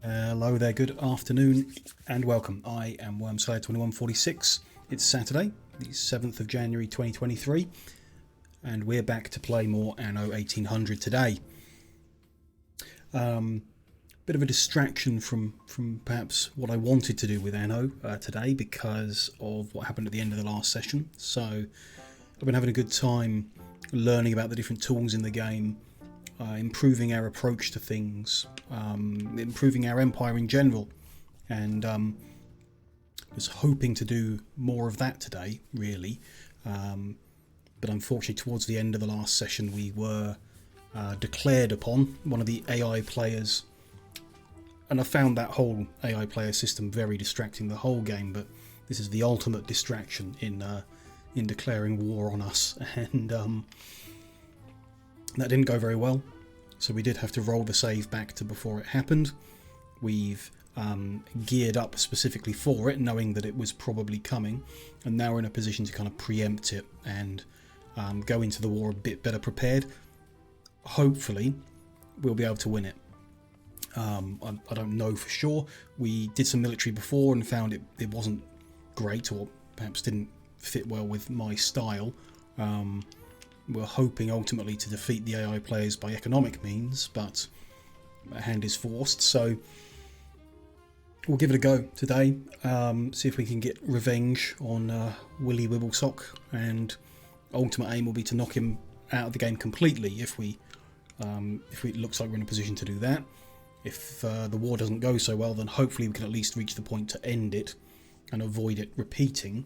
Hello there, good afternoon and welcome. I am Wormslayer2146. It's Saturday, the 7th of January 2023, and we're back to play more Anno 1800 today. Bit of a distraction from perhaps what I wanted to do with Anno today because of what happened at the end of the last session. So I've been having a good time learning about the different tools in the game, improving our approach to things, improving our empire in general, and was hoping to do more of that today, really. But unfortunately, towards the end of the last session, we were declared upon. One of the AI players, and I found that whole AI player system very distracting the whole game, but this is the ultimate distraction in declaring war on us, and that didn't go very well, so we did have to roll the save back to before it happened. We've geared up specifically for it, knowing that it was probably coming, and now we're in a position to kind of preempt it and go into the war a bit better prepared. Hopefully we'll be able to win it. I don't know for sure. We did some military before and found it wasn't great, or perhaps didn't fit well with my style. We're hoping ultimately to defeat the AI players by economic means, but a hand is forced, so we'll give it a go today. See if we can get revenge on Willy Wibblesock, and ultimate aim will be to knock him out of the game completely if it looks like we're in a position to do that. If the war doesn't go so well, then hopefully we can at least reach the point to end it and avoid it repeating.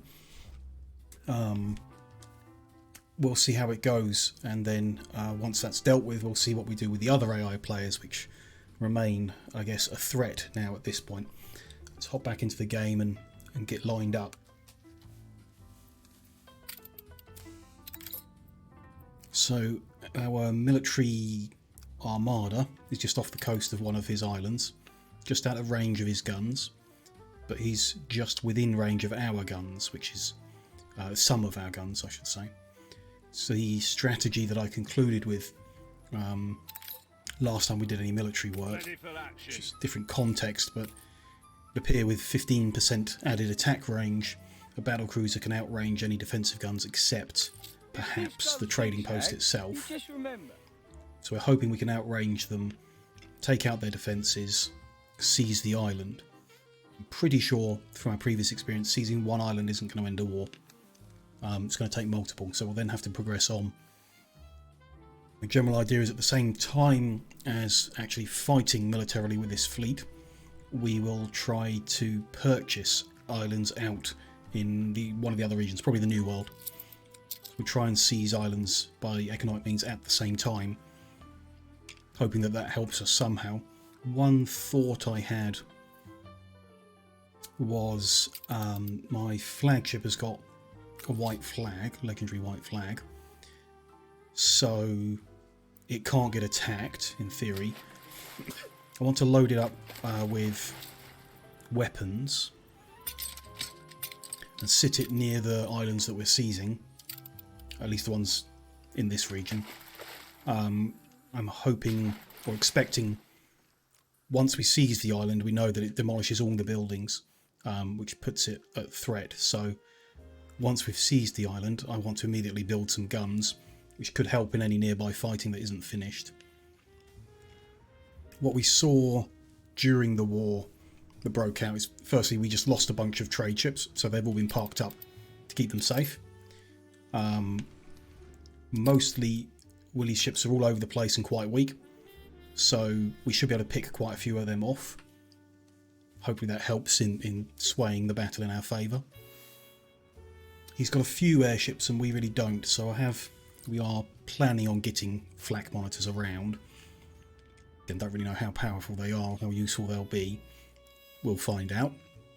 We'll see how it goes, and then once that's dealt with, we'll see what we do with the other AI players, which remain, I guess, a threat now at this point. Let's hop back into the game and get lined up. So our military armada is just off the coast of one of his islands, just out of range of his guns, but he's just within range of our guns, which is some of our guns, I should say. It's the strategy that I concluded with last time we did any military work, which is different context, but it appear with 15% added attack range, a battlecruiser can outrange any defensive guns except perhaps the trading post itself. So we're hoping we can outrange them, take out their defences, seize the island. I'm pretty sure from our previous experience, seizing one island isn't going to end a war. It's going to take multiple, so we'll then have to progress on. The general idea is at the same time as actually fighting militarily with this fleet, we will try to purchase islands out in one of the other regions, probably the New World. So we'll try and seize islands by economic means at the same time, hoping that that helps us somehow. One thought I had was my flagship has got a white flag, legendary white flag, so it can't get attacked in theory. I want to load it up with weapons and sit it near the islands that we're seizing, at least the ones in this region. I'm hoping or expecting once we seize the island, we know that it demolishes all the buildings, which puts it at threat. So once we've seized the island, I want to immediately build some guns, which could help in any nearby fighting that isn't finished. What we saw during the war that broke out is, firstly, we just lost a bunch of trade ships, so they've all been parked up to keep them safe. Mostly Willy's ships are all over the place and quite weak, so we should be able to pick quite a few of them off. Hopefully that helps in swaying the battle in our favour. He's got a few airships and we really don't, so we are planning on getting flak monitors around. Again, don't really know how powerful they are, how useful they'll be. We'll find out.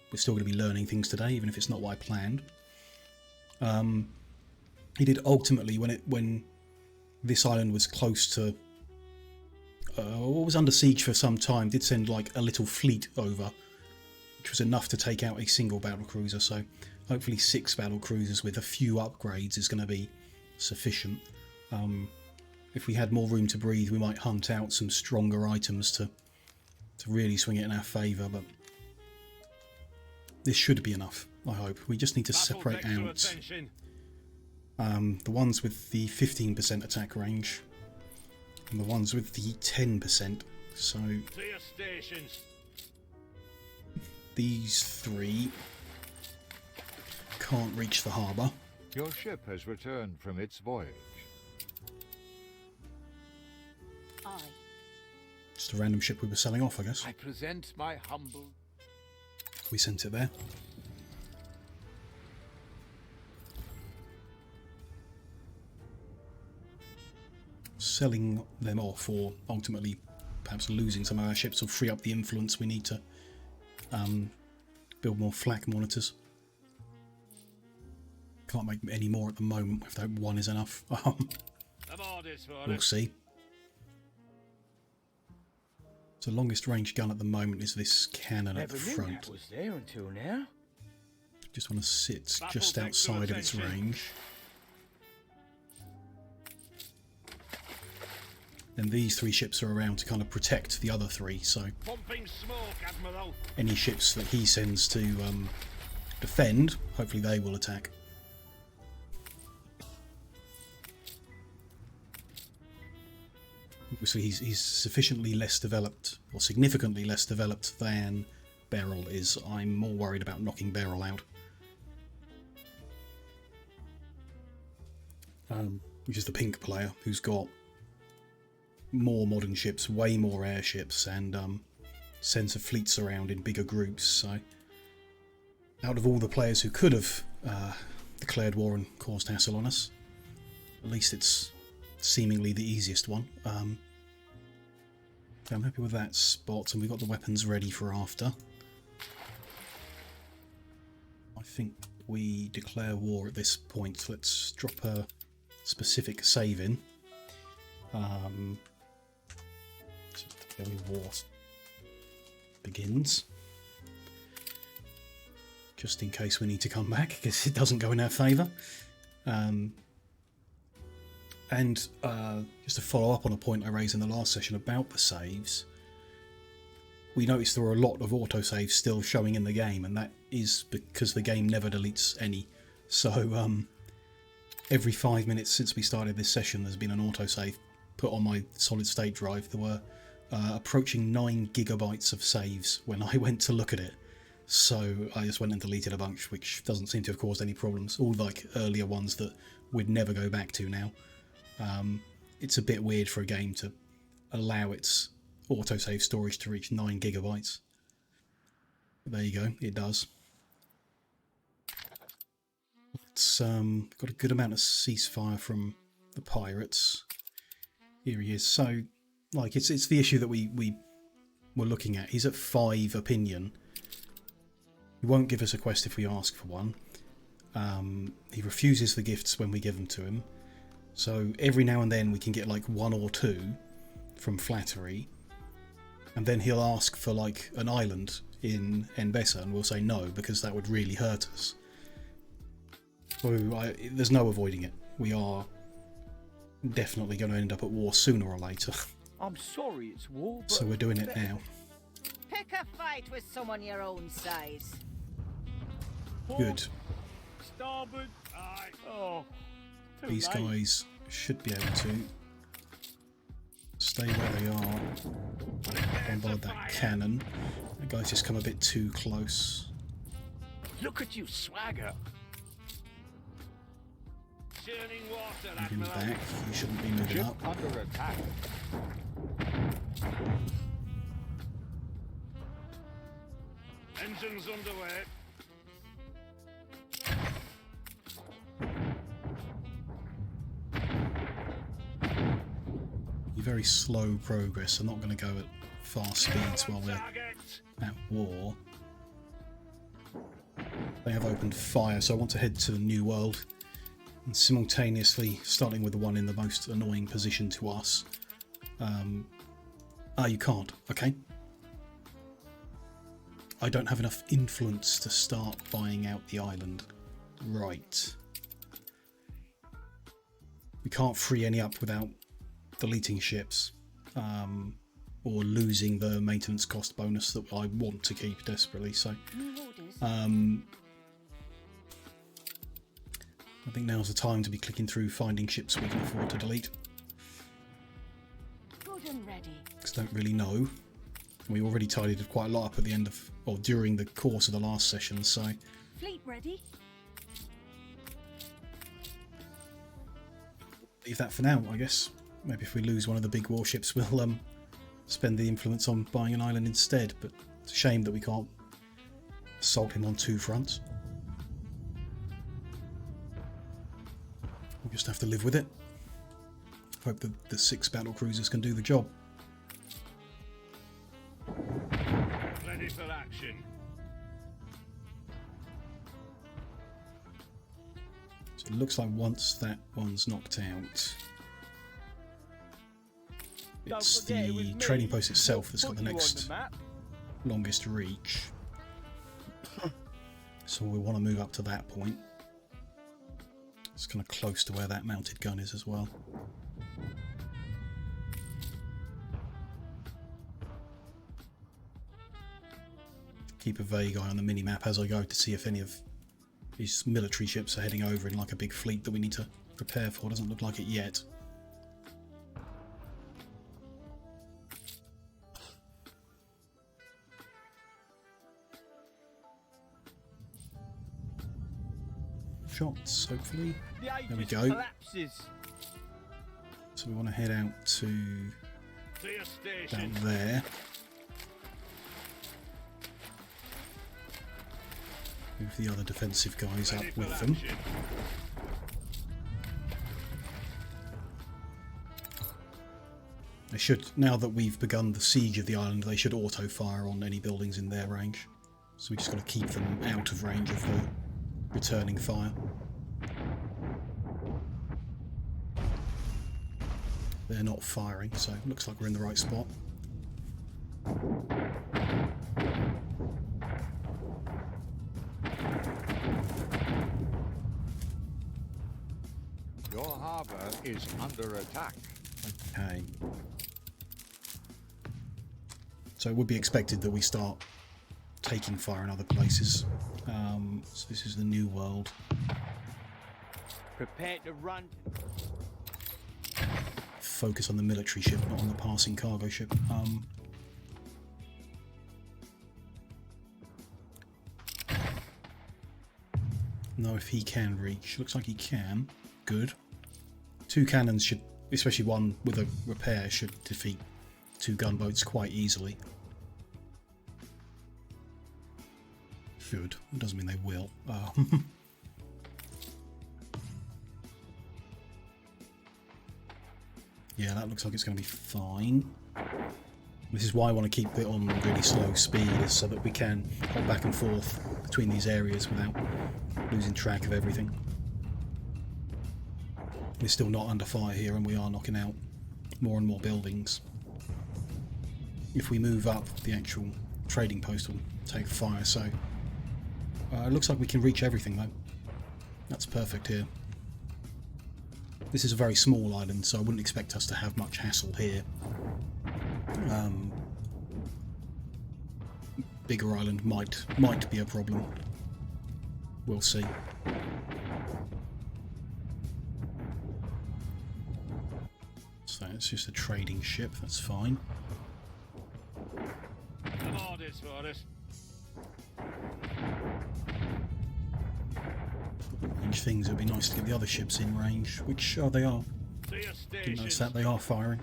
We're still going to be learning things today, even if it's not what I planned. He did ultimately, when this island was close to, was under siege for some time, did send like a little fleet over, which was enough to take out a single battlecruiser. So hopefully 6 battlecruisers with a few upgrades is going to be sufficient. If we had more room to breathe, we might hunt out some stronger items to to really swing it in our favour, but this should be enough, I hope. We just need to separate out the ones with the 15% attack range and the ones with the 10%. So these three can't reach the harbour. Your ship has returned from its voyage. Aye. Just a random ship we were selling off, I guess. I present my humble... We sent it there. Selling them off, or ultimately perhaps losing some of our ships, will free up the influence we need to build more flak monitors. Can't make any more at the moment, if that one is enough. We'll see. So longest range gun at the moment is this cannon at the front. Was there until now. Just want to sit just outside of its range. And these three ships are around to kind of protect the other three, so any ships that he sends to defend, hopefully they will attack. Obviously he's sufficiently less developed, or significantly less developed than Beryl is. I'm more worried about knocking Beryl out. Which is the pink player, who's got more modern ships, way more airships, and sends her fleets around in bigger groups. So out of all the players who could have declared war and caused hassle on us, at least it's seemingly the easiest one. I'm happy with that spot, and we've got the weapons ready for after. I think we declare war at this point. Let's drop a specific save in. So the war begins. Just in case we need to come back, because it doesn't go in our favour. And just to follow up on a point I raised in the last session about the saves, we noticed there were a lot of autosaves still showing in the game, and that is because the game never deletes any. So every 5 minutes since we started this session there's been an autosave put on my solid state drive. There were approaching 9 gigabytes of saves when I went to look at it. So I just went and deleted a bunch, which doesn't seem to have caused any problems. All like earlier ones that we'd never go back to now. It's a bit weird for a game to allow its autosave storage to reach 9 gigabytes. There you go, it does. It's got a good amount of ceasefire from the pirates. Here he is. So, like, it's the issue that we were looking at. He's at 5 opinion. He won't give us a quest if we ask for one. He refuses the gifts when we give them to him. So every now and then we can get like 1 or 2 from flattery, and then he'll ask for like an island in Enbessa, and we'll say no because that would really hurt us. So there's no avoiding it. We are definitely going to end up at war sooner or later. I'm sorry it's war, but... So we're doing it now. Pick a fight with someone your own size. Good. Starboard. Aye. Oh. These guys should be able to stay where they are. Bombard that cannon. That guy's just come a bit too close. Look at you swagger. Move him back. He shouldn't be moving up. Under attack. Engines underway. Very slow progress. I'm not going to go at fast speeds while we're at war. They have opened fire, so I want to head to the New World, and simultaneously starting with the one in the most annoying position to us. You can't. Okay. I don't have enough influence to start buying out the island. Right. We can't free any up without deleting ships, or or losing the maintenance cost bonus that I want to keep desperately. So New orders. I think now's the time to be clicking through finding ships we can afford to delete. Good and ready. Because I don't really know. We already tidied quite a lot up at the end of, or during the course of the last session, so Fleet ready. leave that for now, I guess. Maybe if we lose one of the big warships, we'll spend the influence on buying an island instead, but it's a shame that we can't assault him on 2 fronts. We'll just have to live with it. Hope that the 6 battle cruisers can do the job. Ready for action. So it looks like once that one's knocked out, it's the trading post itself that's got the next longest reach. So we want to move up to that point. It's kind of close to where that mounted gun is as well. Keep a vague eye on the mini-map as I go to see if any of these military ships are heading over in like a big fleet that we need to prepare for. Doesn't look like it yet. Shots, hopefully. There we go. Collapses. So we want to head out to Clear station. down there. Move the other defensive guys up Ready for with them. action. They should, now that we've begun the siege of the island, they should auto-fire on any buildings in their range. So we just got to keep them out of range of the returning fire. They're not firing, so it looks like we're in the right spot. Your harbour is under attack. Okay. So it would be expected that we start taking fire in other places. So this is the New World. Prepare to run. Focus on the military ship, not on the passing cargo ship. Know if he can reach. Looks like he can. Good. 2 cannons should, especially one with a repair, should defeat 2 gunboats quite easily. Should. It doesn't mean they will. Yeah, that looks like it's going to be fine. This is why I want to keep it on really slow speed, is so that we can hop back and forth between these areas without losing track of everything. We're still not under fire here, and we are knocking out more and more buildings. If we move up, the actual trading post will take fire, so it looks like we can reach everything though. That's perfect here. This is a very small island, so I wouldn't expect us to have much hassle here. Bigger island might be a problem. We'll see. So it's just a trading ship, that's fine. Some orders for us. Range things, it would be nice to get the other ships in range, which they are. Clear Didn't notice station. that, they are firing.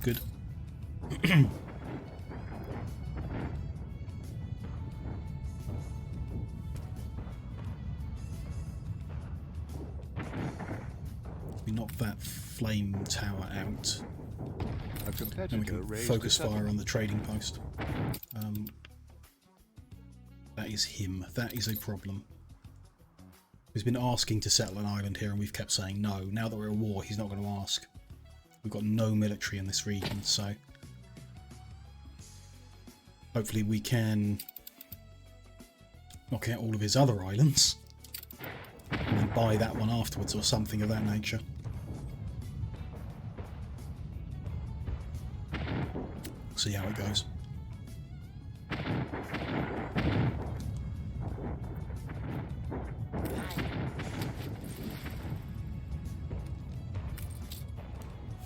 Good. We knock that flame tower out, A and we competitor can raised focus a fire settlement. on the trading post. That is him. That is a problem. He's been asking to settle an island here, and we've kept saying no. Now that we're at war, he's not going to ask. We've got no military in this region, so hopefully we can knock out all of his other islands and then buy that one afterwards, or something of that nature. see how it goes.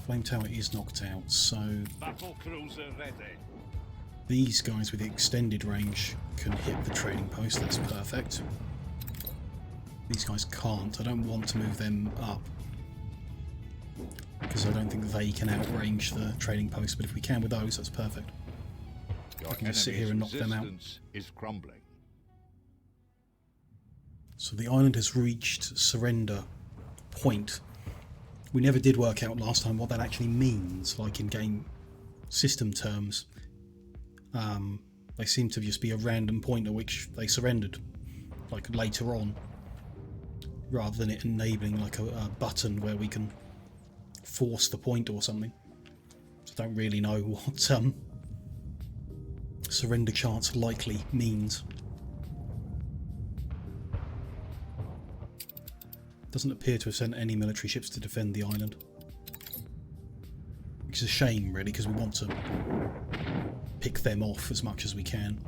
Flame tower is knocked out, so Battle cruiser ready. these guys with the extended range can hit the trading post. That's perfect. These guys can't. I don't want to move them up because I don't think they can outrange the trading post, but if we can with those, that's perfect. Your I can just sit here and knock them out. resistance is crumbling. So the island has reached surrender point. We never did work out last time what that actually means, like in game system terms. They seem to just be a random point at which they surrendered, like later on, rather than it enabling like a button where we can force the point or something. So I don't really know what surrender chance likely means. Doesn't appear to have sent any military ships to defend the island, which is a shame really, because we want to pick them off as much as we can,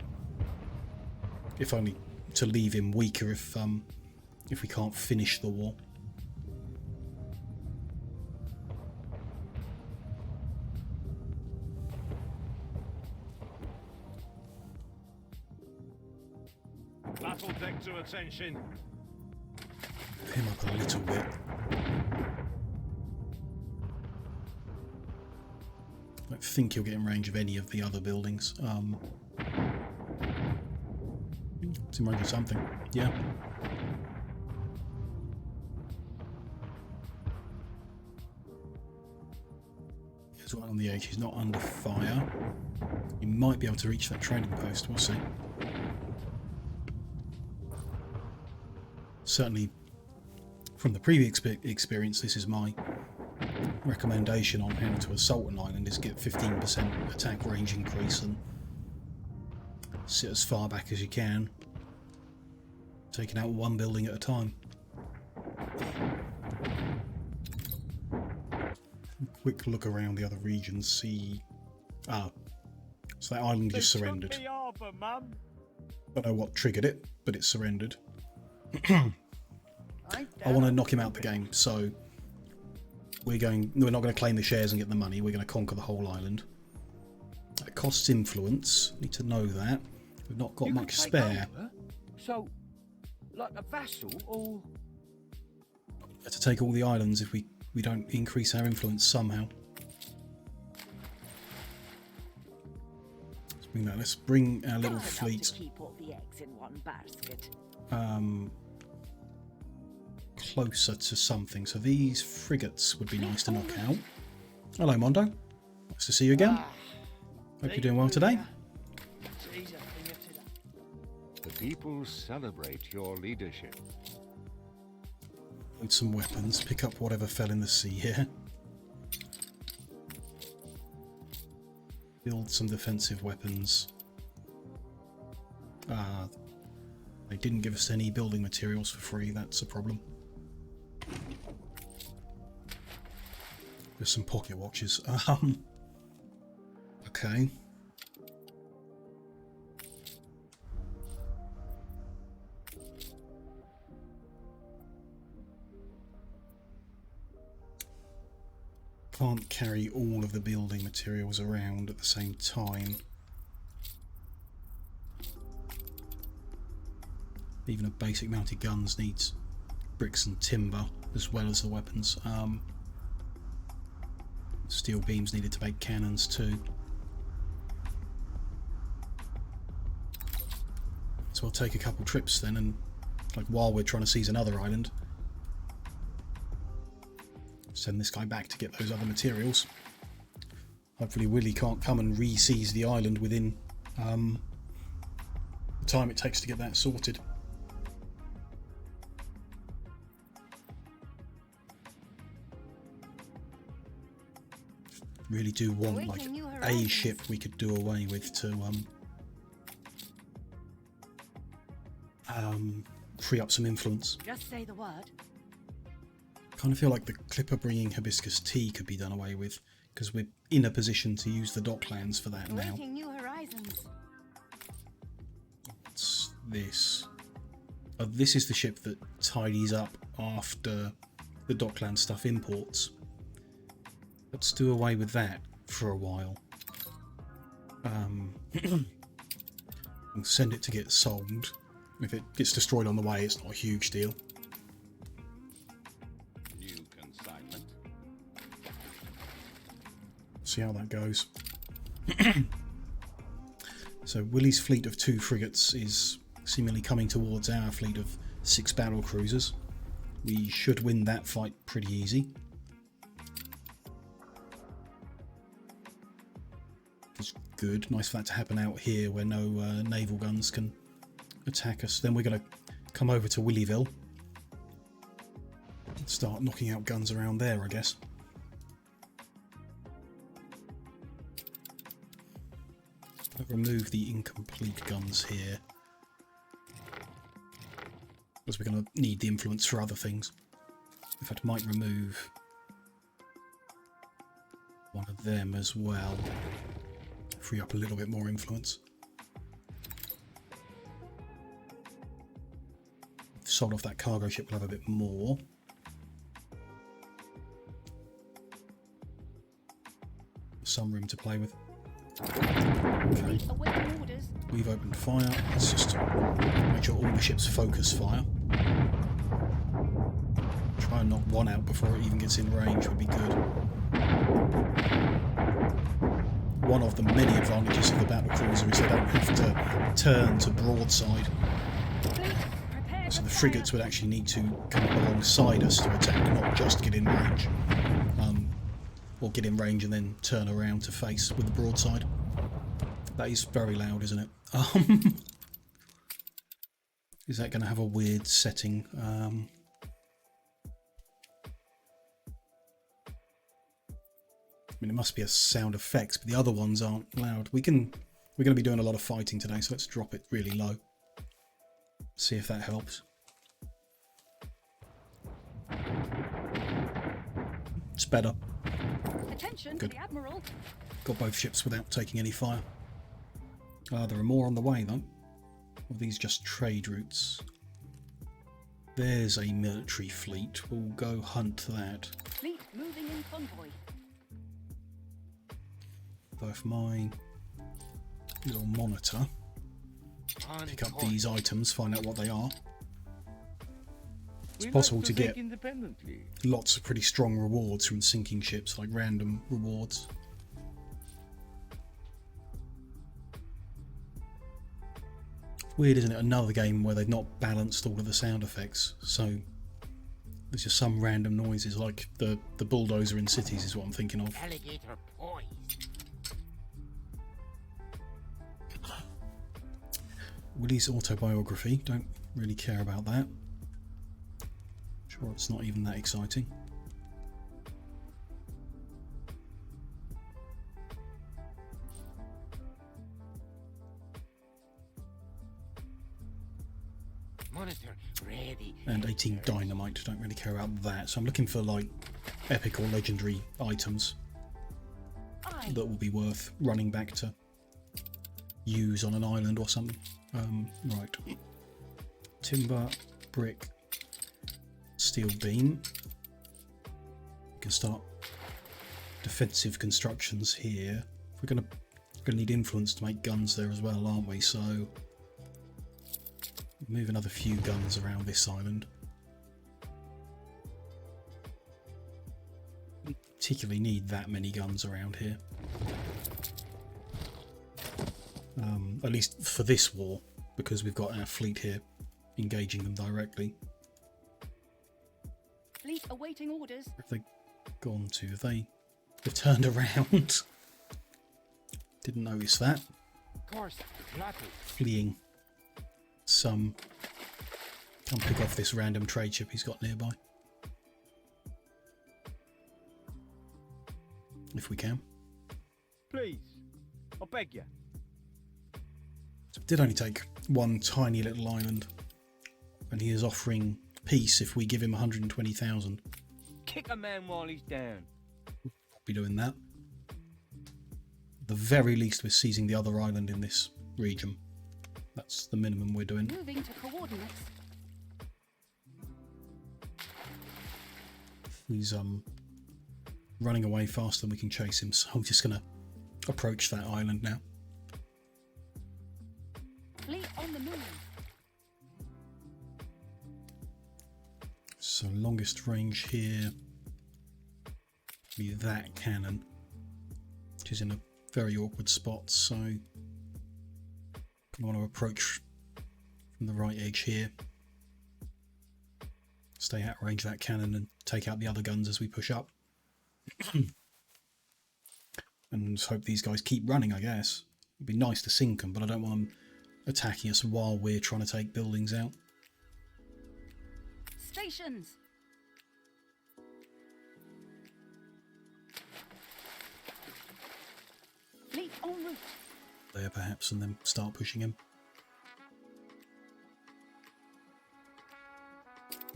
if only to leave him weaker if we can't finish the war. Battle deck to attention. Him up a little bit. I don't think he'll get in range of any of the other buildings. It's in range of something. Yeah. He's right on the edge. He's not under fire. He might be able to reach that trading post. We'll see. Certainly, from the previous experience, this is my recommendation on how to assault an island: is get 15% attack range increase and sit as far back as you can, taking out one building at a time. Quick look around the other regions, see... so that island just surrendered. Don't know what triggered it, but it surrendered. I want to knock him out the game, so we're not going to claim the shares and get the money. We're going to conquer the whole island. That costs influence. Need to know that. We've not got much spare. So, like a vassal, or We have to take all the islands if we don't increase our influence somehow. Let's bring our little fleet To keep all the eggs in one basket. closer to something. So these frigates would be nice to knock out. Hello, Mondo. Nice to see you again. Hope you're doing well today. The people celebrate your leadership. Load some weapons. Pick up whatever fell in the sea here. Build some defensive weapons. They didn't give us any building materials for free. That's a problem. There's some pocket watches. Okay. Can't carry all of the building materials around at the same time. Even a basic mounted guns needs bricks and timber as well as the weapons. Steel beams needed to make cannons too. So I'll take a couple trips then, and like while we're trying to seize another island, send this guy back to get those other materials. Hopefully Willie can't come and re-seize the island within the time it takes to get that sorted. Really do want like a ship we could do away with to free up some influence. Just say the word. Kind of feel like the clipper bringing hibiscus tea could be done away with. because we're in a position to use the docklands for that now. Awaiting new horizons. What's this? Oh, this is the ship that tidies up after the dockland stuff imports. Let's do away with that for a while. And send it to get sold. If it gets destroyed on the way, it's not a huge deal. New consignment. See how that goes. So Willie's fleet of 2 frigates is seemingly coming towards our fleet of 6 battle cruisers. We should win that fight pretty easy. It's good. Nice for that to happen out here where no naval guns can attack us. Then we're going to come over to Willieville and start knocking out guns around there, I guess. I'll remove the incomplete guns here, because we're going to need the influence for other things. In fact, I might remove one of them as well. Free up a little bit more influence. Sold off that cargo ship, we'll have a bit more. Some room to play with. Okay. Awaiting orders. We've opened fire. Let's just make sure all the ships focus fire. Try and knock one out before it even gets in range would be good. One of the many advantages of the battle cruiser is they don't have to turn to broadside. So the frigates would actually need to come alongside us to attack, not just get in range. Or get in range and then turn around to face with the broadside. That is very loud, isn't it? Is that going to have a weird setting? I mean, it must be a sound effects, but the other ones aren't loud. We're going to be doing a lot of fighting today, so let's drop it really low. See if that helps. It's better. Attention Good. to the Admiral. Got both ships without taking any fire. There are more on the way though. Or these just trade routes? There's a military fleet. We'll go hunt that. Fleet moving in convoy. Though if my little monitor pick up these items, find out what they are. It's possible to get independently. lots of pretty strong rewards from sinking ships, like random rewards. Weird, isn't it? Another game where they've not balanced all of the sound effects, so there's just some random noises, like the bulldozer in Cities is what I'm thinking of. Alligator poised. Willie's autobiography, don't really care about that. Sure, it's not even that exciting. Monitor ready. And 18 dynamite, don't really care about that. So I'm looking for like epic or legendary items that will be worth running back to use on an island or something. Right. Timber, brick, steel beam. We can start defensive constructions here. We're gonna need influence to make guns there as well, aren't we? So move another few guns around this island. We particularly need that many guns around here. At least for this war, because we've got our fleet here engaging them directly. Fleet awaiting orders. Where have they gone to? They've turned around. Didn't notice that. Course, flattered. Fleeing some. Can't pick off this random trade ship he's got nearby. If we can. Please, I beg you. So it did only take one tiny little island, and he is offering peace if we give him 120,000. Kick a man while he's down. Be doing that. the very least, we're seizing the other island in this region. That's the minimum we're doing. Moving to coordinates. He's running away faster than we can chase him, so I'm just going to approach that island now. Fleet on the move. So longest range here be that cannon, which is in a very awkward spot, so I want to approach from the right edge here. Stay out of range of that cannon and take out the other guns as we push up. And just hope these guys keep running, I guess. It'd be nice to sink them, but I don't want them attacking us while we're trying to take buildings out. Stations. Fleet en route. There perhaps, and then start pushing him.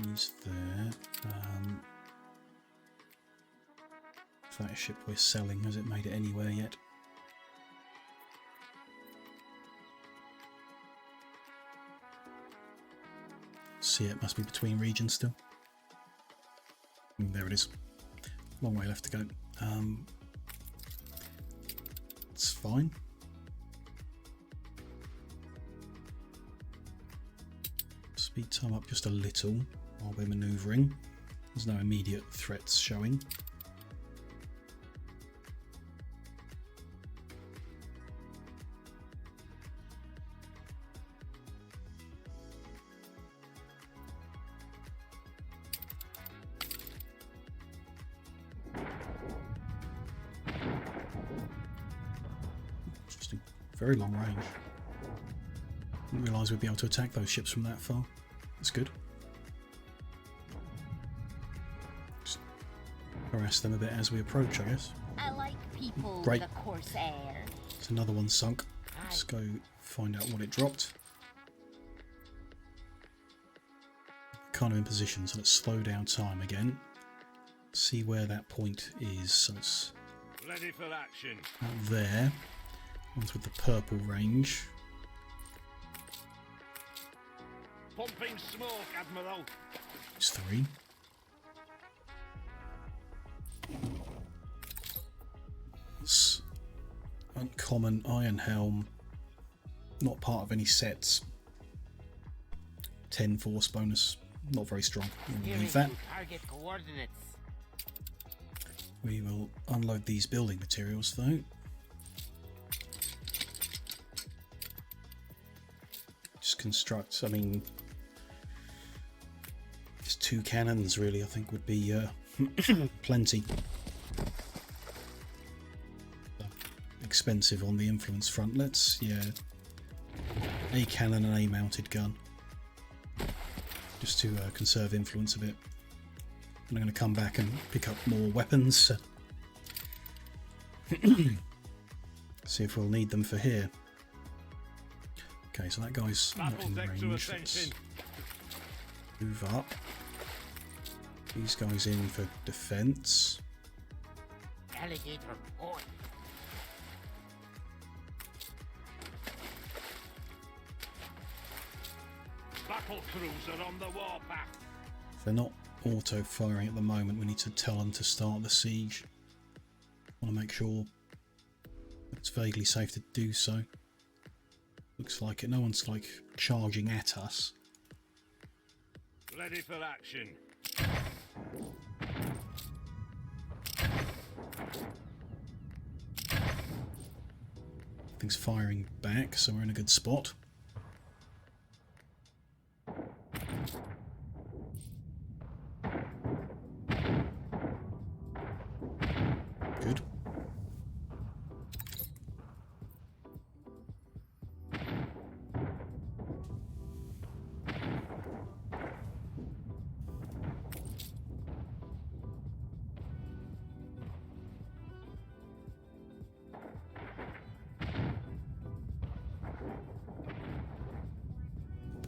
He's there. Is that a ship we're selling? Has it made it anywhere yet? See, it must be between regions still. There it is. Long way left to go. It's fine. Speed time up just a little while we're manoeuvring. There's no immediate threats showing. Interesting. Very long range. Didn't realise we'd be able to attack those ships from that far. That's good. Just harass them a bit as we approach, I guess. I like people Great. with a corsair. It's another one sunk. Let's go find out what it dropped. Kind of in position, so let's slow down time again. See where that point is. So it's Ready for action. out there. One's with the purple range. Pumping smoke, Admiral. It's 3. It's uncommon iron helm. Not part of any sets. 10 force bonus. Not very strong. We'll leave that. Target coordinates. We will unload these building materials though. Just construct, I mean, just 2 cannons really I think would be plenty. Expensive on the influence front. Let's, yeah, a cannon and a mounted gun. Just to conserve influence a bit. I'm going to come back and pick up more weapons. See if we'll need them for here. Okay, so that guy's not Battle in deck to range. Let's attention. move up. These guys in for defense. Alligator point. Battle cruiser on the warpath. If they're not auto firing at the moment, we need to tell them to start the siege. Want to make sure it's vaguely safe to do so. Looks like it. No one's like charging at us. Ready for action. Things firing back, so we're in a good spot. Good.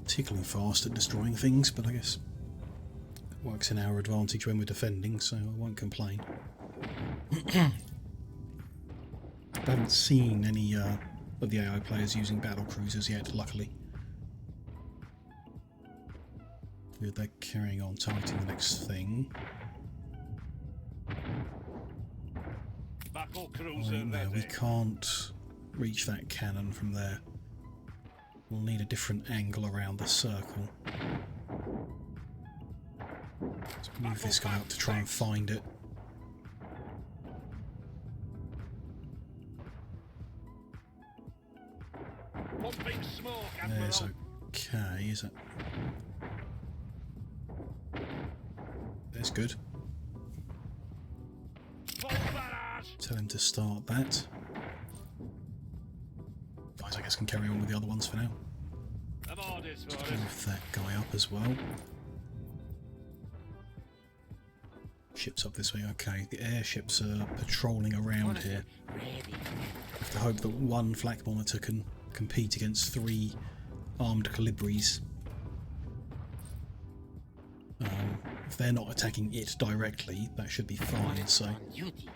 Particularly fast at destroying things, but I guess it works in our advantage when we're defending, so I won't complain. I haven't seen any of the AI players using battle cruisers yet, luckily. Good, they're carrying on targeting the next thing. Battle Oh, cruiser no, ready. we can't reach that cannon from there. We'll need a different angle around the circle. Let's move this guy up to try and find it. Pumping smoke, There's Admiral. okay, is it? There's good. Full barrage. Tell him to start that. Guys, I guess can carry on with the other ones for now. The orders for it. Move that guy up as well. Ships up this way. Okay, the airships are patrolling around here. Ready. Have to hope that one flak monitor can compete against 3 armed Calibris. If they're not attacking it directly, that should be fine, so... On duty.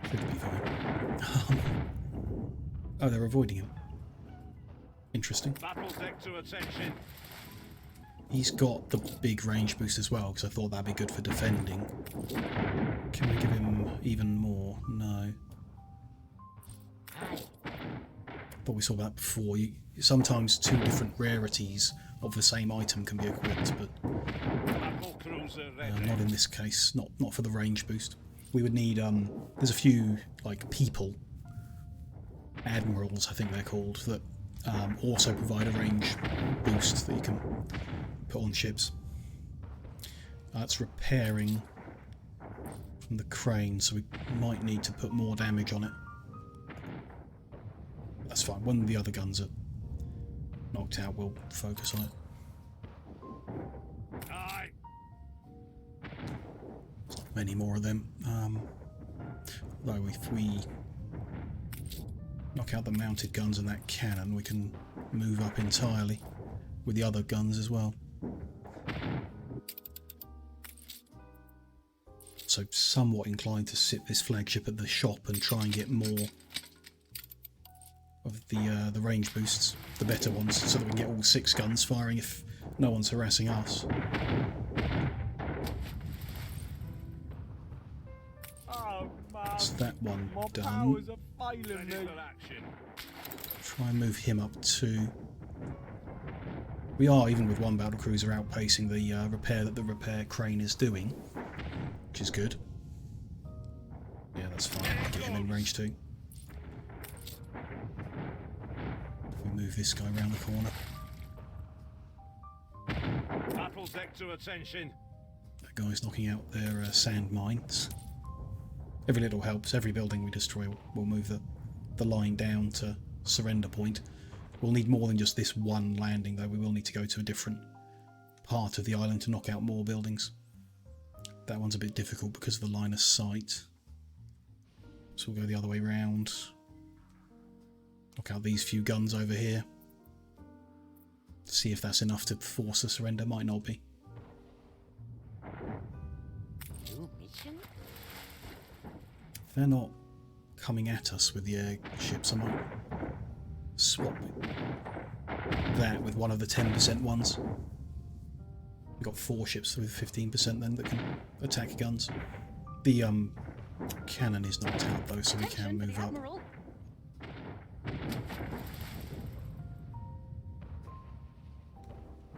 Should be fine. Oh, they're avoiding him. Interesting. Battle deck to attention. He's got the big range boost as well, because I thought that'd be good for defending. Can we give him even more? No. Aye. Thought we saw that before. Sometimes 2 different rarities of the same item can be equipped, but Battle cruiser ready. not in this case. Not for the range boost. We would need there's a few like people, admirals I think they're called, that also provide a range boost that you can put on ships. That's repairing from the crane, so we might need to put more damage on it. That's fine. When the other guns are knocked out, we'll focus on it. Aye. Many more of them. Though if we knock out the mounted guns and that cannon, we can move up entirely with the other guns as well. So somewhat inclined to sit this flagship at the shop and try and get more of the range boosts, the better ones, so that we can get all 6 guns firing if no one's harassing us. Oh, man. That's that one My done. powers are failing Ready me. for action. Try and move him up too. We are, even with one battle cruiser, outpacing the repair that the repair crane is doing, which is good. Yeah, that's fine. Get him in range too. If we move this guy around the corner. Battle deck to attention. That guy's knocking out their sand mines. Every little helps. Every building we destroy will move the line down to surrender point. We'll need more than just this one landing, though. We will need to go to a different part of the island to knock out more buildings. That one's a bit difficult because of the line of sight. So we'll go the other way round. Knock out these few guns over here. See if that's enough to force a surrender. Might not be. New mission? If they're not coming at us with the airships, I might swap that with one of the 10% ones. We've got 4 ships with 15% then that can attack guns. The cannon is knocked out though, so we can Attention, move the up. Admiral.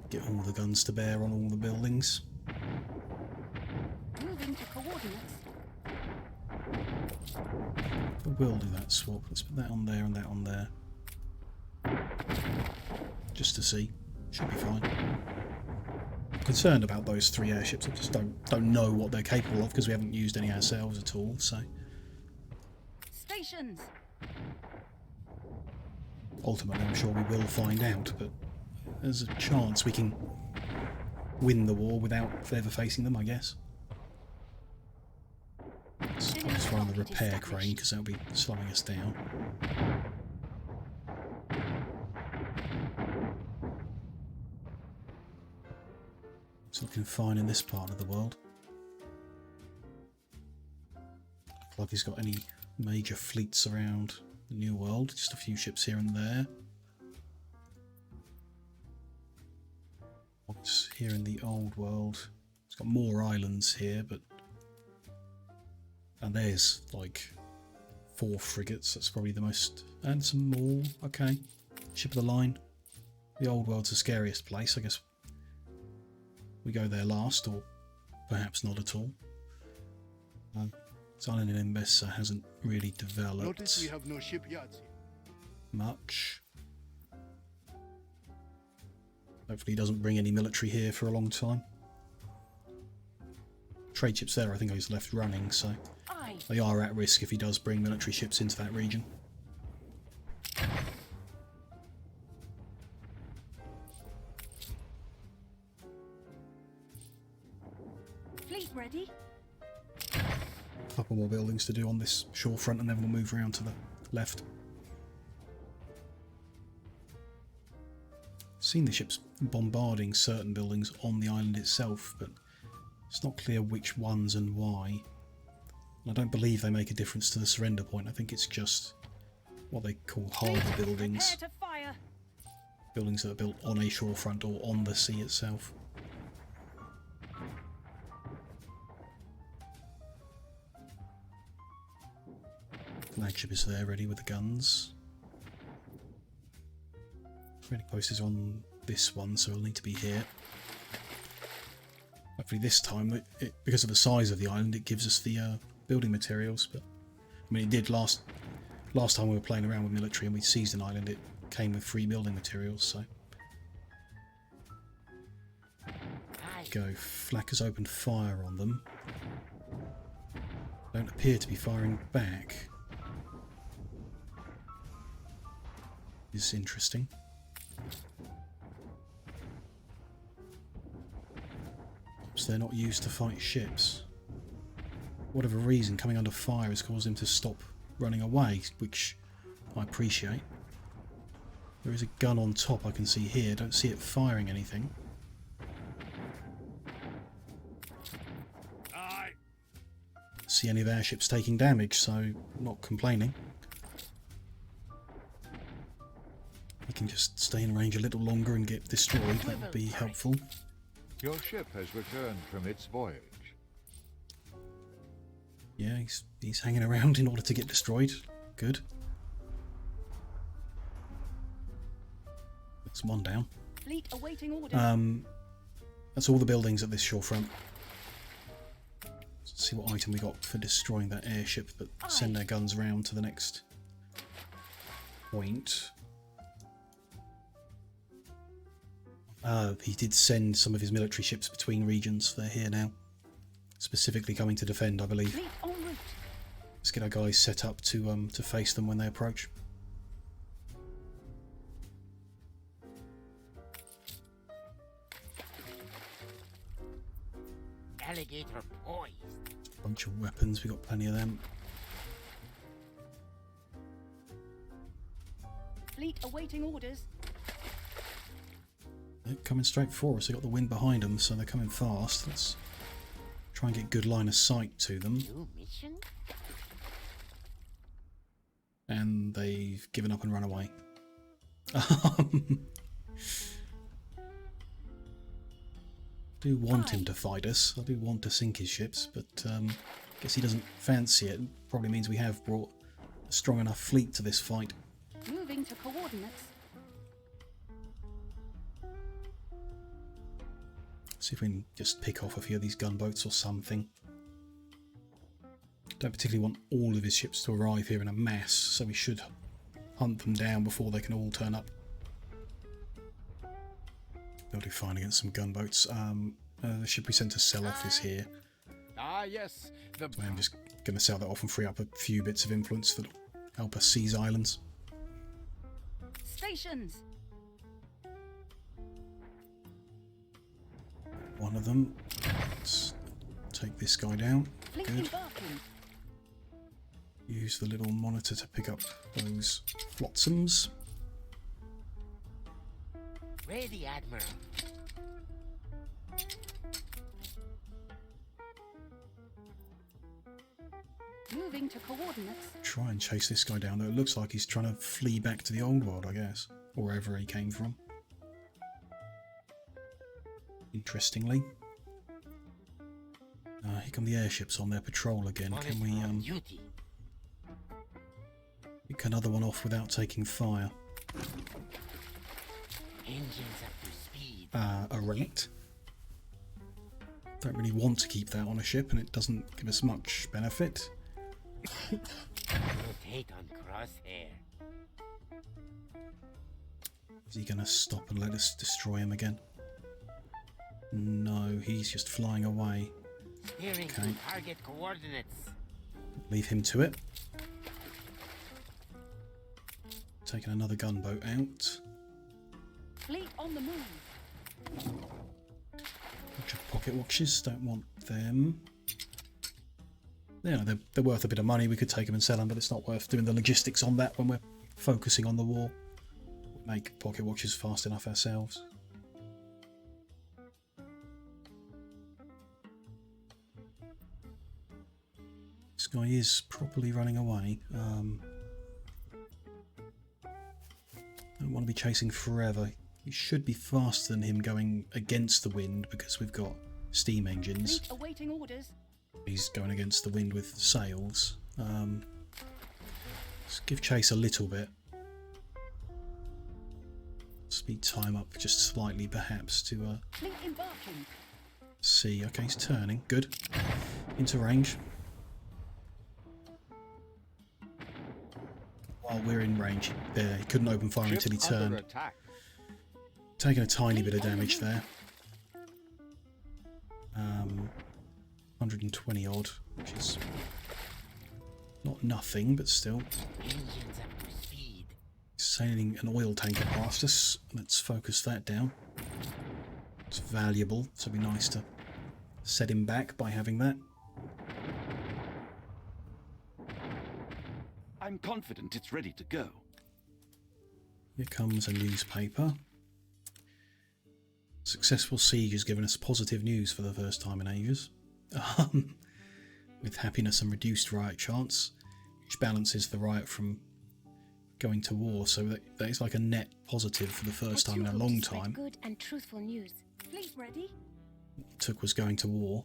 Get all the guns to bear on all the buildings. Moving to coordinates. But we'll do that swap. Let's put that on there and that on there. Just to see. Should be fine. I'm concerned about those 3 airships. I just don't know what they're capable of because we haven't used any ourselves at all, so Stations. ultimately I'm sure we will find out, but there's a chance we can win the war without ever facing them, I guess. Let's find the repair crane because that'll be slowing us down. It's looking fine in this part of the world. Looks like he's got any major fleets around the New World. Just a few ships here and there. What's here in the Old World? It's got more islands here, but... And there's, like, 4 frigates. That's probably the most... And some more. Okay. Ship of the line. The Old World's the scariest place. I guess we go there last, or perhaps not at all. This island in Embessa hasn't really developed Notice we have no shipyards here. much. Hopefully he doesn't bring any military here for a long time. Trade ships there I think he's left running, so Aye. they are at risk if he does bring military ships into that region. Fleet ready. A couple more buildings to do on this shore front and then we'll move around to the left. Seen the ships bombarding certain buildings on the island itself, but it's not clear which ones and why. And I don't believe they make a difference to the surrender point. I think it's just what they call harbour buildings. Prepare to fire. Buildings that are built on a shore front or on the sea itself. Flagship is there, ready with the guns. Trading post is on this one, so it'll need to be here. Hopefully this time, because of the size of the island, it gives us the building materials. But I mean, it did last time we were playing around with military and we seized an island. It came with free building materials. So go. Flak has opened fire on them. Don't appear to be firing back. Is interesting. So they're not used to fight ships. Whatever reason, coming under fire has caused him to stop running away, which I appreciate. There is a gun on top I can see here. Don't see it firing anything. Aye. See any of our ships taking damage, so I'm not complaining. We can just stay in range a little longer and get destroyed. That would be helpful. Your ship has returned from its voyage. Yeah, he's hanging around in order to get destroyed. Good. That's one down. Fleet awaiting orders. That's all the buildings at this shorefront. Let's see what item we got for destroying that airship, but send our guns round to the next point. He did send some of his military ships between regions. They're here now. Specifically coming to defend, I believe. Fleet en route. Let's get our guys set up to face them when they approach. Alligator poised. Bunch of weapons, we got plenty of them. Fleet awaiting orders. They're coming straight for us. They got the wind behind them, so they're coming fast. Let's try and get good line of sight to them. New mission? And they've given up and run away. I do want him to fight us. I do want to sink his ships, but guess he doesn't fancy it. Probably means we have brought a strong enough fleet to this fight. Moving to coordinates. See if we can just pick off a few of these gunboats or something. Don't particularly want all of his ships to arrive here in a mass, so we should hunt them down before they can all turn up. They'll do fine against some gunboats. The ship we sent to sell off is here. Ah, yes. The So I'm just going to sell that off and free up a few bits of influence that'll help us seize islands. Stations. One of them. Let's take this guy down. Fleet Good. embarking. Use the little monitor to pick up those flotsams. Ready, Admiral. Moving to coordinates. Try and chase this guy down, though. It looks like he's trying to flee back to the old world, I guess. Or wherever he came from. Interestingly. Here come the airships on their patrol again. Can we Duty. pick another one off without taking fire? Engines up to speed. A rat. Don't really want to keep that on a ship, and it doesn't give us much benefit. Rotate on crosshair. Is he going to stop and let us destroy him again? No, he's just flying away. Steering Okay. to target coordinates. Leave him to it. Taking another gunboat out. Fleet on the move. Bunch of pocket watches, don't want them. Yeah, they're worth a bit of money. We could take them and sell them, but it's not worth doing the logistics on that when we're focusing on the war. We make pocket watches fast enough ourselves. This guy is properly running away. Don't want to be chasing forever. We should be faster than him going against the wind because we've got steam engines. Fleet awaiting orders. He's going against the wind with sails. Let's give chase a little bit. Speed time up just slightly perhaps to Fleet embarking. see. Okay, he's turning. Good. Into range. While we're in range. There, he couldn't open fire until he Ship under turned. attack. Taking a tiny bit of damage there. 120 odd, which is not nothing, but still. Engines up to speed. Sailing an oil tanker past us. Let's focus that down. It's valuable, so it'd be nice to set him back by having that. I'm confident it's ready to go. Here comes a newspaper. Successful siege has given us positive news for the first time in ages. With happiness and reduced riot chance, which balances the riot from going to war, so that is like a net positive for the first time in a long time. Good and truthful news. Fleet ready. Took was going to war.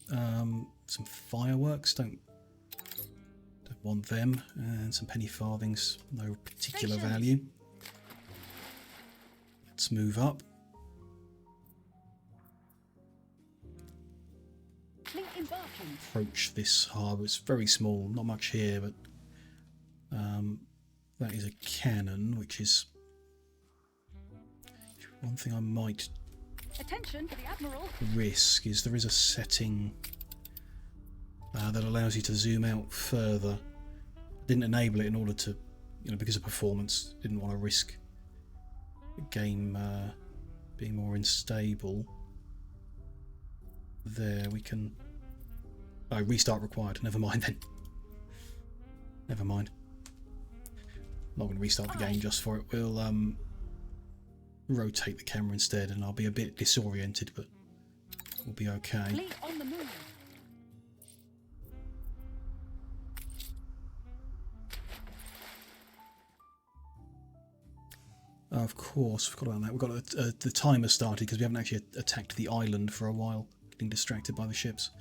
Some fireworks, don't want them, and some penny farthings, no particular Stations. value. Let's move up. Fleet embarking. Approach this harbour. It's very small, not much here, but that is a cannon, which is one thing I might Attention to the Admiral. risk is there is a setting that allows you to zoom out further. Didn't enable it in order to, because of performance. Didn't want to risk the game being more unstable. There we can. Oh, restart required. Never mind then. Never mind. Not going to restart the game just for it. We'll rotate the camera instead, and I'll be a bit disoriented, but we'll be okay. Fleet on the move. Of course, forgot about that. We've got the timer started because we haven't actually attacked the island for a while, getting distracted by the ships.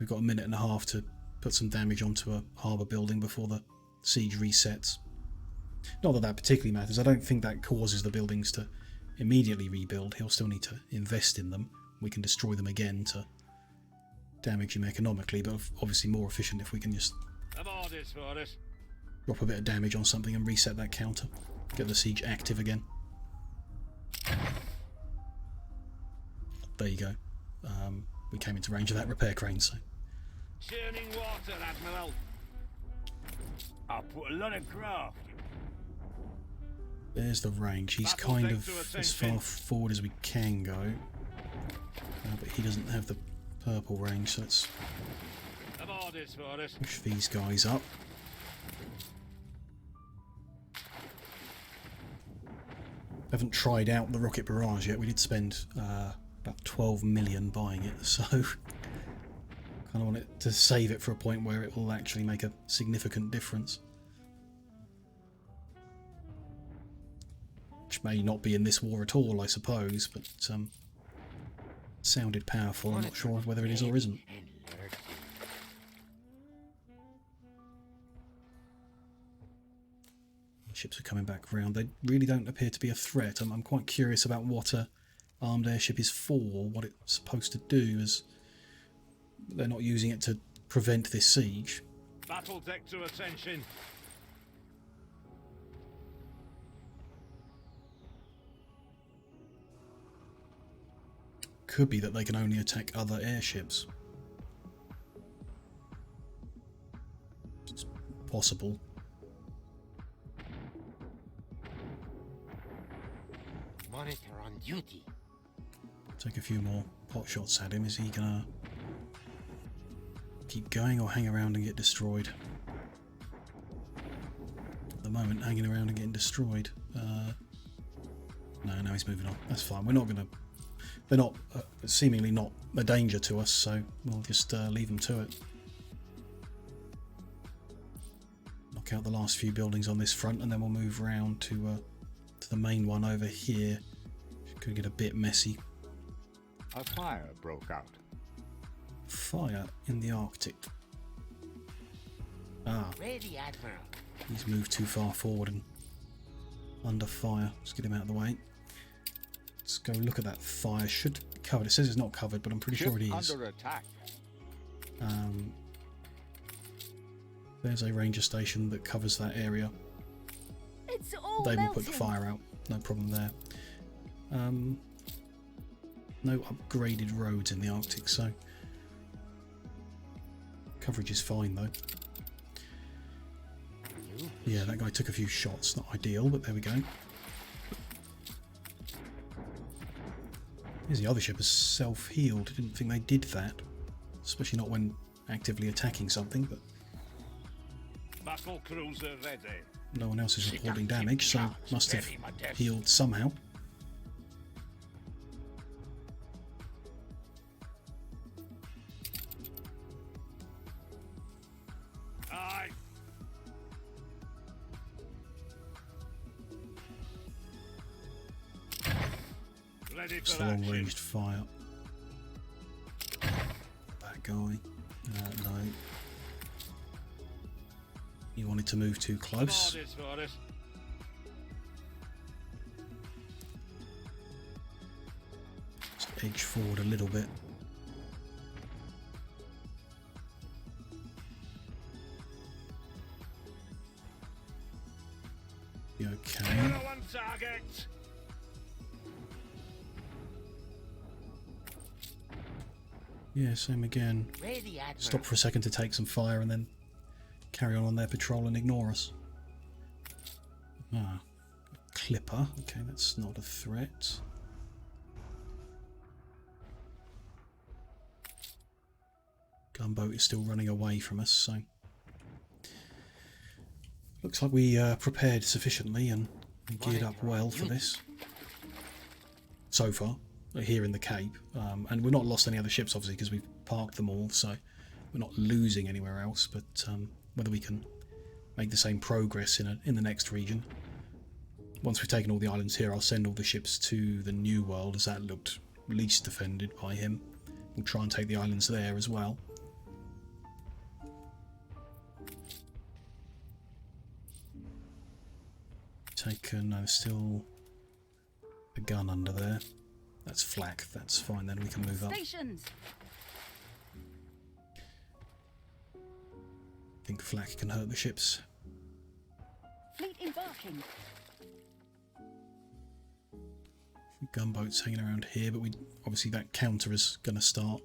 We've got a minute and a half to put some damage onto a harbour building before the siege resets. Not that that particularly matters. I don't think that causes the buildings to immediately rebuild. He'll still need to invest in them. We can destroy them again to damage him economically, but obviously more efficient if we can just I'm orders for it. drop a bit of damage on something and reset that counter. Get the siege active again. There you go. We came into range of that repair crane, so... Churning water, Admiral. I put a lot of craft. There's the range. He's Battle kind of sector as attention. far forward as we can go. But he doesn't have the purple range, so let's I'm orders for it. push these guys up. Haven't tried out the rocket barrage yet. We did spend about 12 million buying it, so Kind of want it to save it for a point where it will actually make a significant difference. Which may not be in this war at all, I suppose, but sounded powerful. I'm not sure whether it is or isn't. And lurking. Ships are coming back round. They really don't appear to be a threat. I'm quite curious about what a armed airship is for, what it's supposed to do, as they're not using it to prevent this siege. Battle deck to attention. Could be that they can only attack other airships. It's possible. Monitor on duty. Take a few more pot shots at him. Is he gonna keep going or hang around and get destroyed? At the moment, hanging around and getting destroyed. No, he's moving on. That's fine. We're not gonna. They're not seemingly not a danger to us, so we'll just leave them to it. Knock out the last few buildings on this front, and then we'll move round to the main one over here. Could get a bit messy. A fire broke out. Fire in the Arctic. Ah, Ready, Admiral. he's moved too far forward and under fire. Let's get him out of the way. Let's go look at that fire. Should be covered. It says it's not covered, but I'm pretty Ship sure it is. under attack. There's a ranger station that covers that area. It's all They will melting. put the fire out. No problem there. No upgraded roads in the Arctic, so coverage is fine though. Yeah, that guy took a few shots. Not ideal, but there we go. Here's the other ship has self-healed. Didn't think they did that, especially not when actively attacking something. But Battle cruiser ready. no one else is reporting damage, so must have healed somehow. Aye. Ready It's for the action. long-ranged fire. That guy. No. He wanted to move too close. Orders for us. Just edge forward a little bit. You okay? Zero on target. Yeah, same again. Ready, Admiral. Stop for a second to take some fire and then carry on their patrol and ignore us. Ah, clipper. Okay, that's not a threat. Gunboat is still running away from us, so looks like we prepared sufficiently and geared up well for this so far here in the Cape, and we've not lost any other ships obviously because we've parked them all, so we're not losing anywhere else. But whether we can make the same progress in the next region. Once we've taken all the islands here, I'll send all the ships to the New World, as that looked least defended by him. We'll try and take the islands there as well. Taken, no, still a gun under there. That's flak, that's fine, then we can move up. Stations. I think flak can hurt the ships. Fleet embarking. Gunboats hanging around here, but we obviously that counter is going to start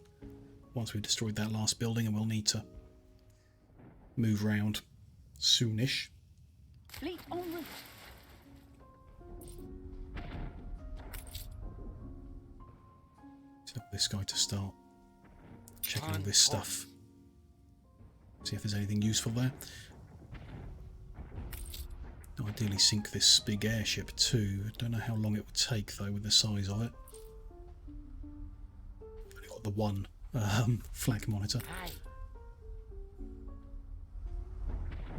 once we've destroyed that last building, and we'll need to move round soonish. Fleet en route. Tell this guy to start checking all this stuff. See if there's anything useful there. Ideally sink this big airship too. Don't know how long it would take though with the size of it. Only got the one flak monitor. Aye.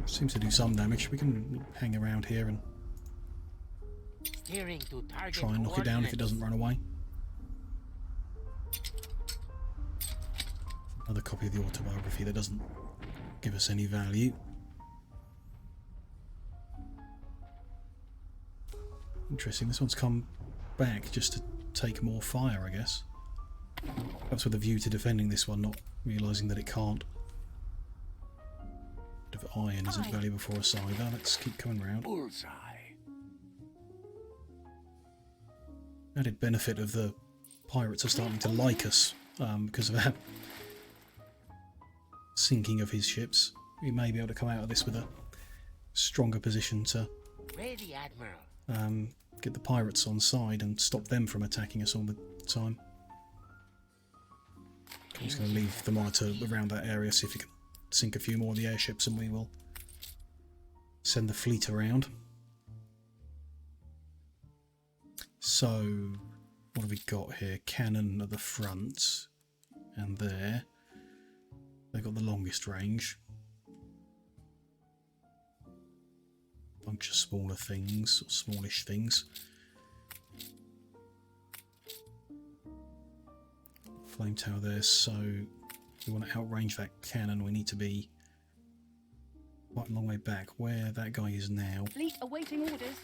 Seems to do some damage. We can hang around here and Steering to target try and knock it down if it doesn't run away. Another copy of the autobiography that doesn't give us any value. Interesting, this one's come back just to take more fire, I guess. Perhaps with a view to defending this one, not realising that it can't. Bit of iron isn't valuable for us either. Let's keep coming round. Bullseye. Added benefit of the pirates are starting to like us because of that sinking of his ships. We may be able to come out of this with a stronger position to Ready, Admiral. get the pirates on side and stop them from attacking us all the time. I'm just going to leave the monitor around that area, see if we can sink a few more of the airships, and we will send the fleet around. So, what have we got here? Cannon at the front, and there. They've got the longest range. Bunch of smaller things, or smallish things. Flame tower there, so if we want to outrange that cannon, we need to be quite a long way back, where that guy is now. Fleet awaiting orders.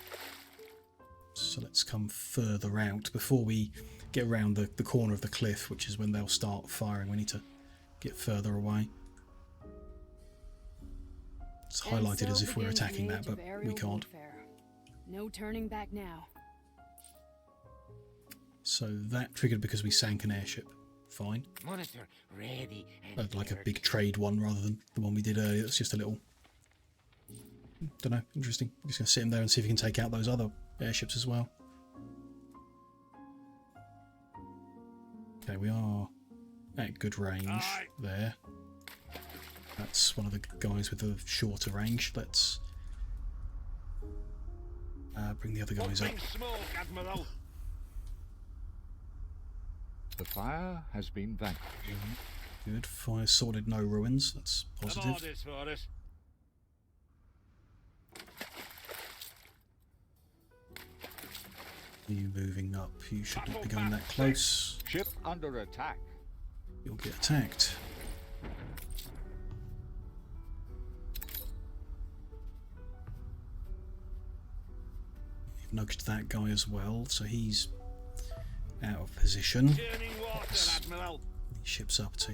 So let's come further out before we get around the corner of the cliff, which is when they'll start firing. We need to get further away. It's highlighted as if we're attacking that, but we can't. No turning back now. So that triggered because we sank an airship. Fine. Monitor ready and Like a alert. big trade one rather than the one we did earlier. It's just a little... Don't know, interesting. I'm just going to sit him there and see if he can take out those other airships as well. Okay, we are at good range there. That's one of the guys with the shorter range. Let's bring the other guys up. Pumping smoke, Admiral. The fire has been vanquished. Good. Fire sorted, no ruins. That's Some positive. orders for us. You moving up. You shouldn't be going that close. Ship under attack. You'll get attacked. You've nudged that guy as well, so he's out of position. Churning water, Admiral. These ships up to.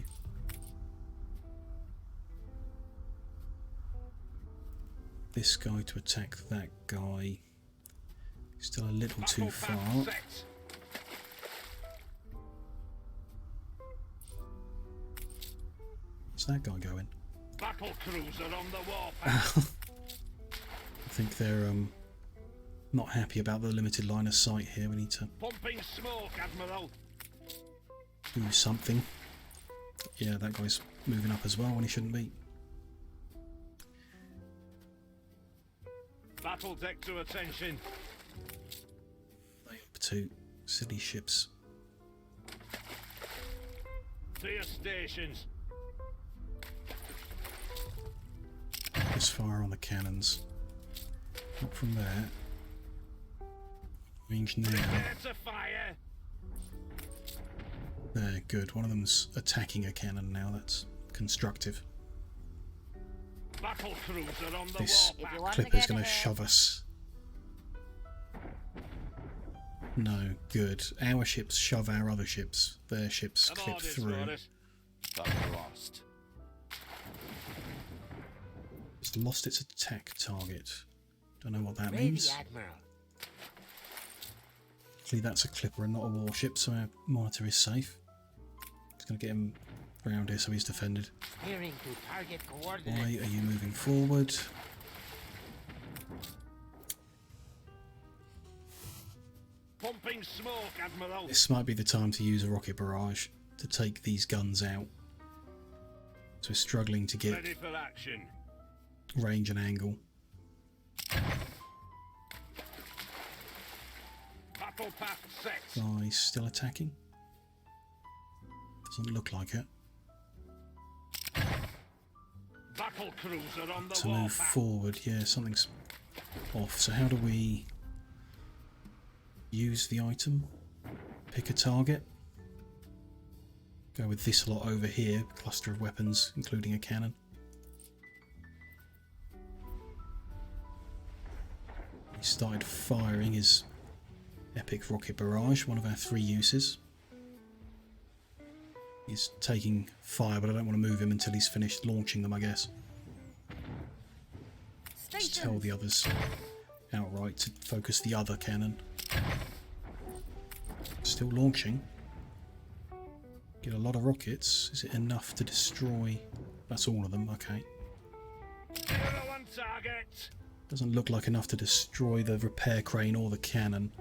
This guy to attack that guy. Still a little too far. Set. Where's that guy going? Battle cruiser on the warpath. I think they're not happy about the limited line of sight here. We need to Pumping smoke, Admiral. do something. Yeah, that guy's moving up as well when he shouldn't be. Battle deck to attention. They up to silly ships. To your stations. Just fire on the cannons. Not from there. Range now. Prepare to fire. There, good. One of them's attacking a cannon now. That's constructive. Battle cruiser on the This If you warpath. want to Clipper's get going to ahead, shove us. No, good. Our ships shove our other ships. Their ships Some clip orders through. for us. Got lost. It's lost its attack target. Don't know what that Ready, means. Admiral. Hopefully that's a clipper and not a warship, so our monitor is safe. Just going to get him around here so he's defended. Steering to target Why coordinates. are you moving forward? Pumping smoke, Admiral. This might be the time to use a rocket barrage to take these guns out. So we're struggling to get Ready for action. range and angle. Battle path set. Guy still attacking. Doesn't look like it. Battle cruiser on the To move forward, yeah, something's off. So how do we use the item? Pick a target. Go with this lot over here, cluster of weapons, including a cannon. He started firing his epic rocket barrage, one of our 3 uses. He's taking fire, but I don't want to move him until he's finished launching them, I guess. Just tell the others outright to focus the other cannon. Still launching. Get a lot of rockets. Is it enough to destroy? That's all of them, okay. on target. Doesn't look like enough to destroy the repair crane or the cannon.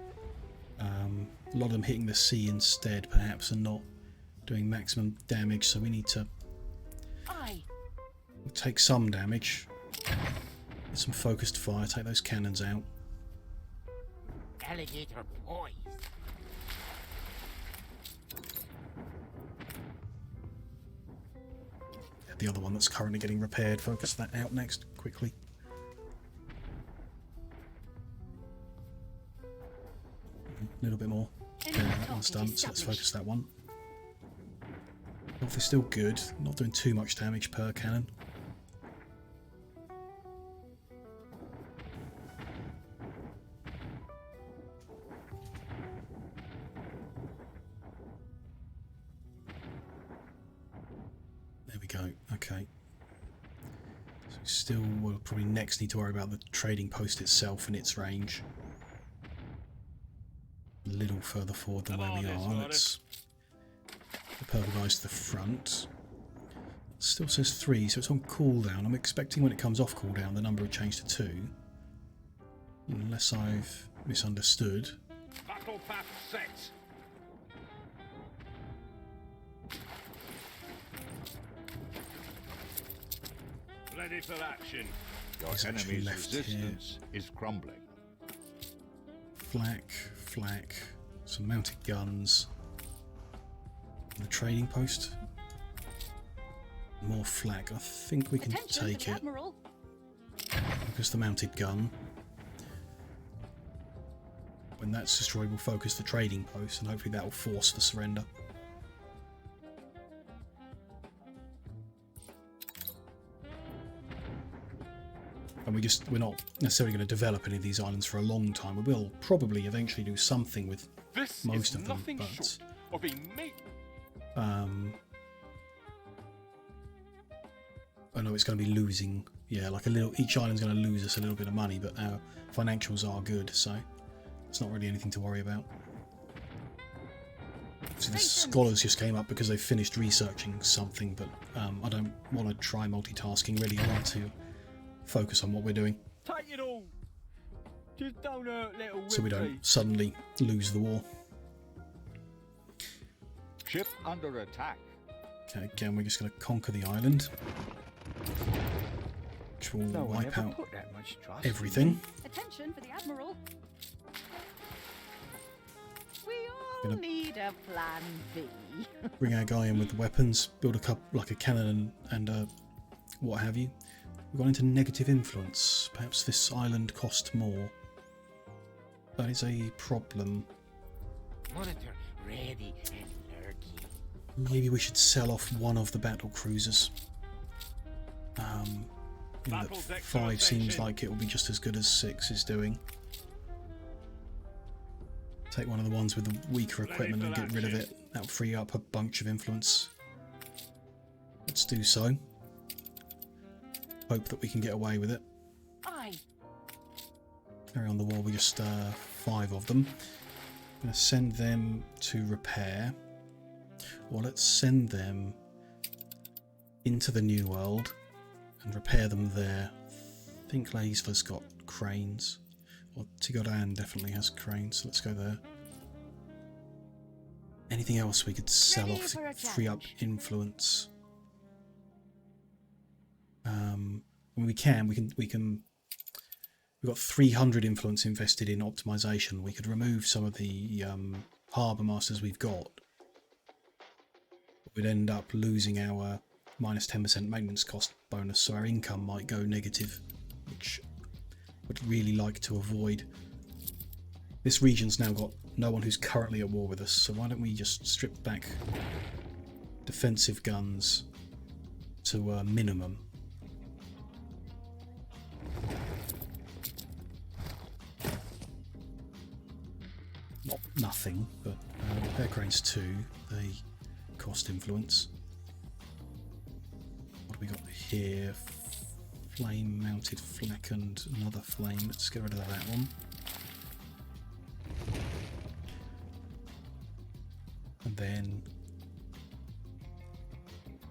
A lot of them hitting the sea instead, perhaps, and not doing maximum damage, so we need to take some damage. Get some focused fire, take those cannons out. Alligator poised. The other one that's currently getting repaired, focus that out next, quickly. A little bit more. Yeah, that one's done, so let's focus that one. Health is still good, not doing too much damage per cannon. There we go, okay. So still, we'll probably next need to worry about the trading post itself and its range. A little further forward than where we are. Let's the purple guys to the front. It still says 3, so it's on cooldown. I'm expecting when it comes off cooldown the number will change to 2. Unless I've misunderstood. Battle path set. Ready for action. Your He's actually enemy's left resistance is crumbling. Flak, flak, some mounted guns. The trading post. More flak. I think we can Attention, take the it. Admiral. Focus the mounted gun. When that's destroyed, we'll focus the trading post, and hopefully that will force the surrender. And we're not necessarily going to develop any of these islands for a long time. We will probably eventually do something with This most is of them, nothing but short of being made. I know it's going to be losing. Yeah, like a little. Each island's going to lose us a little bit of money, but our financials are good, so it's not really anything to worry about. So the scholars just came up because they finished researching something, but I don't want to try multitasking. Really, I want to focus on what we're doing, Take it all. Just don't hurt little so we Whitley. don't suddenly lose the war. Ship under attack. Okay, again, we're just going to conquer the island, which will No one wipe ever out put that much trust. everything. Attention for the Admiral. We all Gonna- need a plan B. Bring our guy in with the weapons, build a couple, like a cannon and what have you. We've gone into negative influence. Perhaps this island cost more. That is a problem. Monitor ready and lurking. Maybe we should sell off one of the battle cruisers. You know, Battle that deck 5 seems rotation. like it will be just as good as 6 is doing. Take one of the ones with the weaker Ready equipment for and get rid of action. it. That'll free up a bunch of influence. Let's do so. Hope that we can get away with it. Aye. Carry on the wall, we just 5 of them. I'm going to send them to repair. Or let's send them into the New World and repair them there. I think Leisler's got cranes. Or Tigodan definitely has cranes, so let's go there. Anything else we could sell Ready off for to a free up challenge. influence? When we can. We've got 300 influence invested in optimization. We could remove some of the harbour masters we've got. we'd end up losing our minus 10% maintenance cost bonus, so our income might go negative, which I would really like to avoid. This region's now got no one who's currently at war with us, so why don't we just strip back defensive guns to a minimum. Not nothing, but repair cranes 2, they cost influence. What do we got here? Flame mounted flak and another flame. Let's get rid of that one. And then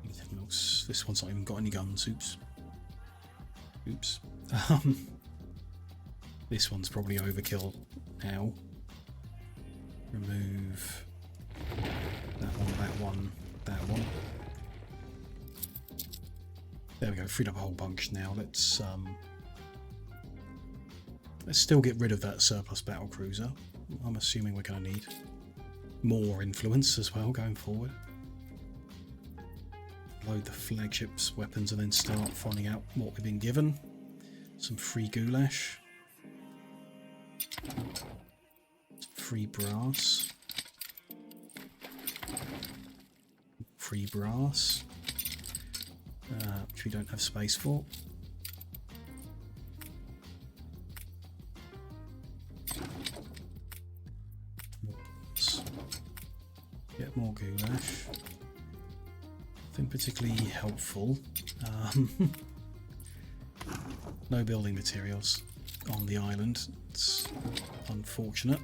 anything else? This one's not even got any guns. Oops. Oops. This one's probably overkill now. Remove that one, that one, that one. There we go, freed up a whole bunch now. Let's still get rid of that surplus battlecruiser. I'm assuming we're going to need more influence as well going forward. Load the flagship's weapons and then start finding out what we've been given. Some free goulash. Some free brass. Free brass. Which we don't have space for. Get more goulash. Nothing particularly helpful. No building materials on the island. It's unfortunate.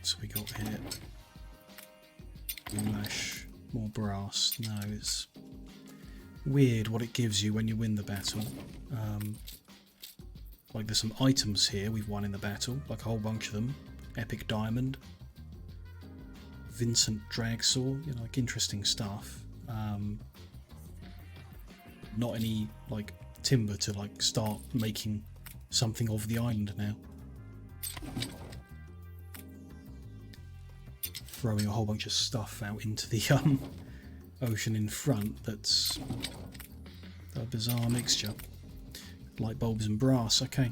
So we got here goulash, more brass. No, it's weird what it gives you when you win the battle. Like there's some items here we've won in the battle, like a whole bunch of them. Epic diamond, Vincent dragsaw, you know, like interesting stuff. Not any like timber to like start making something of the island now. Throwing a whole bunch of stuff out into the ocean in front. That's a bizarre mixture. Light bulbs and brass. Okay,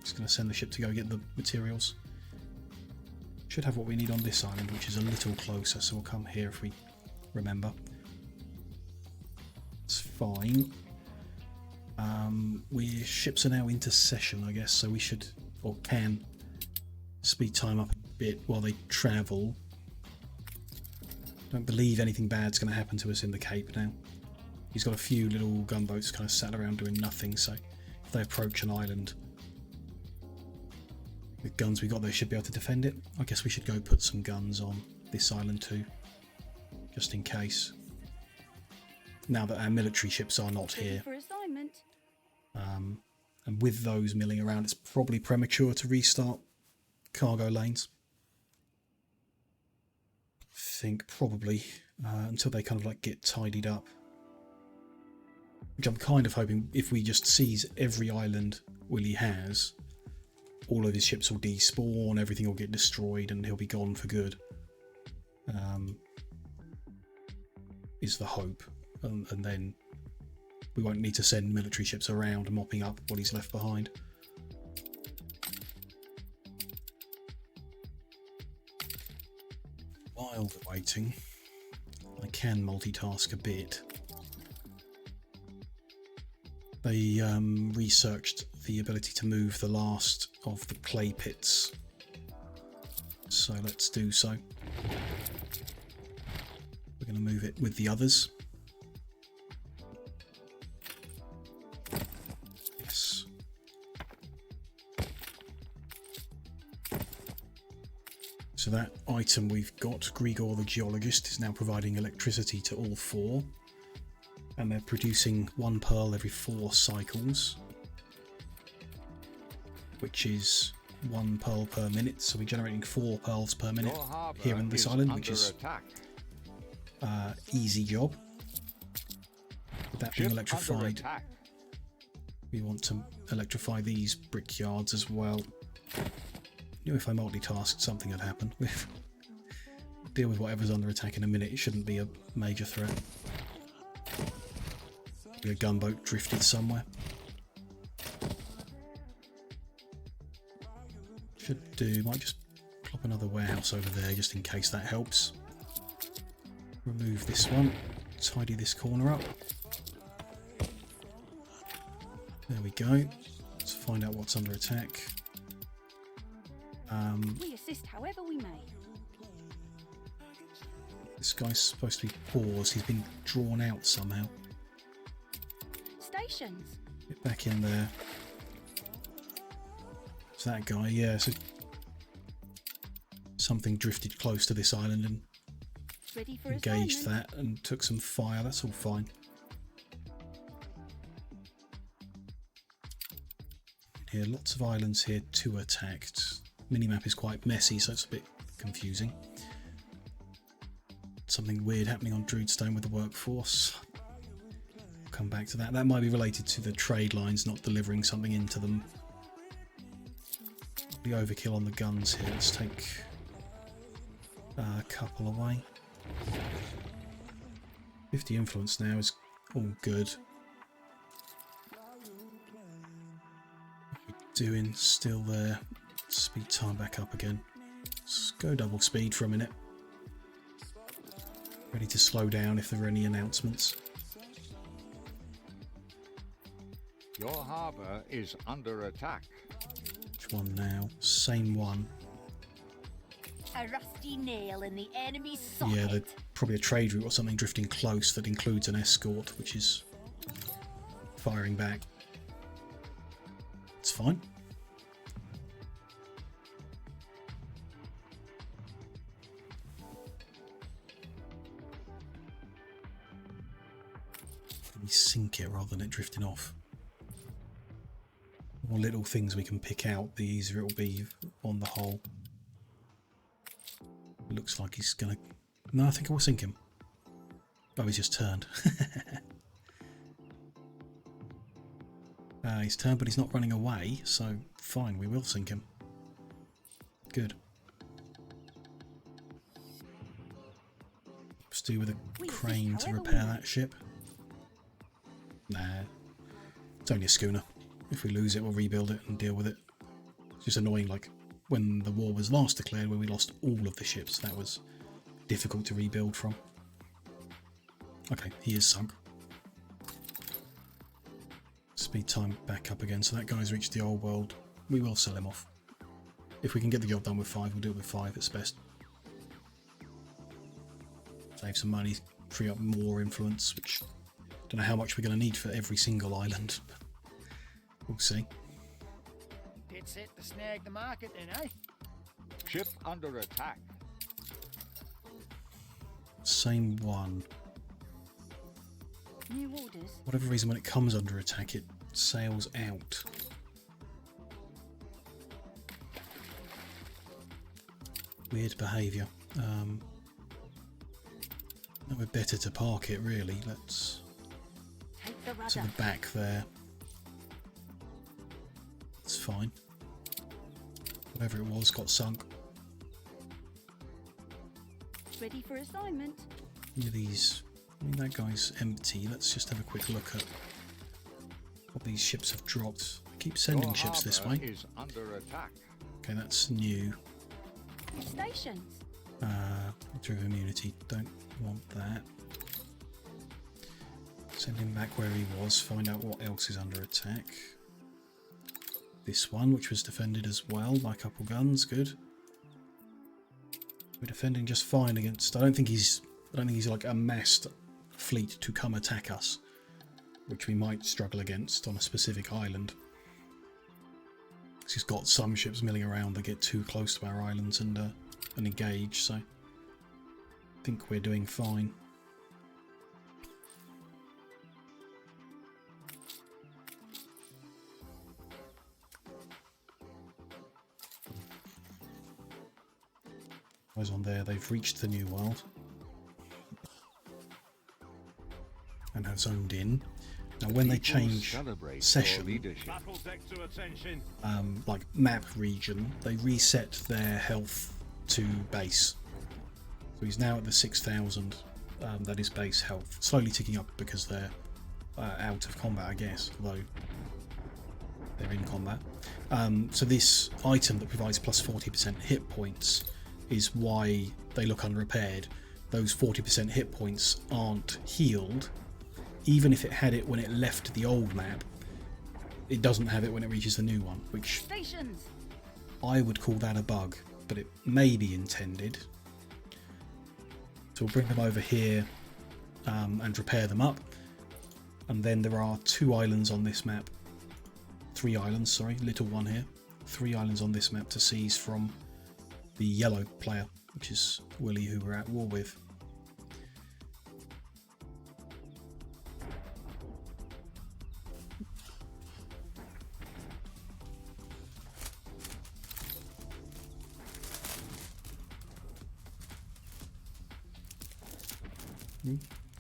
just going to send the ship to go get the materials. Should have what we need on this island, which is a little closer, so we'll come here if we remember. It's fine. Ships are now into session, I guess, so we should, or can, speed time up a bit while they travel. Don't believe anything bad's going to happen to us in the Cape now. He's got a few little gunboats kind of sat around doing nothing, so if they approach an island with guns we got, they should be able to defend it. I guess we should go put some guns on this island too, just in case. Now that our military ships are not here. For assignment. And with those milling around, it's probably premature to restart cargo lanes. I think probably until they kind of like get tidied up. Which I'm kind of hoping if we just seize every island Willie has, all of his ships will despawn, everything will get destroyed, and he'll be gone for good. Is the hope. And then we won't need to send military ships around mopping up what he's left behind. While we're waiting, I can multitask a bit. They researched the ability to move the last of the clay pits, so let's do so. We're going to move it with the others. Yes. So that item we've got, Grigor the Geologist, is now providing electricity to all four. And they're producing 1 pearl every 4 cycles, which is 1 pearl per minute. So we're generating 4 pearls per minute here on this island, which is easy job. With that being electrified, we want to electrify these brickyards as well. Knew if I multitasked, something had happened. Deal with whatever's under attack in a minute. It shouldn't be a major threat. Maybe a gunboat drifted somewhere. Should do. Might just plop another warehouse over there just in case that helps. Remove this one. Tidy this corner up. There we go. Let's find out what's under attack. We assist however we may. This guy's supposed to be paused. He's been drawn out somehow. Stations. Get back in there. It's that guy, yeah. So something drifted close to this island and Ready for engaged assignment. that and took some fire. That's all fine. Here, lots of islands here to attack. Minimap is quite messy, so it's a bit confusing. Something weird happening on Druidstone with the workforce. I'll come back to that. That might be related to the trade lines not delivering something into them. The overkill on the guns here. Let's take a couple away. 50 influence now is all good. What we're doing still there. Speed time back up again. Let's go double speed for a minute. Ready to slow down if there are any announcements. Your harbour is under attack. Which one now? Same one. A rusty nail in the enemy's socket. Yeah, probably a trade route or something drifting close that includes an escort, which is firing back. It's fine. We sink it rather than it drifting off. The more little things we can pick out, the easier it will be on the whole. It looks like he's gonna... No, I think I will sink him. Oh, he's just turned. He's turned, but he's not running away, so fine, we will sink him. Good. Let's do with a crane to repair that ship. Nah, it's only a schooner. If we lose it, we'll rebuild it and deal with it. It's just annoying, like when the war was last declared, where we lost all of the ships. That was difficult to rebuild from. Okay, he is sunk. Speed time back up again, so that guy's reached the old world. We will sell him off. If we can get the job done with 5, we'll do it with 5, it's best. Save some money, free up more influence, which... Don't know how much we're going to need for every single island. We'll see. Dead set to snag the market then, eh? Ship under attack. Same one. New orders. Whatever reason, when it comes under attack, it sails out. Weird behaviour. We're better to park it, really. Let's... Take the rudder. To the back there. It's fine. Whatever it was got sunk. Ready for assignment. Look at these. I mean, that guy's empty. Let's just have a quick look at what these ships have dropped. I keep sending Your ships this harbour way. is under attack. Okay, that's new. Stations. Victory of immunity. Don't want that. Send him back where he was. Find out what else is under attack. This one, which was defended as well by a couple guns. Good. We're defending just fine against... I don't think he's like amassed a fleet to come attack us, which we might struggle against on a specific island. He's got some ships milling around that get too close to our islands and engage, so I think we're doing fine. Guys on there, they've reached the new world and have zoned in. Now when they People change celebrate your session, leadership. Battle deck to attention. like map region, they reset their health to base. So he's now at the 6,000, that is base health. Slowly ticking up because they're out of combat, I guess, although they're in combat. So this item that provides plus 40% hit points is why they look unrepaired. Those 40% hit points aren't healed. Even if it had it when it left the old map, it doesn't have it when it reaches the new one, which Stations. I would call that a bug, but it may be intended. So we'll bring them over here and repair them up. And then there are 2 islands on this map. 3 islands, sorry, little one here. 3 islands on this map to seize from the yellow player, which is Willie, who we're at war with.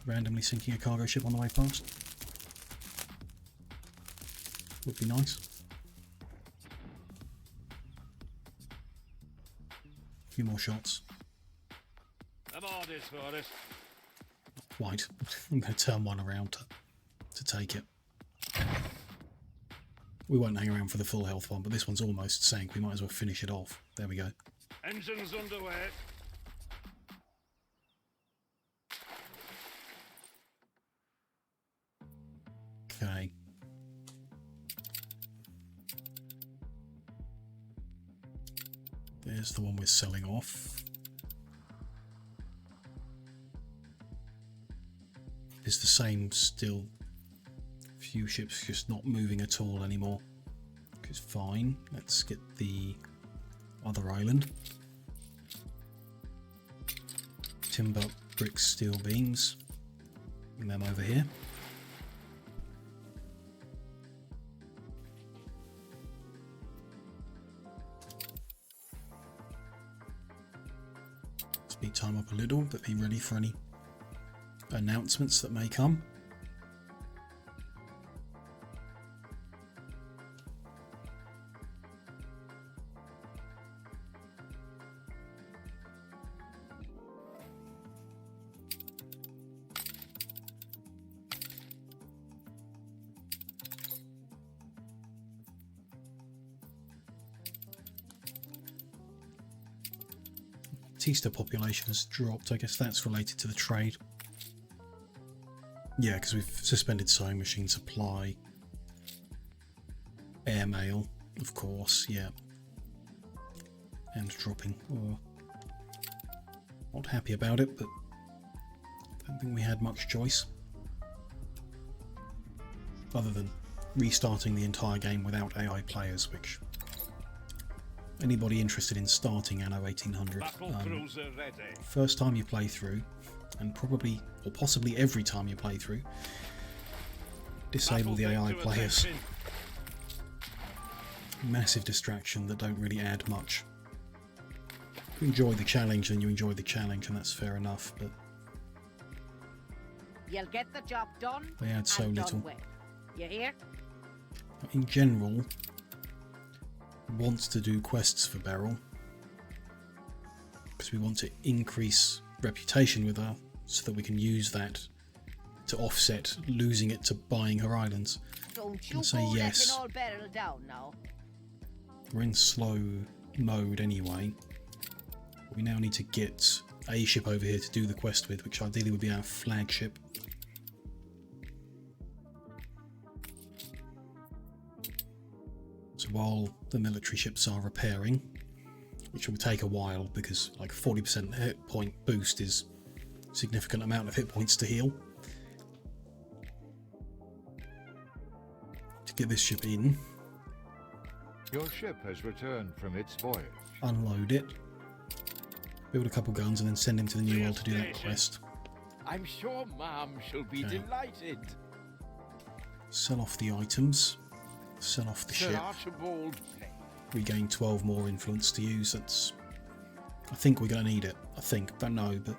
Randomly sinking a cargo ship on the way past. Would be nice. A few more shots. I'm orders for us. Quite. I'm going to turn one around to take it. We won't hang around for the full health one, but this one's almost sank. We might as well finish it off. There we go. Engines underway. Okay. There's the one we're selling off. It's the same still. Few ships just not moving at all anymore. It's fine. Let's get the other island. Timber, bricks, steel beams. Bring them over here. Speed time up a little, but be ready for any announcements that may come. Batista population has dropped. I guess that's related to the trade. Yeah, because we've suspended sewing machine supply. Airmail, of course, yeah. And dropping. Oh. Not happy about it, but I don't think we had much choice. Other than restarting the entire game without AI players, which... Anybody interested in starting Anno 1800, Battle cruiser ready. first time you play through, and probably, or possibly every time you play through, disable the AI players. Massive distraction that don't really add much. If you enjoy the challenge, then you enjoy the challenge, and that's fair enough, but You'll get the job done. they add so and little. done well. You hear? In general, wants to do quests for Beryl because we want to increase reputation with her so that we can use that to offset losing it to buying her islands. Don't you say go yes. letting all barrel down now. We're in slow mode anyway. We now need to get a ship over here to do the quest with, which ideally would be our flagship. So while the military ships are repairing, which will take a while because like 40% hit point boost is a significant amount of hit points to heal. To get this ship in, Your ship has returned from its voyage. unload it, build a couple guns and then send him to the New World to do that quest. I'm sure Mom shall be Okay. delighted. Sell off the items, sell off the Sir ship, Archibald Play. regain 12 more influence to use. That's, I think we're going to need it. I think, don't know, but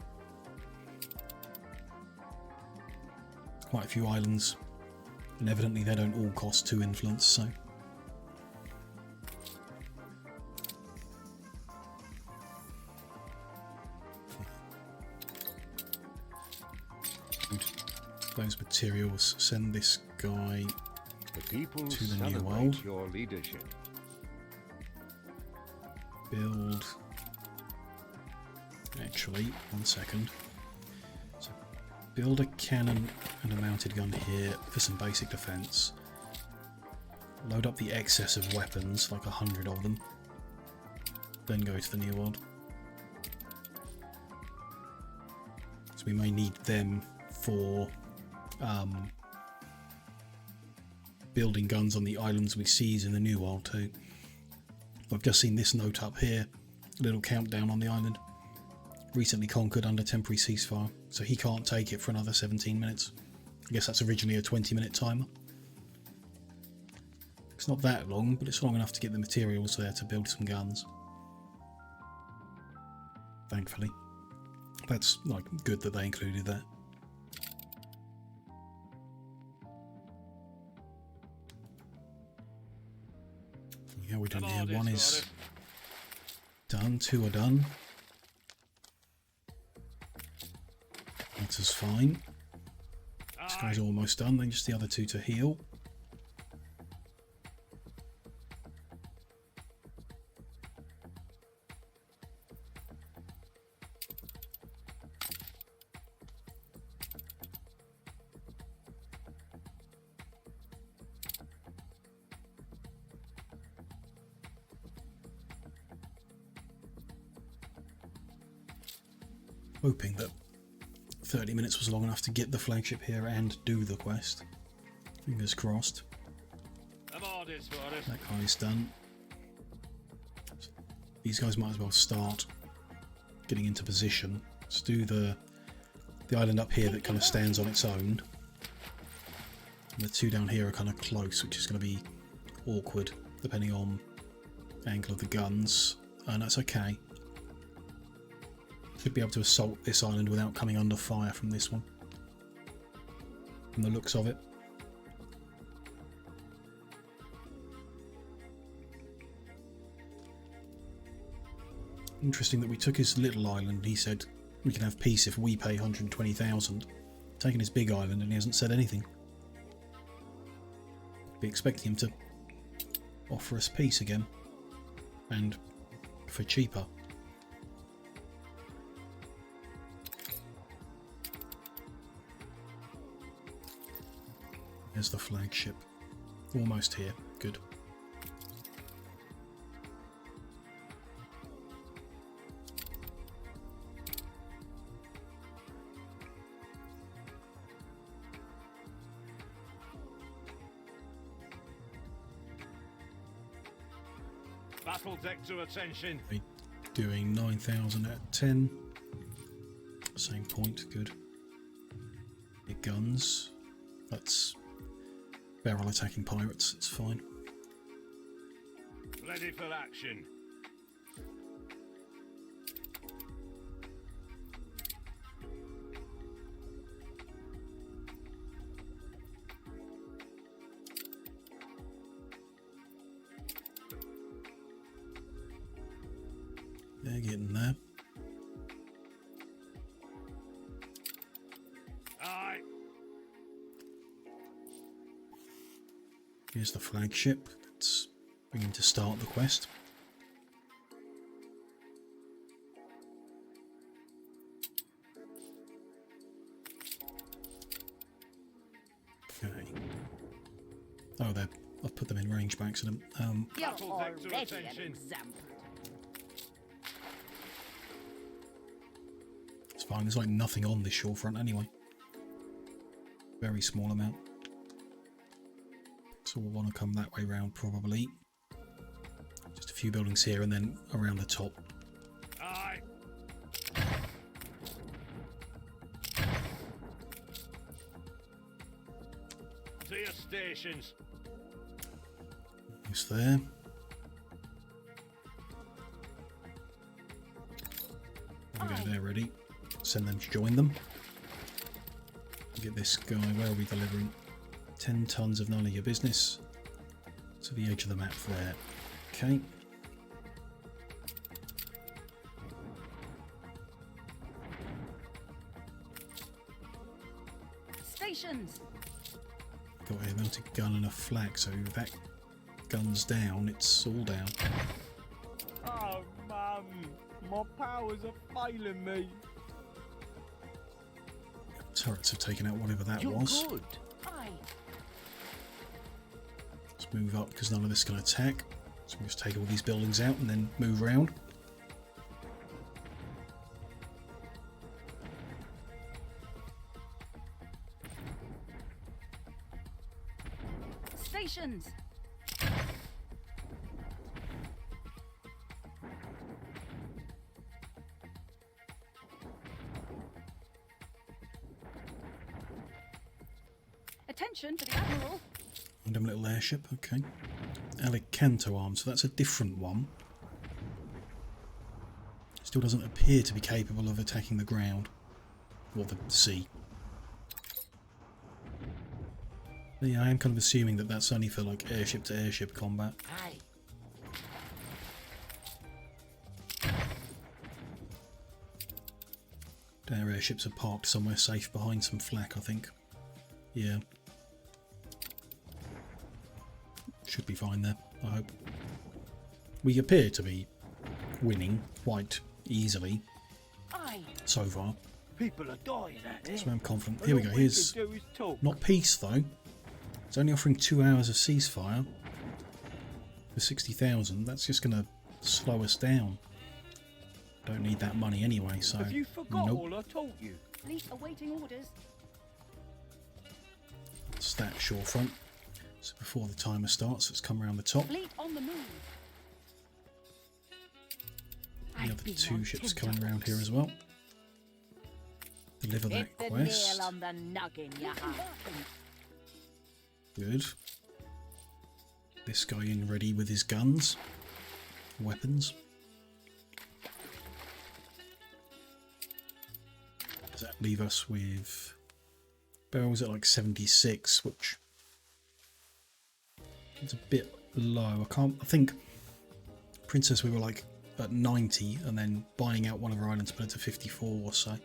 quite a few islands And evidently they don't all cost 2 influence, so... Those materials, send this guy The people to the new celebrate world. your leadership. Build... Actually, 1 second. So, build a cannon and a mounted gun here for some basic defense. Load up the excess of weapons, like 100 of them. Then go to the new world. So we may need them for building guns on the islands we seize in the new world too. I've just seen this note up here, a little countdown on the island. Recently conquered under temporary ceasefire, so he can't take it for another 17 minutes. I guess that's originally a 20-minute timer. It's not that long, but it's long enough to get the materials there to build some guns. Thankfully. That's like good that they included that. Yeah, we're done here. 1 is done, 2 are done. That's fine. This guy's almost done, then just the other 2 to heal. Hoping that 30 minutes was long enough to get the flagship here and do the quest. Fingers crossed. That guy's done. These guys might as well start getting into position. Let's do the island up here that kind of stands on its own. And the 2 down here are kind of close, which is going to be awkward depending on the angle of the guns. And that's okay. Should be able to assault this island without coming under fire from this one. From the looks of it. Interesting that we took his little island. He said we can have peace if we pay 120,000. Taking his big island and he hasn't said anything. Be expecting him to offer us peace again. And for cheaper. There's the flagship. Almost here. Good. Battle deck to attention. Doing 9,000 at 10. Same point. Good. Big guns. That's barrel attacking pirates, it's fine. Ready for action. They're getting there. Aye. Here's the flagship. Let's bring him to start the quest. Okay. Oh, I've put them in range by accident. You're Battle deck to already an attention. example. It's fine. There's like nothing on this shore front anyway. Very small amount. So we'll want to come that way round probably. Just a few buildings here and then around the top. Aye. To your stations. It's there. There we go, they're ready. Send them to join them. Get this guy, where are we delivering? 10 tons of none of your business to the edge of the map there. Okay. Stations. Got a mounted gun and a flag, so if that gun's down, it's all down. Oh, Mum. My powers are failing me. Turrets have taken out whatever that You're was. good. Aye. Let's move up because none of this can attack. So we'll just take all these buildings out and then move around. Stations. Attention for the Admiral. Random little airship, okay. Alicanto arm, so that's a different one. Still doesn't appear to be capable of attacking the ground. Or the sea. But yeah, I am kind of assuming that that's only for like airship to airship combat. Aye. Their airships are parked somewhere safe behind some flak, I think. Yeah. Should be fine there, I hope. We appear to be winning quite easily Aye. so far. People are dying out here. So I'm confident. And Here we all go, we here's can do is talk. not peace though. It's only offering 2 hours of ceasefire for 60,000. That's just going to slow us down. Don't need that money anyway, so Have you forgot nope. all I taught you? Fleet awaiting orders. It's that shore front. So before the timer starts, let's come around the top. Fleet on the move. The other two ships coming around here as well. Deliver that Hit the quest. nail on the noggin, you have. Good. This guy in ready with his guns. Weapons. Does that leave us with... barrels at like 76, which is a bit low. I think Princess we were like at 90 and then buying out one of our islands put it to 54 or so.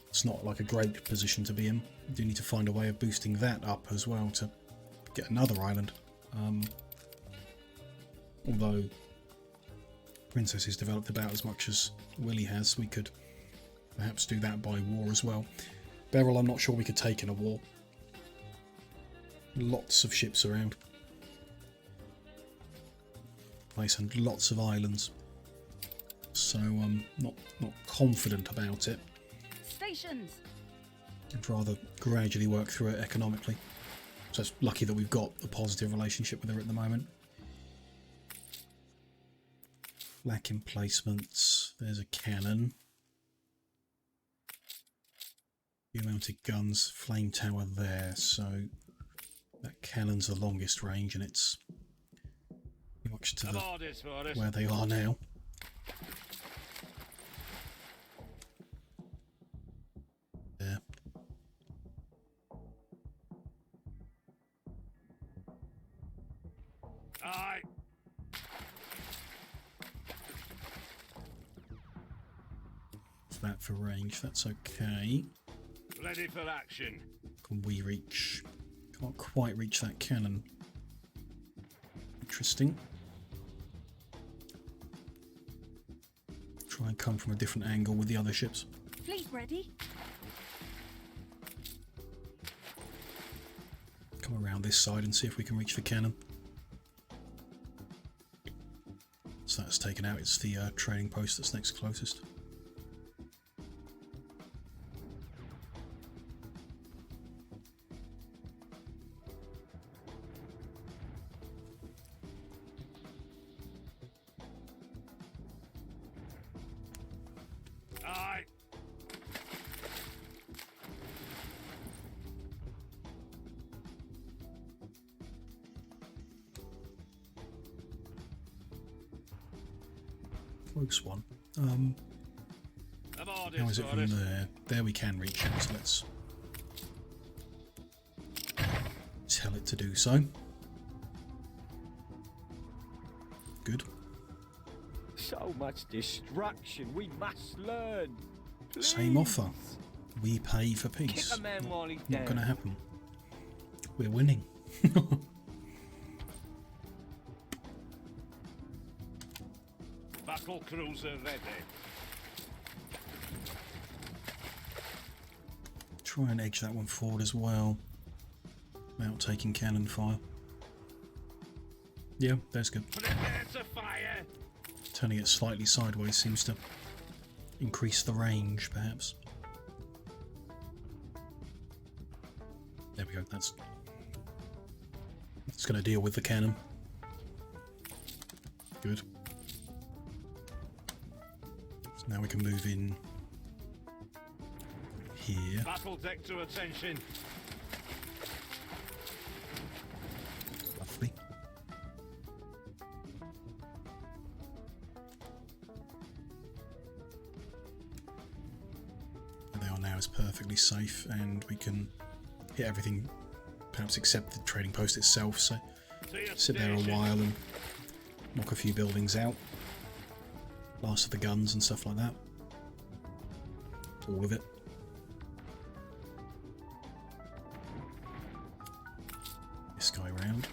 It's not like a great position to be in. We do need to find a way of boosting that up as well to get another island. Although Princess has developed about as much as Willie has, we could perhaps do that by war as well. Beryl, I'm not sure we could take in a war. Lots of ships around. Place and lots of islands. So I'm not confident about it. Stations. I'd rather gradually work through it economically. So it's lucky that we've got a positive relationship with her at the moment. Flak emplacements. There's a cannon. Few mounted guns. Flame tower there. So that cannon's the longest range, and it's pretty much to the, Orders for us. where they are now. There. Aye. That for range, that's okay. Ready for action. Can we reach? Can't quite reach that cannon. Interesting. Try and come from a different angle with the other ships. Fleet ready. Come around this side and see if we can reach the cannon. So that's taken out. It's the trading post that's next closest. Aye. Close one. Have orders How is it for from us. there? There we can reach it, so let's tell it to do so. Good. So much destruction. We must learn. Same offer. We pay for Kick peace. a man while he's Not down. going to happen. We're winning. Battle cruiser ready. Try and edge that one forward as well, without taking cannon fire. Yeah, that's good. Prepare to fire. Turning it slightly sideways seems to increase the range, perhaps. There we go, that's going to deal with the cannon. Good. So now we can move in here. Battle deck to attention. Lovely. Where they are now is perfectly safe, and we can hit everything, perhaps except the trading post itself, so To your sit there a station. while and knock a few buildings out. Last of the guns and stuff like that. All of it. This guy round.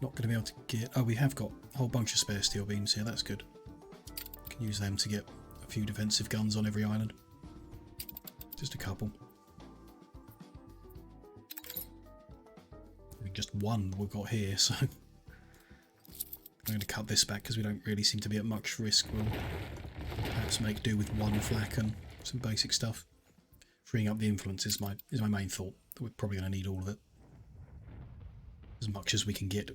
Not going to be able to get... Oh, we have got a whole bunch of spare steel beams here, that's good. Can use them to get a few defensive guns on every island. Just a couple. I mean, just one we've got here, so... I'm going to cut this back because we don't really seem to be at much risk. We'll perhaps make do with one flak and some basic stuff. Freeing up the influence is my main thought. We're probably going to need all of it. As much as we can get.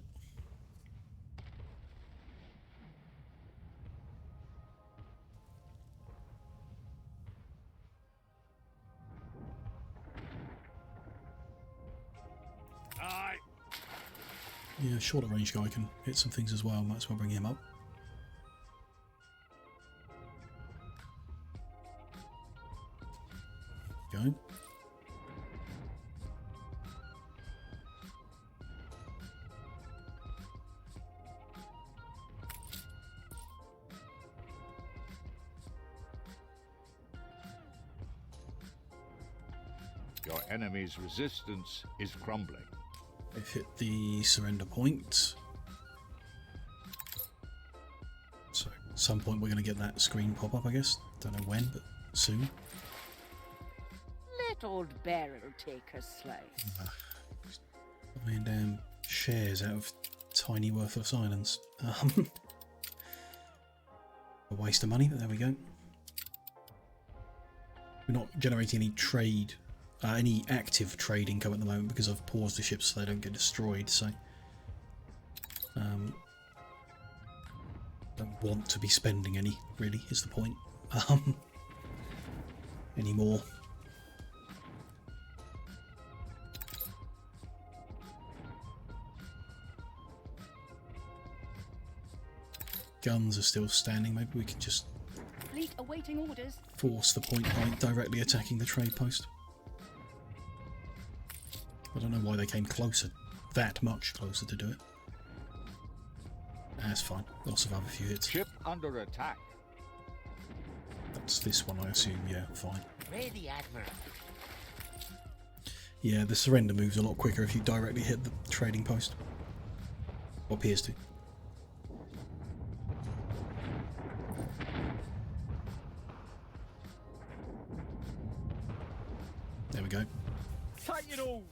Aye. Yeah, shorter range guy can hit some things as well. Might as well bring him up. Go. Your enemy's resistance is crumbling. They've hit the surrender point. So at some point we're going to get that screen pop up, I guess. Don't know when, but soon. Let old Beryl take her slice. I mean, damn shares out of tiny worthless islands. A waste of money, but there we go. We're not generating any trade, any active trade income at the moment because I've paused the ships so they don't get destroyed. So, don't want to be spending any. Really, is the point. Anymore. Guns are still standing. Maybe we can just Fleet awaiting orders. force the point by directly attacking the trade post. I don't know why they came closer, that much closer to do it. That's fine. Lots of other few hits. Ship under attack. That's this one, I assume. Yeah, fine. Ready, Admiral. Yeah, the surrender moves a lot quicker if you directly hit the trading post. Or appears to. There we go. Take it all.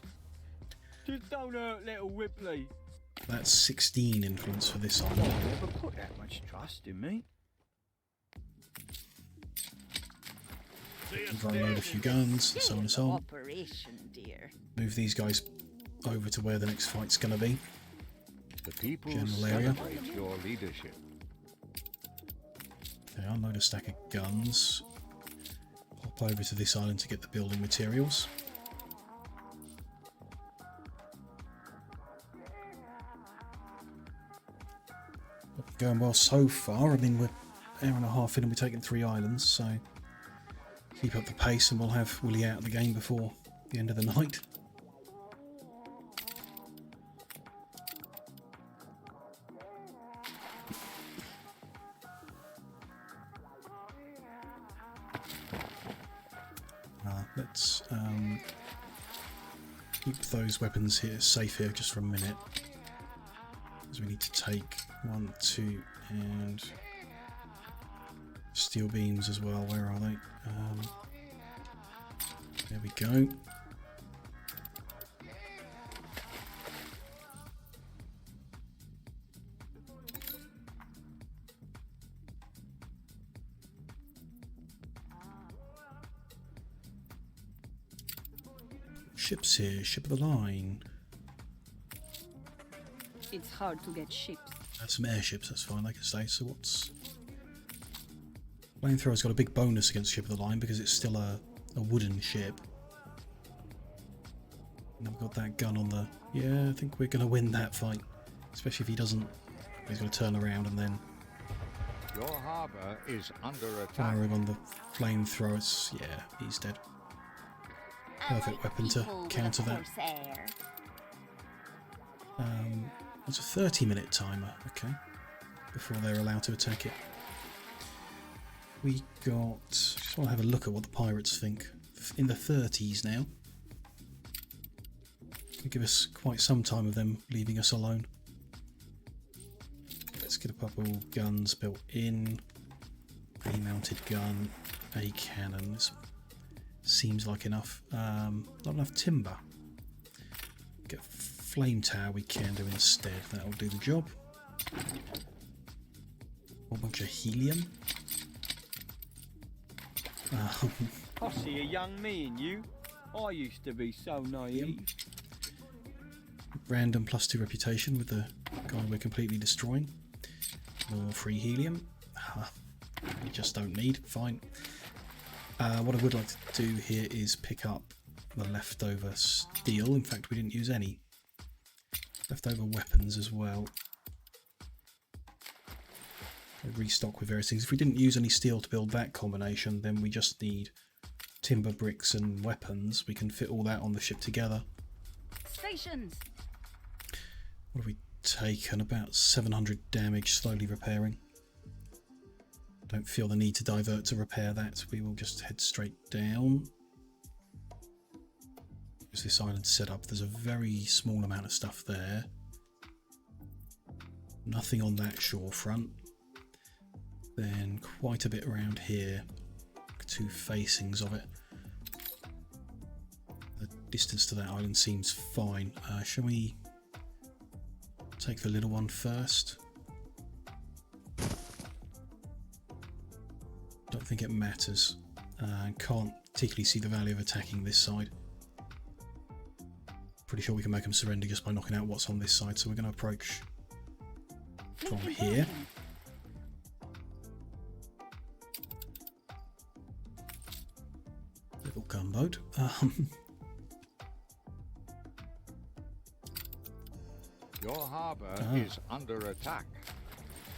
Just don't hurt little Ripley. That's 16 influence for this island. Never put that much trust in me. To your We've unloaded a few guns, so on and so on. Operation, dear. Move these guys over to where the next fight's going to be. The people General area. celebrate your leadership. Okay, unload a stack of guns. Hop over to this island to get the building materials. Going well so far. I mean, we're an hour and a half in and we're taking 3 islands, so keep up the pace and we'll be out of the game before the end of the night. Let's keep those weapons here safe here just for a minute, because we need to take 1, 2, and steel beams as well. Where are they? There we go. Ships here, ship of the line. It's hard to get ships. Some airships, that's fine, like I say. So what's... Flamethrower's got a big bonus against ship of the line because it's still a wooden ship. And I've got that gun on the... Yeah, I think we're going to win that fight. Especially if he doesn't... He's going to turn around and then... Your harbour is under attack. Fire him on the flamethrower. Yeah, he's dead. Perfect weapon to counter that. It's a 30-minute timer, okay, before they're allowed to attack it. We got... Just want to have a look at what the pirates think. In the 30s now. Could give us quite some time of them leaving us alone. Let's get a couple guns built in. A mounted gun, a cannon. This seems like enough. Not enough timber. Get a flame tower we can do instead. That'll do the job. A bunch of helium. I see a young me in you. I used to be so naive. Random +2 reputation with the guy we're completely destroying. More free helium. We just don't need. Fine. What I would like to do here is pick up the leftover steel. In fact, we didn't use any. Leftover weapons as well. Restock with various things. If we didn't use any steel to build that combination, then we just need timber, bricks and weapons. We can fit all that on the ship together. Stations. What have we taken? About 700 damage, slowly repairing. Don't feel the need to divert to repair that. We will just head straight down. Is this island set up? There's a very small amount of stuff there. Nothing on that shore front. Then quite a bit around here. 2 facings of it. The distance to that island seems fine. Shall we take the little one first? Don't think it matters. Can't particularly see the value of attacking this side. Pretty sure we can make them surrender just by knocking out what's on this side, so we're going to approach from here. Little gunboat. Your harbour is under attack.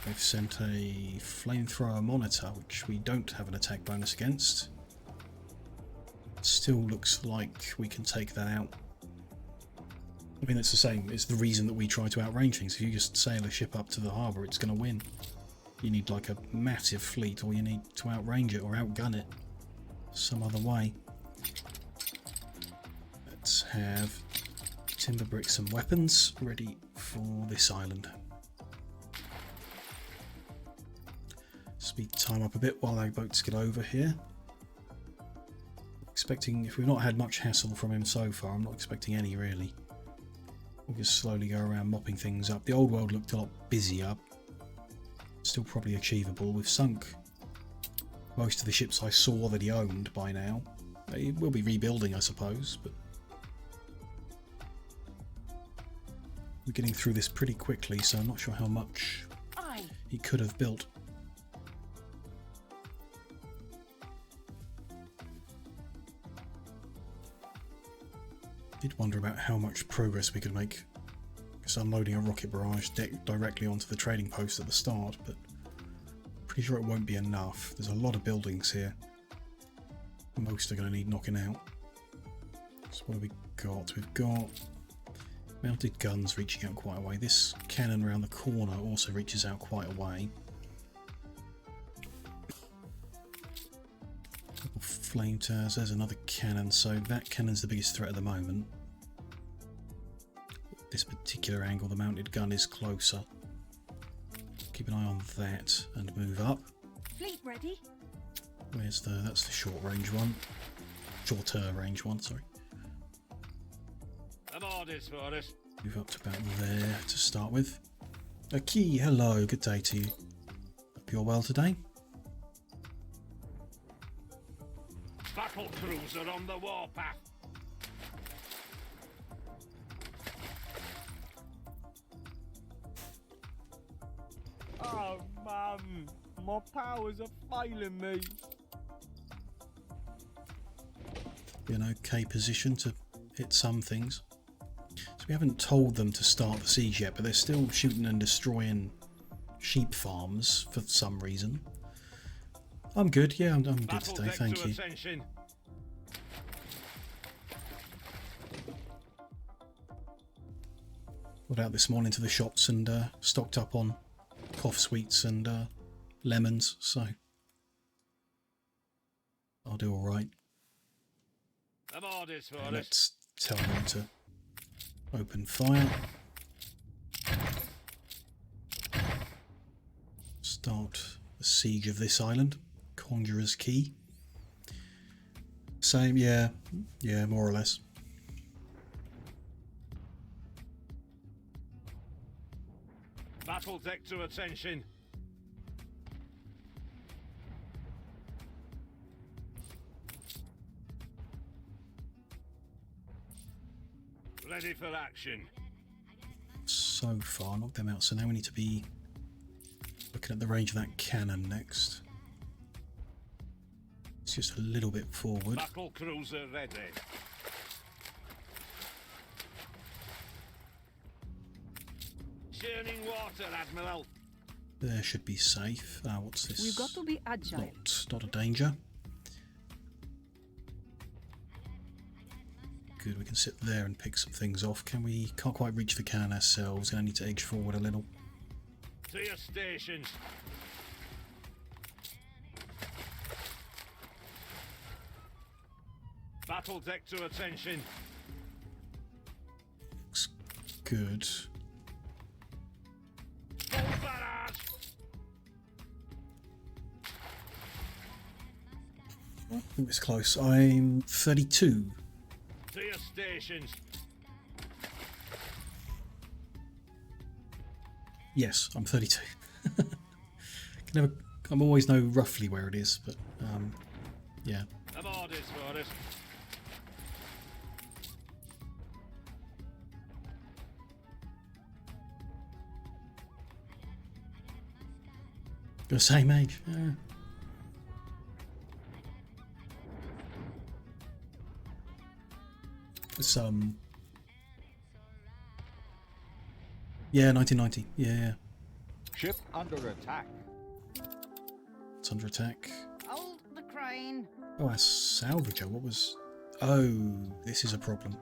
They've sent a flamethrower monitor, which we don't have an attack bonus against. It still looks like we can take that out. I mean, it's the same. It's the reason that we try to outrange things. If you just sail a ship up to the harbour, it's going to win. You need like a massive fleet, or you need to outrange it or outgun it some other way. Let's have timber, bricks and weapons ready for this island. Speed time up a bit while our boats get over here. Expecting, if we've not had much hassle from him so far, I'm not expecting any really. We'll just slowly go around mopping things up. The old world looked a lot busier. Still probably achievable. We've sunk most of the ships I saw that he owned by now. He will be rebuilding, I suppose, but we're getting through this pretty quickly, so I'm not sure how much he could have built. Did wonder about how much progress we could make just unloading a rocket barrage directly onto the trading post at the start, but pretty sure it won't be enough. There's a lot of buildings here. Most are going to need knocking out. So what have we got? We've got mounted guns reaching out quite a way. This cannon around the corner also reaches out quite a way. Flame towers, there's another cannon, so that cannon's the biggest threat at the moment. This particular angle, the mounted gun is closer. Keep an eye on that and move up. Fleet ready. Where's the... that's the short range one. Shorter range one, sorry. I'm orders for us. Move up to about there to start with. A key, hello, good day to you. Hope you're well today. Battle cruiser on the warpath. Oh, Mum, my powers are failing me. Be an okay position to hit some things. So we haven't told them to start the siege yet, but they're still shooting and destroying sheep farms for some reason. I'm good, yeah, I'm good today, thank you. Attention. Went out this morning to the shops and stocked up on cough sweets and lemons, so I'll do alright. I'm orders for us. Let's tell them to open fire. Start the siege of this island. Conqueror's key. Same, yeah, more or less. Battle deck to attention. Ready for action. So far, knocked them out, so now we need to be looking at the range of that cannon next. It's just a little bit forward. Battle cruiser ready. Churning water, Admiral. There should be safe. What's this? We've got to be agile. Not a danger. Good, we can sit there and pick some things off. Can we? Can't quite reach the cannon ourselves. Gonna need to edge forward a little. To your stations. Battle deck to attention. Looks good. Full barrage. I think it's close. I'm 32. To your stations. Yes, I'm 32. I'm always know roughly where it is, but yeah. I'm orders for us. The same age. Yeah. It's yeah, 1990. Yeah. Ship under attack. It's under attack. Hold the crane. Oh, our salvager. What was? Oh, this is a problem.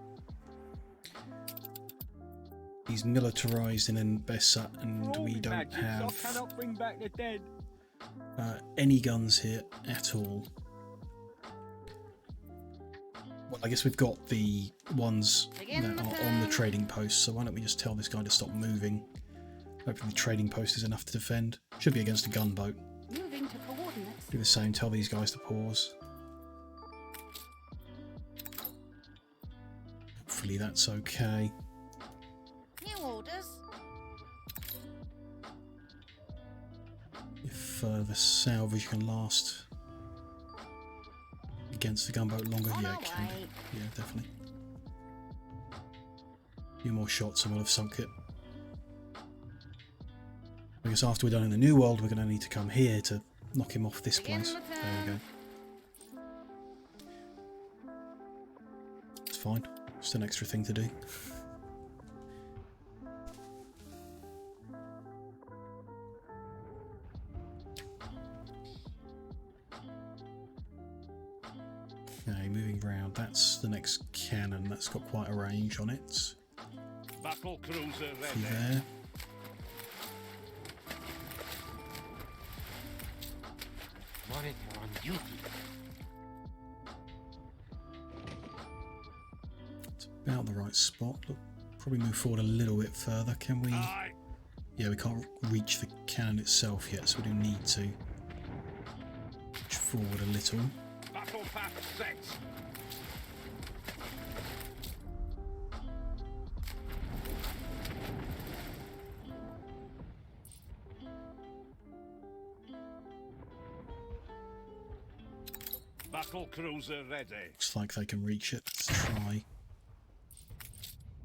He's militarized in Bessat, and For all we me don't magics, I have cannot bring back the dead. any guns here at all. Well, I guess we've got the ones that are on the trading post, so why don't we just tell this guy to stop moving? Hopefully the trading post is enough to defend. Should be against a gunboat. Moving to coordinates. Do the same, tell these guys to pause. Hopefully that's okay. New orders. If the salvage can last against the gunboat longer, On yeah, our it can. way. Yeah, definitely. A few more shots and we'll have sunk it. I guess after we're done in the New World, we're going to need to come here to knock him off this Begin place. the There we go. It's fine. Just an extra thing to do. Okay, moving round. That's the next cannon. That's got quite a range on it. Battle cruiser See ready. there. Monitor on duty. It's about the right spot. Look, probably move forward a little bit further. Can we? Aye. Yeah, we can't reach the cannon itself yet, so we do need to push forward a little. Battle path set. Battle cruiser ready. Looks like they can reach it. Let's try.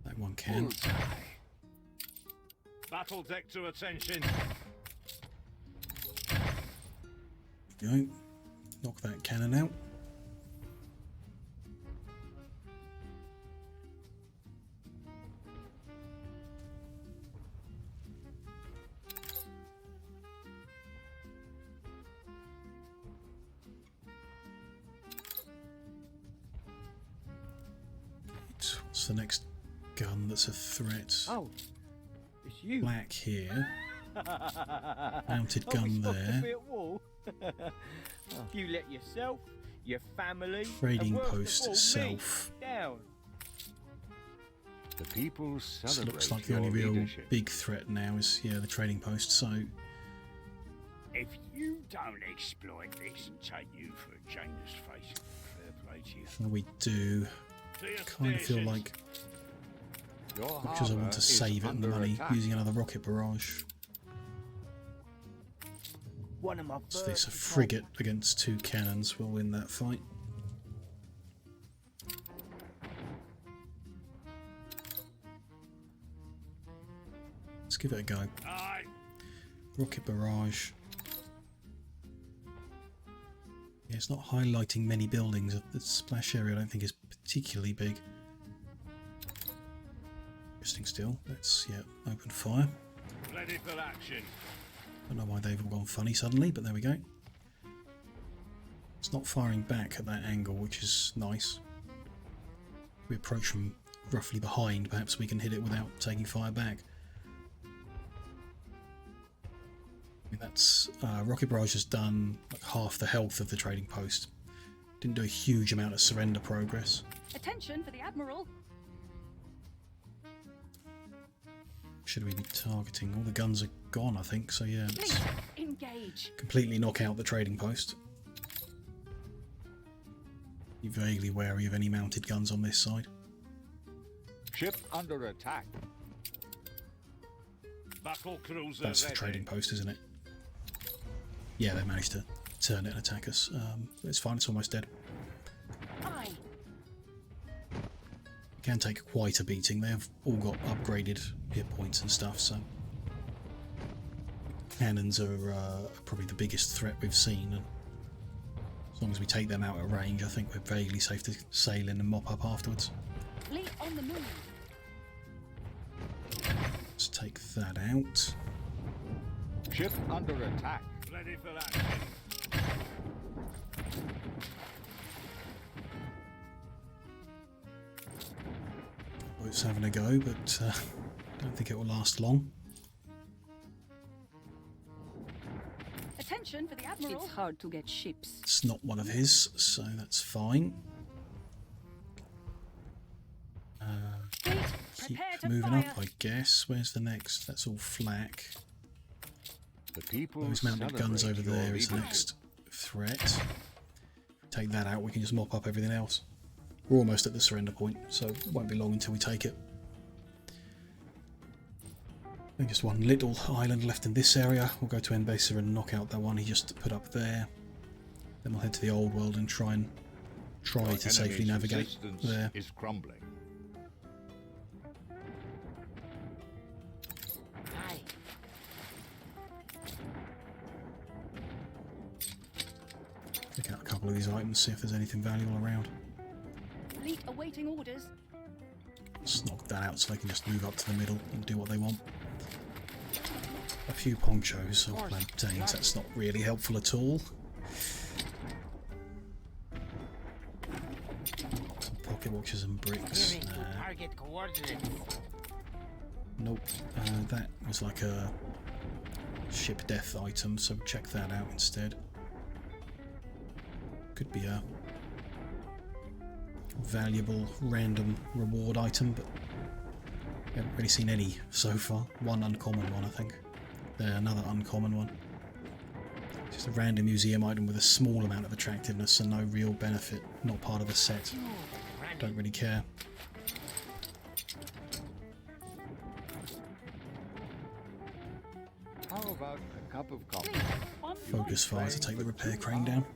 That one can. Battle deck to attention. Go. Knock that cannon out. What's the next gun that's a threat? Oh, it's you. Black here. Mounted Oh, gun we stopped there. to be at war. You let yourself, your family, Trading and worst of post all, itself. me down. The people This celebrate looks like the your only real leadership. big threat now is, yeah, the trading post. So If you don't exploit this and take you for a Janus face, fair play to you. what we do, To your kind of feel stations. like, Your much as I harbour want to is save it and the under money, attack. using another rocket barrage. One of my Is this a first frigate against two cannons? Will win that fight. Let's give it a go. Aye. Rocket barrage. Yeah, it's not highlighting many buildings. The splash area I don't think is particularly big. Interesting still. Let's, yeah, open fire. Ready for action. Don't know why they've all gone funny suddenly, but there we go. It's not firing back at that angle, which is nice. We approach from roughly behind, perhaps we can hit it without taking fire back. I mean, that's rocket barrage has done like half the health of the trading post. Didn't do a huge amount of surrender progress. Attention for the Admiral. Should we be targeting? All the guns are gone, I think. So yeah, let's Fleet, engage. completely knock out the trading post. Be vaguely wary of any mounted guns on this side. Ship under attack. Battle cruiser That's the ready. trading post, isn't it? Yeah, they managed to turn it and attack us. It's fine, it's almost dead. Aye. It can take quite a beating. They have all got upgraded hit points and stuff, so... Cannons are probably the biggest threat we've seen, and as long as we take them out at range, I think we're vaguely safe to sail in and mop up afterwards. Fleet on the move. Let's take that out. Ship under attack. Ready for action. Boat's having a go, but don't think it will last long. Attention for the Admiral. It's hard to get ships. It's not one of his, so that's fine. Fleet, Keep prepare to moving fire. up, I guess. Where's the next? That's all flak. The people Those mounted guns over celebrate your there is the leadership. next threat. Take that out, we can just mop up everything else. We're almost at the surrender point, so it won't be long until we take it. I think just one little island left in this area. We'll go to Embasa and knock out that one he just put up there. Then we'll head to the old world and try Your to safely enemy's navigate resistance there. is crumbling. Aye. Pick out a couple of these items, see if there's anything valuable around. Fleet awaiting orders. Let's knock that out so they can just move up to the middle and do what they want. A few ponchos or plantains, that's not really helpful at all. pocket watches and bricks. Clearing to target coordinates. Nope. That was like a ship death item, so check that out instead. Could be a valuable random reward item, but I haven't really seen any so far. One uncommon one, I think. There, another uncommon one. Just a random museum item with a small amount of attractiveness and no real benefit. Not part of the set. Don't really care. How about a cup of coffee? On Focus fire to take the repair crane down.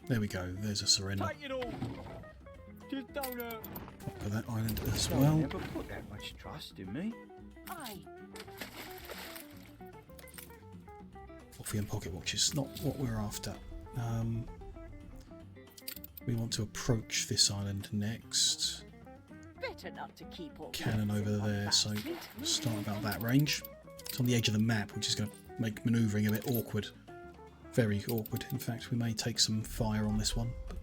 There we go, there's a surrender. Take it all. Just don't For that island as don't well. never put that much trust in me. Aye. Coffee and pocket watches, not what we're after. We want to approach this island next. Better not to keep up. Cannon over there, so start about that range. It's on the edge of the map, which is going to make manoeuvring a bit awkward. Very awkward. In fact, we may take some fire on this one, but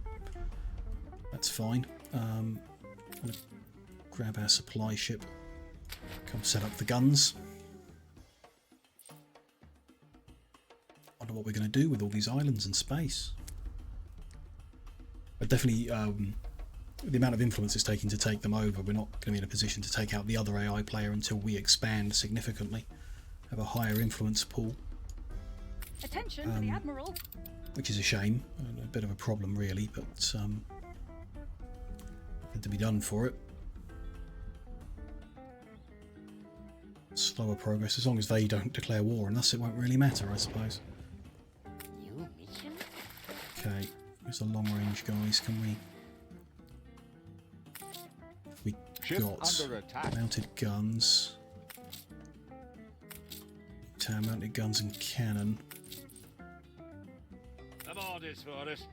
that's fine. I'm going to grab our supply ship, come set up the guns. Wonder what we're going to do with all these islands in space. But definitely, the amount of influence it's taking to take them over, we're not going to be in a position to take out the other AI player until we expand significantly, have a higher influence pool. Attention for the Admiral. Which is a shame, and a bit of a problem really, but had to be done for it. Slower progress, as long as they don't declare war, and thus it won't really matter, I suppose. New mission? Okay, here's the long range guys, can we... We Ship got under attack. mounted guns. Tower mounted guns and cannon. Have orders for us.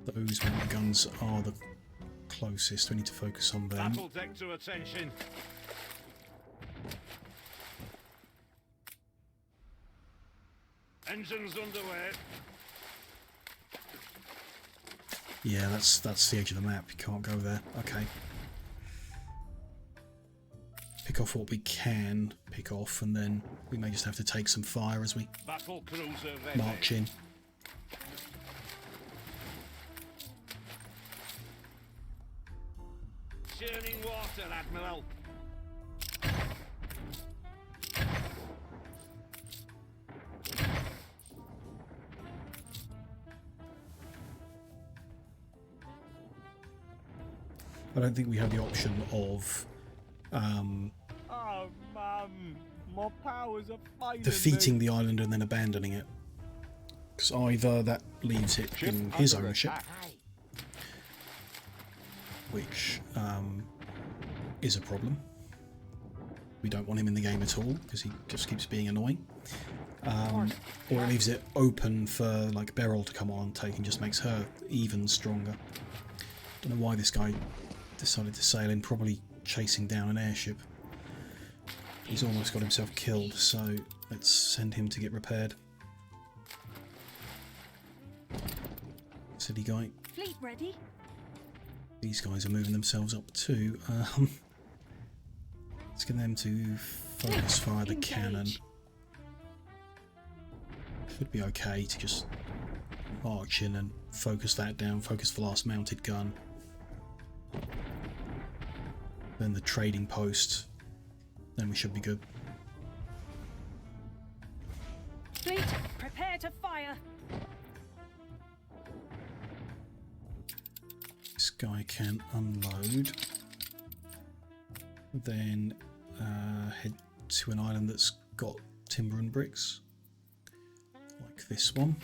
Those mounted guns are the closest, we need to focus on them. Battle deck to attention. Engines underway. Yeah, that's the edge of the map, you can't go there. Okay. Pick off what we can pick off, and then we may just have to take some fire as we Battle cruiser ready. march in. Churning water, Admiral. I don't think we have the option of Oh, Mum. My powers are failing defeating me. the island and then abandoning it. Because either that leaves it Ship in his under ownership, attack. Aye. which is a problem. We don't want him in the game at all because he just keeps being annoying. Or it leaves it open for like Beryl to come on and take and just makes her even stronger. Don't know why this guy decided to sail in, probably chasing down an airship. He's almost got himself killed, so let's send him to get repaired. Silly guy. Fleet ready. These guys are moving themselves up too. Let's get them to focus fire the cannon. Should be okay to just march in and focus that down, focus the last mounted gun. Then the trading post. Then we should be good. Fleet, prepare to fire. This guy can unload. Then head to an island that's got timber and bricks. Like this one.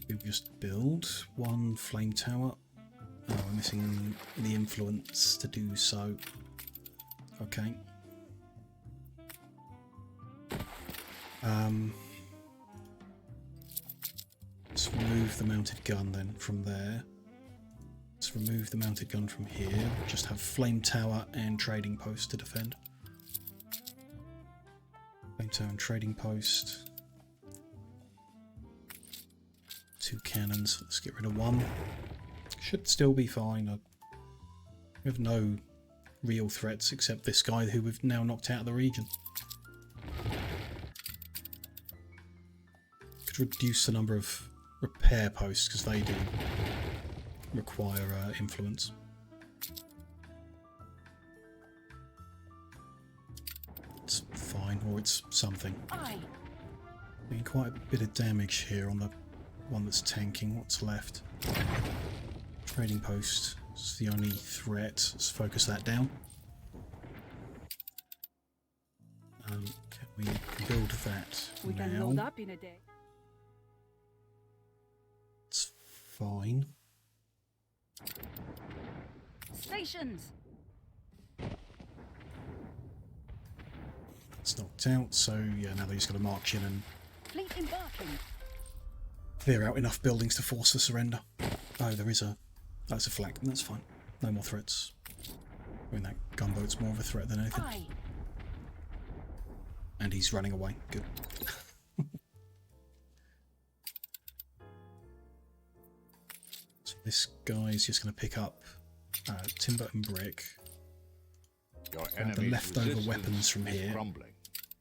We'll just build one flame tower. Oh, we're missing the influence to do so. Okay. Let's remove the mounted gun then from there. Let's remove the mounted gun from here. Just have flame tower and trading post to defend. Flame Town trading post. 2 cannons. Let's get rid of 1. Should still be fine. We have no real threats except this guy who we've now knocked out of the region. Could reduce the number of repair posts because they do require influence. It's fine, or it's something. Aye. Doing quite a bit of damage here on the one that's tanking. What's left? Trading post. It's the only threat. Let's focus that down. Can we build that We can now? load up in a day. It's fine. Stations. It's knocked out, so yeah, now they're just going to march in and Fleet embarking. clear out enough buildings to force a surrender. Oh, there is a... That's a flag. That's fine. No more threats. I mean, that gunboat's more of a threat than anything. Aye. And he's running away. Good. So this guy's just going to pick up timber and brick. Your Grab the enemy's leftover resistance weapons from is here. crumbling.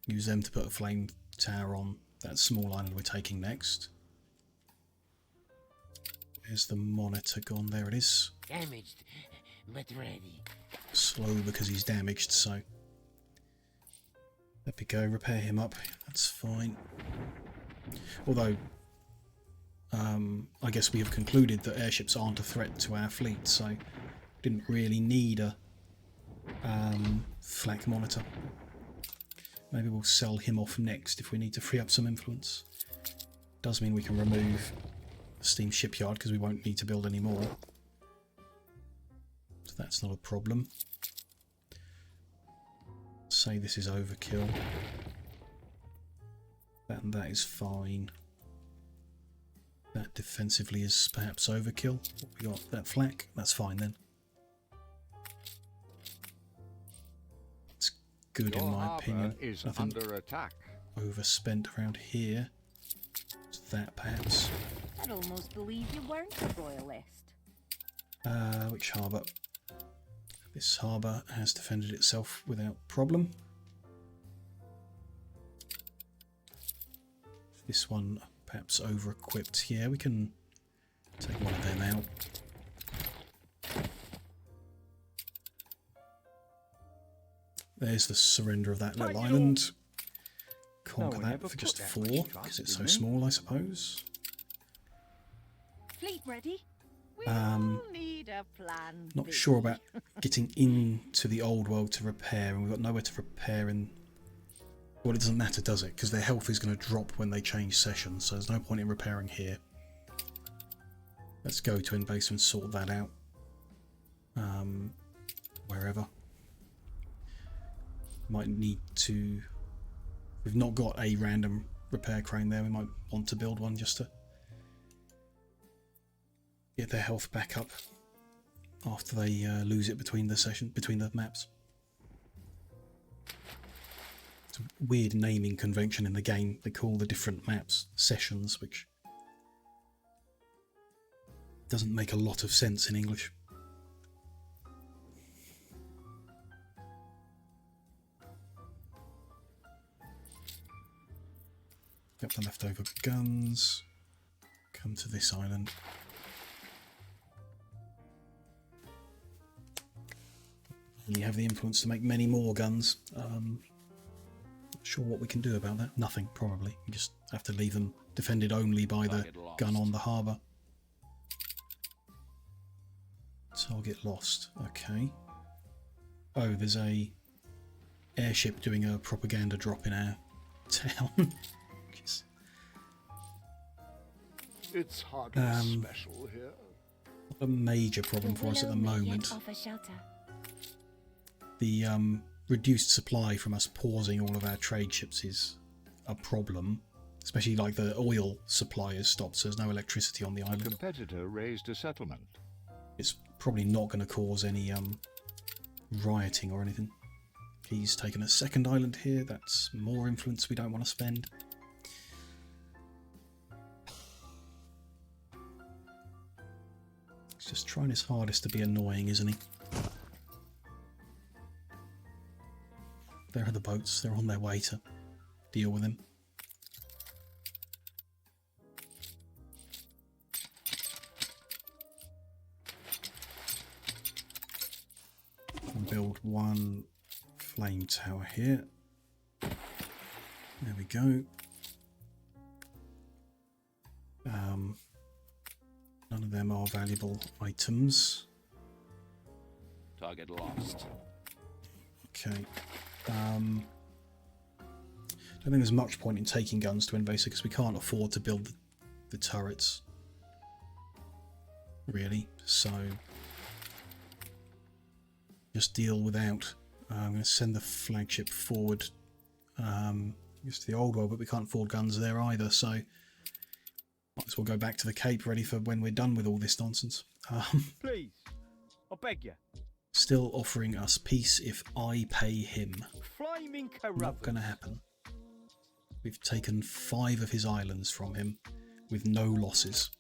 Use them to put a flame tower on that small island we're taking next. Where's the monitor gone? There it is. Damaged, but ready. Slow because he's damaged, so... There we go, repair him up. That's fine. Although, I guess we have concluded that airships aren't a threat to our fleet, so didn't really need a flak monitor. Maybe we'll sell him off next if we need to free up some influence. Does mean we can remove the steam shipyard because we won't need to build any more. So that's not a problem. Say this is overkill. That and that is fine. That defensively is perhaps overkill. What we got? That flak? That's fine then. It's good Your in my harbour opinion. is Nothing under attack. overspent around here. It's that perhaps. I'd almost believe you weren't a royalist. Which harbour? This harbour has defended itself without problem. This one perhaps over-equipped. Yeah, we can take one of them out. There's the surrender of that little island. Conquer we that never for put just that 4, much because trust it's in so me. small, I suppose. Fleet ready. We all need a plan Not B. sure about getting into the old world to repair, and we've got nowhere to repair in... Well, it doesn't matter, does it? Because their health is going to drop when they change sessions, so there's no point in repairing here. Let's go to Inbase and sort that out. Wherever. Might need to... We've not got a random repair crane there, we might want to build one just to get their health back up after they lose it between the maps. It's a weird naming convention in the game. They call the different maps sessions, which doesn't make a lot of sense in English. Got the leftover guns. Come to this island. And you have the influence to make many more guns. Not sure what we can do about that. Nothing, probably. We just have to leave them defended only by the gun on the harbour. Target lost. Okay. Oh, there's a airship doing a propaganda drop in our town. Jeez. It's hardly special here. Not a major problem for us at the moment. Offer shelter. The reduced supply from us pausing all of our trade ships is a problem. Especially like the oil supply has stopped, so there's no electricity on the A island. competitor raised a settlement. It's probably not going to cause any rioting or anything. He's taken a second island here. That's more influence we don't want to spend. He's just trying his hardest to be annoying, isn't he? There are the boats. They're on their way to deal with him. And build one flame tower here. There we go. None of them are valuable items. Target lost. Okay. Don't think there's much point in taking guns to Innovator because we can't afford to build the turrets. Really. So just deal without. I'm going to send the flagship forward. Just the old world, but we can't afford guns there either, so might as well go back to the Cape ready for when we're done with all this nonsense. Please, I beg you. Still offering us peace if I pay him. Flaming Not corrupt. going to happen. We've taken 5 of his islands from him with no losses.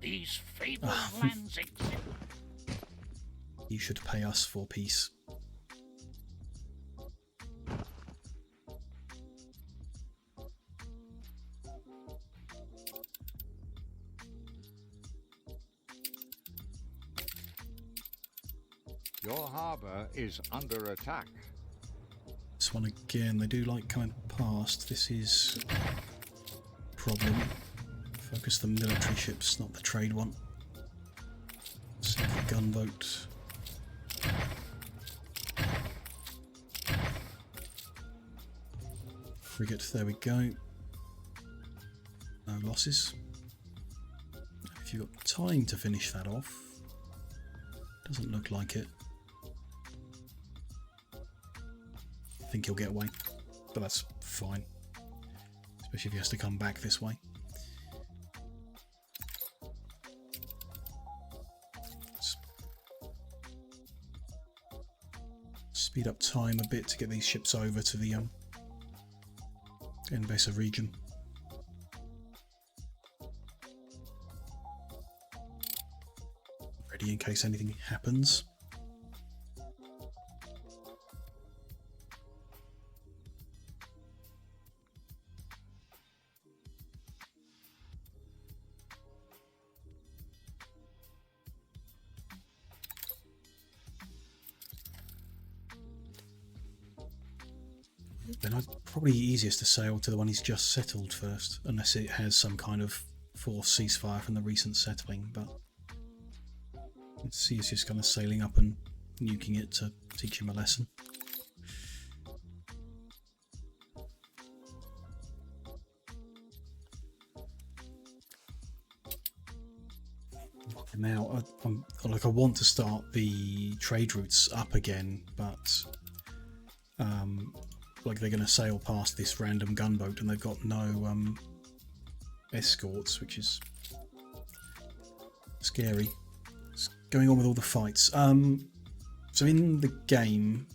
These fabled lands exist. He should pay us for peace. Your harbour is under attack. This one again, they do like coming past. This is a problem. Focus the military ships, not the trade one. Sink the gunboat. Frigate, there we go. No losses. If you've got time to finish that off. Doesn't look like it. I think he'll get away, but that's fine. Especially if he has to come back this way. Speed up time a bit to get these ships over to the Innovator region. Ready in case anything happens. Then it's probably easiest to sail to the one he's just settled first, unless it has some kind of forced ceasefire from the recent settling, but let's see, it's just kind of sailing up and nuking it to teach him a lesson. Now, I want to start the trade routes up again, but like they're going to sail past this random gunboat and they've got no escorts, which is scary. What's going on with all the fights? So in the game,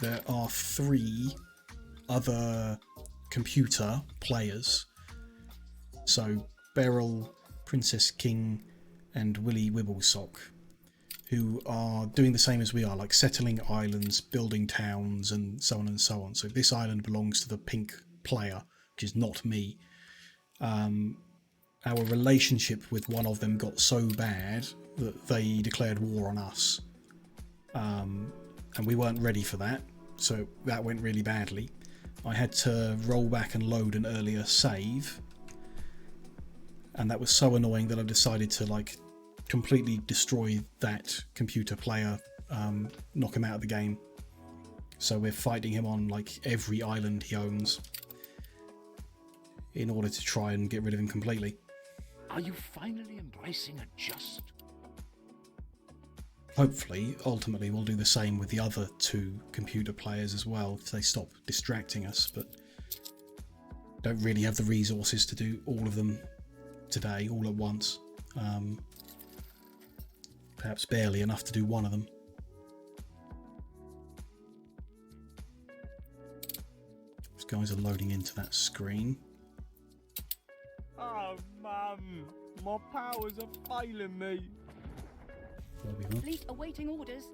there are 3 other computer players. So Beryl, Princess King, and Willy Wibblesock, who are doing the same as we are, like settling islands, building towns, and so on and so on. So this island belongs to the pink player, which is not me. Our relationship with one of them got so bad that they declared war on us. And we weren't ready for that, so that went really badly. I had to roll back and load an earlier save, and that was so annoying that I decided to like completely destroy that computer player, knock him out of the game. So we're fighting him on like every island he owns in order to try and get rid of him completely. Are you finally embracing a just? Hopefully, ultimately we'll do the same with the other 2 computer players as well, if they stop distracting us, but don't really have the resources to do all of them today, all at once. Perhaps barely enough to do one of them. guys are loading into that screen. Oh, Mum, my powers are failing me. There we go. Fleet awaiting orders.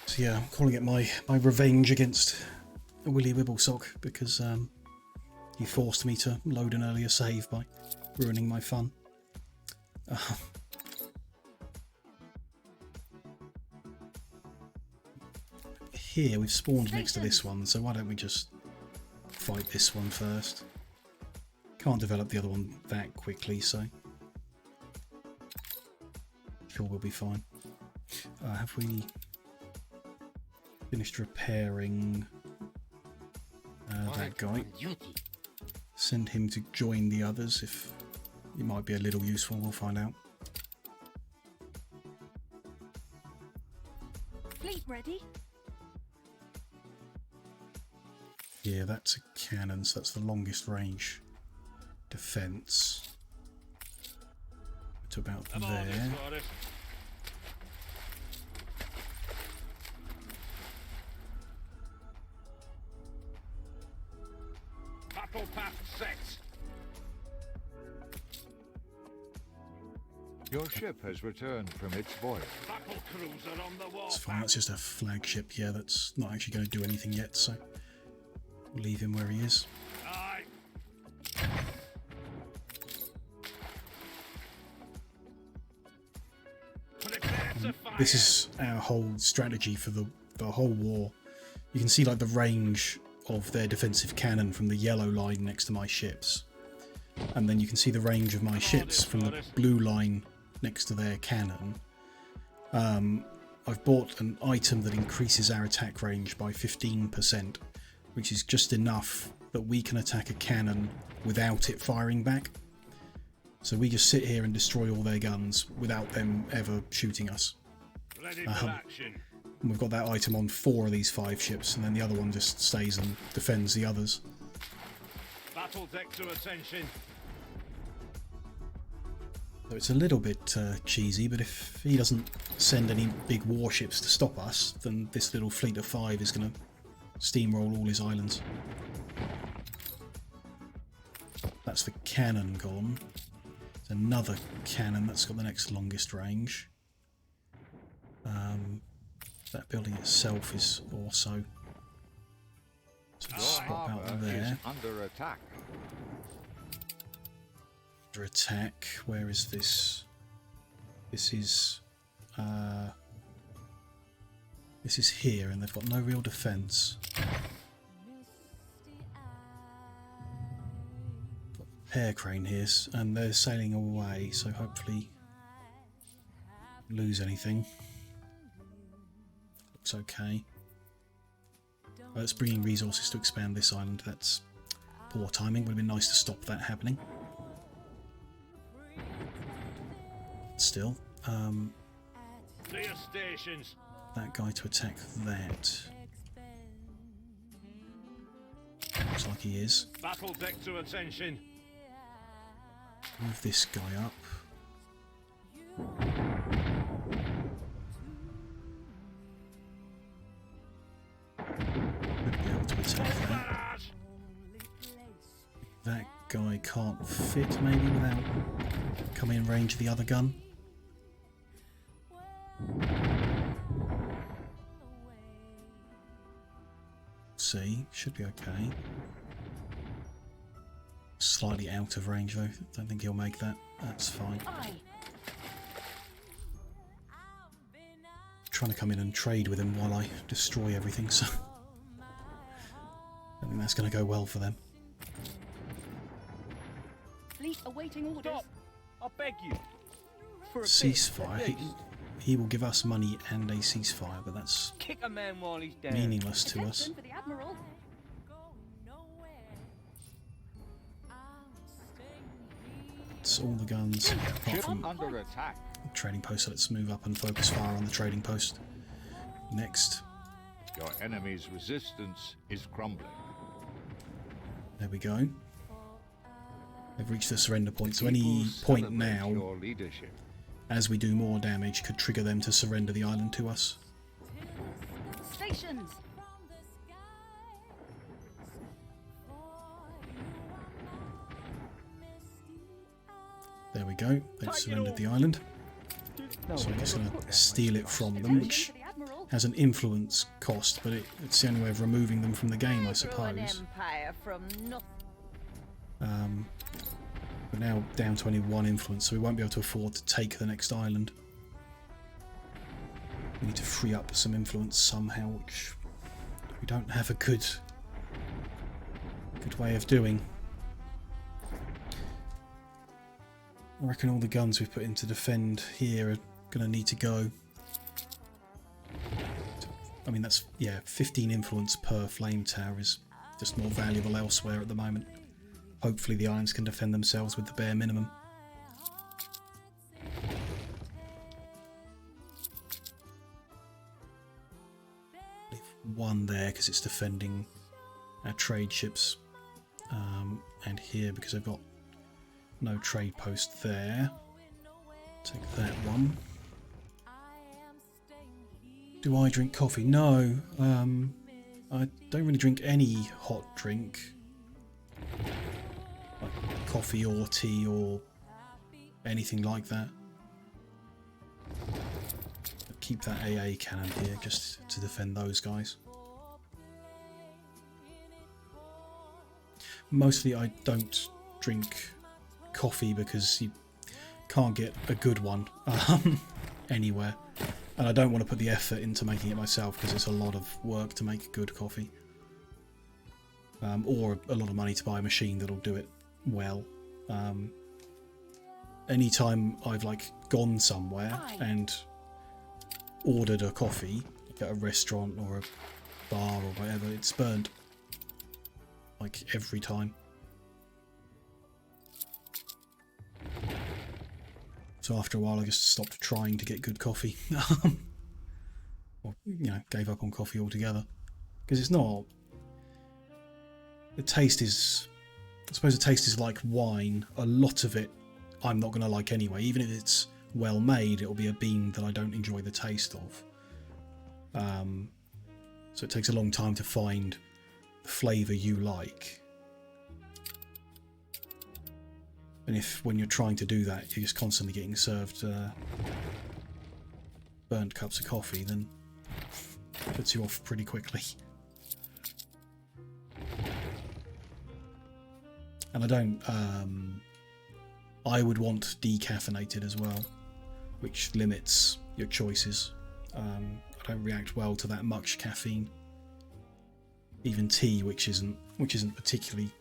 So yeah, I'm calling it my revenge against Willy Wibblesock because he forced me to load an earlier save by ruining my fun. Here we've spawned next to this one, so why don't we just fight this one first? Can't develop the other one that quickly, so sure we'll be fine. Have we finished repairing that guy? Send him to join the others if it might be a little useful, we'll find out. Fleet ready. Yeah, that's a cannon, so that's the longest range defence. To about there. Battle path set. Your ship has returned from its voyage. Battle cruiser on the wall. It's fine, that's just a flagship. Yeah, that's not actually going to do anything yet, so we'll leave him where he is. Aye. This is our whole strategy for the whole war. You can see like the range of their defensive cannon from the yellow line next to my ships, and then you can see the range of my ships from the blue line next to their cannon. I've bought an item that increases our attack range by 15%, which is just enough that we can attack a cannon without it firing back. So we just sit here and destroy all their guns without them ever shooting us. Ready for action. And we've got that item on 4 of these 5 ships, and then the other one just stays and defends the others. Battle deck to attention. So it's a little bit cheesy, but if he doesn't send any big warships to stop us, then this little fleet of 5 is going to steamroll all his islands. That's the cannon gone. There's another cannon that's got the next longest range. That building itself is also spot out there. Under attack. Under attack. Where is this? This is here, and they've got no real defence. Got a repair crane here, and they're sailing away, so hopefully lose anything. Looks okay. It's bringing resources to expand this island. That's poor timing. Would have been nice to stop that happening. Still, Clear stations. that guy to attack that. Looks like he is. Battle deck to attention. Move this guy up. Should be able to attack that. That guy can't fit maybe without coming in range of the other gun. See, should be okay. Slightly out of range though. Don't think he'll make that. That's fine. Aye. Trying to come in and trade with him while I destroy everything, so I think that's going to go well for them. Fleet awaiting orders. Stop! I beg you. For a Ceasefire. bit, at least. He will give us money and a ceasefire, but that's Kick a man while he's down. meaningless to us. Attention for the Admiral. It's all the guns apart Ship from under attack. the trading post, so let's move up and focus fire on the trading post. Next. Your enemy's resistance is crumbling. There we go. They've reached the surrender point, so any Peoples point celebrate now, your leadership. as we do more damage, could trigger them to surrender the island to us. Stations. There we go. They've surrendered the island. No, So I'm we'll just never going put to that steal much it from trust them, in which For the Admiral. has an influence cost, but it's the only way of removing them from the game, I Grow an suppose. empire from nothing. We're now down to only 1 influence, so we won't be able to afford to take the next island. We need to free up some influence somehow, which we don't have a good way of doing. I reckon all the guns we've put in to defend here are going to need to go. I mean, that's, yeah, 15 influence per flame tower is just more valuable elsewhere at the moment. Hopefully the islands can defend themselves with the bare minimum. Leave 1 there because it's defending our trade ships. And here because I've got no trade post there. Take that one. Do I drink coffee? No. I don't really drink any hot drink. Like coffee or tea or anything like that. But keep that AA cannon here just to defend those guys. Mostly I don't drink coffee because you can't get a good one anywhere, and I don't want to put the effort into making it myself because it's a lot of work to make good coffee, or a lot of money to buy a machine that'll do it well. Anytime I've like gone somewhere and ordered a coffee at a restaurant or a bar or whatever, it's burnt like every time. So after a while I just stopped trying to get good coffee. Or, you know, gave up on coffee altogether. Because it's not... The taste is... I suppose the taste is like wine. A lot of it I'm not going to like anyway. Even if it's well made, it'll be a bean that I don't enjoy the taste of. So it takes a long time to find the flavour you like. And if, when you're trying to do that, you're just constantly getting served burnt cups of coffee, then it puts you off pretty quickly. And I don't... I would want decaffeinated as well, which limits your choices. I don't react well to that much caffeine. Even tea, which isn't particularly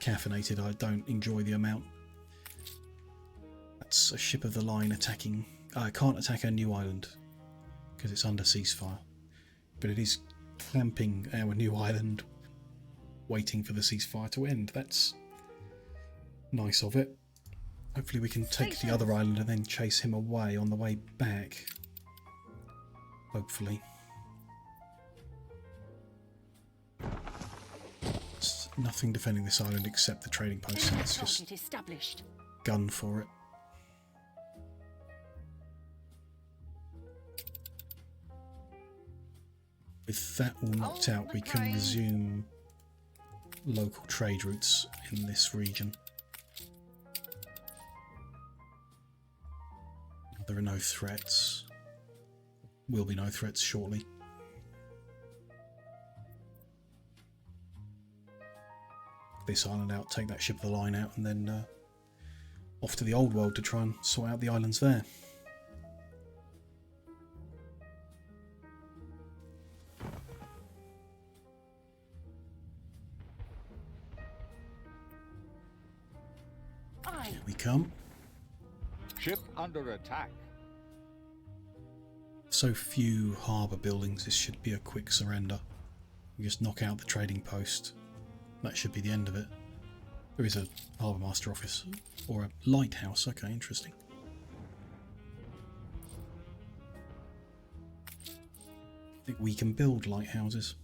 caffeinated, I don't enjoy the amount. That's a ship of the line attacking... I can't attack our new island because it's under ceasefire, but it is clamping our new island, waiting for the ceasefire to end. That's nice of it. Hopefully we can take the other island and then chase him away on the way back. Hopefully. There's nothing defending this island except the trading post, so let's just Target established. gun for it. With that all knocked out, we can resume local trade routes in this region. There are no threats. Will be no threats shortly. This island out, take that ship of the line out, and then off to the old world to try and sort out the islands there. Here we come. Ship under attack. So few harbour buildings, this should be a quick surrender. We just knock out the trading post. That should be the end of it. There is a harbour master office or a lighthouse. Okay, interesting. I think we can build lighthouses.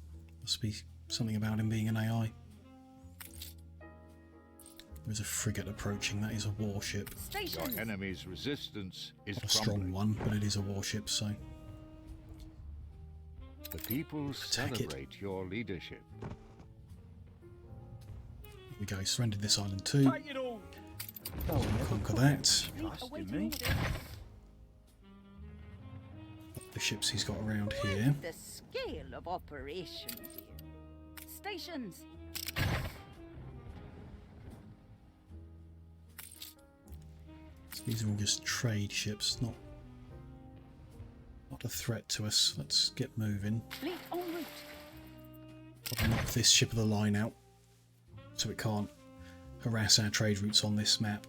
Must be something about him being an AI. There's a frigate approaching. That is a warship. Your enemy's resistance is Not a strong crumbling. one, but it is a warship, so The people Attack it. celebrate your leadership. here we go. Surrendered this island too. Take it all. Conquer that. Fleet Trust in awaiting me. orders. The ships he's got around here. The scale of operations here. Stations. So these are all just trade ships, not a threat to us. Let's get moving. Fleet en route. I'll knock this ship of the line out so it can't harass our trade routes on this map.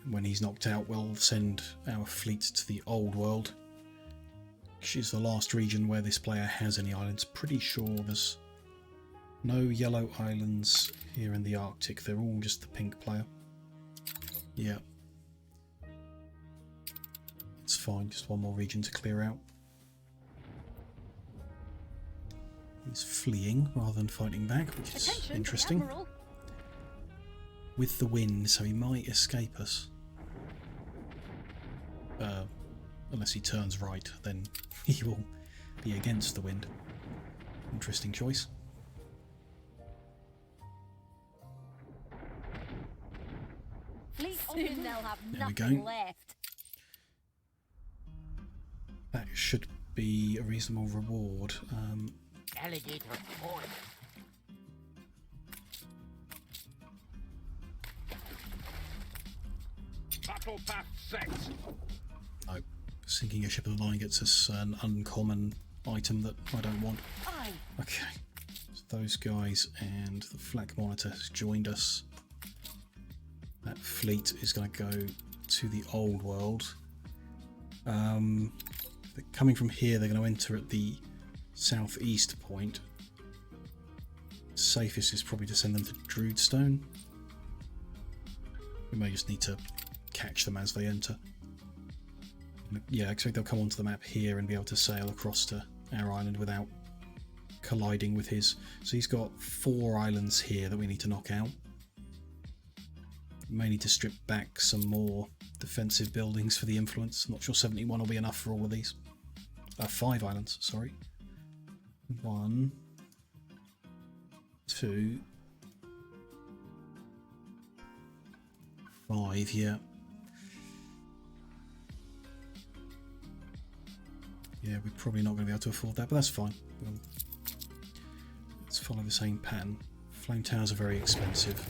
When he's knocked out, we'll send our fleet to the old world, which is the last region where this player has any islands. Pretty sure there's no yellow islands here in the Arctic. They're all just the pink player. Yeah. It's fine, just one more region to clear out. He's fleeing rather than fighting back, which is Attention, interesting. Admiral. With the wind, so he might escape us. Unless he turns right, then he will be against the wind. Interesting choice. Fleet en Soon route. they'll have There we nothing go. left. That should be a reasonable reward. Alligator point. Battle path set. No, sinking a ship of the line gets us an uncommon item that I don't want. Aye. Okay, so those guys and the flak monitor has joined us. That fleet is going to go to the old world. They're coming from here, they're going to enter at the southeast point. Safest is probably to send them to Druidstone. We may just need to catch them as they enter. Yeah, I expect they'll come onto the map here and be able to sail across to our island without colliding with his. So he's got 4 islands here that we need to knock out. We may need to strip back some more defensive buildings for the influence. I'm not sure 71 will be enough for all of these. 5 islands, sorry. 1, 2, 5, yeah. Yeah, we're probably not going to be able to afford that, but that's fine. Let's follow the same pattern. Flame towers are very expensive.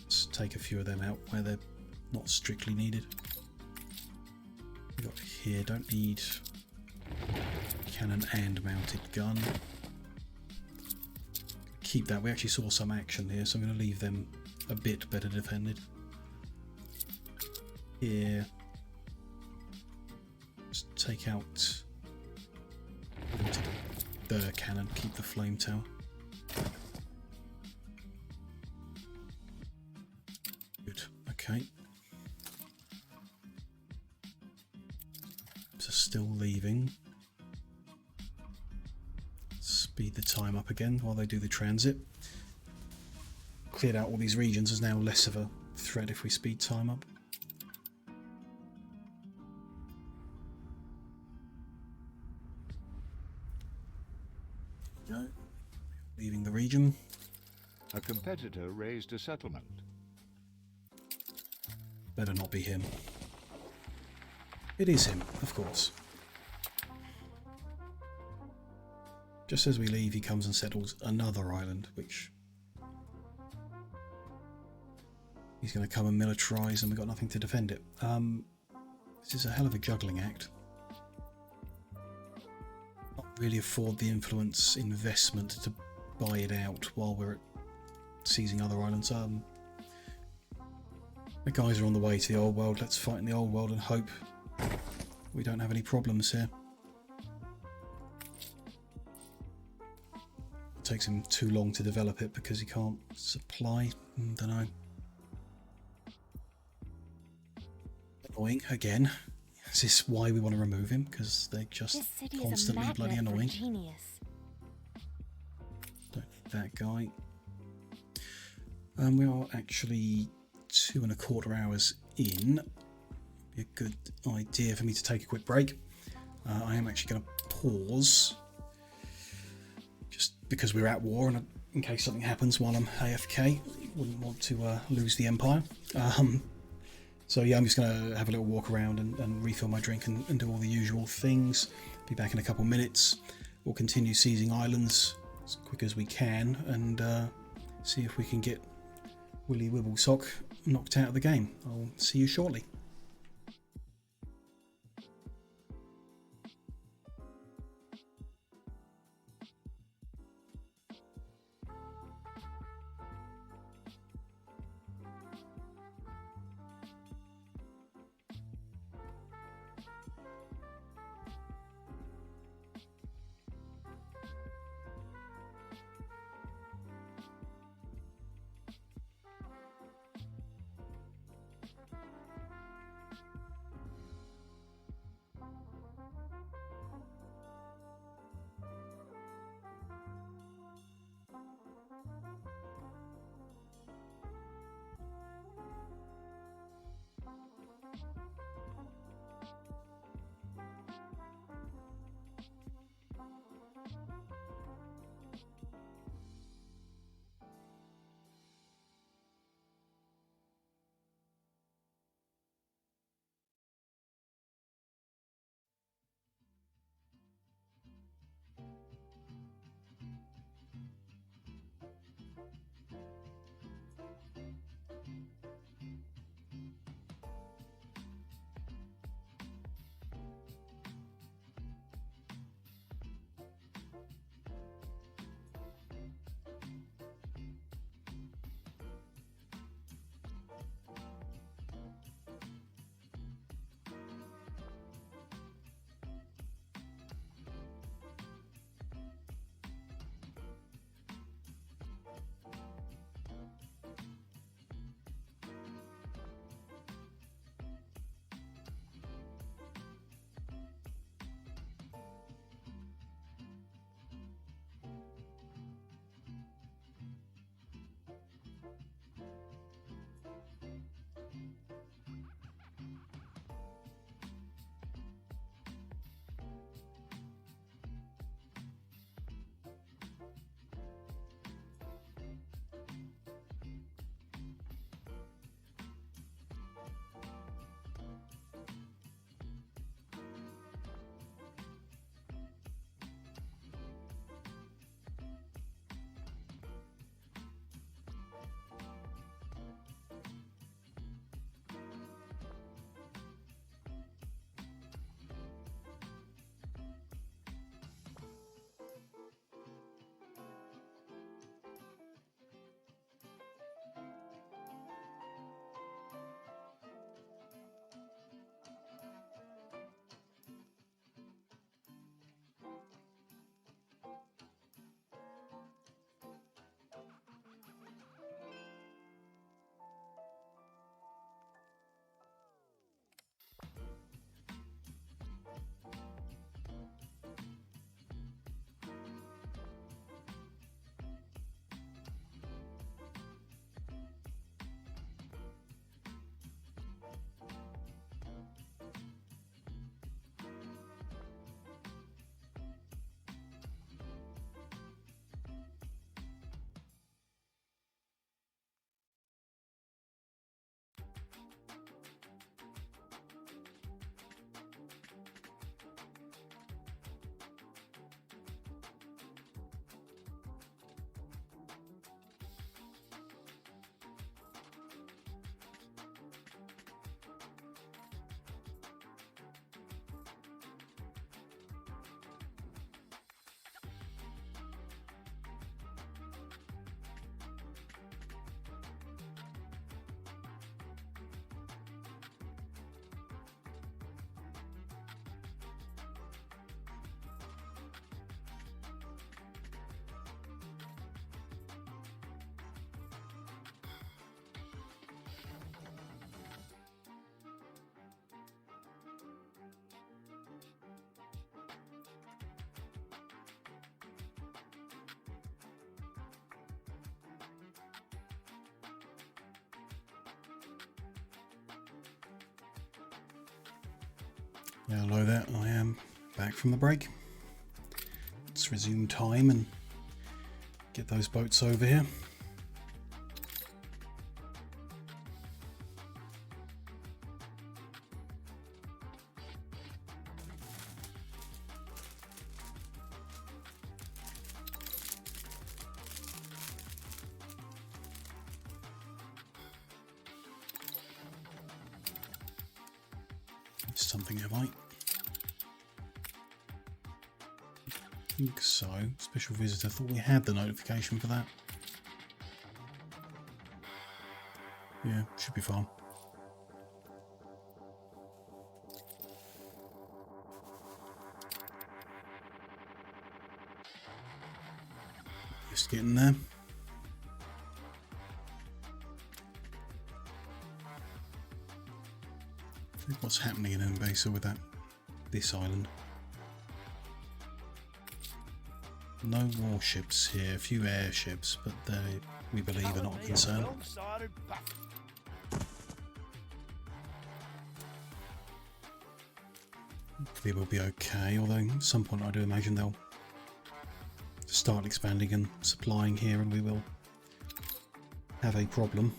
Let's take a few of them out where they're not strictly needed. We got here, don't need cannon and mounted gun. Keep that. We actually saw some action here, so I'm going to leave them a bit better defended. Here, just take out the cannon, keep the flame tower. Good, okay. So still leaving. Speed the time up again while they do the transit. Cleared out all these regions, there's now less of a threat if we speed time up. Go. Leaving the region. A competitor raised a settlement. Better not be him. It is him, of course. Just as we leave, he comes and settles another island, which he's going to come and militarise, and we've got nothing to defend it. This is a hell of a juggling act. Not really afford the influence investment to buy it out while we're seizing other islands. The guys are on the way to the old world. Let's fight in the old world and hope we don't have any problems here. It takes him too long to develop it because he can't supply. Don't know. Annoying again. Is this why we want to remove him? Because they're just This city constantly is a bloody magnet for annoying. genius. Don't need that guy. We are actually 2¼ hours in. Be a good idea for me to take a quick break. I am actually going to pause, just because we're at war and I in case something happens while I'm AFK. Wouldn't want to lose the Empire. So yeah, I'm just going to have a little walk around and refill my drink and do all the usual things. Be back in a couple minutes. We'll continue seizing islands as quick as we can and see if we can get Willy Wibblesock knocked out of the game. I'll see you shortly. Hello there, I am back from the break. Let's resume time and Get those boats over here. Something have I? I think so. Special visitor. Thought we had the notification for that. Yeah, should be fine. Just getting there. What's happening in Mbesa with this island? No warships here, a few airships, but they, we believe, are not a concern. Hopefully we'll be okay, although at some point I do imagine they'll start expanding and supplying here and we will have a problem.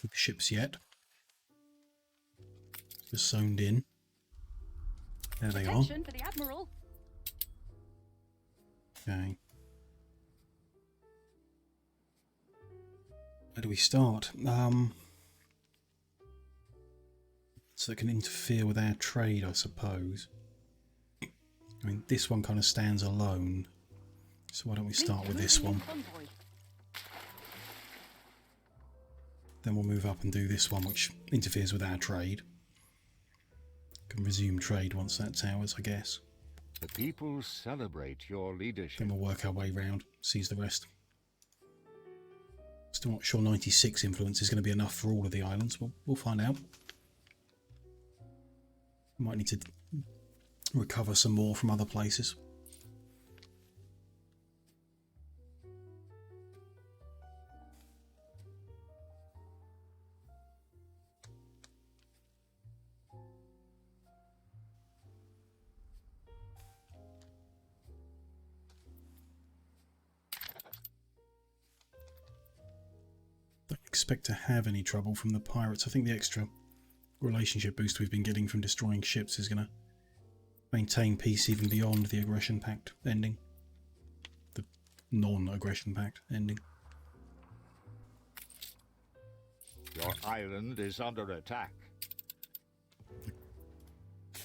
The ships yet. Just zoned in. There they are. Attention for the Admiral. Okay. Where do we start? So it can interfere with our trade, I suppose. I mean, this one kind of stands alone. So why don't we start with this one? Then we'll move up and do this one, which interferes with our trade. Can resume trade once that's ours, I guess. The people celebrate your leadership. Then we'll work our way round, seize the rest. Still not sure 96 influence is going to be enough for all of the islands. We'll find out. Might need to recover some more from other places. Don't expect to have any trouble from the pirates. I think the extra relationship boost we've been getting from destroying ships is going to maintain peace even beyond the aggression pact ending. The non-aggression pact ending. Your island is under attack.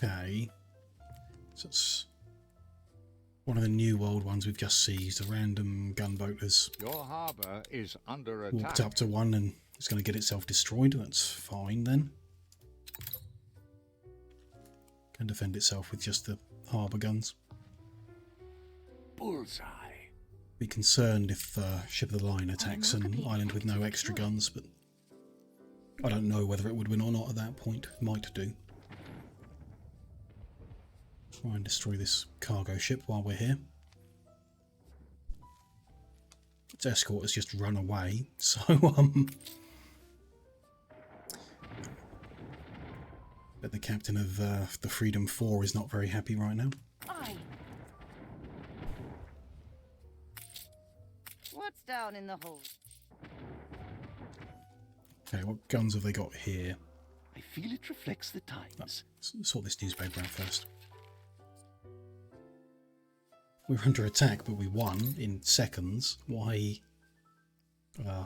Okay. So it's one of the new world ones we've just seized. A random gunboat has Your harbour is under walked attack. up to one and it's going to get itself destroyed. That's fine then. Can defend itself with just the harbour guns. Bullseye. Be concerned if ship of the line attacks an island with no extra guns, but I don't know whether it would win or not at that point. Might do. Try and destroy this cargo ship while we're here. Its escort has just run away, so but the captain of the Freedom 4 is not very happy right now. Aye. What's down in the hold? Okay, what guns have they got here? I feel it reflects the times. Let's sort this newspaper out first. We were under attack, but we won in seconds. Why? I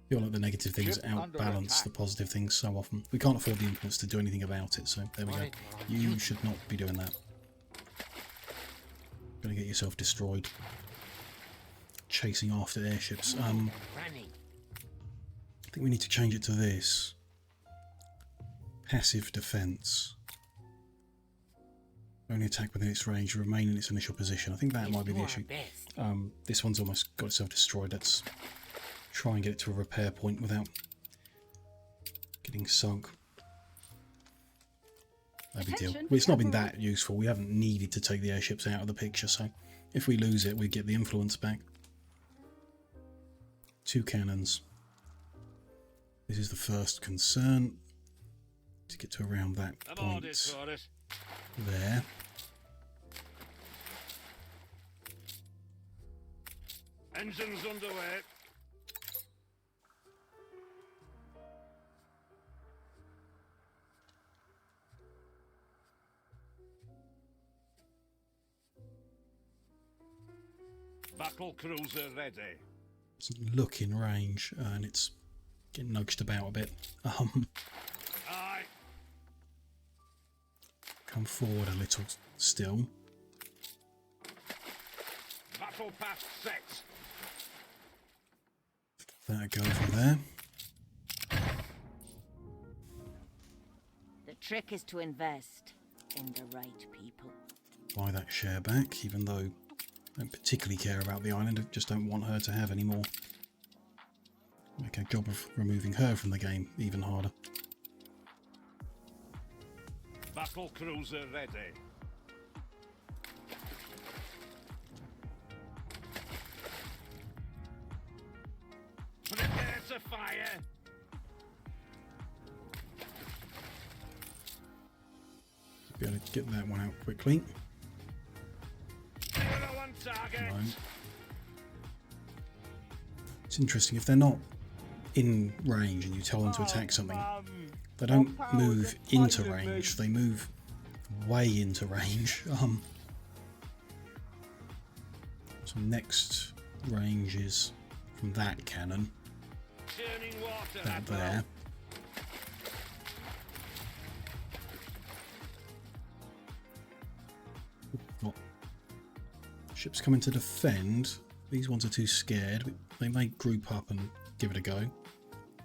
feel like the negative things Ship under outbalance the attack. positive things so often. We can't afford the influence to do anything about it, so there we go. You should not be doing that. Gonna get yourself destroyed. Chasing after airships. I think we need to change it to this. Passive defense. Only attack within its range, remain in its initial position. I think that might be the issue. This one's almost got itself destroyed. Let's try and get it to a repair point without getting sunk. No big deal. Attention, Well, it's not been Admiral. that useful. We haven't needed to take the airships out of the picture, so if we lose it, we get the influence back. 2 cannons. This is the first concern. To get to around that point there. Engines underway. Battle cruiser ready. Doesn't look in range, and it's getting nudged about a bit. Aye. Come forward a little still. Battle path set. That go from there. The trick is to invest in the right people. Buy that share back, even though I don't particularly care about the island. I just don't want her to have any more. Make a job of removing her from the game even harder. Battle cruiser ready. Prepare to fire. Be able to get that one out quickly. Zero on target. Right. It's interesting, if they're not in range and you tell them to attack something, they don't move into range, they move way into range. So next range is from that cannon, Churning water. that there. Got ships coming to defend. These ones are too scared. They may group up and give it a go.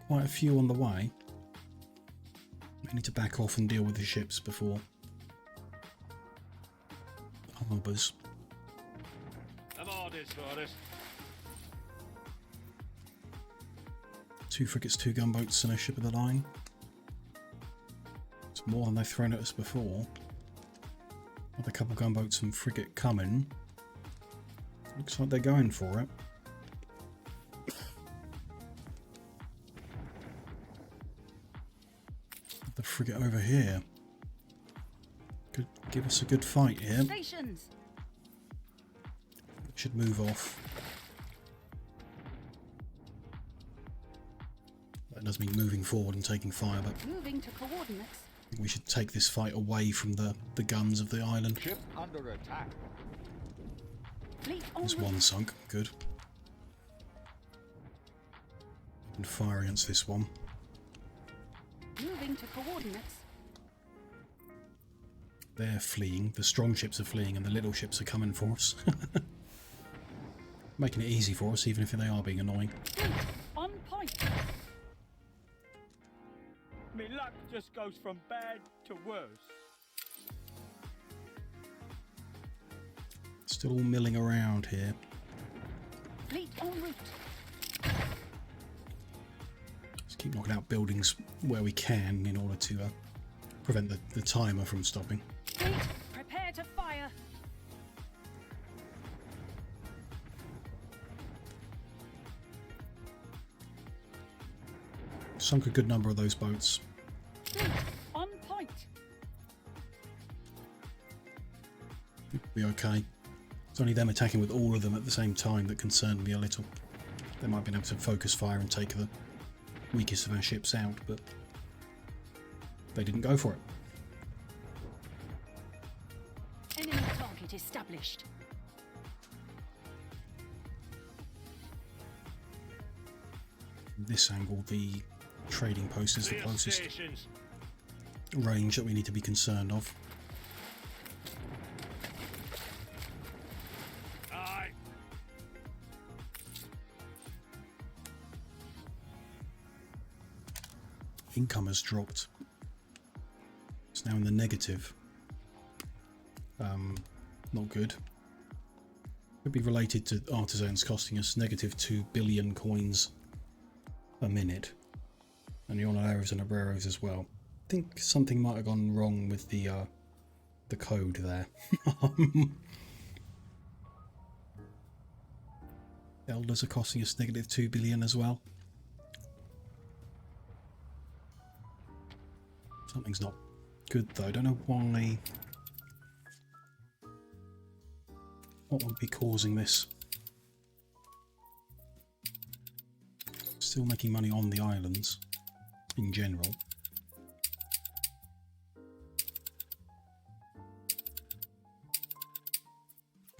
Quite a few on the way. We need to back off and deal with the ships before harbours. I'm orders for us. 2 frigates, 2 gunboats and a ship of the line. It's more than they've thrown at us before. With a couple gunboats and frigate coming. Looks like they're going for it. The frigate over here could give us a good fight here. Stations. Should move off. That does mean moving forward and taking fire, but Moving to coordinates. we should take this fight away from the guns of the island. Ship under attack. Fleet en There's route. one sunk, good. And fire against this one. Moving to coordinates. They're fleeing, the strong ships are fleeing and the little ships are coming for us. Making it easy for us, even if they are being annoying. Fleet on point. Me luck just goes from bad to worse. Still all milling around here. Fleet en route. Just keep knocking out buildings where we can in order to prevent the timer from stopping. Fleet, prepare to fire. Sunk a good number of those boats. Fleet on point. Be okay. It's only them attacking with all of them at the same time that concerned me a little. They might have been able to focus fire and take the weakest of our ships out, but they didn't go for it. Enemy target established. This angle, the trading post is the Clear closest stations. range that we need to be concerned of. Aye. Income has dropped. It's now in the negative. Not good. Could be related to artisans costing us negative 2 billion coins a minute. And the Honoraros and Obreros as well. I think something might have gone wrong with the code there. Elders are costing us negative 2 billion as well. Something's not good though. I don't know why. What would be causing this? Still making money on the islands in general.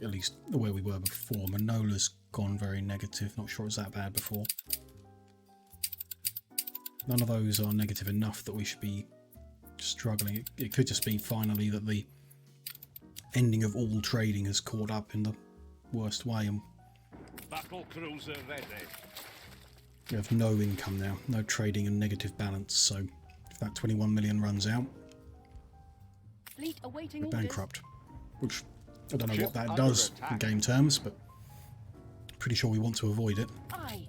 At least where we were before. Manola's gone very negative. Not sure it's that bad before. None of those are negative enough that we should be struggling. It could just be finally that the ending of all trading has caught up in the worst way, and Battle cruiser ready. we have no income now, no trading and negative balance. So if that 21 million runs out, Fleet awaiting we're orders. bankrupt. Which I don't know Ship what that under does in attack. game terms, but pretty sure we want to avoid it. Aye.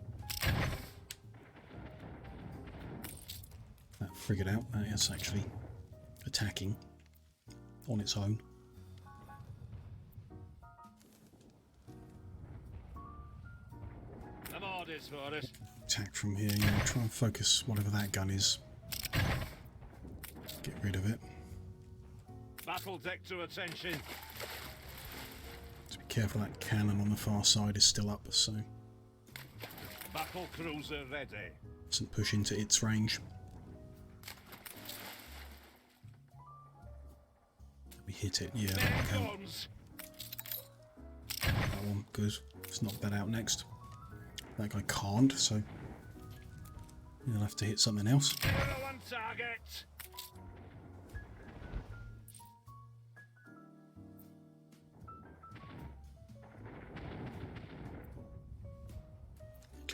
That frigate out, that is actually attacking on its own. Them orders for us. Attack from here, yeah, try and focus whatever that gun is. Get rid of it. Battle deck to attention. To be careful, that cannon on the far side is still up, so Battle cruiser ready. doesn't push into its range. We hit it, yeah, that Bare one, guns. that one, good. Let's knock that out next. That guy can't, so he'll have to hit something else. Hero on target.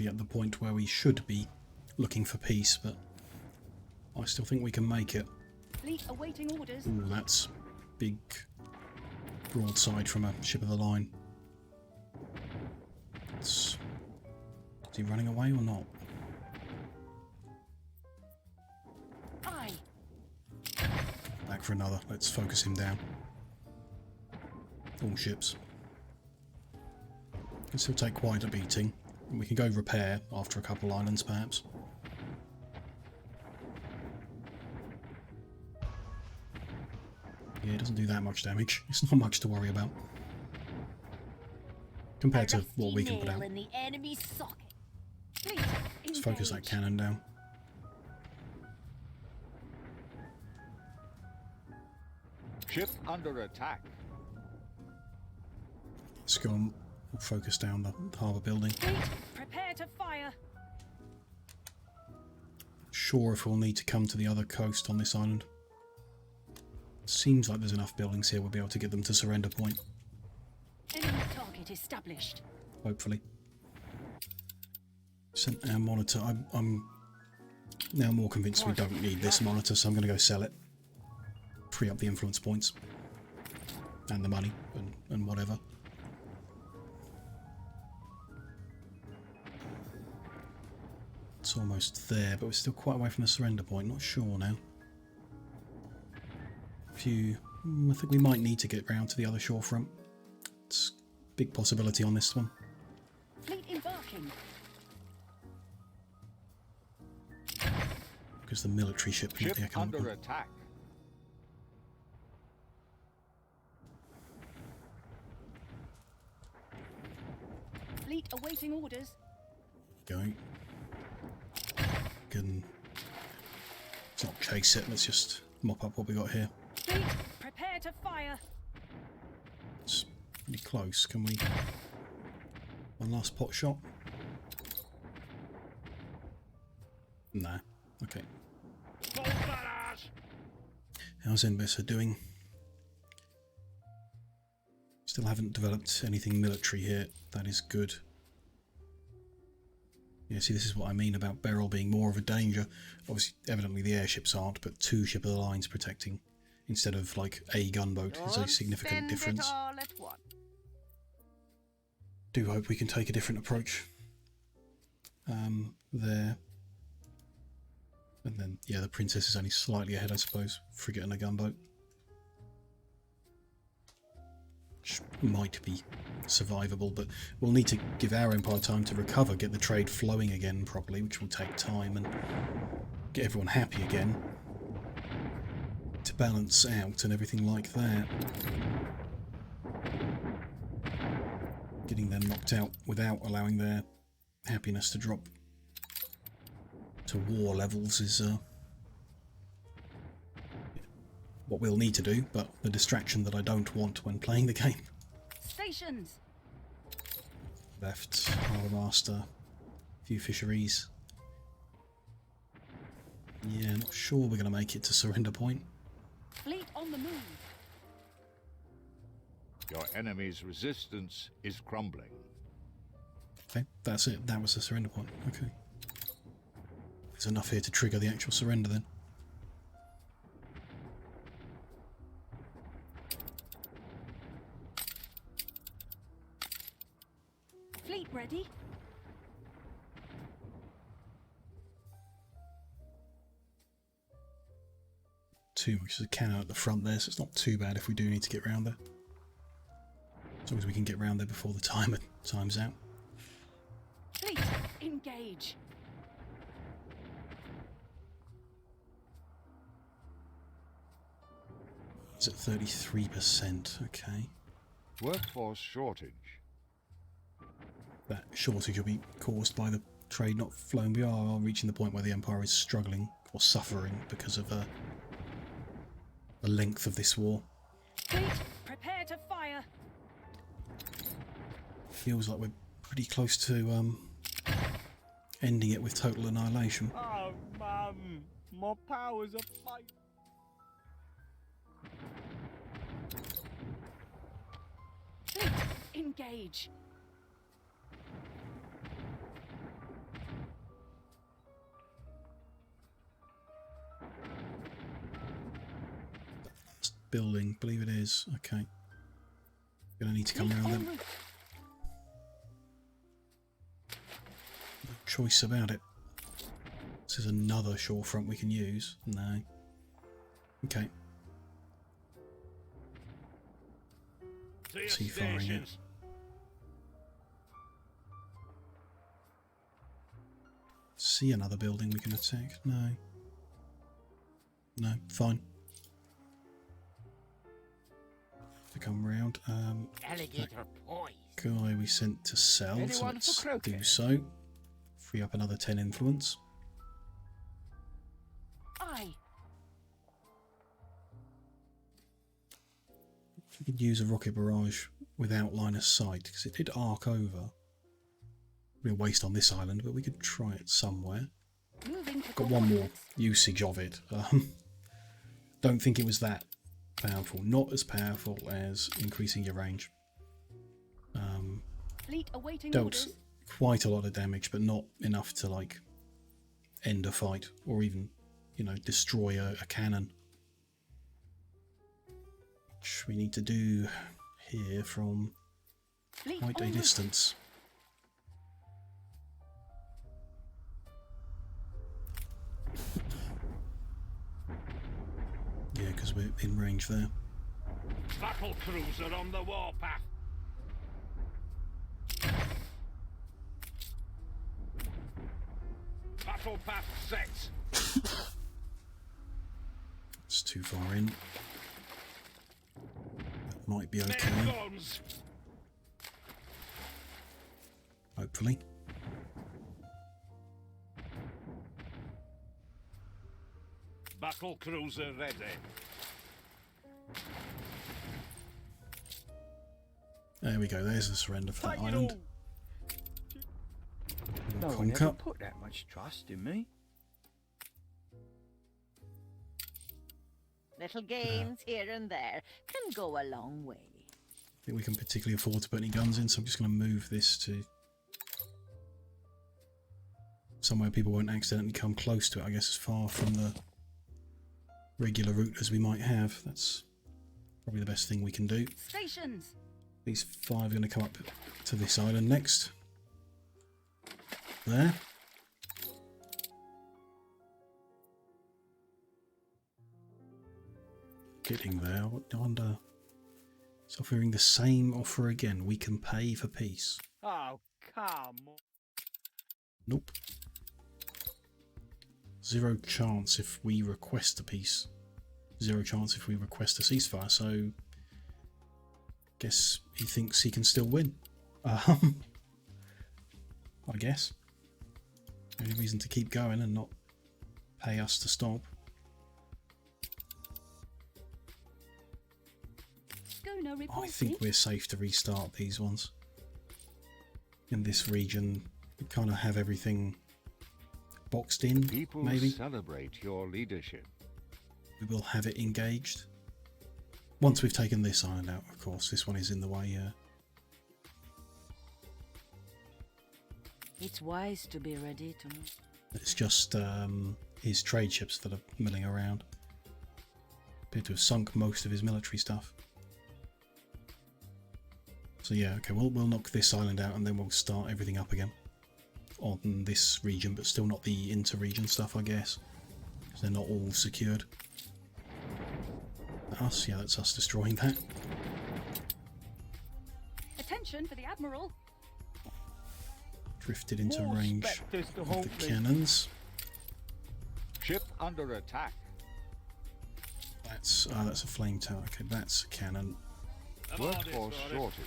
At the point where we should be looking for peace, but I still think we can make it. Fleet awaiting orders. Ooh, that's big broadside from a ship of the line. Is he running away or not? Aye. Back for another. Let's focus him down. All ships. Can still take quite a beating. We can go repair after a couple islands, perhaps. Yeah, it doesn't do that much damage. It's not much to worry about compared to what we can put out. in the enemy's socket. Fleet Let's focus that engage. cannon down. Ship under attack. Let's go and focus down the harbour building. Fleet, prepare to fire. Sure if we'll need to come to the other coast on this island. Seems like there's enough buildings here we'll be able to get them to surrender point, Enemy target established. hopefully. Sent our monitor. I'm now more convinced we don't need this monitor, so I'm going to go sell it. Free up the influence points. And the money, and whatever. It's almost there, but we're still quite away from the surrender point. Not sure now. I think we might need to get round to the other shore front. It's a big possibility on this one. Fleet embarking. Because the military ship, not Ship the economic under one. attack. Fleet awaiting orders. Going. Can. Let's not chase it, let's just mop up what we got here. Fleet, prepare to fire. It's pretty close. Can we. One last pot shot? Nah. Okay. Full barrage. How's Enbessa doing? Still haven't developed anything military here. That is good. Yeah, see, this is what I mean about Beryl being more of a danger. Obviously, evidently the airships aren't, but 2 ship of the lines protecting instead of like a gunboat is a Don't significant spend difference. It all at once. Do hope we can take a different approach. There. And then, yeah, the Princess is only slightly ahead, I suppose. Frigate and a gunboat. which might be survivable, but we'll need to give our empire time to recover, get the trade flowing again properly, which will take time, and get everyone happy again to balance out and everything like that. Getting them knocked out without allowing their happiness to drop to war levels is what we'll need to do, but the distraction that I don't want when playing the game. Stations. Left, Harbour Master, a few fisheries. Yeah, not sure we're going to make it to surrender point. Fleet on the move. Your enemy's resistance is crumbling. Okay, that's it. That was the surrender point. Okay. There's enough here to trigger the actual surrender then. Fleet ready. Too much as a cannon at the front there, so it's not too bad if we do need to get round there. As long as we can get round there before the time's out. Fleet, engage. It's at 33%, okay. Workforce shortage. That shortage will be caused by the trade not flowing. We are reaching the point where the Empire is struggling or suffering because of the length of this war. Fleet, prepare to fire. Feels like we're pretty close to ending it with total annihilation. Oh, Mum, my powers are fight. Fleet, engage. Building, believe it is. Okay. Gonna need to come Fleet around en then. route. No choice about it. This is another shore front we can use. No. Okay. To your Sea firing it. stations. See another building we can attack? No. No, fine. To come round. Alligator poise. Guy we sent to sell, so Anyone for let's croquet? do so. Free up another 10 influence. Aye. We could use a rocket barrage without line of sight, because it did arc over. Be a waste on this island, but we could try it somewhere. Moving to Got one more coordinates. usage of it. Don't think it was that powerful. Not as powerful as increasing your range. Fleet awaiting Dealt orders. quite a lot of damage, but not enough to like end a fight or even, you know, destroy a cannon. Which we need to do here from Fleet quite a en route. distance. Yeah, because we're in range there. Battle cruiser on the warpath. Battle path set. It's too far in. That might be Men okay, guns. hopefully. Battle cruiser ready. There we go, there's the surrender for that Take it island. all. We'll No one ever conquer. put that much trust in me. Little gains here and there can go a long way. I think we can particularly afford to put any guns in, so I'm just going to move this to somewhere people won't accidentally come close to it, I guess, as far from the regular route as we might have. That's probably the best thing we can do. Stations. These 5 are going to come up to this island next. There. Getting there. I wonder. It's offering the same offer again. We can pay for peace. Oh, come on. Nope. 0 chance if we request a peace. 0 chance if we request a ceasefire, so guess he thinks he can still win. I guess. Only reason to keep going and not pay us to stop. Schooner I reporting. think we're safe to restart these ones. In this region, we kind of have everything boxed in, People maybe. celebrate your leadership. We will have it engaged. Once we've taken this island out, of course. This one is in the way. It's wise to be ready to move. It's just his trade ships that are milling around. Appear to have sunk most of his military stuff. So yeah, okay, we'll knock this island out and then we'll start everything up again on this region, but still not the inter-region stuff, I guess, because they're not all secured. Us, yeah, that's us destroying that. Attention for the Admiral. Drifted into More range spectres to of halt the me. cannons. Ship under attack. That's a flame tower. Okay, that's a cannon. I'm on it Workforce for it. shortage.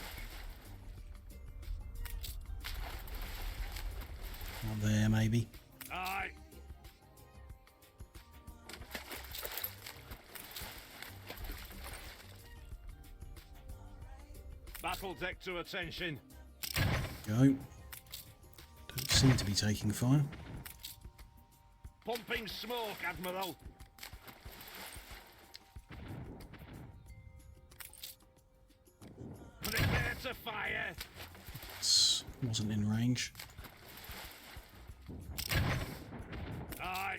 Out there, maybe. Aye. Battle deck to attention. Go. Don't seem to be taking fire. Pumping smoke, Admiral. Prepare to fire. Wasn't in range. Aye.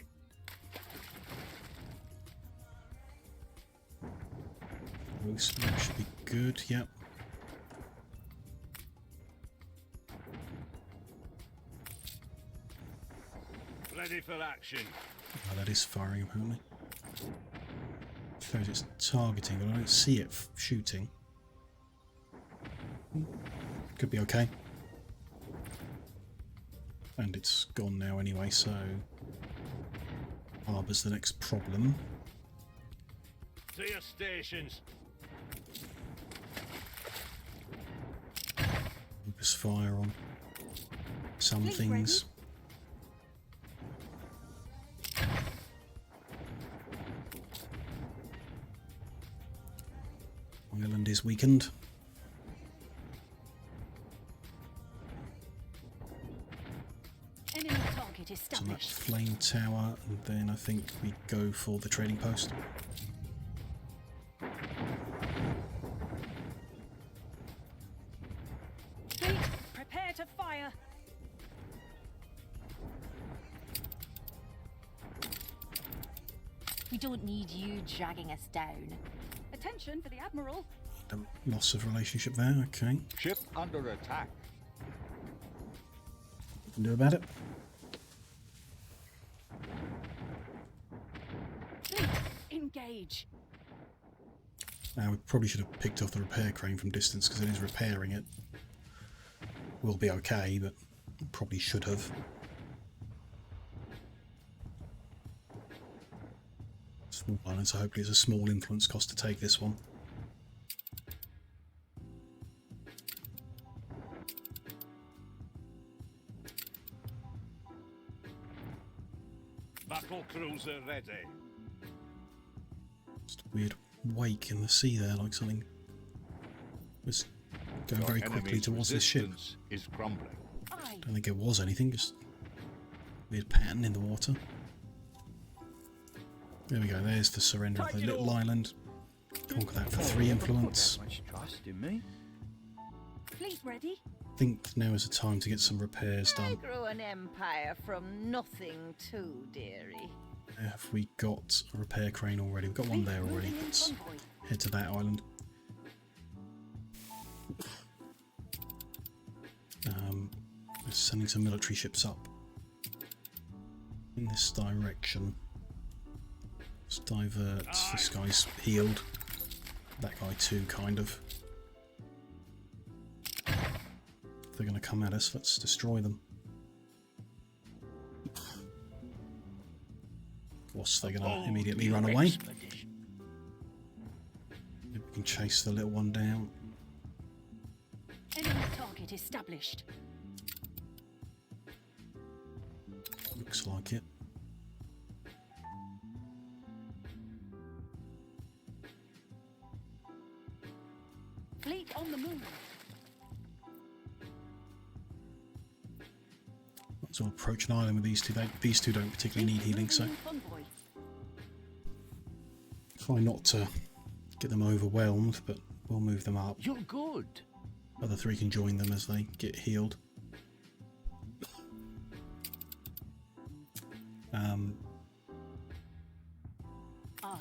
That should be good. Yep. Ready for action. Oh, that is firing apparently. Shows it's targeting, but I don't see it shooting. Could be okay. And it's gone now anyway, so harbour's the next problem. To your stations. Focus fire on some Fleet things. Island is weakened. Enemy target So that's established. flame tower, and then I think we go for the trading post. Fleet, prepare to fire. We don't need you dragging us down. Attention for the Admiral. Loss of relationship there, okay. Ship under attack. What can do about it? Fleet, engage. Now we probably should have picked off the repair crane from distance because it is repairing it. We'll be okay, but probably should have. Small island, so hopefully it's a small influence cost to take this one. Battle cruiser ready. Just a weird wake in the sea there, like something was going Your very quickly enemy's towards this ship. resistance is crumbling. Aye. Don't think it was anything, just weird pattern in the water. There we go, there's the surrender of the little island. Conquer that for 3 influence. Don't much trust in me. Fleet ready. I think now is the time to get some repairs I done. grew an empire from nothing too, dearie. Have we got a repair crane already? We've got one there already. Moving in Let's convoy. head to that island. We're sending some military ships up in this direction. Let's divert. This guy's healed. That guy too, kind of. they're going to come at us, let's destroy them. Of course, they're going to immediately run away. Maybe we can chase the little one down. Enemy target established. Looks like it. Fleet on the move. Might as well approach an island with these two. These two don't particularly need healing, so Convoy. try not to get them overwhelmed, but we'll move them up. You're good. Other three can join them as they get healed.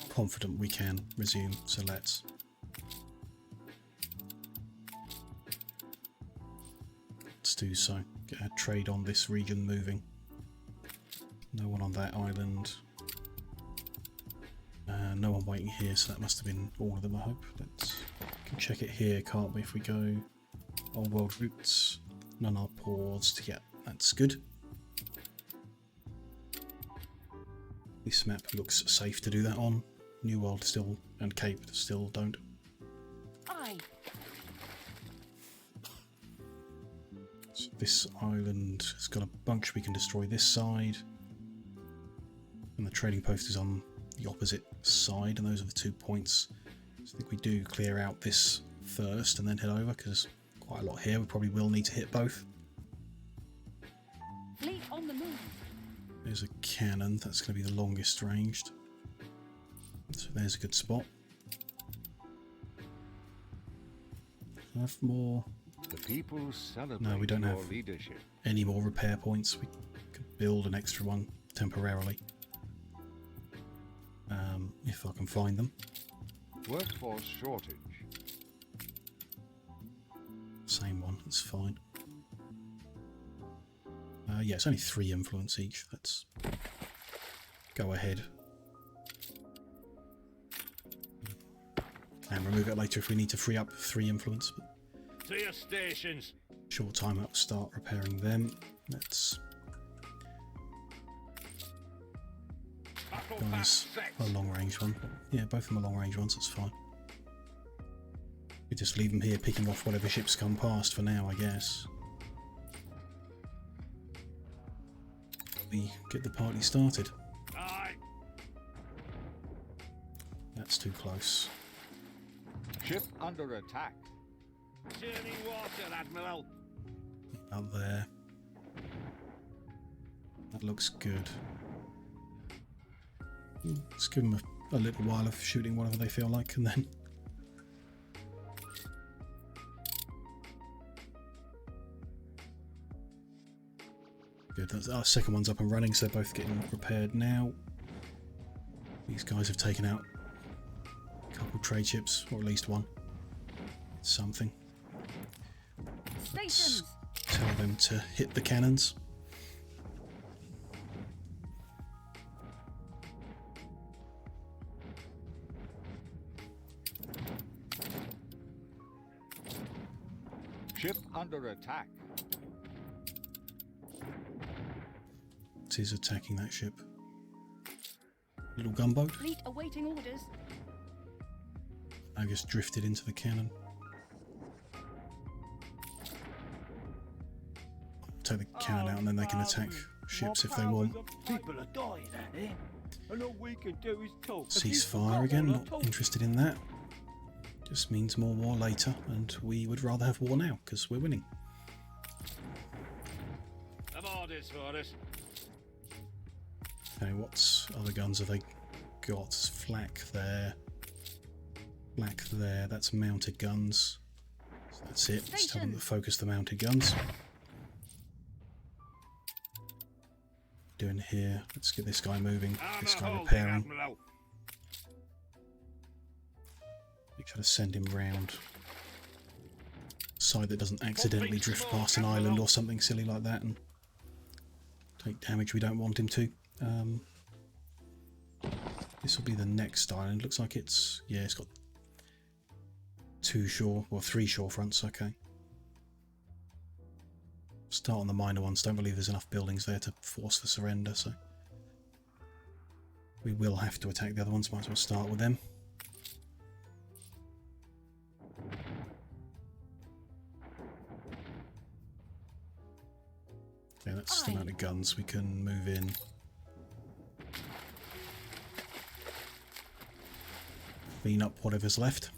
Confident we can resume, so let's do so. Get our trade on this region moving. No one on that island. No one waiting here, so that must have been all of them, I hope. Let's can check it here, can't we? If we go old world routes, none are paused. Yeah, that's good. This map looks safe to do that on. New World still and Cape still don't. Aye. So this island has got a bunch we can destroy this side, and the trading post is on the opposite side, and those are the 2 points. So I think we do clear out this first and then head over, because quite a lot here. We probably will need to hit both. Fleet on the move. There's a cannon, that's going to be the longest ranged. So there's a good spot. Have more. The people celebrate No, we don't your have leadership. any more repair points. We could build an extra one temporarily. If I can find them. Workforce shortage. Same one, that's fine. Yeah, it's only 3 influence each. Let's go ahead. And remove it later if we need to free up 3 influence. But To your stations. short time I'll start repairing them. Let's Battle guys back a set. long range one. Yeah, both of them are long range ones, that's fine. We just leave them here picking off whatever ships come past for now, I guess. We get the party started. Aye. That's too close. Ship under attack. Churning water, Admiral. Up there. That looks good. Let's give them a little while of shooting whatever they feel like, and then good. That's our second one's up and running, so they're both getting repaired now. These guys have taken out a couple trade ships, or at least one. Something. Stations. Tell them to hit the cannons. Ship under attack. It is attacking that ship. Little gunboat. Fleet awaiting orders. I just drifted into the cannon. Take the cannon out and then they can attack ships if they want. People are dying out there, and all we can do is talk. Ceasefire again, not interested in that. Just means more war later, and we would rather have war now, because we're winning. Have orders for us. Okay, what other guns have they got? Flak there. Flak there, that's mounted guns. So that's it, just tell them to focus the mounted guns. Doing here, let's get this guy moving, this guy repairing. Admiral. Make sure to send him round. Side that doesn't accidentally drift past an island or something silly like that and take damage we don't want him to. This will be the next island. Looks like it's, yeah, it's got 2 shore, or 3 shore fronts, okay. Start on the minor ones. Don't believe there's enough buildings there to force the surrender, so we will have to attack the other ones. Might as well start with them. Okay, that's the amount of guns we can move in. Clean up whatever's left.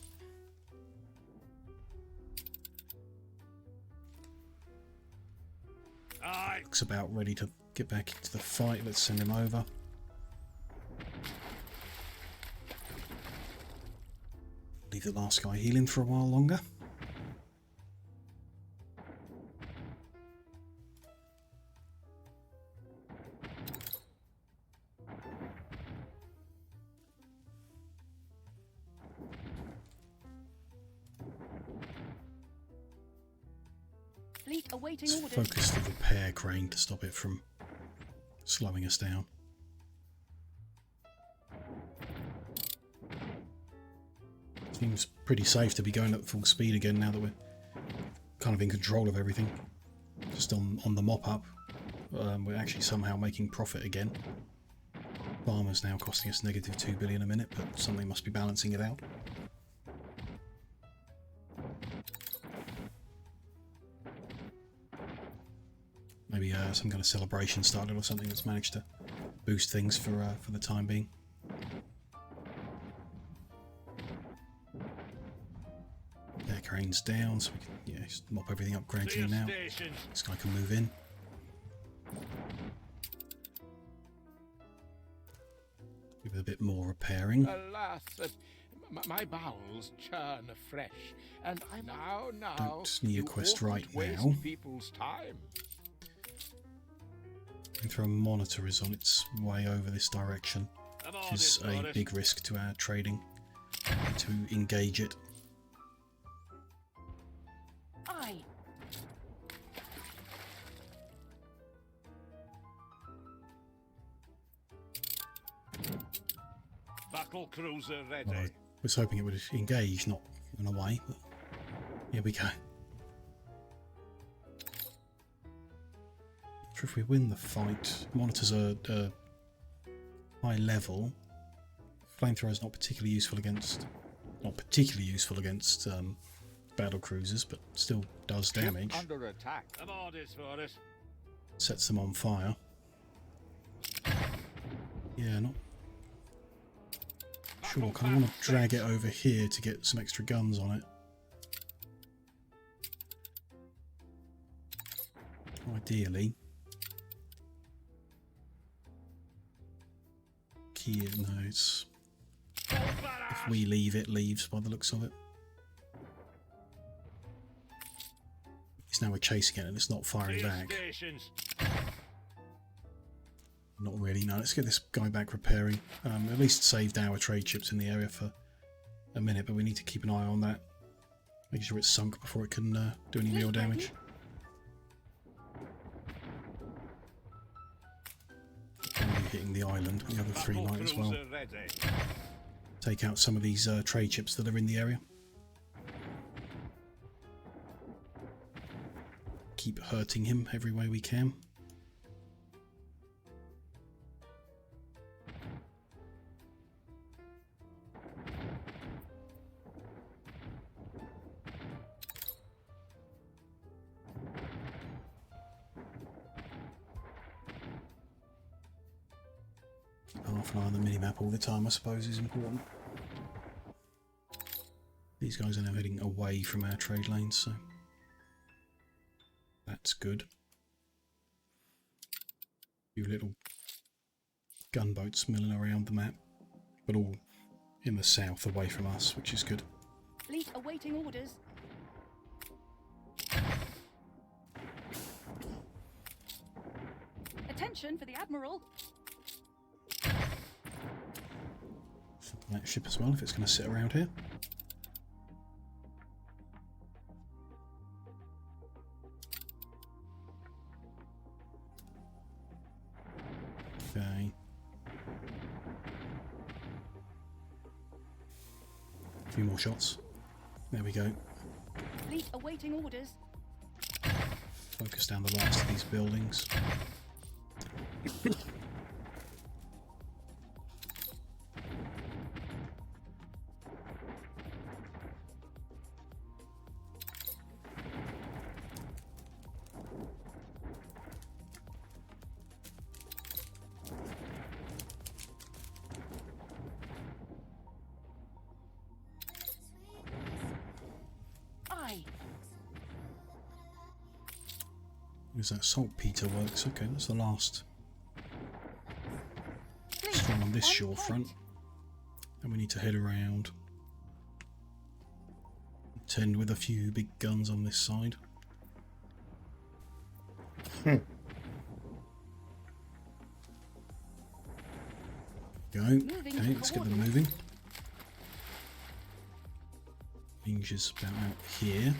Aye. Looks about ready to get back into the fight. Let's send him over. Leave the last guy healing for a while longer. Fleet awaiting Let's orders. focus the repair crane to stop it from slowing us down. Seems pretty safe to be going at full speed again now that we're kind of in control of everything. Just on the mop-up, we're actually somehow making profit again. Farmer's now costing us negative 2 billion a minute, but something must be balancing it out. Maybe some kind of celebration started or something that's managed to boost things for the time being. Yeah, crane's down, so we can just mop everything up gradually now. This guy can move in. Give it a bit more repairing. Alas, my bowels churn afresh, and I'm now. Don't need a quest you right oughtn't waste now. people's time. Throw monitor is on its way over this direction, which is a big risk to our trading. Need to engage it. Aye. Battle cruiser ready. Well, I was hoping it would engage, not run away, but here we go. Not sure if we win the fight. Monitors are high level. Flamethrower is not particularly useful against battle cruisers, but still does damage. Under attack. Have orders for us. Sets them on fire. Yeah, not sure. Kind of want to drag it over here to get some extra guns on it. Ideally. Key, no, it's... If we leave, it leaves by the looks of it. It's now we're chasing it and it's not firing back. Not really, no. Let's get this guy back repairing. At least saved our trade ships in the area for a minute, but we need to keep an eye on that. Making sure it's sunk before it can do any real damage. Hitting the island, the other three might as well. Take out some of these trade ships that are in the area. Keep hurting him every way we can. Half an eye on the minimap all the time, I suppose, is important. These guys are now heading away from our trade lanes, so that's good. A few little gunboats milling around the map, but all in the south, away from us, which is good. Fleet awaiting orders. Attention for the Admiral. That ship as well, if it's going to sit around here. Okay. A few more shots. There we go. Fleet awaiting orders. Focus focus down the last of these buildings. Aye. Where's that saltpeter works? Okay, that's the last strong on this shore front. And we need to head around. Tend with a few big guns on this side. Go. Okay, let's get them moving. Ranger's about out here.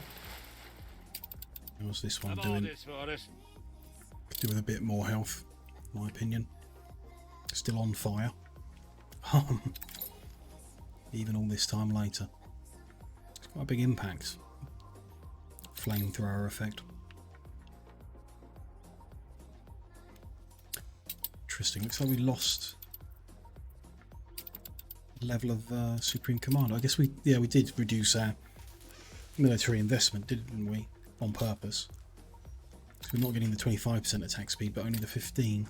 How's this one doing? Orders for us. Could do with a bit more health, in my opinion. Still on fire. Even all this time later. It's quite a big impact. Flamethrower effect. Interesting. Looks like we lost level of Supreme Commander. I guess we did reduce our military investment, didn't we? On purpose. So we're not getting the 25% attack speed, but only the 15%.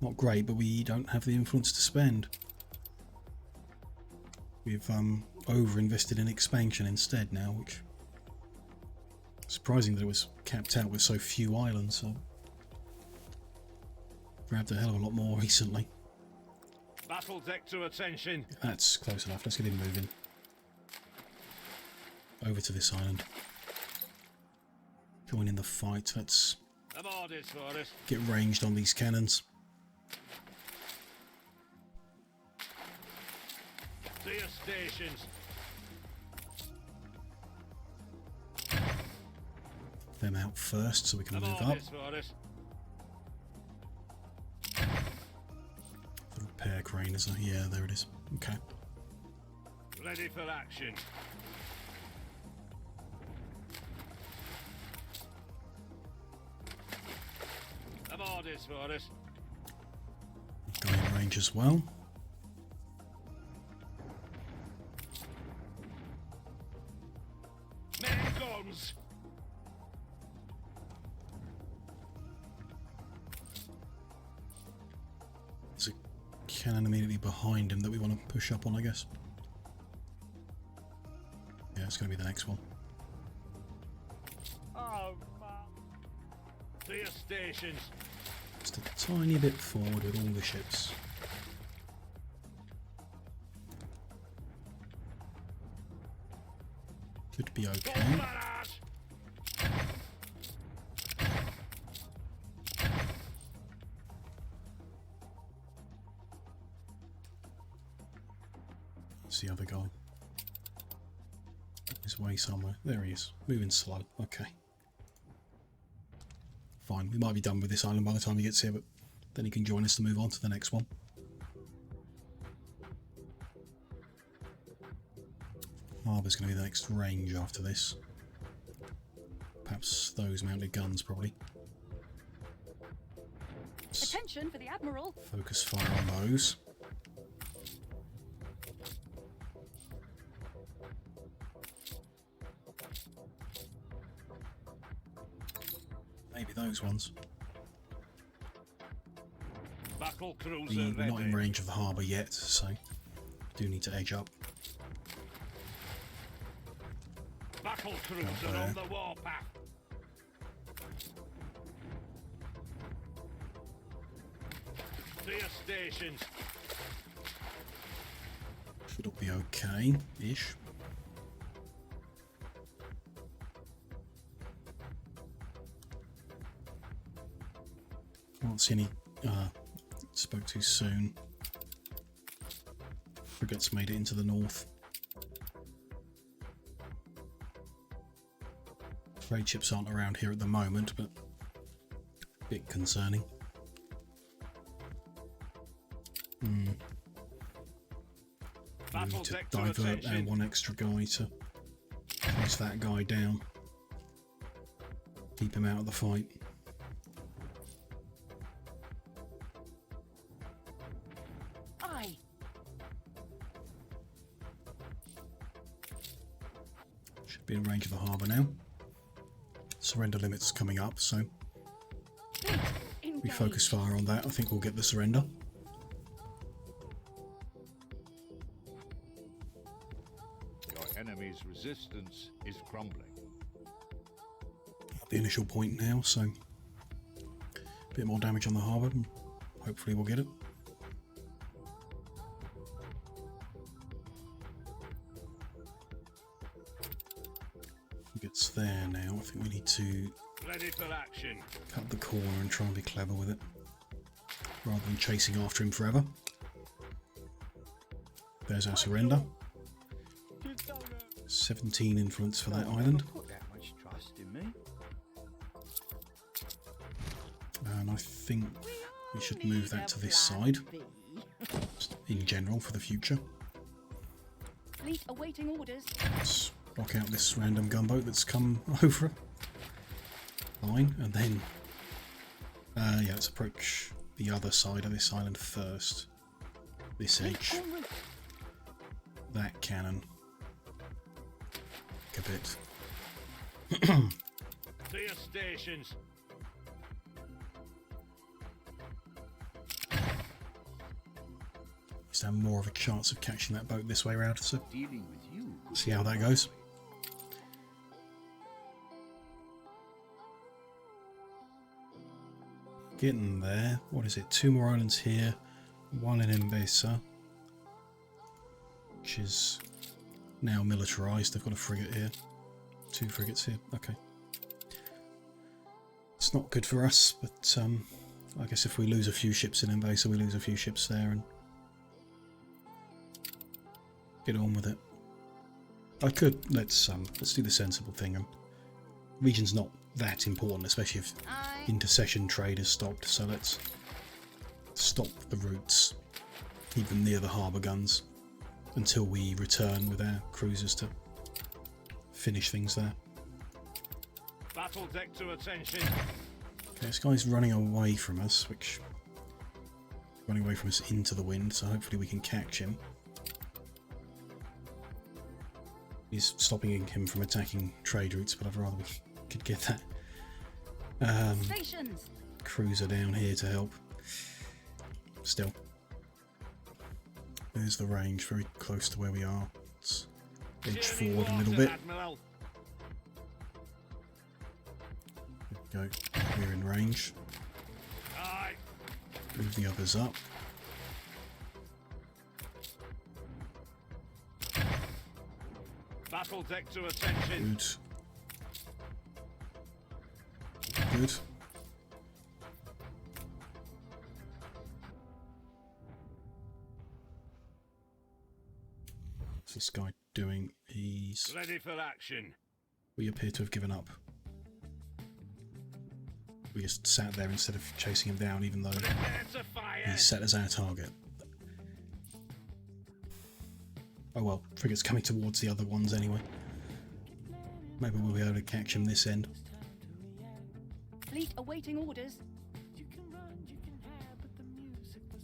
Not great, but we don't have the influence to spend. We've over-invested in expansion instead now, which surprising that it was capped out with so few islands. So grabbed a hell of a lot more recently. Battle deck to attention. That's close enough. Let's get him moving. Over to this island. Join in the fight. Let's Orders for us. get ranged on these cannons. To your stations. Them out first so we can move up. Orders for us. The repair crane is yeah, there it is. Okay. Ready for action. Orders for us. Going in range as well. Men guns. There's a cannon immediately behind him that we want to push up on, I guess. Yeah, it's going to be the next one. Oh, fuck. To your stations. Just a tiny bit forward with all the ships. Could be okay. Barrage. It's the other guy. His way somewhere. There he is. Moving slow. Okay. Fine. We might be done with this island by the time he gets here, but then he can join us to move on to the next one. Harbour's going to be the next range after this. Perhaps those mounted guns, probably. Let's Attention for the Admiral. focus fire on those. Maybe those ones. Battle cruiser We're ready. not in range of the harbour yet, so do need to edge up. Battle cruiser there. on the warpath. To your stations. Should all be okay-ish. Can't see any. Spoke too soon. Frigates made it into the north. Trade ships aren't around here at the moment, but a bit concerning. We Battle need to deck to divert our attention. one extra guy to chase that guy down. Keep him out of the fight. Aye. Should be in range of the harbour now. Surrender limit's coming up, so we focus fire on that. I think we'll get the surrender. Your enemy's resistance is crumbling. At the initial point now, so a bit more damage on the harbour. And hopefully we'll get it. It's there now. I think we need to Ready for action. cut the corner and try and be clever with it, rather than chasing after him forever. There's our surrender. 17 influence for that island. Put that much trust in me. And I think we should move that to this side, just in general, for the future. Fleet awaiting orders. Let's block out this random gunboat that's come over. Fine, and then yeah, let's approach the other side of this island first. This edge. That cannon. A bit. To your stations. Used to have more of a chance of catching that boat this way around, so Dealing with you. see how that goes. Getting there. What is it? 2 more islands here, 1 in Embesa, which is now militarised. They've got a frigate here. 2 frigates here. Okay. It's not good for us, but I guess if we lose a few ships in Embesa, we lose a few ships there and get on with it. I could let's do the sensible thing. Region's not that important, especially if intercession trade is stopped. So let's stop the routes, keep them near the harbour guns until we return with our cruisers to finish things there. Battle deck to attention. Okay, this guy's running away from us, running away from us into the wind. So hopefully we can catch him. He's stopping him from attacking trade routes, but I'd rather we could get that Stations. cruiser down here to help. Still, there's the range, very close to where we are. Let's edge forward a little bit. Admiral. There we go. We're in range. Aye. Move the others up. Battle deck to attention. Good. Good. What's this guy doing? Ready for action. We appear to have given up. We just sat there instead of chasing him down, even though Prepare to fire. he's set as our target. Oh well, frigate's coming towards the other ones anyway. Maybe we'll be able to catch him this end. Fleet awaiting orders.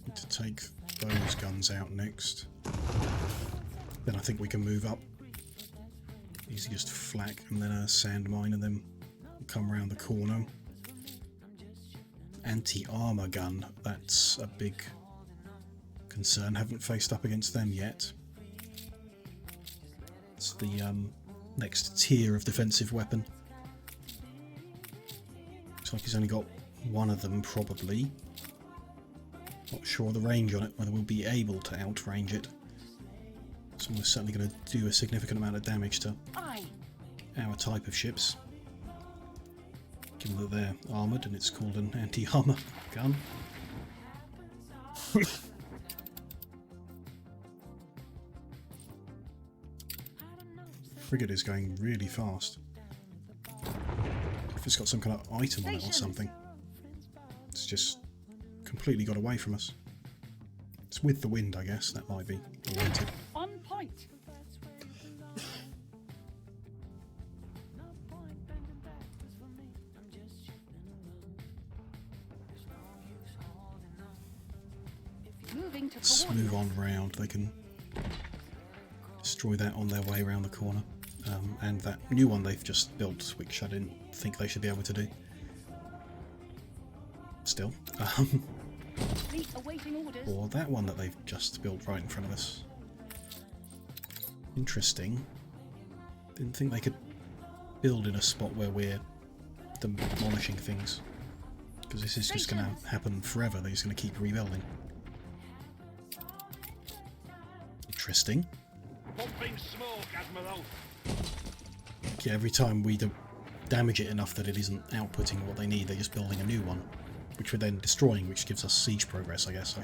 Need to take those guns out next. Then I think we can move up. Easiest flak and then a sand mine and then come around the corner. Anti-armor gun, that's a big concern. Haven't faced up against them yet. It's the next tier of defensive weapon. Looks like he's only got one of them, probably. Not sure of the range on it, whether we'll be able to outrange it. So we're certainly going to do a significant amount of damage to Aye. our type of ships. Given that they're armoured and it's called an anti-armour gun. Frigate is going really fast. If it's got some kind of item on it or something. It's just completely got away from us. It's with the wind, I guess. That might be related. On point. Moving to Let's coordinates. move on round. They can destroy that on their way around the corner. And that new one they've just built, which I didn't think they should be able to do. Still. Fleet awaiting orders. Or that one that they've just built right in front of us. Interesting. Didn't think they could build in a spot where we're demolishing things. Because this is just going to happen forever. They're just going to keep rebuilding. Interesting. Pumping smoke, Admiral. Yeah, every time we damage it enough that it isn't outputting what they need, they're just building a new one. Which we're then destroying, which gives us siege progress, I guess. I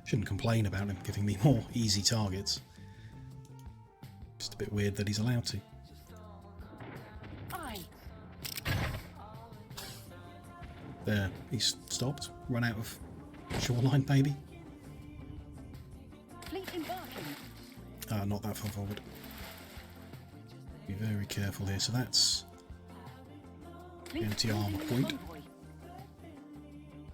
shouldn't complain about him giving me more easy targets. Just a bit weird that he's allowed to. Aye. There, he's stopped. Run out of shoreline, maybe? Fleet embarking. Not that far forward. Be very careful here. So that's Fleet anti-armor moving in point. convoy.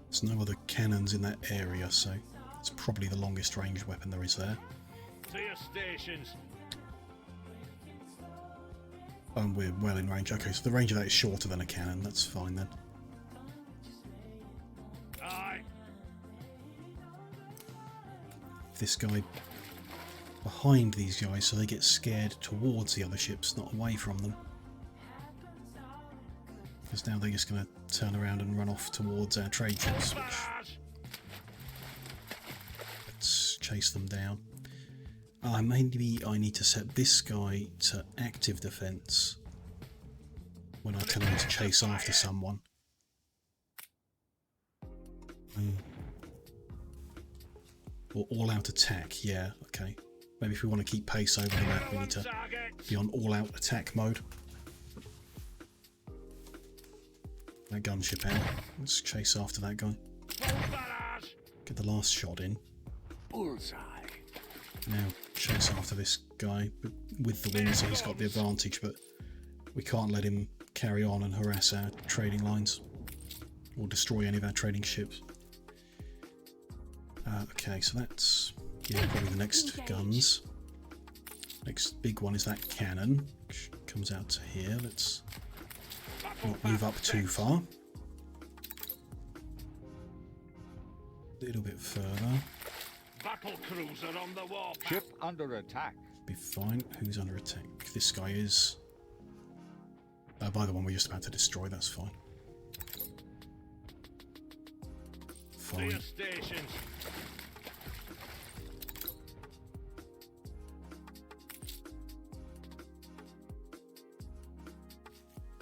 There's no other cannons in that area, so it's probably the longest range weapon there is there. To your stations. We're well in range. Okay, so the range of that is shorter than a cannon. That's fine then. Aye. This guy behind these guys, so they get scared towards the other ships, not away from them. Because now they're just going to turn around and run off towards our trade ships, which... Let's chase them down. Maybe I need to set this guy to active defense when I tell him to chase after someone. Or all-out attack, yeah, okay. Maybe if we want to keep pace over the map, we need to be on all-out attack mode. That gunship out. Let's chase after that guy. Get the last shot in. Bullseye. Now chase after this guy with the wind, so he's got the advantage, but we can't let him carry on and harass our trading lines or destroy any of our trading ships. Okay, so that's probably the next guns. Next big one is that cannon, which comes out to here. Let's not move up too far. A little bit further. Battle cruiser on the warpath. Ship under attack. Be fine. Who's under attack? This guy is. By the one we're just about to destroy, that's fine. To Fine. your stations.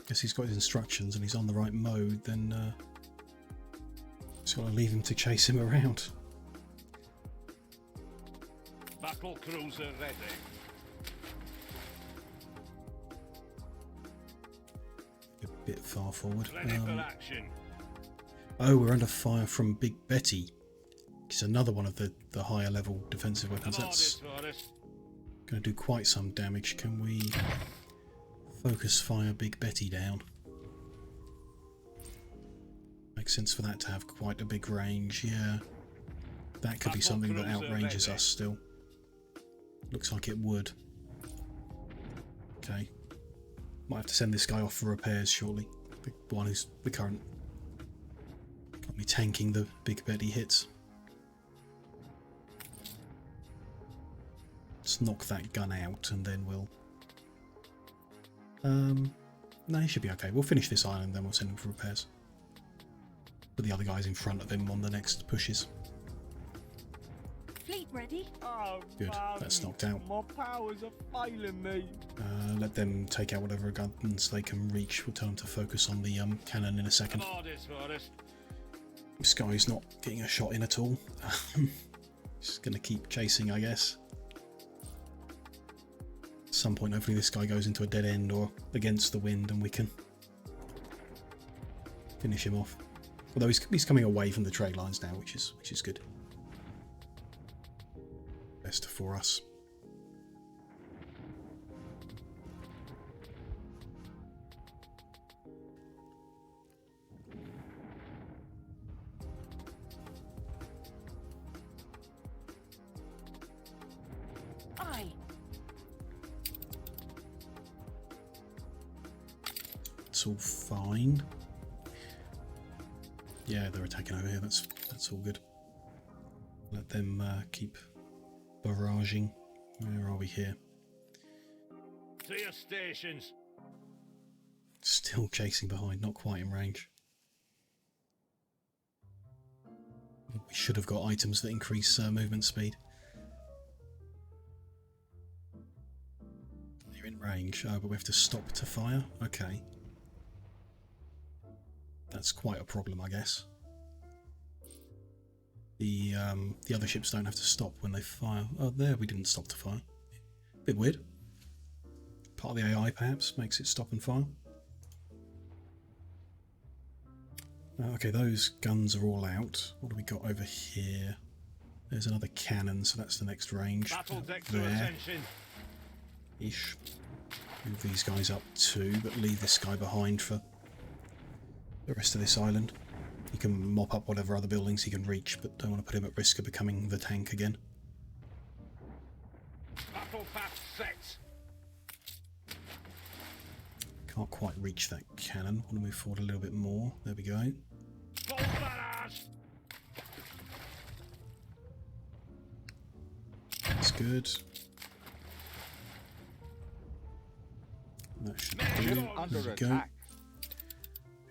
Guess he's got his instructions and he's on the right mode, then just gotta leave him to chase him around. Battle cruiser ready. A bit far forward. Ready for action. Oh, we're under fire from Big Betty. It's another one of the higher level defensive weapons. That's going to do quite some damage. Can we focus fire Big Betty down? Makes sense for that to have quite a big range, yeah. That could be something that outranges us still. Looks like it would. Okay. Might have to send this guy off for repairs shortly. The one who's the current. Got me tanking the Big Betty hits. Let's knock that gun out and then we'll... no, he should be okay. We'll finish this island, then we'll send him for repairs. Put the other guys in front of him on the next pushes. Fleet ready. Oh, Good, that's knocked out. My powers are failing me. Let them take out whatever guns they can reach. We'll tell them to focus on the cannon in a second. Orders for us. This guy's not getting a shot in at all. Just gonna keep chasing, I guess. At some point, hopefully this guy goes into a dead end or against the wind and we can finish him off. Although he's coming away from the trade lines now, which is good. Best for us. that's all fine. Yeah, they're attacking over here. That's all good. Let them keep barraging. Where are we here? To your stations. Still chasing behind, not quite in range. We should have got items that increase movement speed. They're in range. Oh, but we have to stop to fire? Okay. That's quite a problem, I guess. The other ships don't have to stop when they fire. Oh, there we didn't stop to fire. Bit weird. Part of the AI, perhaps, makes it stop and fire. Okay, those guns are all out. What do we got over here? There's another cannon, so that's the next range. Battle deck to There. attention. Ish. Move these guys up too, but leave this guy behind for the rest of this island. He can mop up whatever other buildings he can reach, but don't want to put him at risk of becoming the tank again. Battle path set. Can't quite reach that cannon. Want to move forward a little bit more. There we go. Full barrage. That's good. That should do. There Under we go. attack.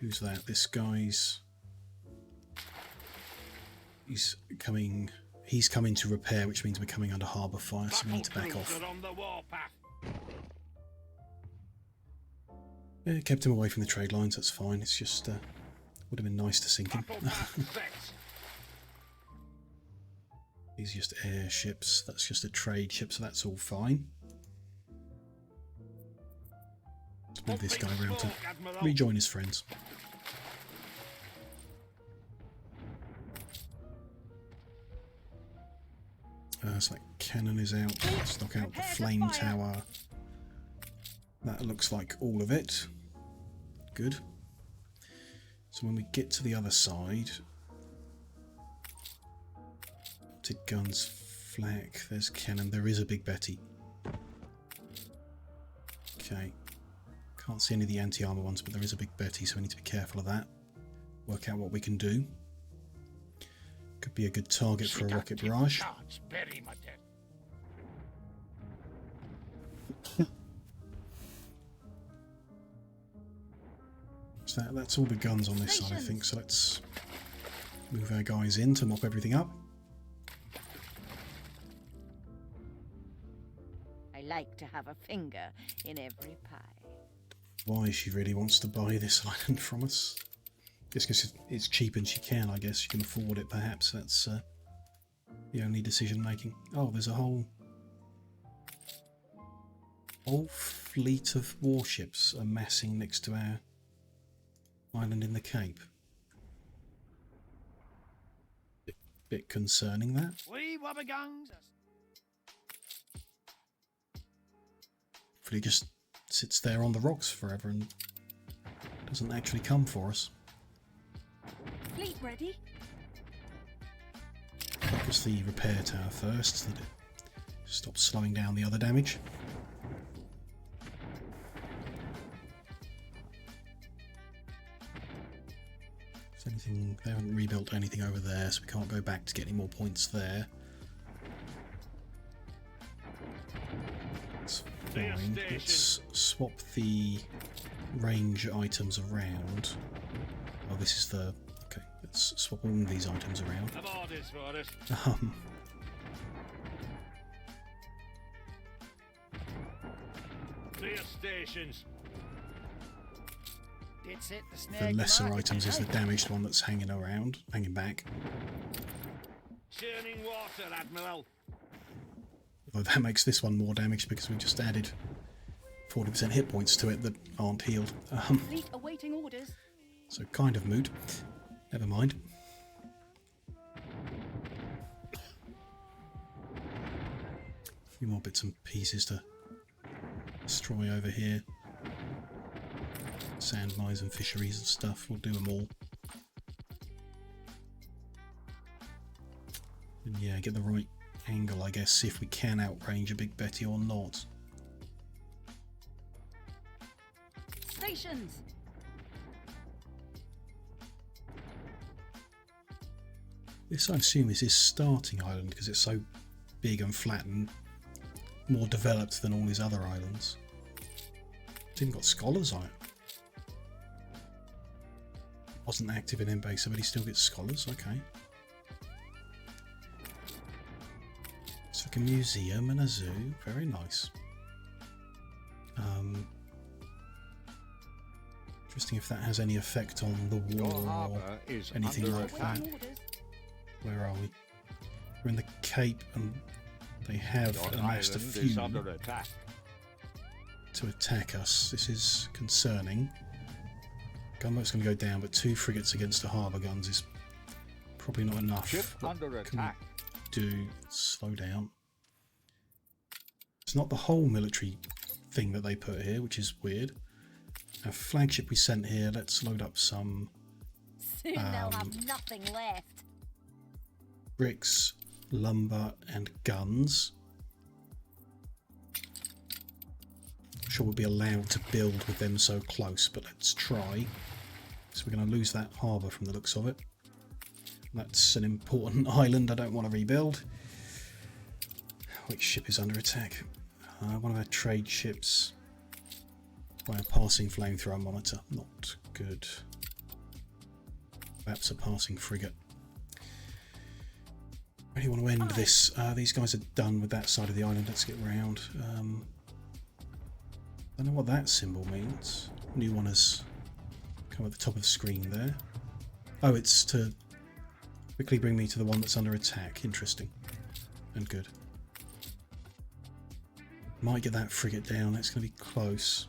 Who's that? This guy's... He's coming to repair, which means we're coming under harbour fire, so we need to back off. Battlecruiser on the warpath. Yeah, kept him away from the trade lines, that's fine. It's just, would have been nice to sink him. Battle path set. These are just airships, that's just a trade ship, so that's all fine. Let's move this guy around to Admiral. rejoin his friends. So that cannon is out. Let's knock out the flame tower. That looks like all of it. Good. So when we get to the other side, to guns, flak, there's cannon. There is a big Betty. Okay. Can't see any of the anti-armor ones, but there is a big Betty, so we need to be careful of that. Work out what we can do. Could be a good target for a rocket barrage. Bury my dead. So that's all the guns on this side, I think. So let's move our guys in to mop everything up. I like to have a finger in every pie. Why she really wants to buy this island from us. Just because it's cheap and she can, I guess. She can afford it, perhaps. That's the only decision making. Oh, there's a whole fleet of warships amassing next to our island in the Cape. Bit concerning, that. We wobbegungs. Hopefully just sits there on the rocks forever and doesn't actually come for us. Fleet ready. Focus the repair tower first so that it stops slowing down the other damage. Is anything, they haven't rebuilt anything over there, so we can't go back to get any more points there. That's fine. Let's swap the range items around. Oh, this is the... Okay, let's swap all of these items around. Have orders for us. To your stations. It's it, the snake. The lesser items is the damaged one that's hanging around, hanging back. Churning water, Admiral. Although that makes this one more damaged because we just added 40% hit points to it that aren't healed. Fleet awaiting orders. So kind of moot. Never mind. A few more bits and pieces to destroy over here. Sand mines and fisheries and stuff. We'll do them all. And yeah, get the right angle, I guess. See if we can outrange a Big Betty or not. Stations. This, I assume, is his starting island because it's so big and flat and more developed than all his other islands. It's even got scholars on it. Wasn't active in Embase, but he still gets scholars. Okay. It's like a museum and a zoo. Very nice. Interesting if that has any effect on the Your war or harbour is anything under like attack. that. Where are we? We're in the Cape and they have Your amassed a island few is under attack. to attack us. This is concerning. Gunboat's going to go down, but 2 frigates against the harbour guns is probably not enough. Ship What under can attack. we do? Slow down. It's not the whole military thing that they put here, which is weird. Our flagship we sent here, let's load up some Soon they'll have nothing left. bricks, lumber and guns. I'm sure we'll be allowed to build with them so close, but let's try. So we're going to lose that harbour from the looks of it. That's an important island I don't want to rebuild. Which ship is under attack? One of our trade ships by a passing flamethrower monitor. Not good. Perhaps a passing frigate. I really want to end this. These guys are done with that side of the island. Let's get round. I don't know what that symbol means. New one has come at the top of the screen there. Oh, it's to quickly bring me to the one that's under attack. Interesting. And good. Might get that frigate down. It's going to be close.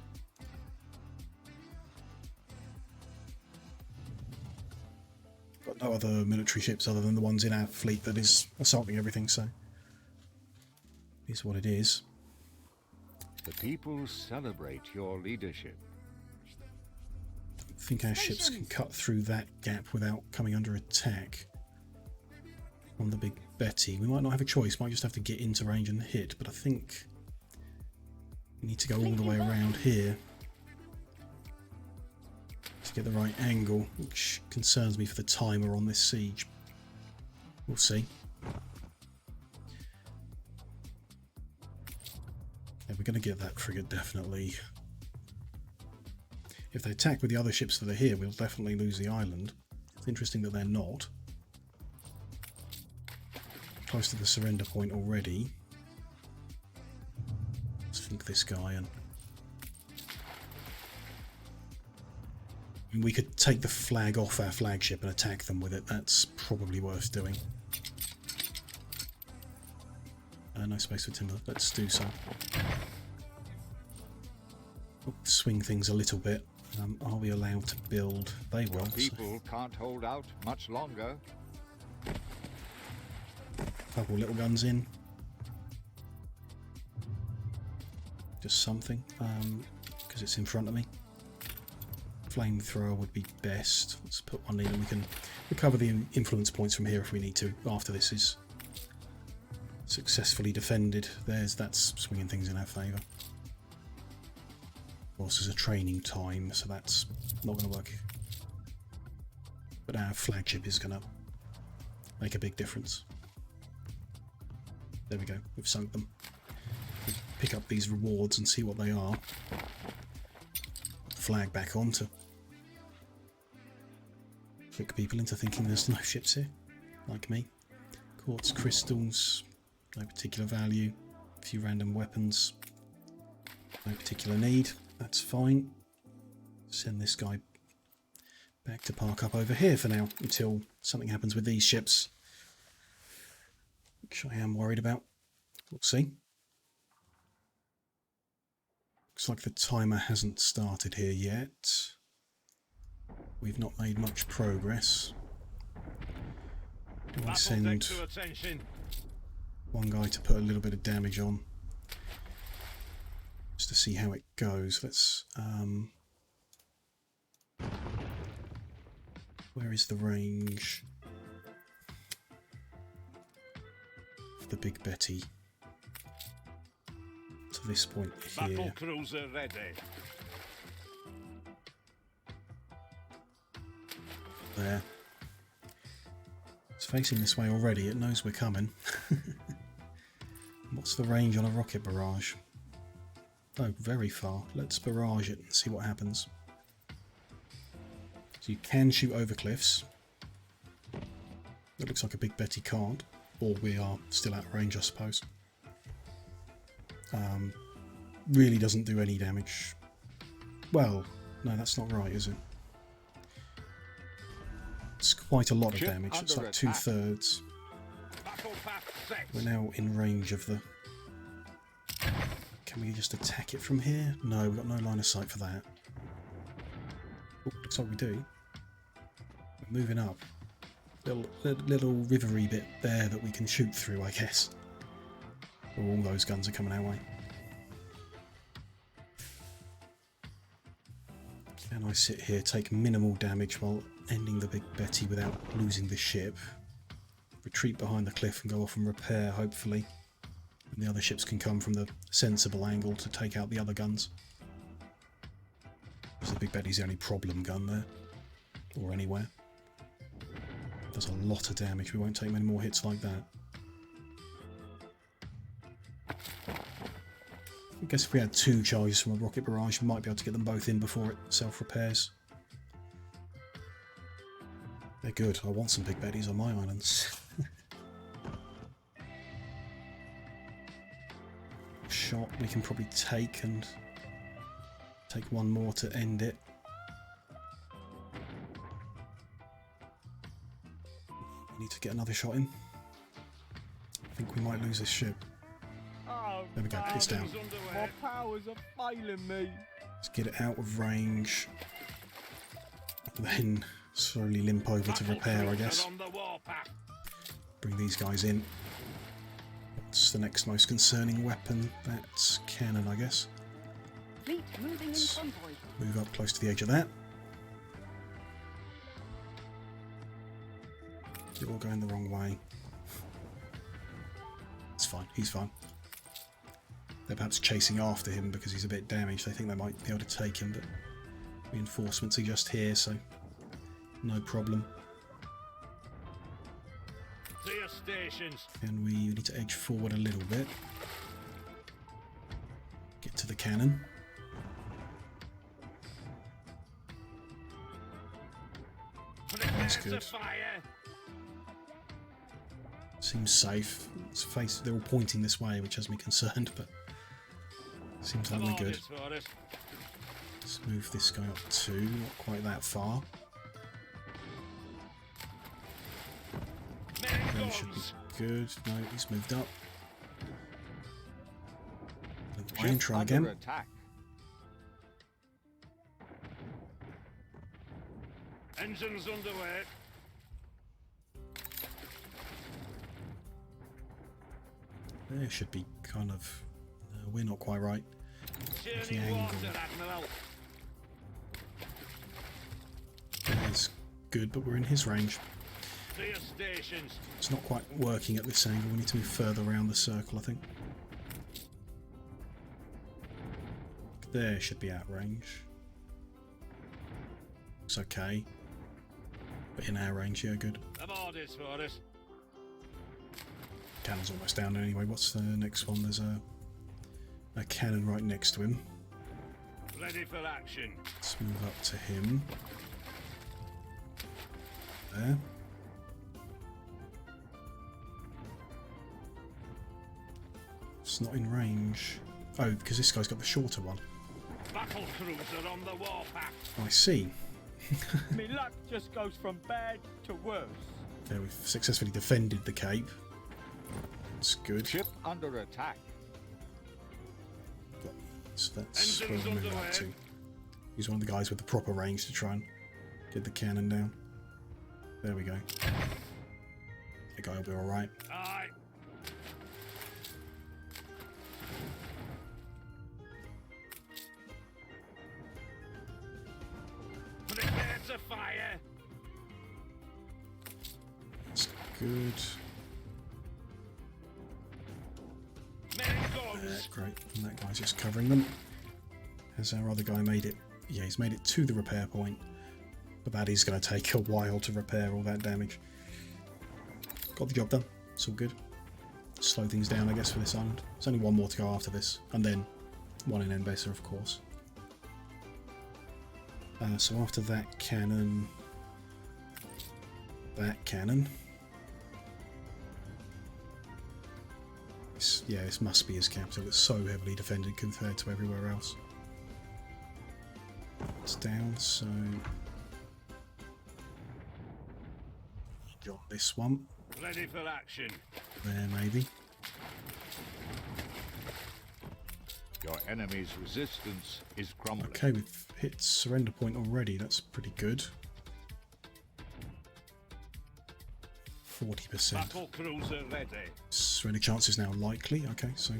Got no other military ships other than the ones in our fleet that is assaulting everything, so it is what it is. The people celebrate your leadership. I think our ships can cut through that gap without coming under attack from the Big Betty. We might not have a choice, might just have to get into range and hit, but I think we need to go all the way around here to get the right angle, which concerns me for the timer on this siege. We'll see. Yeah, we're going to get that frigate, definitely. If they attack with the other ships that are here, we'll definitely lose the island. It's interesting that they're not. Close to the surrender point already. Let's flank this guy and... we could take the flag off our flagship and attack them with it. That's probably worth doing. No space for timber. Let's do so. Swing things a little bit. Are we allowed to build? They will. People can't hold out much longer. Couple little guns in. Just something, because it's in front of me. Flamethrower would be best. Let's put one in and we can recover the influence points from here if we need to after this is successfully defended. That's swinging things in our favour. Of course, there's a training time, so that's not going to work. But our flagship is going to make a big difference. There we go, we've sunk them. We'll pick up these rewards and see what they are. Flag back on to trick people into thinking there's no ships here, like me. Quartz crystals, no particular value. A few random weapons, no particular need. That's fine. Send this guy back to park up over here for now until something happens with these ships, which I am worried about. We'll see. Looks like the timer hasn't started here yet. We've not made much progress. Do I send to attention. one guy to put a little bit of damage on? Just to see how it goes. Let's where is the range of the Big Betty? To this point here. Battle cruiser ready. There. It's facing this way already, it knows we're coming. What's the range on a rocket barrage? Oh, very far. Let's barrage it and see what happens. So you can shoot over cliffs. It looks like a Big Betty can't. Or we are still out of range, I suppose. Really doesn't do any damage. Well, no, that's not right, is it? It's quite a lot of damage. It's like 2/3. We're now in range of the... Can we just attack it from here? No, we've got no line of sight for that. Oh, looks like we do. We're moving up. Little rivery bit there that we can shoot through, I guess. Oh, all those guns are coming our way. Can I sit here, take minimal damage while ending the Big Betty without losing the ship? Retreat behind the cliff and go off and repair, hopefully. And the other ships can come from the sensible angle to take out the other guns. Because the Big Betty's the only problem gun there. Or anywhere. Does a lot of damage, we won't take many more hits like that. I guess if we had 2 charges from a rocket barrage, we might be able to get them both in before it self-repairs. They're good, I want some Big Betties on my islands. Shot we can probably take, and take one more to end it. We need to get another shot in. I think we might lose this ship. Oh, There we go, it's down. my powers are failing me. Let's get it out of range. Then slowly limp over to repair, I guess. Bring these guys in. What's the next most concerning weapon? That's cannon, I guess. Fleet moving in convoy. Move up close to the edge of that. You're all going the wrong way. It's fine, he's fine. They're perhaps chasing after him because he's a bit damaged. They think they might be able to take him, but reinforcements are just here, so no problem. To your stations. And we need to edge forward a little bit. Get to the cannon. That's good. Seems safe. They're all pointing this way, which has me concerned, but seems like we're good. Let's move this guy up too, not quite that far. That should be good. No, he's moved up. And try again. Attack. Engines underway. There should be kind of... No, we're not quite right. With the Churning angle. water, Admiral. That's good, but we're in his range. To your stations. It's not quite working at this angle. We need to move further around the circle, I think. There should be out range. It's okay. But in our range, yeah, good. Aboard is for us. Cannon's almost down anyway. What's the next one? There's a cannon right next to him. Ready for action. Let's move up to him. There. It's not in range. Oh, because this guy's got the shorter one. Battle cruiser on the warpath. I see. Me luck just goes from bad to worse. Okay, we've successfully defended the cape. That's good. Ship under attack. So that's where Engines we're moving up to. Use one of the guys with the proper range to try and get the cannon down. There we go. The guy will be alright. Aye. Prepare to fire. That's good. Men There, guns. great. And that guy's just covering them. Has our other guy made it? Yeah, he's made it to the repair point. But that is going to take a while to repair all that damage. got the job done. It's all good. Slow things down, I guess, for this island. There's only one more to go after this, and then one in Embasa, of course. So after that cannon, this must be his capital. It's so heavily defended compared to everywhere else. It's down, so got this one. Ready for action. There, maybe. Your enemy's resistance is crumbling. Okay, we've hit surrender point already. That's pretty good. 40%. Battle cruiser ready. Surrender chance is now likely. Okay, so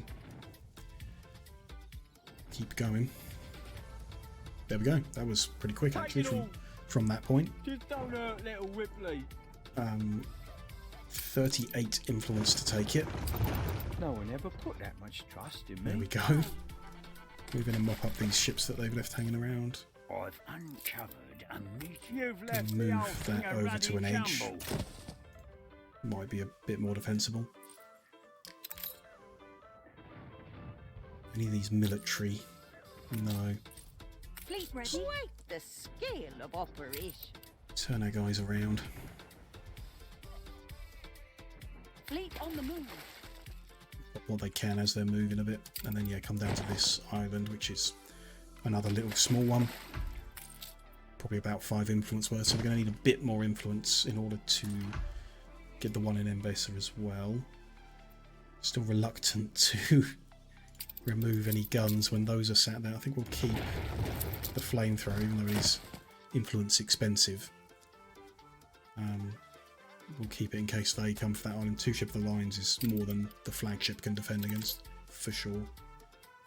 keep going. There we go. That was pretty quick actually from that point. Just don't hurt little Ripley. 38 influence to take it. No one ever put that much trust in me. There we go. We're going to mop up these ships that they've left hanging around. I've uncovered a meteor. You've And left the move old thing that a over to an ruddy edge. jumble. Might be a bit more defensible. Any of these military? No. Fleet ready. Quite the scale of operation. Turn our guys around. Fleet on the move. What they can as they're moving a bit, and then come down to this island, which is another little small one, probably about 5 influence worth, so we're going to need a bit more influence in order to get the one in Embasa as well. Still reluctant to remove any guns when those are sat there. I think we'll keep the flamethrower, even though it is influence expensive. We'll keep it in case they come for that island. 2 ship of the lines is more than the flagship can defend against, for sure.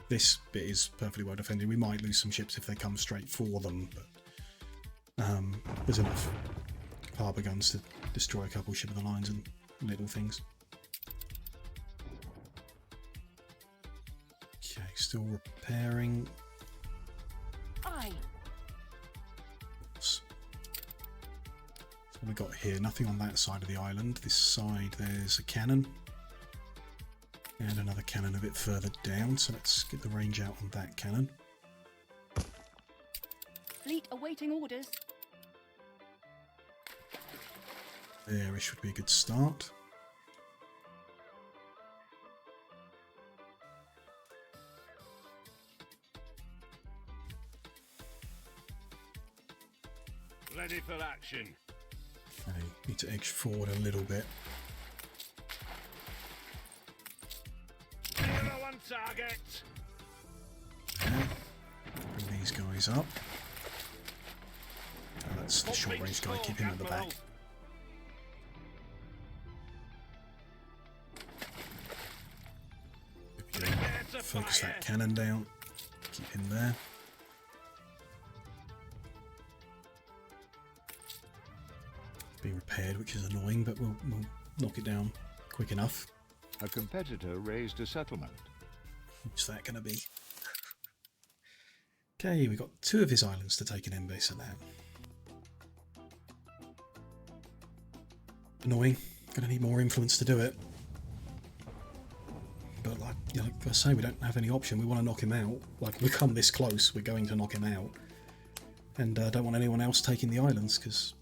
This bit is perfectly well defended. We might lose some ships if they come straight for them, but there's enough harbour guns to destroy a couple ship of the lines and little things. Okay, still repairing. Aye. Oops. What we got here? Nothing on that side of the island. This side there's a cannon and another cannon a bit further down, so let's get the range out on that cannon. Fleet awaiting orders. There, it should be a good start. Ready for action. Okay, need to edge forward a little bit. Zero on target. Bring these guys up. Oh, that's the short range guy, keep him at the back. Okay, focus that cannon down, keep him there. Being repaired, which is annoying, but we'll knock it down quick enough. A competitor raised a settlement. What's that going to be? Okay, we've got 2 of his islands to take an Embasa now. Annoying. Going to need more influence to do it. But like I say, we don't have any option. We want to knock him out. Like, we come this close, we're going to knock him out. And don't want anyone else taking the islands, because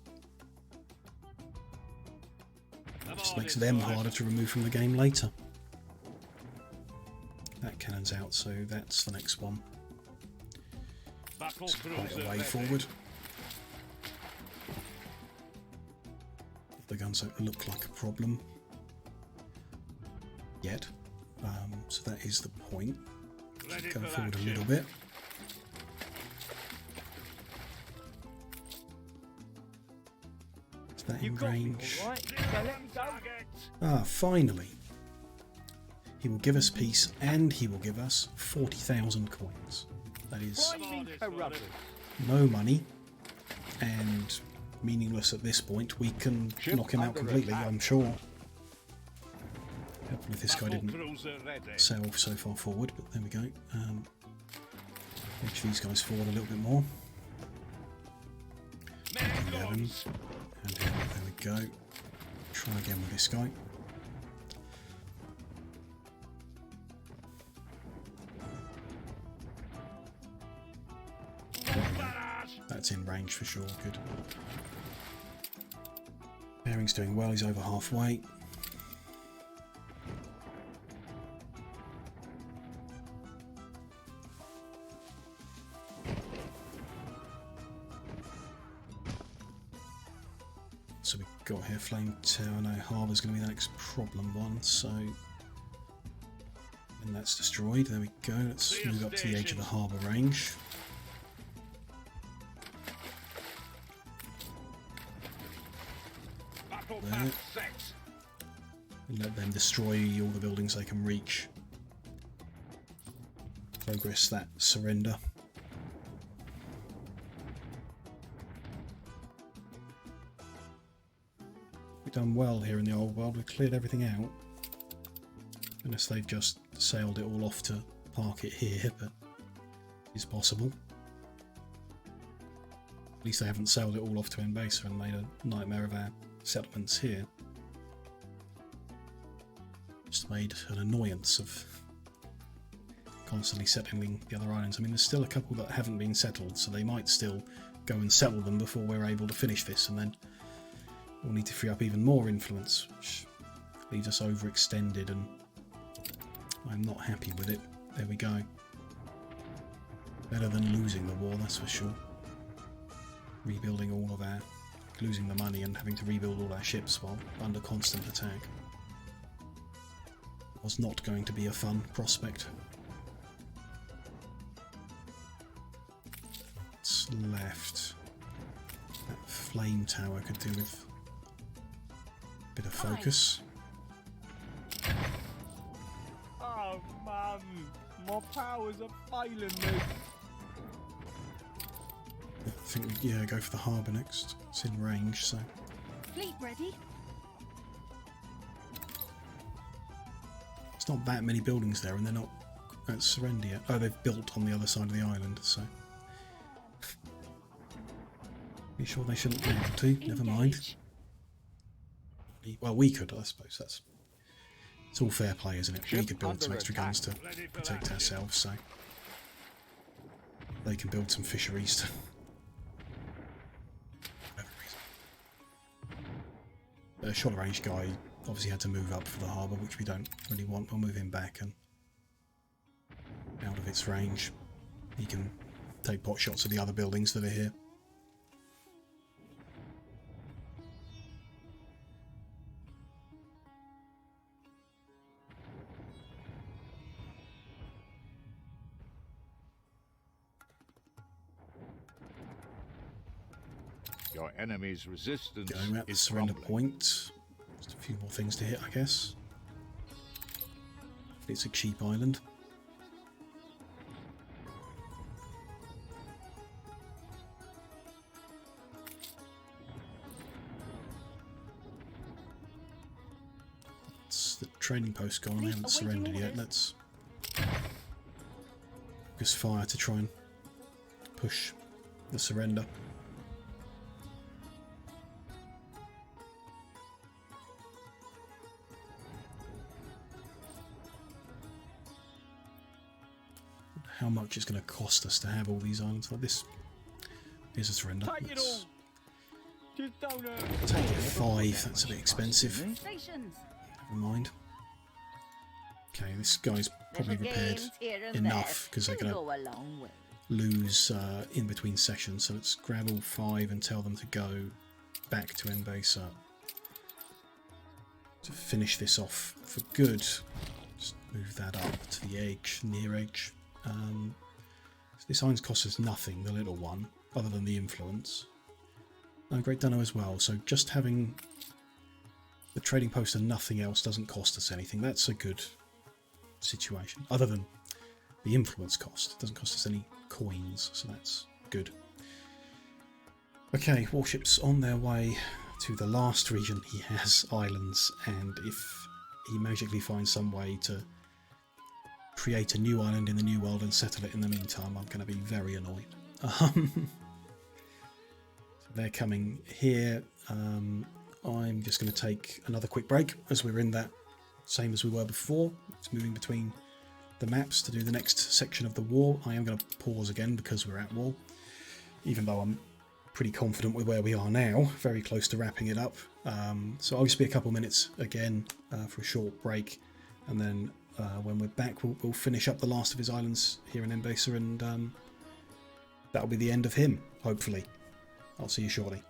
it just makes them harder to remove from the game later. That cannon's out, so that's the next one. Battle It's quite cruiser a way ready. forward. The guns don't look like a problem yet. So that is the point. Ready Go for forward a action. little bit. Is that You in got me, range? all right? So let me go. Target. Ah, finally. He will give us peace and he will give us 40,000 coins. That is Blinding corrupted. no money and meaningless at this point. We can Ship knock him out under completely, attack. I'm sure. Helpful if this guy Battle didn't cruiser ready. sail so far forward, but there we go. Edge these guys forward a little bit more. Men 11. guns. And there we go. Try again with this guy. That's in range for sure, good. Bearing's doing well, he's over halfway. So we've got here Flame Tower, no, Harbour's going to be the next problem one, so... And that's destroyed, there we go, let's move up to the edge of the harbour range. There. And let them destroy all the buildings they can reach. Progress that surrender. We've done well here in the old world, we've cleared everything out. Unless they've just sailed it all off to park it here, but it's possible. At least they haven't sailed it all off to Embasa and made a nightmare of our settlements here. Just made an annoyance of constantly settling the other islands. I mean, there's still a couple that haven't been settled, so they might still go and settle them before we're able to finish this, and then we'll need to free up even more influence, which leaves us overextended, and I'm not happy with it. There we go. Better than losing the war, that's for sure. Rebuilding all of our... losing the money and having to rebuild all our ships while under constant attack. Was not going to be a fun prospect. What's left? That flame tower could do with a bit of focus. Oh, Mum, my powers are failing me. I think we go for the harbour next. It's in range, so. Fleet ready. It's not that many buildings there, and they're not at surrender yet. Oh, they've built on the other side of the island, so. Be sure they shouldn't be able to. Never mind. Well, we could, I suppose. It's all fair play, isn't it? We could build some extra guns to protect ourselves, so they can build some fisheries to. The shorter range guy obviously had to move up for the harbour, which we don't really want. We'll move him back and out of its range. He can take pot shots at the other buildings that are here. Your enemy's resistance Going at the is surrender crumbling. point. Just a few more things to hit, I guess. It's a cheap island. It's the trading post gone. They haven't surrendered yet. Let's focus fire to try and push the surrender. How much it's going to cost us to have all these islands like this. Here's a surrender. Take it all. Just don't Take it 5, that's a bit expensive. Stations. Never mind. Okay, this guy's probably Little repaired games here and enough because they're there going can to go a long way. lose in between sessions. So let's grab all 5 and tell them to go back to Embasa to finish this off for good. Just move that up to the edge, near edge. This island's cost us nothing, the little one, other than the influence. Great Dunno as well, so just having the trading post and nothing else doesn't cost us anything. That's a good situation, other than the influence cost. It doesn't cost us any coins, so that's good. Okay, warships on their way to the last region he has, islands, and if he magically finds some way to create a new island in the new world and settle it in the meantime, I'm going to be very annoyed. So they're coming here. I'm just going to take another quick break as we're in that same as we were before. It's moving between the maps to do the next section of the war. I am going to pause again because we're at war, even though I'm pretty confident with where we are now, very close to wrapping it up. So I'll just be a couple minutes again for a short break, and then when we're back we'll finish up the last of his islands here in Embasa, and that'll be the end of him, hopefully. I'll see you shortly.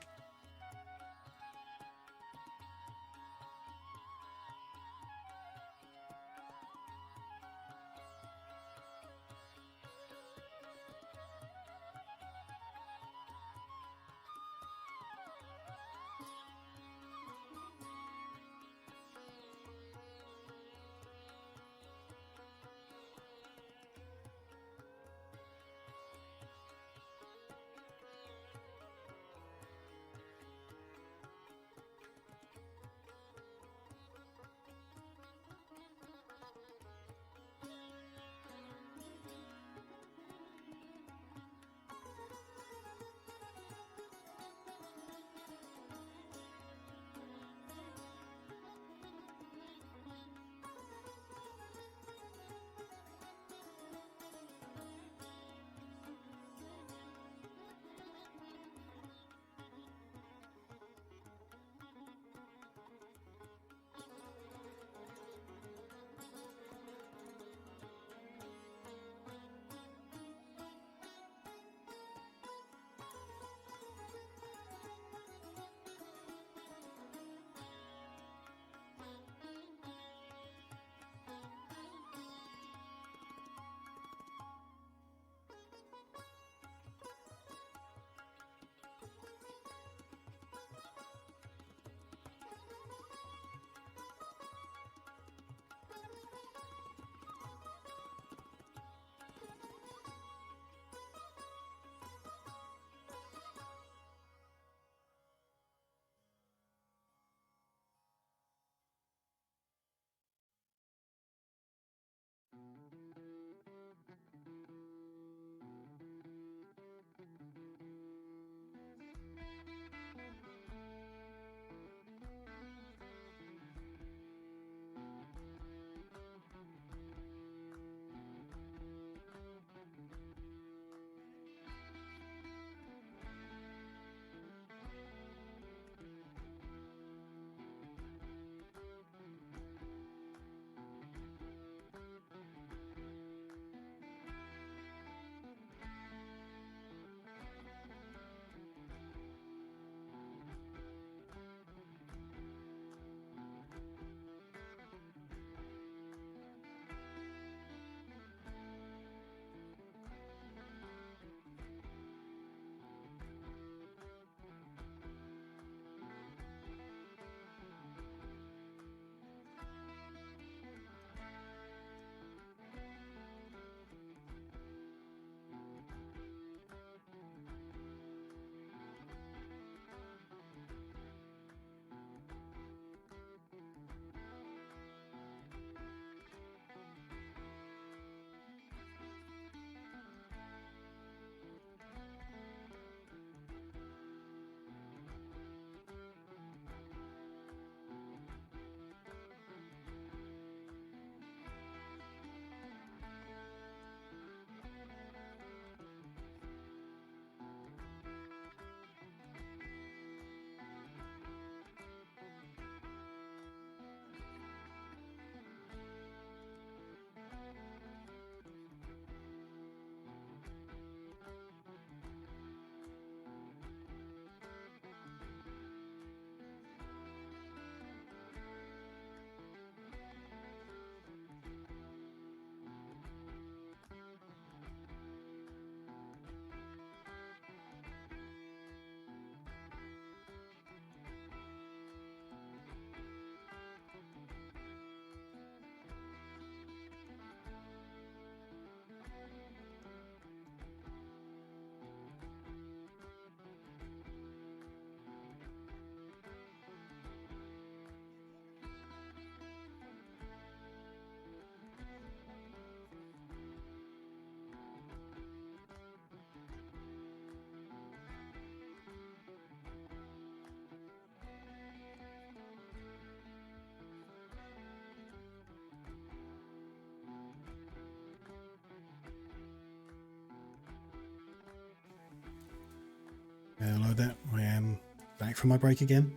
hello there. I am back from my break again.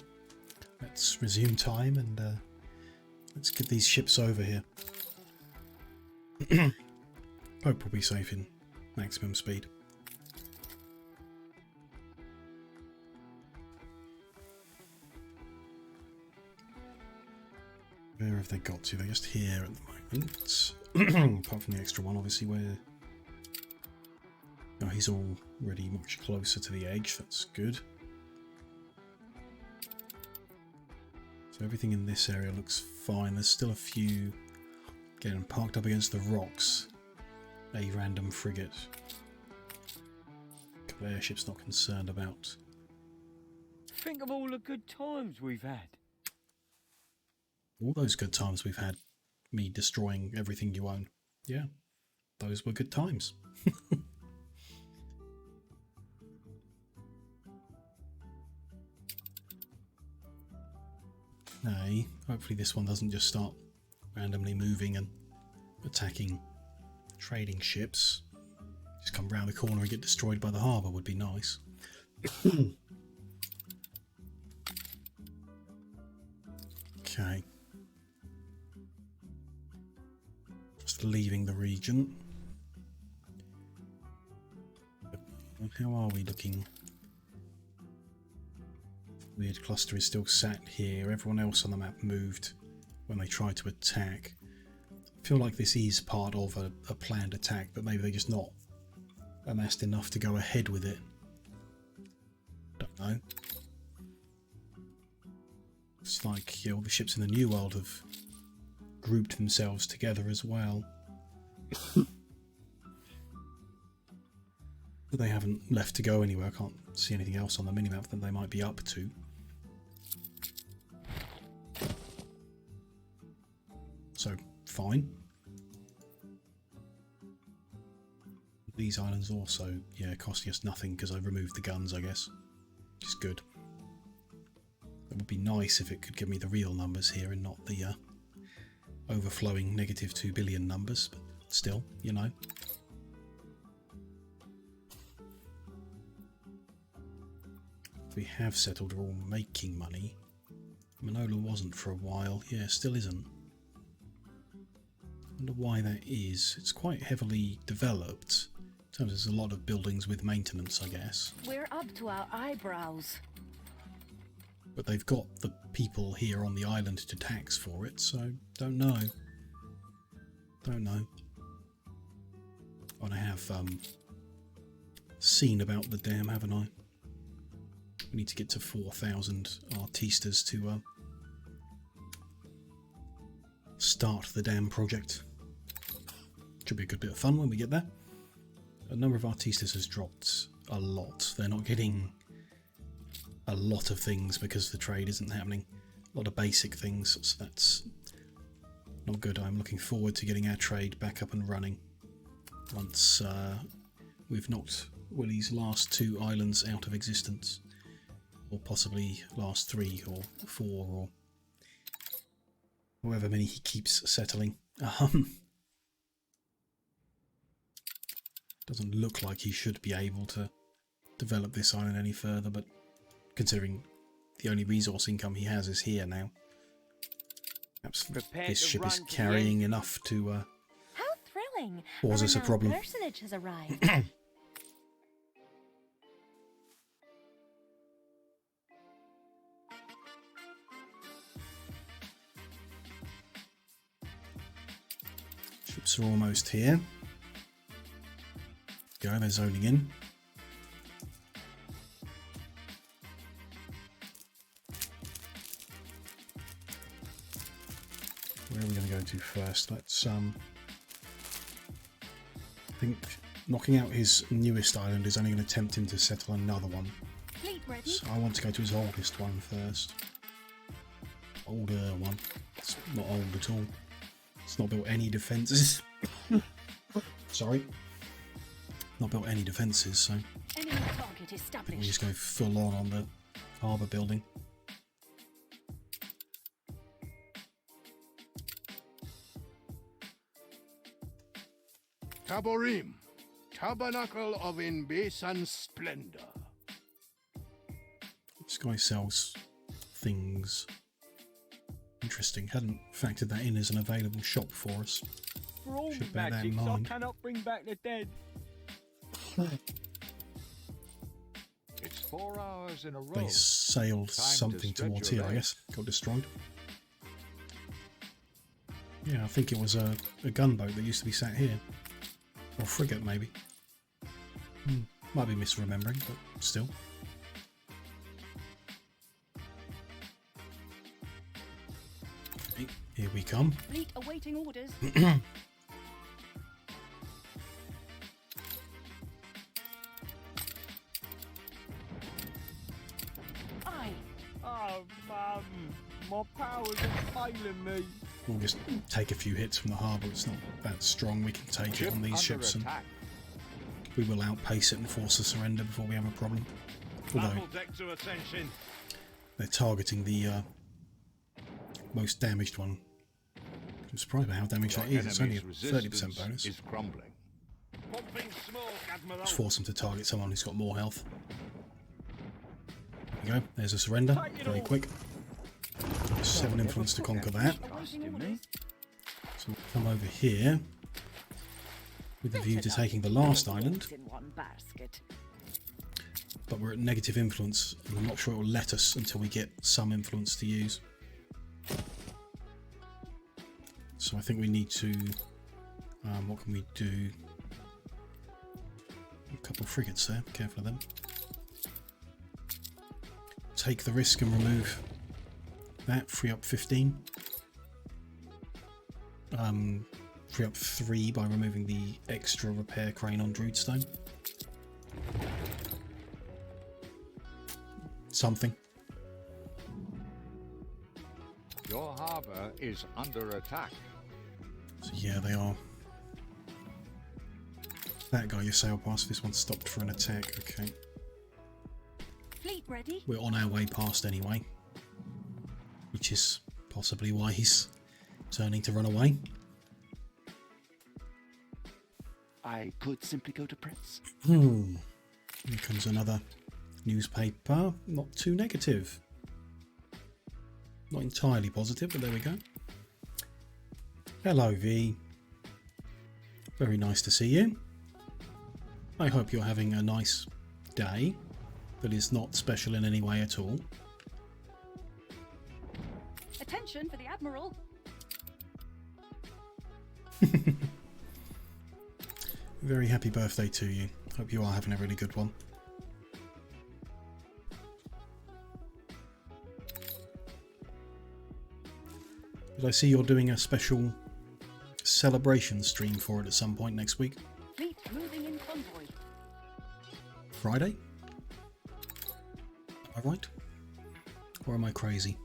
Let's resume time and let's get these ships over here. Hope we'll be safe in maximum speed. Where have they got to? They're just here at the moment. Apart from the extra one, obviously, where... Oh, he's already much closer to the edge. That's good. So everything in this area looks fine. There's still a few getting parked up against the rocks. A random frigate. A couple of airships not concerned about. Think of all the good times we've had. All those good times we've had. Me destroying everything you own. Yeah, those were good times. Hey, hopefully this one doesn't just start randomly moving and attacking trading ships. Just come round the corner and get destroyed by the harbour would be nice. Okay. Just leaving the region. How are we looking? Weird cluster is still sat here. Everyone else on the map moved when they tried to attack. I feel like this is part of a planned attack, but maybe they're just not amassed enough to go ahead with it. Don't know. It's like all the ships in the New World have grouped themselves together as well. But they haven't left to go anywhere. I can't see anything else on the minimap that they might be up to. So, fine. These islands also, yeah, costing us nothing because I've removed the guns, I guess. Which is good. It would be nice if it could give me the real numbers here and not the overflowing negative 2 billion numbers, but still, you know. We have settled, we're all making money. Manola wasn't for a while, yeah, still isn't. I wonder why that is. It's quite heavily developed. In terms of there's a lot of buildings with maintenance, I guess. We're up to our eyebrows. But they've got the people here on the island to tax for it, so don't know. Don't know. And I have seen about the dam, haven't I? We need to get to 4,000 artistas to start the dam project. Should be a good bit of fun when we get there. The number of artistas has dropped a lot. They're not getting a lot of things because the trade isn't happening. A lot of basic things, so that's not good. I'm looking forward to getting our trade back up and running once we've knocked Willie's last 2 islands out of existence. Or possibly last 3 or 4 or however many he keeps settling. Doesn't look like he should be able to develop this island any further, but considering the only resource income he has is here now, perhaps this ship is carrying enough to How thrilling! cause us a problem. Personage has arrived. Ships are almost here. Go, they're zoning in. Where are we going to go to first? Let's I think knocking out his newest island is only going to tempt him to settle another one. Fleet ready. So I want to go to his oldest one first. Older one. It's not old at all. It's not built any defences. Sorry. Not built any defences, so Enemy target I think we established. just go full on the harbour building. Taborim, Tabernacle of Inbase and Splendor. guy sells things. Interesting. Hadn't factored that in as an available shop for us. For all Should bear that in magics, I mind. cannot bring back the dead. It's 4 hours in a row. They sailed Time to something stretch towards your here, I legs. guess. Got destroyed. Yeah, I think it was a gunboat that used to be sat here. Or a frigate, maybe. Might be misremembering, but still. Okay, here we come. Fleet awaiting orders. Aye. Oh, Mum. My powers are failing me. We'll just take a few hits from the harbour. It's not that strong. We can take it Ship on these under ships, and attack. we will outpace it and force a surrender before we have a problem. Although Battle deck to attention. they're targeting the most damaged one. I'm surprised by how damaged that is. It's only a Enemy's 30% resistance bonus. is crumbling. Pumping smoke, Admiral. Let's force them to target someone who's got more health. There you go. There's a surrender. Very quick. 7 influence to conquer that. Awaiting orders. So we'll come over here with the view to taking the last island. In one basket. But we're at negative influence, and I'm not sure it will let us until we get some influence to use. So I think we need to... what can we do? A couple of frigates there, be careful of them. Take the risk and remove that, free up 15. Free up 3 by removing the extra repair crane on Druidstone. Something. Your harbour is under attack. So yeah, they are. That guy you sailed past, this one stopped for an attack. Okay. Fleet ready. We're on our way past anyway. Which is possibly why he's turning to run away. I could simply go to press. Here comes another newspaper. Not too negative. Not entirely positive, but there we go. Hello, V. Very nice to see you. I hope you're having a nice day that is not special in any way at all. Attention for the Admiral. Very happy birthday to you. Hope you are having a really good one. Did I see you're doing a special celebration stream for it at some point next week? Fleet moving in convoy. Friday? Am I right? Or am I crazy?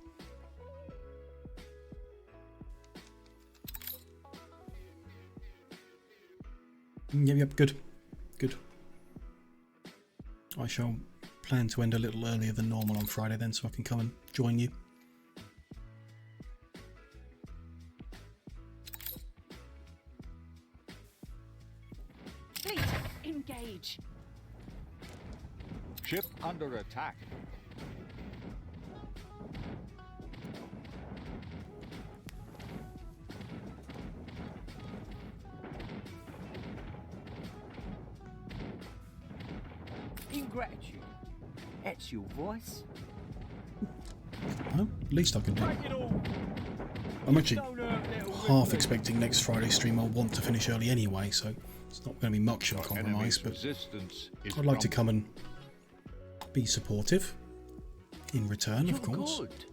Yep, good. Good. I shall plan to end a little earlier than normal on Friday then, so I can come and join you. Fleet engage. Ship under attack. Ingratitude. That's your voice. Oh, least I can do. Take it all. I'm actually Don't hurt little half Ripley. expecting next Friday stream I'll want to finish early anyway, so it's not going to be much of a Your compromise, enemy's but resistance is I'd like to crumbling. come and be supportive in return, of You're course. good.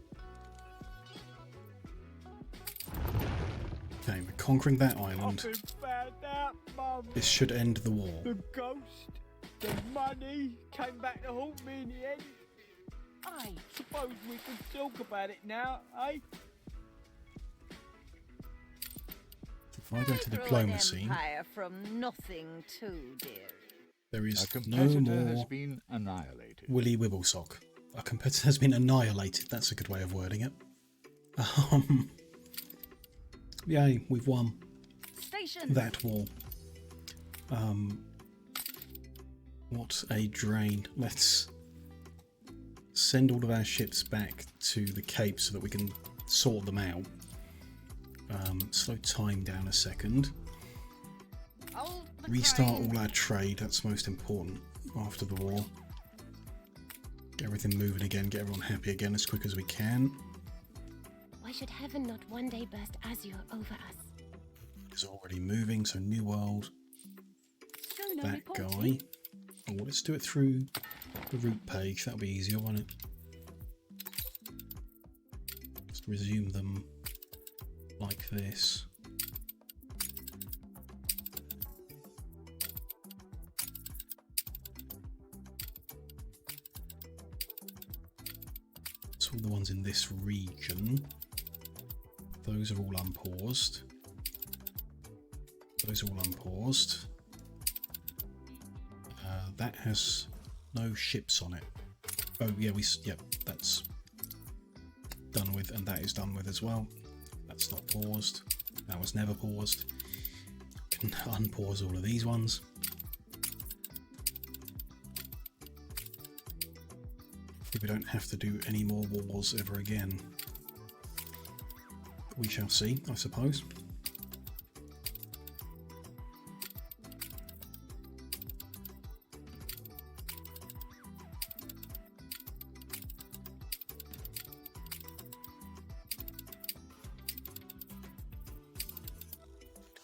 Okay, we're conquering that island. I've been found out, Mum. This should end the war. The ghost, the money came back to haunt me in the end. Aye. Suppose we can talk about it now, eh? If I go to Grow an diplomacy, empire from nothing too, dear. there A is no competitor has more been annihilated. Willy Wibblesock. A competitor has been annihilated. That's a good way of wording it. Yay, we've won Station. that war. What a drain. Let's send all of our ships back to the Cape so that we can sort them out. Slow time down a second. Hold the Restart crane. all our trade, that's most important after the war. Get everything moving again, get everyone happy again as quick as we can. Why should heaven not one day burst azure over us? It's already moving, so New World. Schooner That reporting. guy. Oh, let's do it through the route page, that'll be easier, won't it? Just resume them like this. So all the ones in this region, those are all unpaused. Those are all unpaused. That has no ships on it. Oh yeah, yep, that's done with, and that is done with as well. That's not paused. That was never paused. Can unpause all of these ones. We don't have to do any more wars ever again. We shall see, I suppose.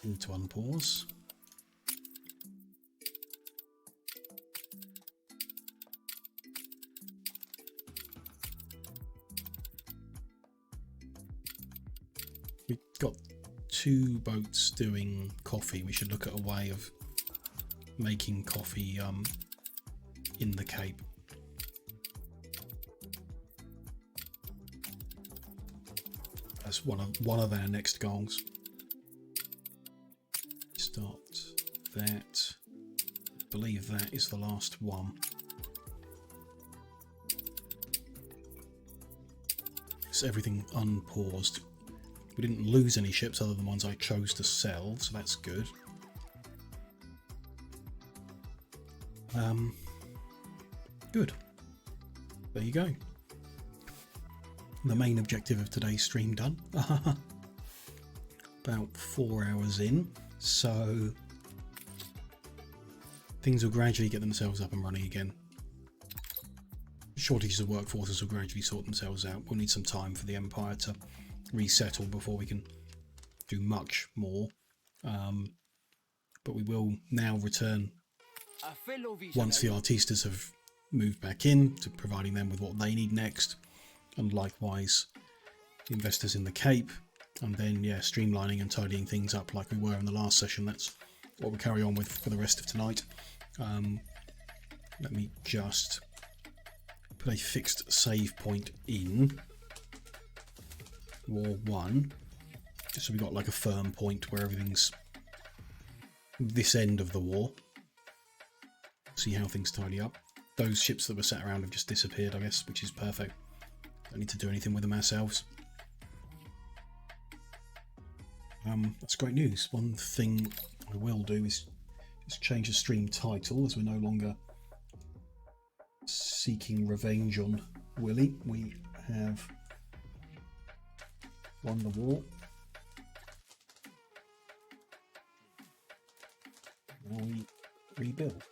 Need to unpause. We've got 2 boats doing coffee. We should look at a way of making coffee in the Cape. That's one of our next goals. Start that. I believe that is the last one. It's everything unpaused. We didn't lose any ships other than ones I chose to sell, so that's good. Good. There you go. The main objective of today's stream done. About 4 hours in, so things will gradually get themselves up and running again. Shortages of workforces will gradually sort themselves out. We'll need some time for the Empire to resettle before we can do much more. But we will now return once the artistas have moved back in to providing them with what they need next, and likewise the investors in the Cape, and then yeah, streamlining and tidying things up like we were in the last session. That's what we'll carry on with for the rest of tonight. Let me just put a fixed save point in War 1, just so we got like a firm point where everything's this end of the war. See how things tidy up. Those ships that were sat around have just disappeared, I guess, which is perfect. Don't need to do anything with them ourselves. That's great news. One thing I will do is just change the stream title, as we're no longer seeking revenge on Willie. We have won the war. Now we rebuild.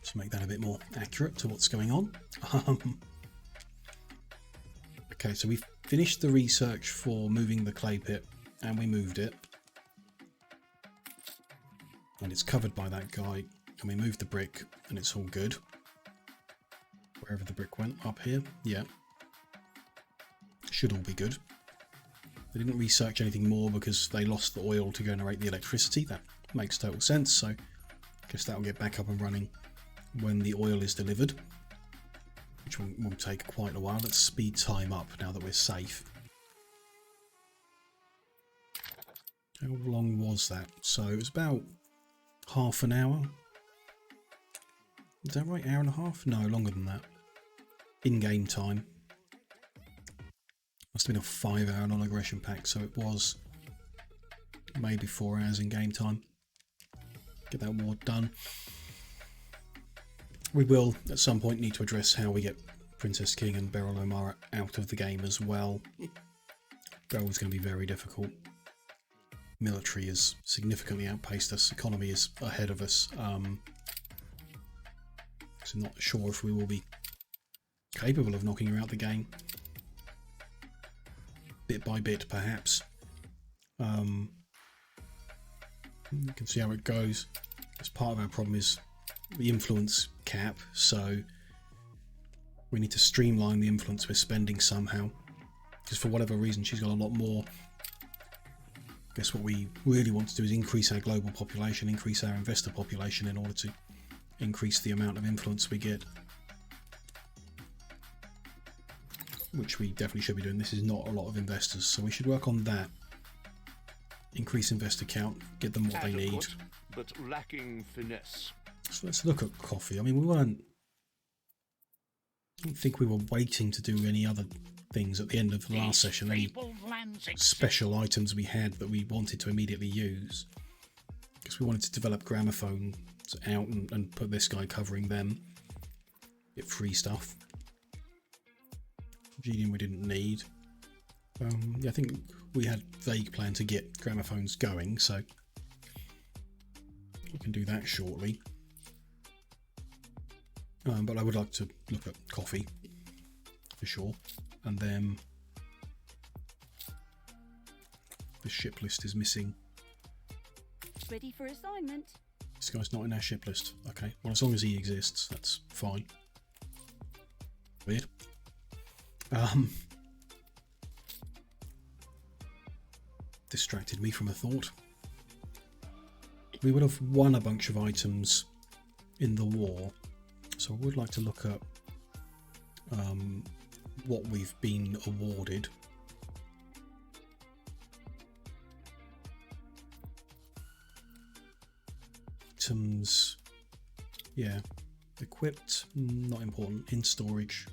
To make that a bit more accurate to what's going on. Okay, so we've finished the research for moving the clay pit, and we moved it. And it's covered by that guy, and we moved the brick, and it's all good. Wherever the brick went, up here, yeah. Should all be good. They didn't research anything more because they lost the oil to generate the electricity. That makes total sense, so I guess that'll get back up and running when the oil is delivered, which will take quite a while. Let's speed time up now that we're safe. How long was that? So it was about half an hour. Is that right? Hour and a half? No, longer than that. In-game time. Must have been a 5-hour non-aggression pack, so it was maybe 4 hours in game time. Get that ward done. We will at some point need to address how we get Princess King and Beryl O'Mara out of the game as well. Beryl's going to be very difficult. Military has significantly outpaced us. Economy is ahead of us. So not sure if we will be capable of knocking her out the game. Bit by bit, perhaps. You can see how it goes. As part of our problem is the influence cap, so we need to streamline the influence we're spending somehow. Because for whatever reason she's got a lot more. I guess what we really want to do is increase our global population, increase our investor population in order to increase the amount of influence we get. Which we definitely should be doing. This is not a lot of investors, so we should work on that. Increase investor count, get them what they need. Adequate, but lacking finesse. So let's look at coffee. I mean, we weren't... I don't think we were waiting to do any other things at the end of the last session. Any special items we had that we wanted to immediately use. Because we wanted to develop gramophones out and put this guy covering them. Get free stuff. Genium we didn't need. Yeah, I think we had a vague plan to get gramophones going, so we can do that shortly. But I would like to look at coffee for sure, and then the ship list is missing. Ready for assignment. This guy's not in our ship list. Okay, well, as long as he exists, that's fine. Weird. Distracted me from a thought. We would have won a bunch of items in the war, so I would like to look at what we've been awarded. Items, yeah, equipped, not important. In storage,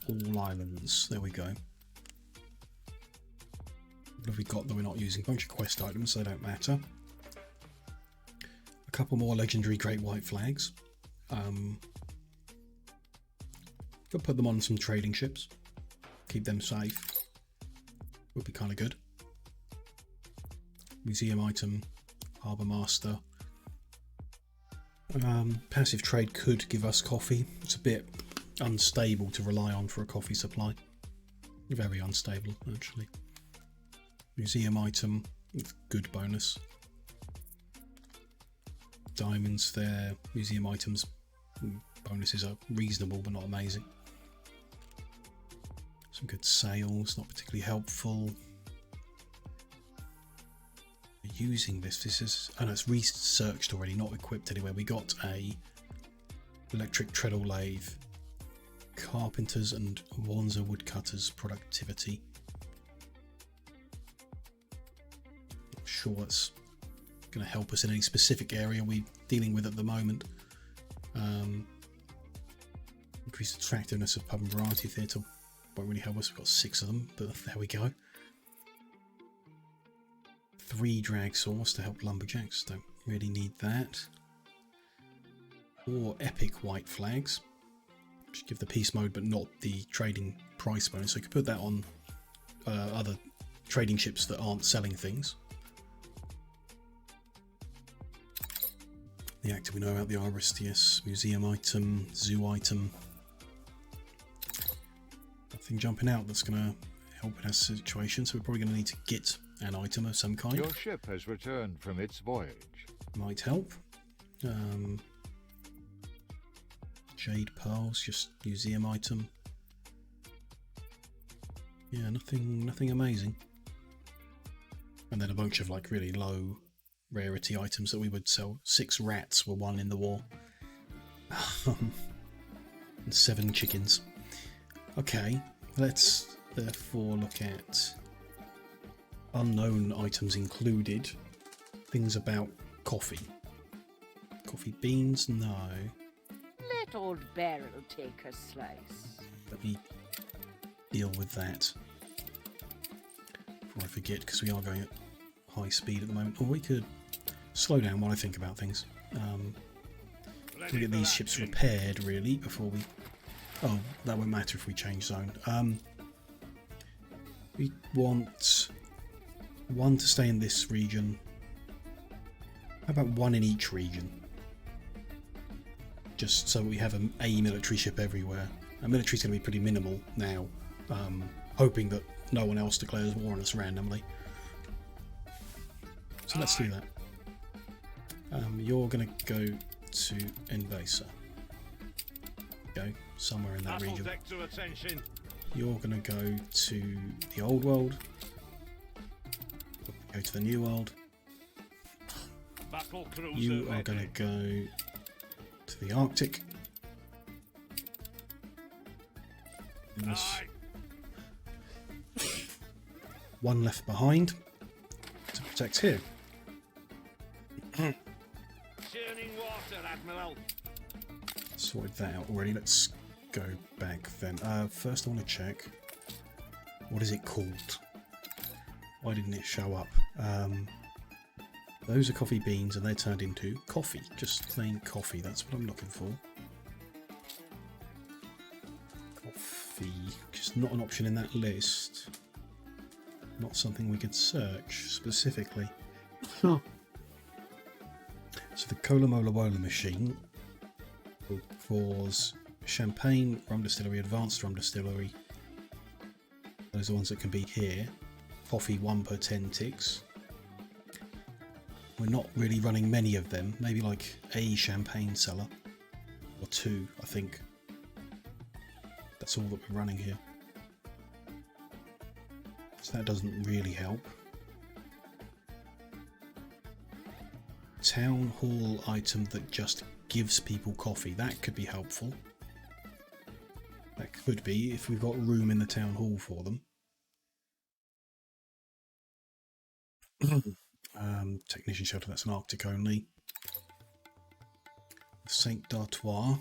all islands, there we go. What have we got that we're not using? A bunch of quest items, they don't matter. A couple more legendary great white flags. Could put them on some trading ships, keep them safe, would be kind of good. Museum item, Harbour Master. Passive trade could give us coffee. It's a bit unstable to rely on for a coffee supply. Very unstable, actually. Museum item, good bonus. Diamonds there. Museum items, bonuses are reasonable but not amazing. Some good sales, not particularly helpful. Using this is, oh no, it's researched already, not equipped anywhere. We got a electric treadle lathe, carpenters and Wanzer woodcutters productivity. Not sure it's going to help us in any specific area we're dealing with at the moment. Increase the attractiveness of pub and variety theatre won't really help us. We've got 6 of them, but there we go. 3 drag saws to help lumberjacks, don't really need that. 4 epic white flags, which give the peace mode but not the trading price bonus, so you could put that on other trading ships that aren't selling things. The actor we know about, the arborist, yes. Museum item, zoo item. Nothing jumping out that's going to help in our situation, so we're probably going to need to get an item of some kind. Your ship has returned from its voyage. Might help. Jade pearls, just museum item. Yeah, nothing amazing. And then a bunch of like really low rarity items that we would sell. 6 rats were won in the war. And 7 chickens. Okay, let's therefore look at unknown items included. Things about coffee. Coffee beans? No. Let old Beryl take a slice. Let me deal with that before I forget, because we are going at high speed at the moment. Or we could slow down while I think about things. We'll get these ships repaired, really, before we... Oh, that won't matter if we change zone. We want one to stay in this region. How about one in each region? Just so we have a military ship everywhere. Our military's going to be pretty minimal now, hoping that no one else declares war on us randomly. So let's do that. You're going to go to innovator. Go somewhere in that region. You're going to go to the old world. Go to the new world. You are going to go to the Arctic. And there's one left behind to protect here. Sorted that out already. Let's go back then. First I want to check, what is it called? Why didn't it show up? Those are coffee beans and they're turned into coffee. Just plain coffee, that's what I'm looking for. Coffee, just not an option in that list. Not something we could search specifically. So the Cola Mola Wola machine will cause champagne, rum distillery, advanced rum distillery. Those are the ones that can be here. Coffee 1 per 10 ticks. We're not really running many of them. Maybe like a champagne cellar. Or 2, I think. That's all that we're running here. So that doesn't really help. Town hall item that just gives people coffee. That could be helpful. That could be if we've got room in the town hall for them. Technician shelter, that's an Arctic only. Saint d'Artois.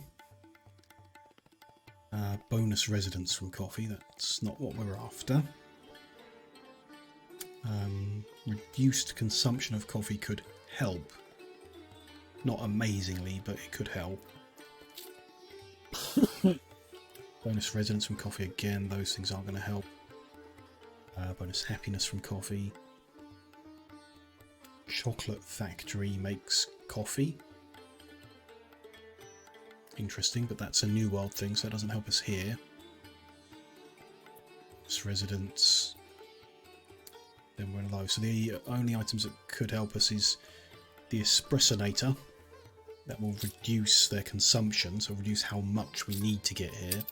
Bonus residence from coffee, that's not what we're after. Reduced consumption of coffee could help. Not amazingly, but it could help. Bonus residence from coffee again, those things aren't going to help. Bonus happiness from coffee. Chocolate factory makes coffee. Interesting, but that's a new world thing, so it doesn't help us here. This residence. Then we're low. So the only items that could help us is the espressonator. That will reduce their consumption, so reduce how much we need to get here.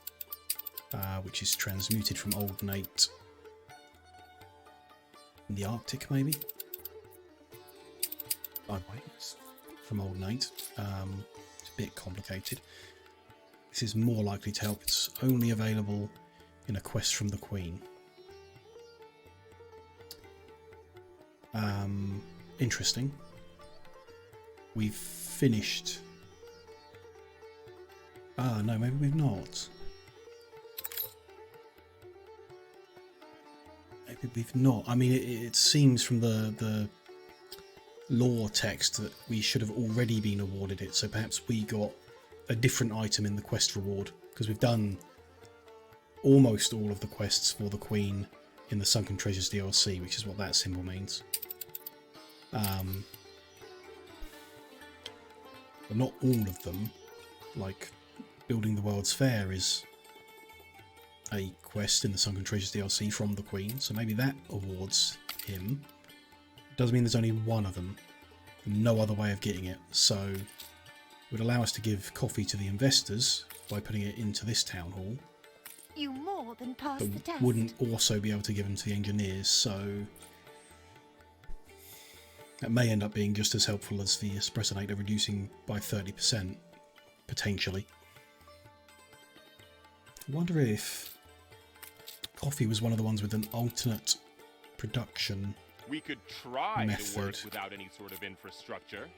Which is transmuted from Old Nate in the Arctic, maybe? From Old Nate. It's a bit complicated. This is more likely to help. It's only available in a quest from the Queen. Interesting. We've finished. No, maybe we've not. Maybe we've not. I mean, it seems from the lore text that we should have already been awarded it, so perhaps we got a different item in the quest reward, because we've done almost all of the quests for the Queen in the Sunken Treasures DLC, which is what that symbol means. But not all of them. Like, building the World's Fair is a quest in the Sunken Treasures DLC from the Queen, so maybe that awards him. Does mean there's only one of them, no other way of getting it, so it would allow us to give coffee to the investors by putting it into this town hall. You more than passed the But test. wouldn't also be able to give them to the engineers, so that may end up being just as helpful as the espressonator reducing by 30%, potentially. I wonder if coffee was one of the ones with an alternate production We could try method. to work without any sort of infrastructure.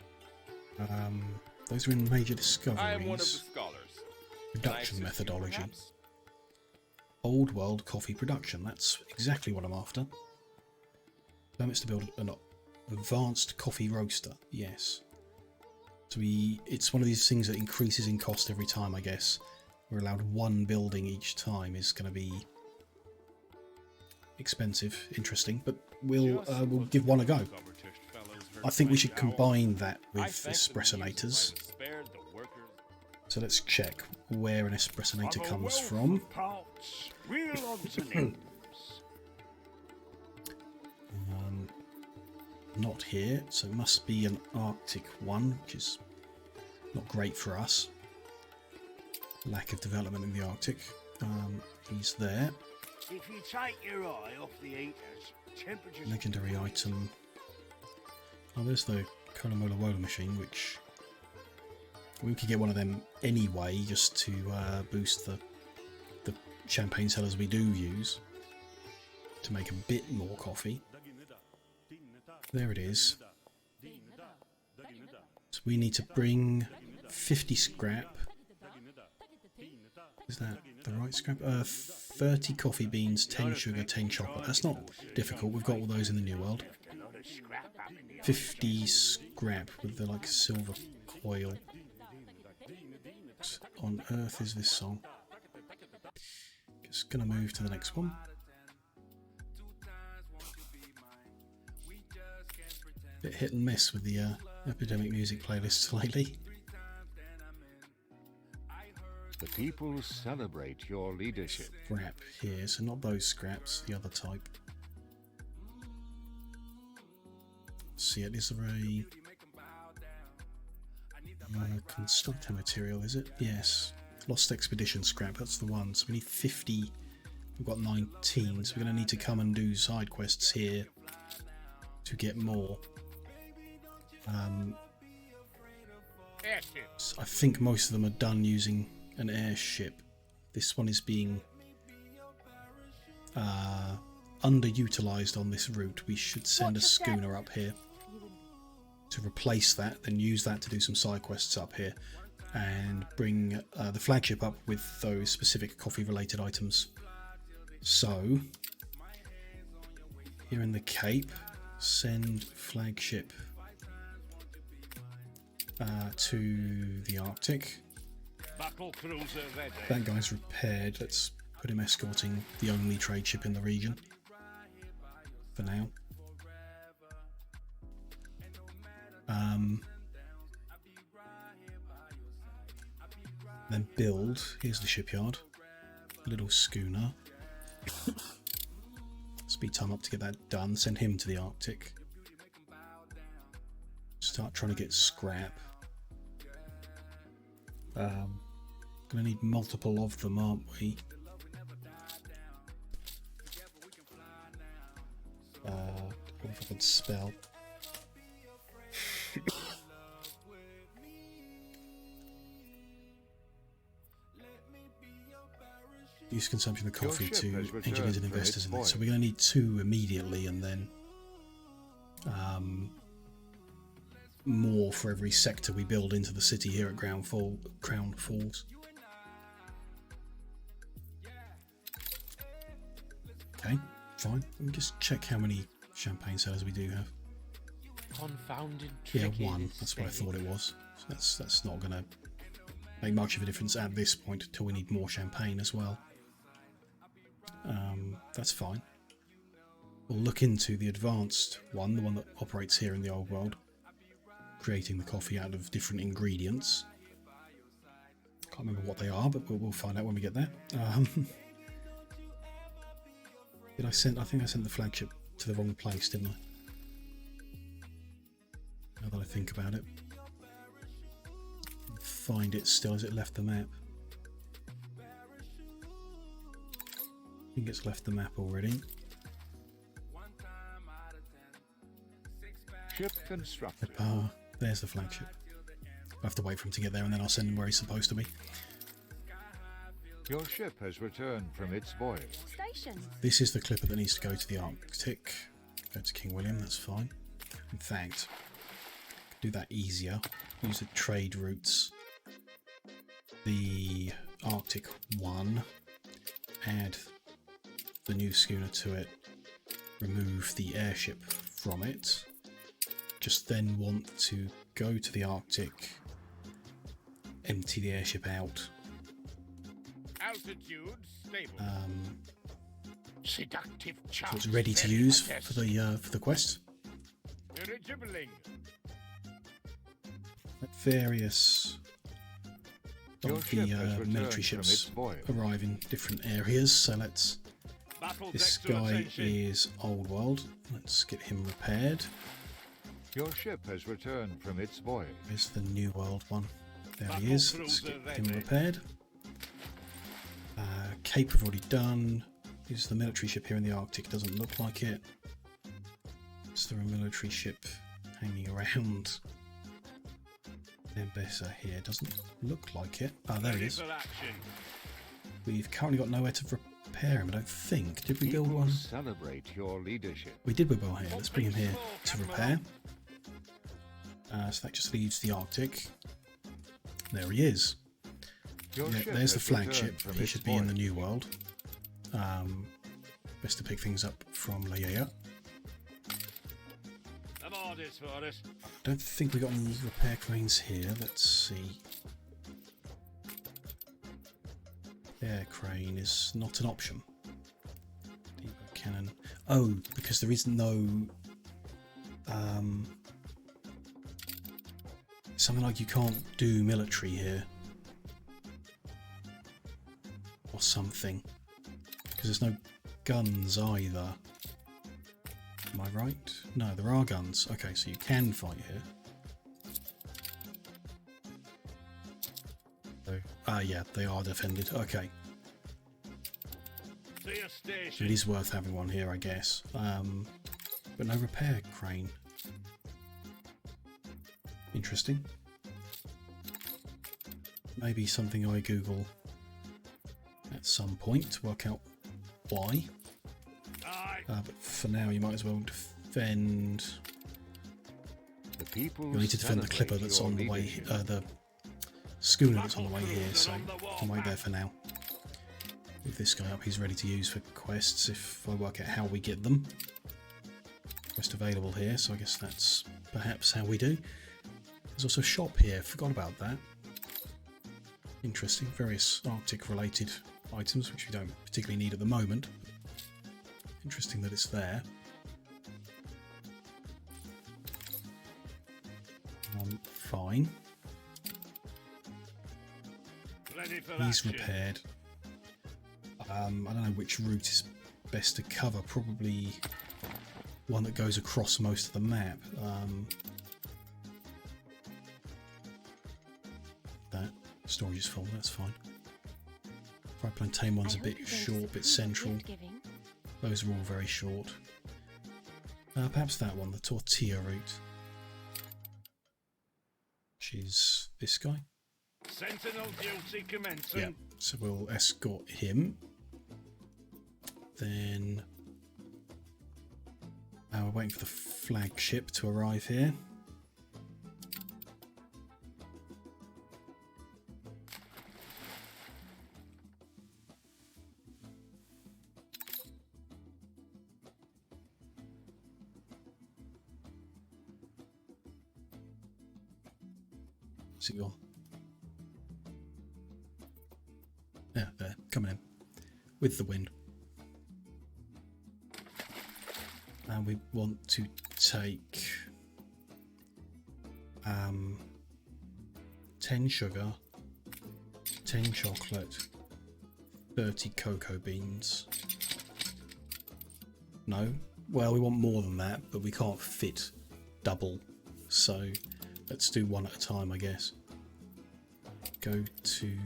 Those are in major discoveries. I am one of the scholars. Production methodology. Old world coffee production. That's exactly what I'm after. Permits to build Advanced coffee roaster, yes. So it's one of these things that increases in cost every time, I guess. We're allowed one building each time is going to be expensive, interesting, but we'll give one a go. I think we should combine that with espressionators. So let's check where an espressionator comes from. Not here, so it must be an Arctic one, which is not great for us. Lack of development in the Arctic. He's there. If you take your eye off the eaters, temperatures... Legendary item. Oh, there's the Kolomola Wola machine, which we could get one of them anyway, just to boost the champagne cellars we do use to make a bit more coffee. There it is. So we need to bring 50 scrap. Is that the right scrap? 30 coffee beans, 10 sugar, 10 chocolate. That's not difficult. We've got all those in the New World. 50 scrap with the like silver coil. What on earth is this song? Just gonna move to the next one. Bit hit and miss with the epidemic music playlists lately. The people celebrate your leadership. Scrap here, so not those scraps, the other type. See it, is there a constructor material, is it? Yes. Lost expedition scrap, that's the one. So we need 50, we've got 19, so we're going to need to come and do side quests here to get more. I think most of them are done using an airship. This one is being underutilized on this route. We should send a schooner up here to replace that, then use that to do some side quests up here, and bring the flagship up with those specific coffee related items. So here in the Cape, send flagship to the Arctic. That guy's repaired. Let's put him escorting the only trade ship in the region for now. Then build. Here's the shipyard. A little schooner. Speed time up to get that done. Send him to the Arctic. Start trying to get scrap. Gonna need multiple of them, aren't we? What if I could spell? Use consumption of coffee to engineers and investors in this. So we're going to need 2 immediately, and then more for every sector we build into the city here at Crown Falls. Okay, fine. Let me just check how many champagne cellars we do have. Confounded. Yeah, 1. That's what I thought it was. So that's not going to make much of a difference at this point until we need more champagne as well. That's fine. We'll look into the advanced one, the one that operates here in the old world, creating the coffee out of different ingredients. Can't remember what they are, but we'll find out when we get there. I think I sent the flagship to the wrong place, didn't I? Now that I think about it. Find it still as it left the map. I think it's left the map already. Ship constructed. There's the flagship. I'll have to wait for him to get there, and then I'll send him where he's supposed to be. Your ship has returned from its voyage. Station. This is the clipper that needs to go to the Arctic. Go to King William, that's fine. In fact, do that easier. Use the trade routes. The Arctic one. Add the new schooner to it. Remove the airship from it. just then want to go to the Arctic, empty the airship out. Altitude stable. Seductive So charm. it's ready to use for the quest. Dirigibbling. Various of the military ships arrive in different areas. So let's. This guy is Old World. Let's get him repaired. Your ship has returned from its voyage. Here's the New World one. There he is. Let's get him repaired. Cape we've already done. Is the military ship here in the Arctic? Doesn't look like it. Is there a military ship hanging around? Better here. Doesn't look like it. Ah, there he is. We've currently got nowhere to repair him, I don't think. Did we build one? Celebrate your leadership. We did build one here. Let's bring him here to repair. So that just leaves the Arctic. There he is. Yeah, there's the flagship. He should be in the New World. Best to pick things up from Leia. Don't think we got any repair cranes here. Let's see. Air crane is not an option. Depot cannon. Oh, because there is no something like you can't do military here or something, because there's no guns either. Am I right? No, there are guns. Okay, so you can fight here. So, yeah, they are defended. Okay. So it is worth having one here, I guess. But no repair crane. Interesting. Maybe something I Google at some point to work out why. But for now, you might as well defend. You'll need to defend the clipper that's on the way, the schooner that's on the way here, so you can wait there for now. Move this guy up, he's ready to use for quests if I work out how we get them. Quest available here, so I guess that's perhaps how we do. There's also a shop here, forgot about that. Interesting, various Arctic related items, which we don't particularly need at the moment. Interesting that it's there. Fine. He's repaired. I don't know which route is best to cover. Probably one that goes across most of the map. That storage is full. That's fine. Fire Plantain one's a bit short, a bit central. Those are all very short. Perhaps that one, the Tortilla route. Which is this guy. Sentinel duty commencing. Yeah, so we'll escort him. Then we're waiting for the flagship to arrive here. Where's he gone? Yeah, there, coming in with the wind. And we want to take 10 sugar, 10 chocolate, 30 cocoa beans. No? Well, we want more than that, but we can't fit double. So let's do one at a time, I guess. Go to...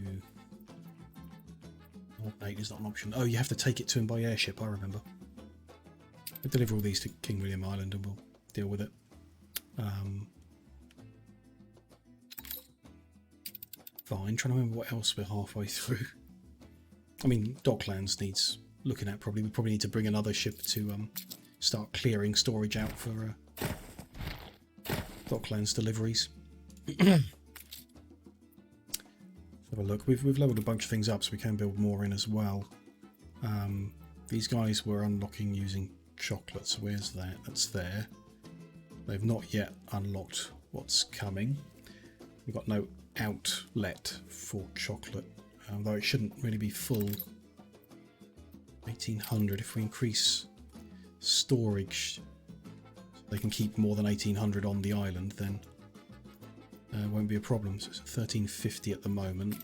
Alternate is not an option. Oh, you have to take it to him by airship, I remember. We'll deliver all these to King William Island and we'll deal with it. Fine, trying to remember what else we're halfway through. I mean, Docklands needs looking at probably. We probably need to bring another ship to start clearing storage out for Docklands deliveries. Have a look. We've leveled a bunch of things up so we can build more in as well. These guys were unlocking using chocolate, so where's that? That's there. They've not yet unlocked what's coming. We've got no outlet for chocolate, though it shouldn't really be full. 1800. If we increase storage so they can keep more than 1800 on the island, then it won't be a problem. So it's 1350 at the moment.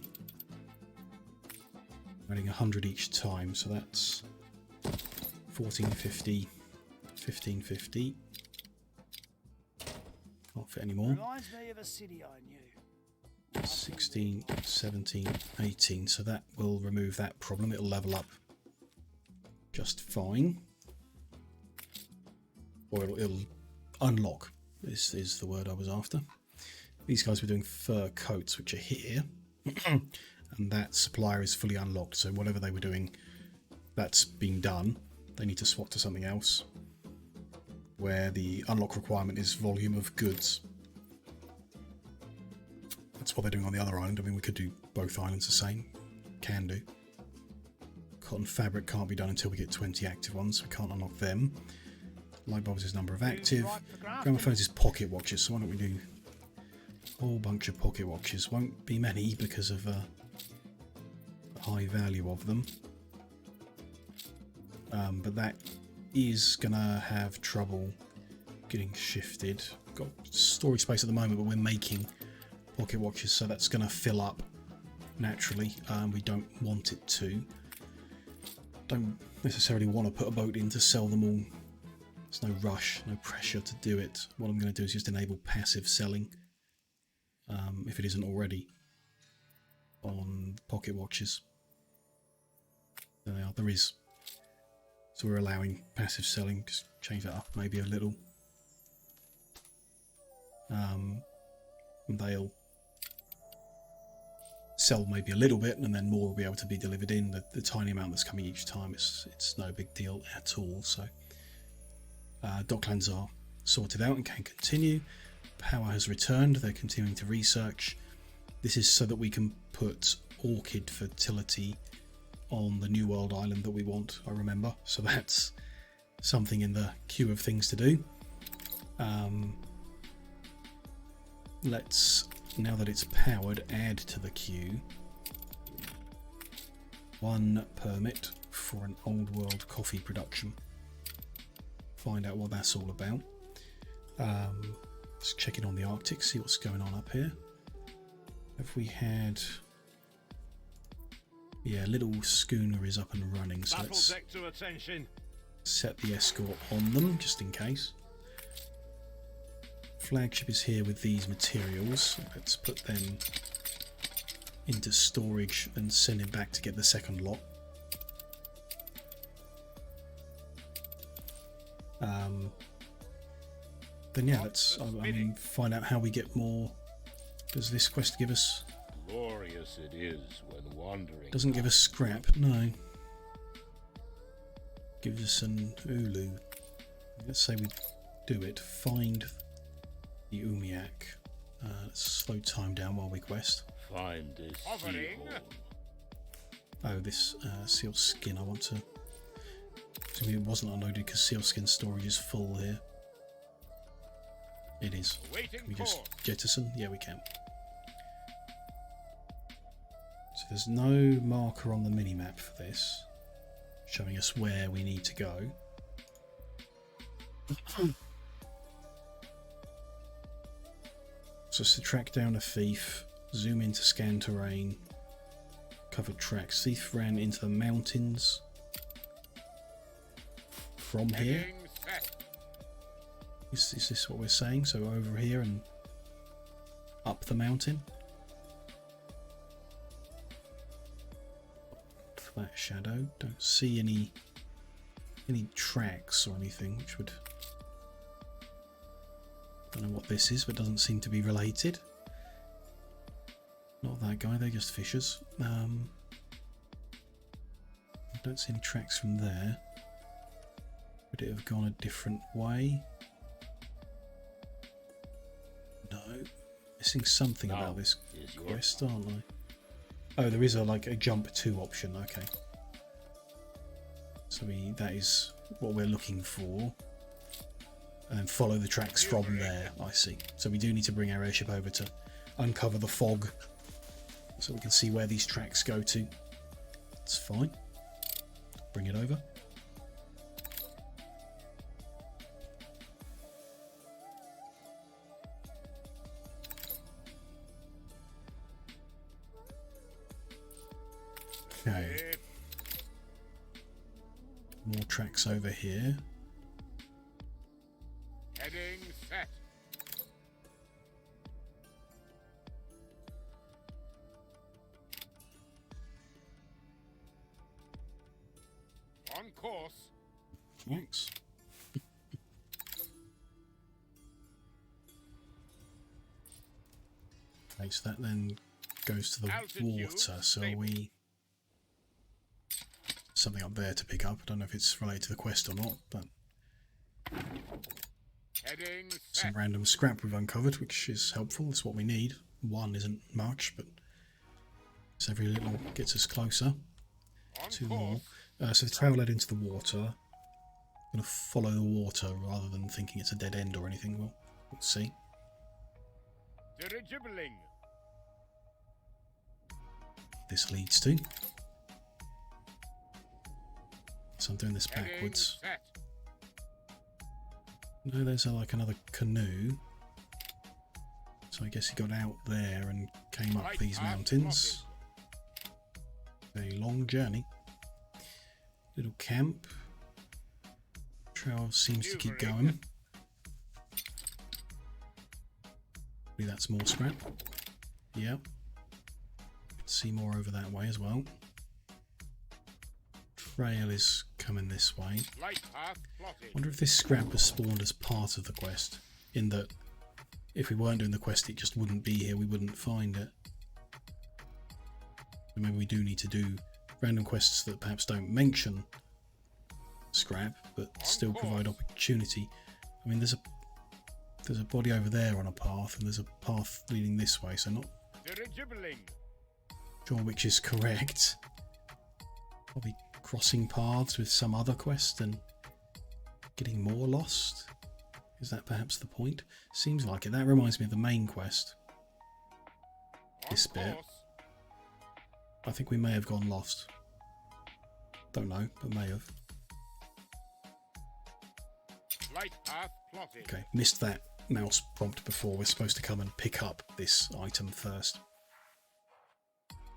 Adding 100 each time, so that's 1450, 1550. Can't fit any more. Reminds me of a city I knew. 16, 17, 18. So that will remove that problem. It'll level up just fine. Or it'll unlock. This is the word I was after. These guys were doing fur coats, which are here. And that supplier is fully unlocked. So whatever they were doing, that's been done. They need to swap to something else, where the unlock requirement is volume of goods. That's what they're doing on the other island. I mean, we could do both islands the same. Can do. Cotton fabric can't be done until we get 20 active ones. We can't unlock them. Light bulbs is number of active. Gramophones is pocket watches. So why don't we do a whole bunch of pocket watches? Won't be many because of the high value of them. But that is gonna have trouble getting shifted. Got storage space at the moment, but we're making pocket watches, so that's gonna fill up naturally. We don't want it to. Don't necessarily want to put a boat in to sell them all. There's no rush, no pressure to do it. What I'm going to do is just enable passive selling, if it isn't already, on pocket watches. There they are. There is. So we're allowing passive selling. Just change that up maybe a little. And they'll sell maybe a little bit, and then more will be able to be delivered in. The tiny amount that's coming each time, it's no big deal at all. So docklands are sorted out and can continue. Power has returned. They're continuing to research. This is so that we can put orchid fertility on the New World island that we want, I remember. So that's something in the queue of things to do. Let's, now that it's powered, add to the queue 1 permit for an old world coffee production. Find out what that's all about. Just check in on the Arctic, see what's going on up here. Have we had... Yeah, little schooner is up and running, so let's set the escort on them, just in case. Flagship is here with these materials. Let's put them into storage and send it back to get the second lot. Then yeah, let's find out how we get more. Does this quest give us? Glorious it is when wandering. Doesn't give us scrap, no. Gives us an ulu. Let's say we do it. Find the Umiak. Let's slow time down while we quest. Find this seahorn. Oh, this seal skin. I want to. It wasn't unloaded because seal skin storage is full here. It is. Can we just jettison? Yeah, we can. So there's no marker on the minimap for this, showing us where we need to go. So it's to track down a thief, zoom in to scan terrain, covered tracks. Thief ran into the mountains from here. Is this what we're saying? So over here and up the mountain? Flat shadow. Don't see any tracks or anything, which would... Don't know what this is, but doesn't seem to be related. Not that guy, they're just fishers. Don't see any tracks from there. Would it have gone a different way? No. Missing something about this quest, aren't I? Oh, there is a jump to option, okay. So that is what we're looking for. and then follow the tracks from there. I see. So we do need to bring our airship over to uncover the fog so we can see where these tracks go to. It's fine. Bring it over. Okay. More tracks over here. Heading set. On course. Thanks. Okay, so that then goes to the water, so we... Something up there to pick up. I don't know if it's related to the quest or not, but... Some random scrap we've uncovered, which is helpful. That's what we need. One isn't much, but every little gets us closer. Two more. So the trail led into the water. I'm going to follow the water rather than thinking it's a dead end or anything. We'll see. Dirigibbling. This leads to. So I'm doing this backwards. No, there's like another canoe. So I guess he got out there and came up these mountains. A long journey. Little camp. Trail seems to keep going. Maybe that's more scrap. Yep. See more over that way as well. Trail is coming this way. Wonder if this scrap was spawned as part of the quest, in that if we weren't doing the quest it just wouldn't be here, we wouldn't find it. So maybe we do need to do random quests that perhaps don't mention scrap but still provide opportunity. I mean, there's a body over there on a path and there's a path leading this way, so not sure which is correct. Probably crossing paths with some other quest and getting more lost. Is that perhaps the point? Seems like it. That reminds me of the main quest. This bit. I think we may have gone lost. Don't know, but may have. Okay, missed that mouse prompt before. We're supposed to come and pick up this item first.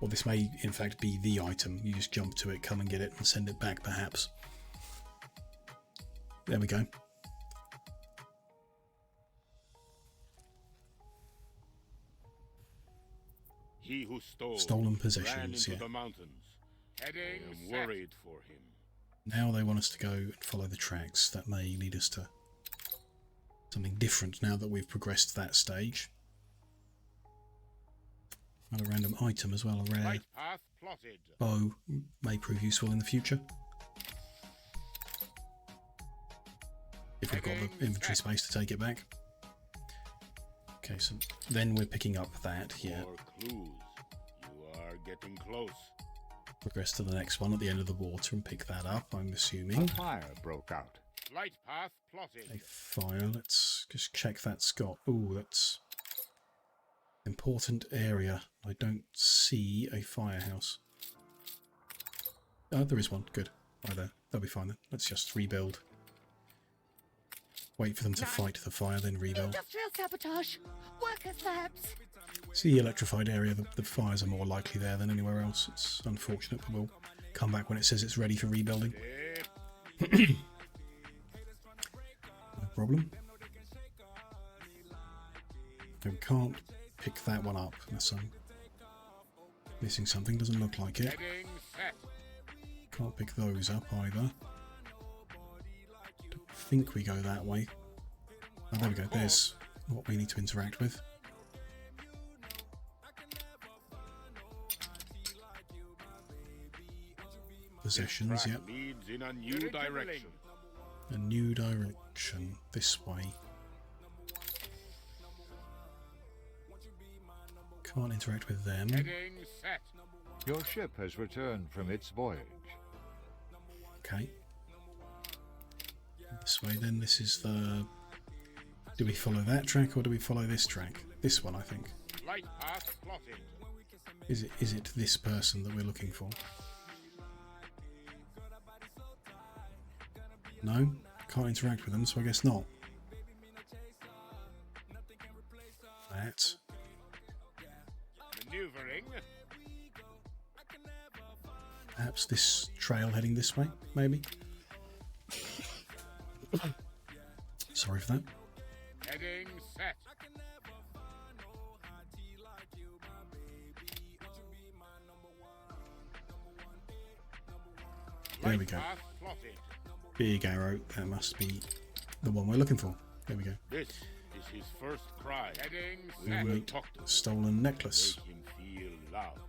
Or this may in fact be the item. You just jump to it, come and get it and send it back perhaps. There we go. He who stole Stolen possessions, ran into yeah. the mountains. I am worried for him. Now they want us to go and follow the tracks. That may lead us to something different now that we've progressed that stage. Another random item as well, a rare bow may prove useful in the future. If we've got the inventory space to take it back. Okay, so then we're picking up that here. More clues. You are getting close. Progress to the next one at the end of the water and pick that up, I'm assuming. A fire broke out. Light path plotted. A fire, let's just check that's got... Ooh, that's... important area. I don't see a firehouse. Oh, there is one. Good. Right there. That'll be fine then. Let's just rebuild. Wait for them to fight the fire, then rebuild. Industrial sabotage. Workers labs. See the electrified area, the fires are more likely there than anywhere else. It's unfortunate, but we'll come back when it says it's ready for rebuilding. No problem. Okay, we can't pick that one up unless I'm missing something. Doesn't look like it. Can't pick those up either. Don't think we go that way. Oh, there we go. There's what we need to interact with. Possessions, yep. Leads in a new direction. A new direction. This way. Can't interact with them. Your ship has returned from its voyage. Okay. This way then. This is the Do we follow that track or do we follow this track? This one, I think. Light path plotted. Is it this person that we're looking for? No? Can't interact with them, so I guess not. That. Maneuvering. Perhaps this trail heading this way, maybe? Sorry for that. Heading set. There we go. Light path plotted. Big arrow. That must be the one we're looking for. There we go. This is his first cry. Heading We set. need Talk to stolen necklace. make him feel loved.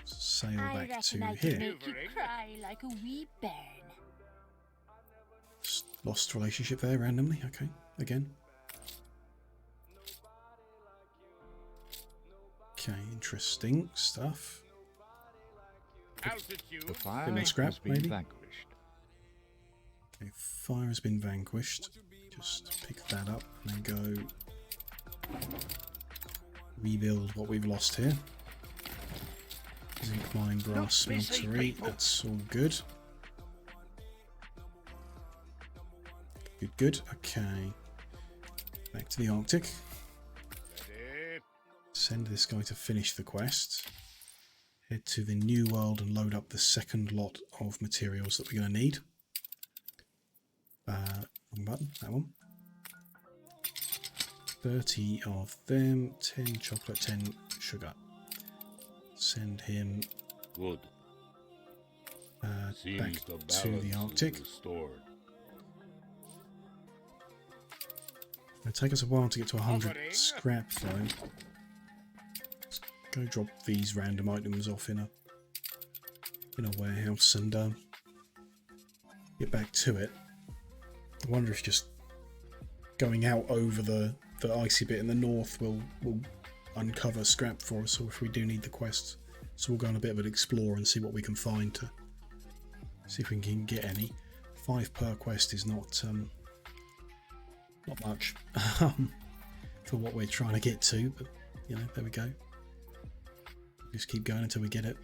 Sail I back reckon to I can here. make you cry like a wee bairn. Lost relationship there randomly. Okay, again. Okay, interesting stuff. Altitude. The fire Bit more scrap, has been maybe? vanquished. Okay, fire has been vanquished. Just pick that up and then go rebuild what we've lost here. Zinc mine, brass smeltery, that's all good. Good. Okay. Back to the Arctic. Ready. Send this guy to finish the quest. Head to the new world and load up the second lot of materials that we're going to need. Wrong button, that one. 30 of them, 10 chocolate, 10 sugar. Send him Good. back Seems the to the balance Arctic. is restored. It'll take us a while to get to 100 Offering. scrap though. Let's go drop these random items off in a warehouse and get back to it. I wonder if just going out over the icy bit in the north will uncover scrap for us, or if we do need the quest. So we'll go on a bit of an explore and see what we can find to see if we can get any. 5 per quest is not much for what we're trying to get to, but you know, there we go. Just keep going until we get it.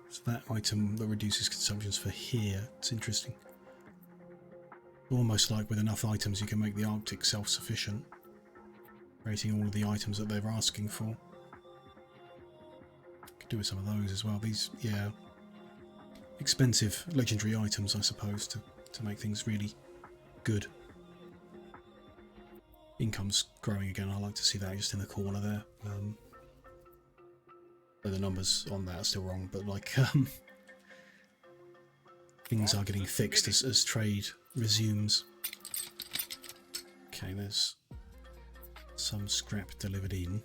So that item that reduces consumptions for here, it's interesting. Almost like with enough items you can make the Arctic self-sufficient, creating all of the items that they're asking for. Could do with some of those as well. These, yeah, expensive legendary items, I suppose, to make things really good. Income's growing again. I like to see that just in the corner there. The numbers on that are still wrong, but like things are getting fixed as trade resumes. Okay, there's some scrap delivered in.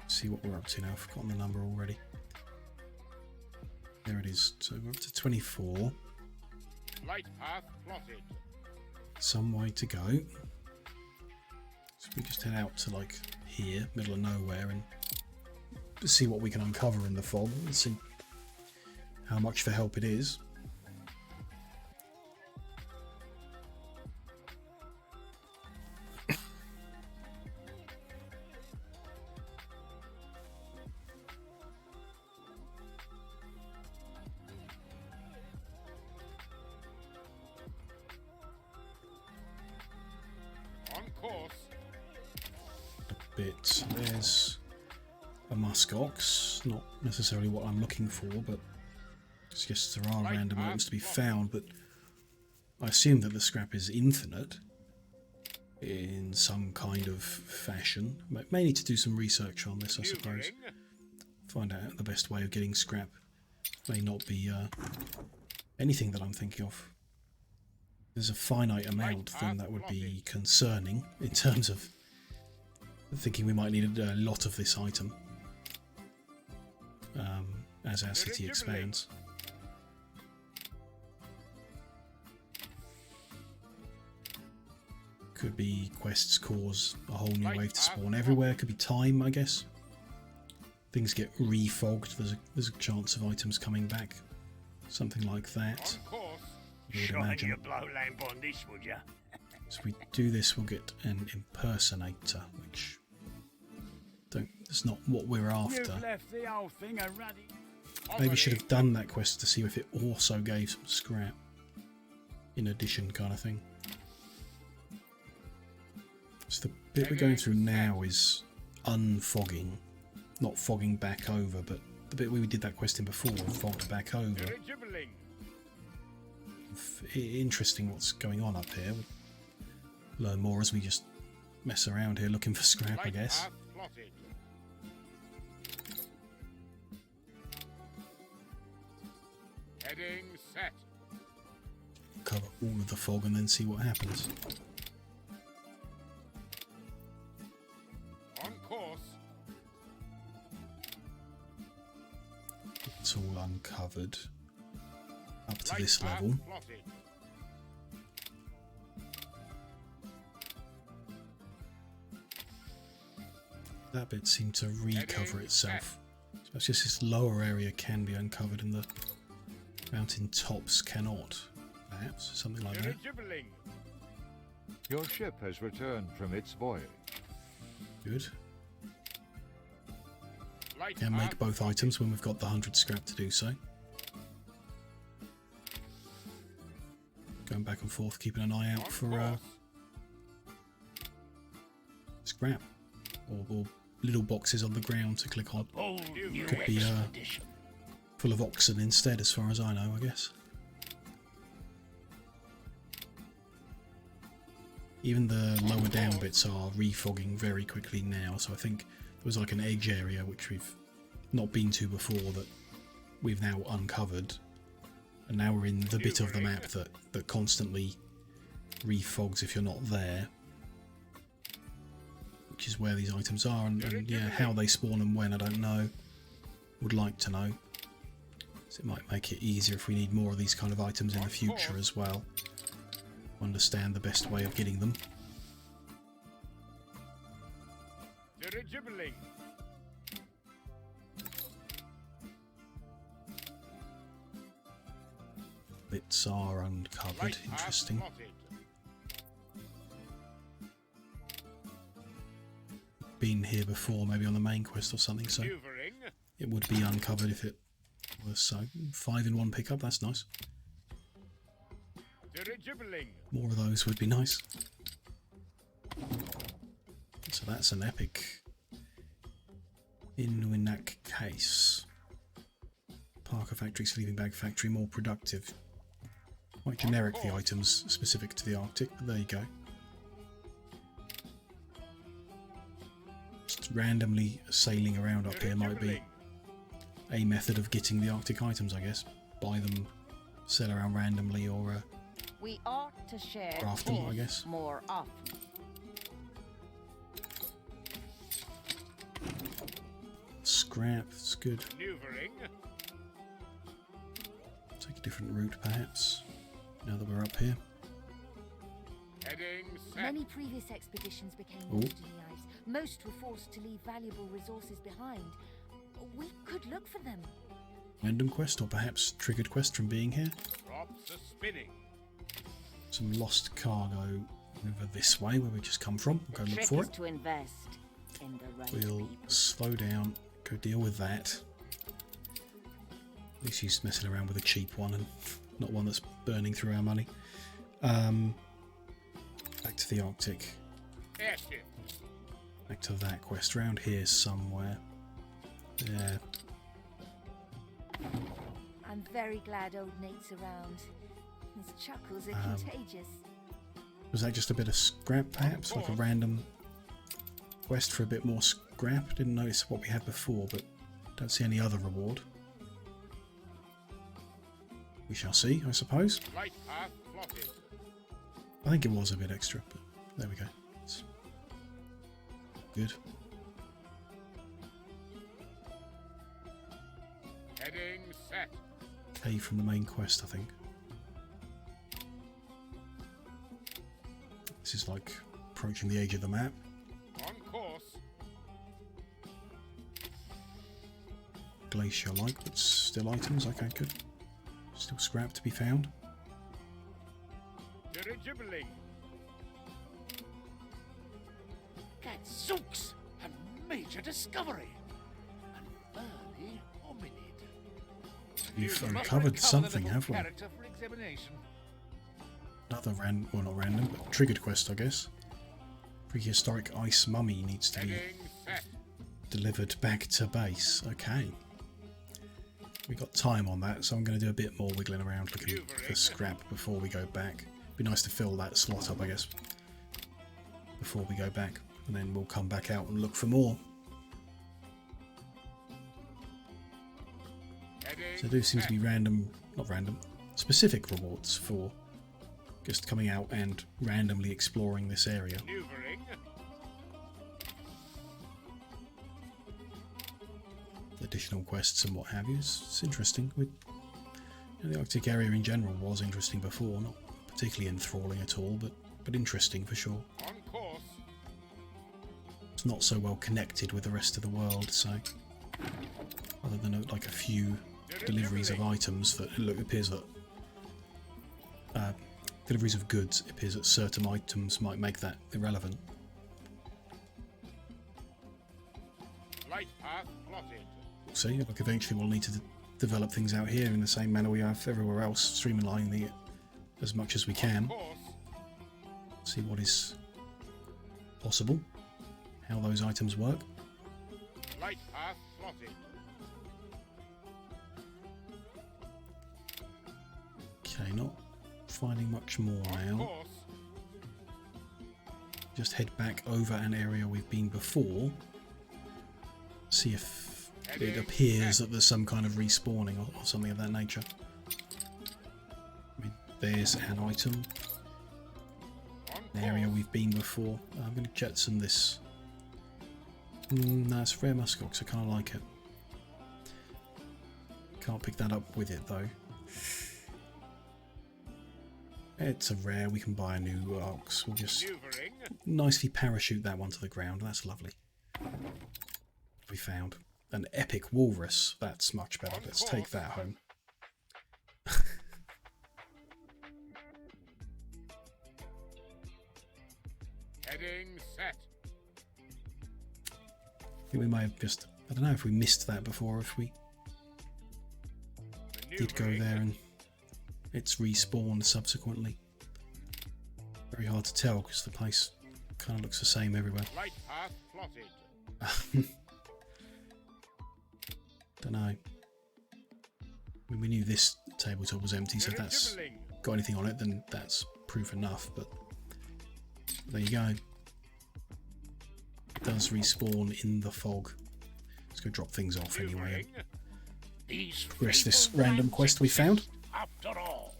See what we're up to now. I've forgotten the number already. There it is. So we're up to 24. Light path plotted. Some way to go. So we just head out to like here, middle of nowhere, and see what we can uncover in the fog and see how much for help it is. On course. Bit. There's a muskox, not necessarily what I'm looking for, but I guess there are random items to be found, but I assume that the scrap is infinite in some kind of fashion. May need to do some research on this, I suppose. Find out the best way of getting scrap. May not be anything that I'm thinking of. If there's a finite amount, then that would be concerning in terms of thinking we might need a lot of this item as our city expands. Could be quests cause a whole new wave to spawn everywhere. Could be time, I guess. things get refogged, there's a chance of items coming back. Something like that. On course. I would Shine imagine. your blow lamp on this, would ya? So if we do this, we'll get an impersonator, which it's not what we're after. You've left the whole thing a ruddy. Maybe should have done that quest to see if it also gave some scrap. In addition, kind of thing. So the bit we're going through now is unfogging. Not fogging back over, but the bit where we did that quest in before, fogged back over. Dirigibbling. Interesting what's going on up here. We'll learn more as we just mess around here looking for scrap, I Light guess. path plotted. Heading set. Cover all of the fog and then see what happens. On course. It's all uncovered up to Light this path level. plotted. That bit seemed to recover itself. So it's just this lower area can be uncovered and the mountain tops cannot. Perhaps something like that. Dirigibbling. Your ship has returned from its voyage. Good. Light Can path make both items when we've got the 100 scrap to do so. Going back and forth, keeping an eye out on for course. scrap or little boxes on the ground to click on. Bold new Could be expedition. full of oxen instead, as far as I know, I guess. Even the lower down bits are refogging very quickly now, so I think there was like an edge area which we've not been to before that we've now uncovered, and now we're in the bit of the map that constantly refogs if you're not there, which is where these items are, and yeah, how they spawn and when I don't know. Would like to know, so it might make it easier if we need more of these kind of items in the future as well. Understand the best way of getting them. Dirigibbling. Bits are uncovered. Light path Interesting. plotted. Been here before, maybe on the main quest or something, so Maneuvering. it would be uncovered if it was so. 5 in 1 pickup, that's nice. Dirigibbling. More of those would be nice. So that's an epic. In that case. Parker factory, sleeping bag factory, more productive. Quite generic, the items specific to the Arctic, but there you go. Just randomly sailing around up here might be a method of getting the Arctic items, I guess. Buy them, sell around randomly, or We ought to share craft them, I this guess. more often. Scrap, it's good. Maneuvering. Take a different route, perhaps, now that we're up here. Heading set. Many previous expeditions became Ooh. lost in the ice. Most were forced to leave valuable resources behind. We could look for them. Random quest, or perhaps triggered quest from being here. Drops are spinning. Some lost cargo over this way, where we just come from. We'll go The look trick for is it. to invest in the right We'll people. slow down, go deal with that. At least she's messing around with a cheap one and not one that's burning through our money. Back to the Arctic. Airship. Back to that quest. Around here somewhere. Yeah. I'm very glad old Nate's around. His chuckles are contagious. Was that just a bit of scrap, perhaps? Like a random quest for a bit more scrap? Didn't notice what we had before, but don't see any other reward. We shall see, I suppose. Light path plotted. I think it was a bit extra, but there we go. It's good. Heading set. Cave from the main quest, I think. This is like approaching the edge of the map. On course. glacier-like, but still items. Okay, good. Still scrap to be found. Dirigibbling. Gadzooks! A major discovery! An early hominid. You've uncovered something, have we? Character for examination. Another well, not random, but triggered quest, I guess. Prehistoric ice mummy needs to be Heading set. delivered back to base. Okay. We got time on that, so I'm going to do a bit more wiggling around looking for scrap before we go back. Be nice to fill that slot up, I guess, before we go back, and then we'll come back out and look for more. So there do seem to be specific rewards for just coming out and randomly exploring this area. Maneuvering. Additional quests and what have you. It's interesting. The Arctic area in general was interesting before, not particularly enthralling at all, but interesting for sure. On course. It's not so well connected with the rest of the world, so other than like a few deliveries of items, that it appears that deliveries of goods, it appears that certain items might make that irrelevant. Light path plotted. We'll see. Like eventually we'll need to develop things out here in the same manner we have everywhere else, streamlining it as much as we can. See what is possible, how those items work. Light path plotted. Okay, not finding much more now. Just head back over an area we've been before. See if it appears that there's some kind of respawning or something of that nature. I mean, there's an item. An area we've been before. I'm going to jetson this. No, it's rare muskox. I kind of like it. Can't pick that up with it though. It's a rare. We can buy a new ox. We'll just nicely parachute that one to the ground. That's lovely. We found an epic walrus. That's much better. Let's take that home. Heading set. I think we may have just... I don't know if we missed that before, if we did go there and it's respawned subsequently. Very hard to tell because the place kind of looks the same everywhere. Light path plotted. Don't know. I mean, we knew this tabletop was empty, so if that's got anything on it, then that's proof enough, but there you go. It does respawn in the fog. Let's go drop things off anyway. Progress this random quest we found. After all.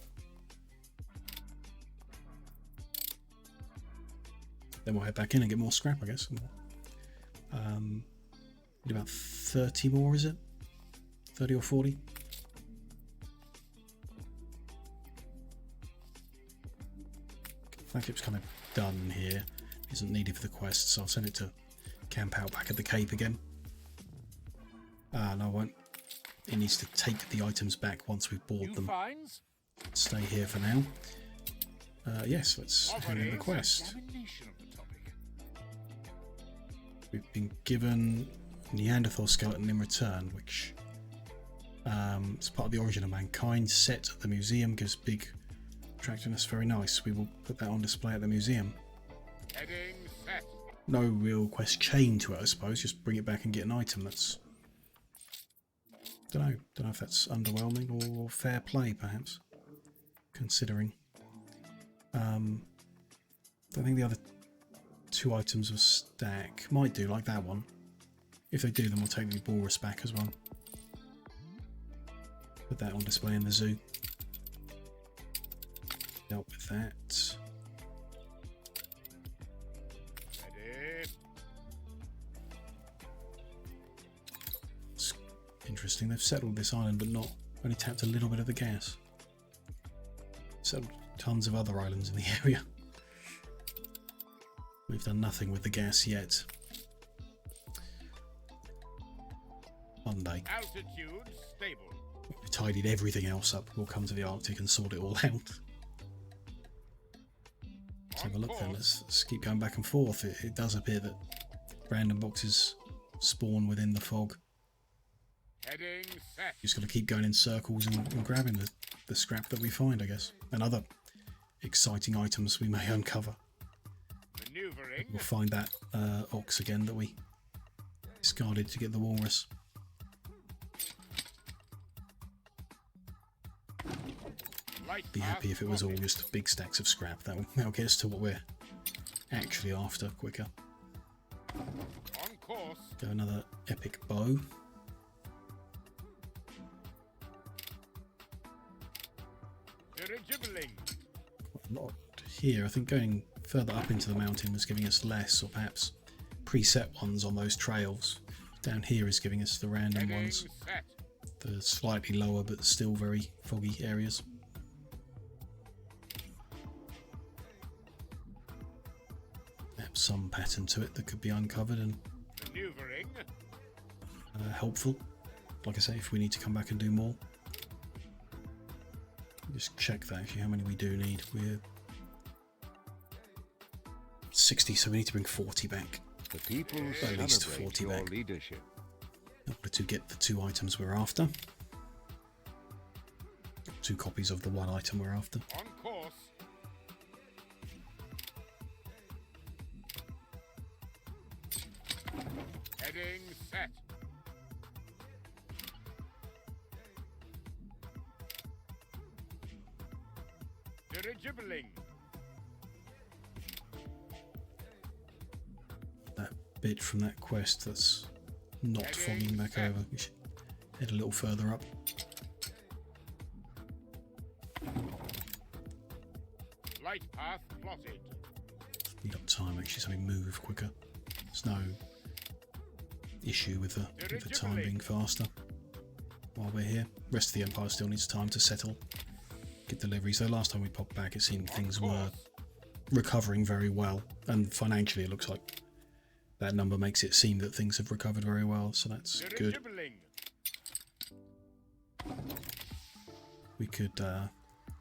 Then we'll head back in and get more scrap, I guess. Need about 30 more, is it? 30 or 40? Flagship's kind of done here. Isn't needed for the quest, so I'll send it to camp out back at the Cape again. No, I won't. It needs to take the items back once we've bought them. Stay here for now. Yes, let's hand in the quest. We've been given Neanderthal skeleton in return, which is part of the origin of mankind set at the museum, gives big attractiveness. Very nice. We will put that on display at the museum. Heading set. No real quest chain to it, I suppose. Just bring it back and get an item. That's... Don't know if that's underwhelming or fair play, perhaps. Considering. Don't think the other two items will stack. Might do, like that one. If they do, then we'll take the walrus back as well. Put that on display in the zoo. Dealt with that. It's interesting. They've settled this island, but not only tapped a little bit of the gas. Settled tons of other islands in the area. We've done nothing with the gas yet. one day. Altitude stable. We've tidied everything else up. We'll come to the Arctic and sort it all out. Let's have a look then. Let's keep going back and forth. It does appear that random boxes spawn within the fog. Heading set. Just got to keep going in circles and grabbing the scrap that we find, I guess. And other exciting items we may uncover. Maneuvering. We'll find that ox again that we discarded to get the walrus. Be happy if it was all just big stacks of scrap. That'll get us to what we're actually after quicker. On course. Go another epic bow. Dirigibbling. A lot here. I think going further up into the mountain was giving us less, or perhaps preset ones on those trails. Down here is giving us the random ones. Set. The slightly lower but still very foggy areas. Perhaps some pattern to it that could be uncovered and Maneuvering. helpful. Like I say, if we need to come back and do more. Just check that actually, how many we do need. We're 60, so we need to bring 40 back. The people At least celebrate 40 your back. leadership. In order to get the 2 items we're after. 2 copies of the 1 item we're after. On course. Heading set. Dirigibbling. That bit from that quest that's not fogging back over. We should head a little further up. Light path plotted. Speed up time actually so we move quicker. There's no issue with the time being faster while we're here. Rest of the Empire still needs time to settle, get deliveries. So last time we popped back it seemed things were recovering very well, and financially it looks like that number makes it seem that things have recovered very well, so that's good. We could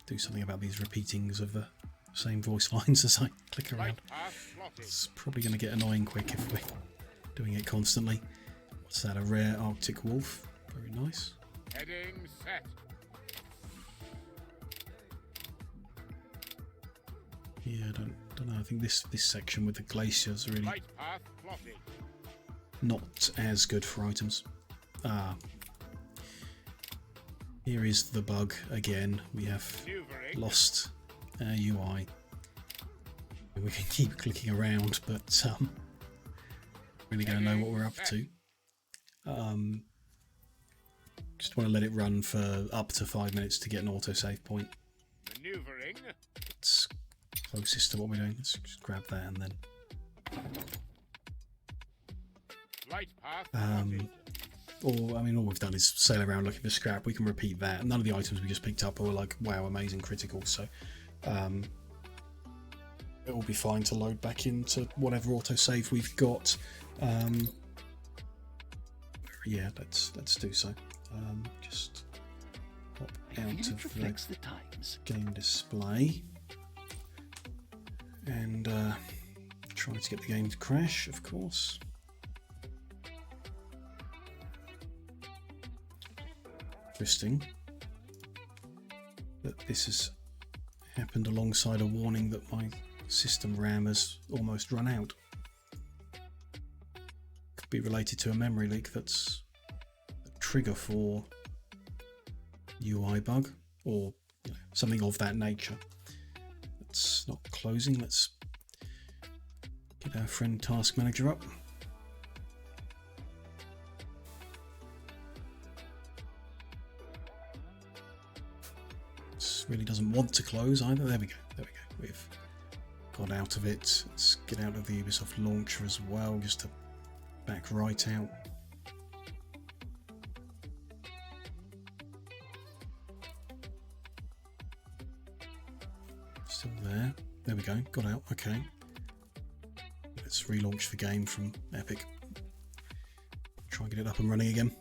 do something about these repeatings of the same voice lines as I click around. It's probably going to get annoying quick if we're doing it constantly. What's that, a rare Arctic wolf? Very nice. Heading set. Yeah, I don't know. I think this section with the glaciers really Light path plotted. not as good for items. Here is the bug again. We have Maneuvering. lost our UI. We can keep clicking around, but really going to know what we're up to. Just want to let it run for up to 5 minutes to get an autosave point. Maneuvering. It's closest to what we're doing. Let's just grab that and then Light path plotted. all we've done is sail around looking for scrap. We can repeat that. None of the items we just picked up were like, wow, amazing critical. So it will be fine to load back into whatever autosave we've got. Yeah, let's do so. Just pop out of the game display and try to get the game to crash, of course. Interesting that this has happened alongside a warning that my system RAM has almost run out. Could be related to a memory leak that's a trigger for UI bug or something of that nature. It's not closing. Let's get our friend Task Manager up. Really doesn't want to close either. There we go. We've got out of it. Let's get out of the Ubisoft launcher as well, just to back right out. Still there. There we go. Got out. Okay. Let's relaunch the game from Epic. Try and get it up and running again.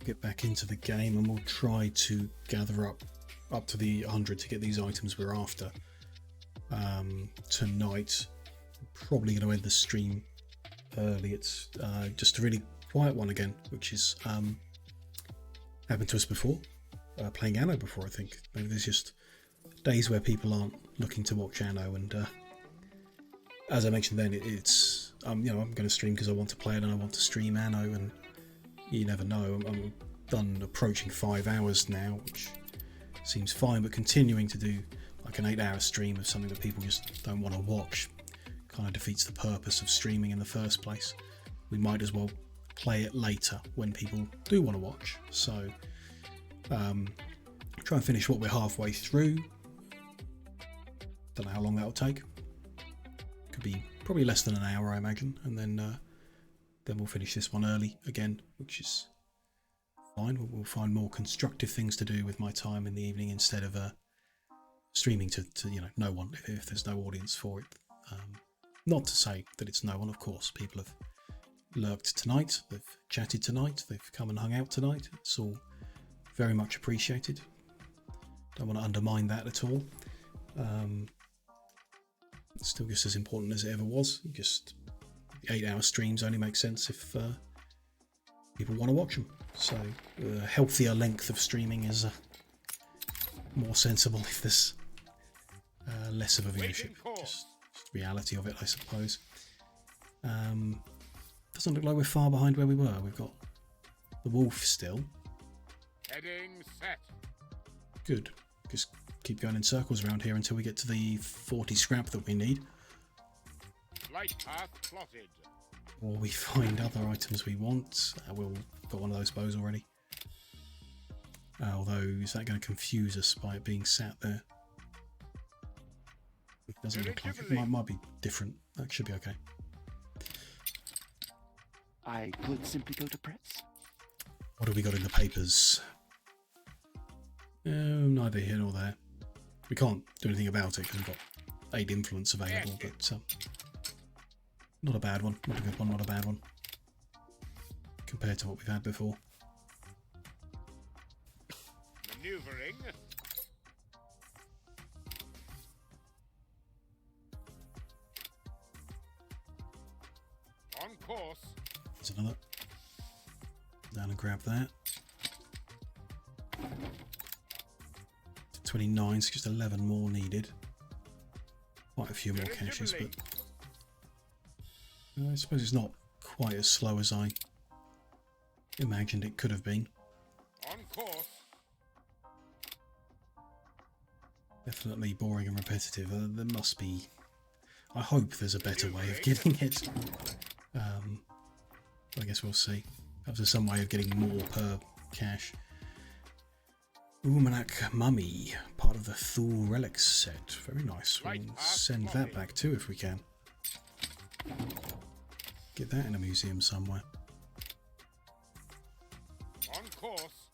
get back into the game and we'll try to gather up to the 100 to get these items we're after tonight. Probably going to end the stream early. It's just a really quiet one again, which is happened to us before, playing Anno before. I think maybe there's just days where people aren't looking to watch Anno, and as I mentioned then, it's you know, I'm going to stream because I want to play it and I want to stream Anno, and you never know. I'm done approaching 5 hours now, which seems fine, but continuing to do like an 8-hour stream of something that people just don't want to watch kind of defeats the purpose of streaming in the first place. We might as well play it later when people do want to watch. So try and finish what we're halfway through. Don't know how long that'll take. Could be probably less than an hour, I imagine, and then we'll finish this one early again, which is fine. We'll find more constructive things to do with my time in the evening instead of streaming to you know, no one if there's no audience for it. Not to say that it's no one, of course. People have lurked tonight, they've chatted tonight, they've come and hung out tonight. It's all very much appreciated. Don't want to undermine that at all. It's still just as important as it ever was. Just 8-hour streams only make sense if people want to watch them. So a healthier length of streaming is more sensible if there's less of a viewership. Just reality of it, I suppose. Doesn't look like we're far behind where we were. We've got the wolf still. Heading set. Good. Just keep going in circles around here until we get to the 40 scrap that we need. Light path plotted. Or we find other items we want. We've got one of those bows already. Although, is that going to confuse us by it being sat there? It doesn't look like it. Might be different. That should be okay. I could simply go to press. What have we got in the papers? Neither here nor there. We can't do anything about it because we've got 8 influence available, but not a bad one. Not a good one, not a bad one. Compared to what we've had before. Maneuvering. On course. There's another. Down and grab that. 29, so just 11 more needed. Quite a few more caches, but I suppose it's not quite as slow as I imagined it could have been. On course. Definitely boring and repetitive. There must be. I hope there's a better way of getting it. I guess we'll see. Perhaps there's some way of getting more per cache. Almanac Mummy, part of the Thule Relics set. Very nice. We'll send that back too if we can. Get that in a museum somewhere. On course.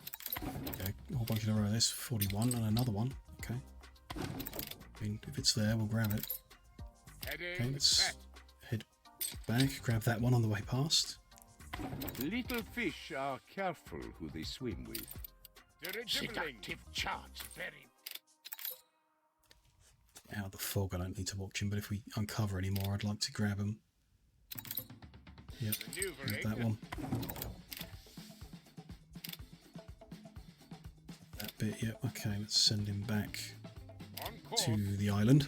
Okay, a whole bunch in a row. There's 41 and another one. Okay. I mean, if it's there, we'll grab it. Okay, let's head back, grab that one on the way past. Little fish are careful who they swim with. Seductive chance, very. Out of the fog, I don't need to watch him, but if we uncover any more, I'd like to grab him. Yep, grab that one. That bit, yep, okay, let's send him back to the island.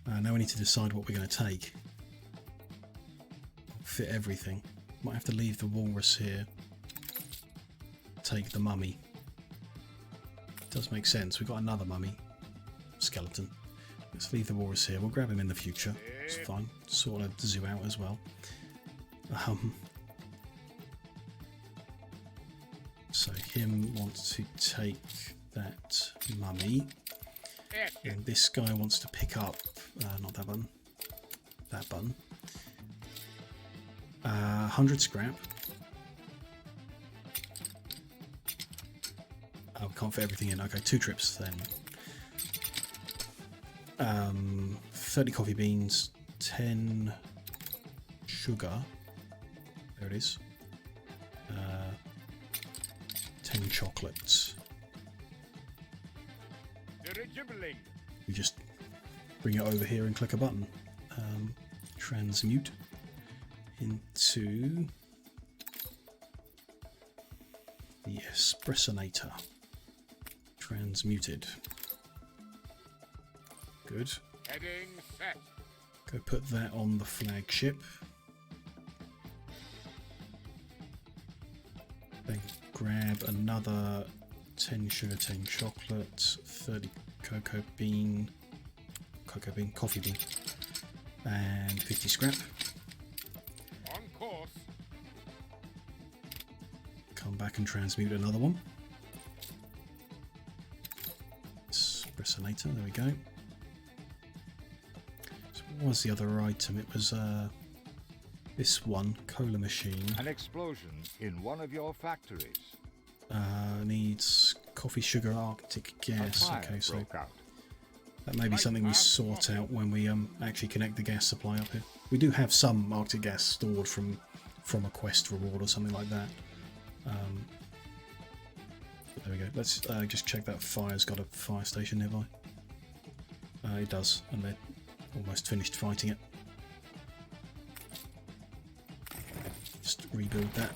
Now we need to decide what we're going to take. Fit everything. Might have to leave the walrus here. Take the mummy. Does make sense. We've got another mummy skeleton. Let's leave the walrus here. We'll grab him in the future. It's fine. Sort of zoo out as well. So him wants to take that mummy. And this guy wants to pick up, not that button, that button. 100 scrap. Oh, we can't fit everything in. Okay, 2 trips then. 30 coffee beans, 10 sugar, There it is. 10 chocolates. Dirigibbling. You just bring it over here and click a button. Transmute into the espressonator. Transmuted. Good. Heading set. Go put that on the flagship. Then grab another 10 sugar, 10 chocolate, 30 coffee bean, and 50 scrap. On course. Come back and transmute another one. Espressonator, there we go. So what was the other item? It was this one, cola machine. An explosion in one of your factories. Needs coffee, sugar, Arctic gas. Okay, so Out. that may be something we sort out when we actually connect the gas supply up here. We do have some Arctic gas stored from a quest reward or something like that. There we go. Let's just check that fire's got a fire station nearby. It does, and they're almost finished fighting it. Just rebuild that.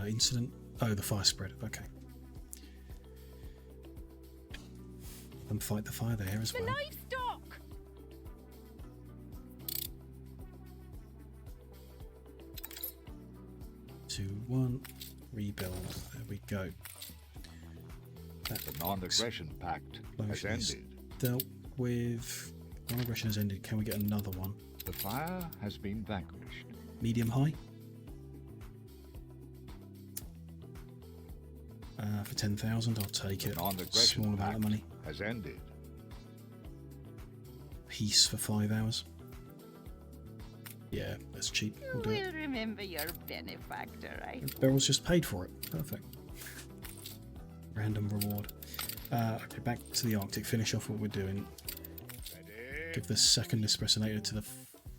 Incident. Oh, the fire spread. Okay. And fight the fire there as well. The livestock! 2, 1. Rebuild. There we go. The non-aggression pact has Is ended. dealt with. Non-aggression has ended. Can we get another one? The fire has been vanquished. Medium high. For 10,000, I'll take The it. non-aggression Small amount pact of money. has ended. Peace for 5 hours. Yeah, that's cheap. We'll do it. We'll remember your benefactor, Beryl's just paid for it. Perfect. Random reward. Okay, back to the Arctic. Finish off what we're doing. Ready. Give the second espressonator to the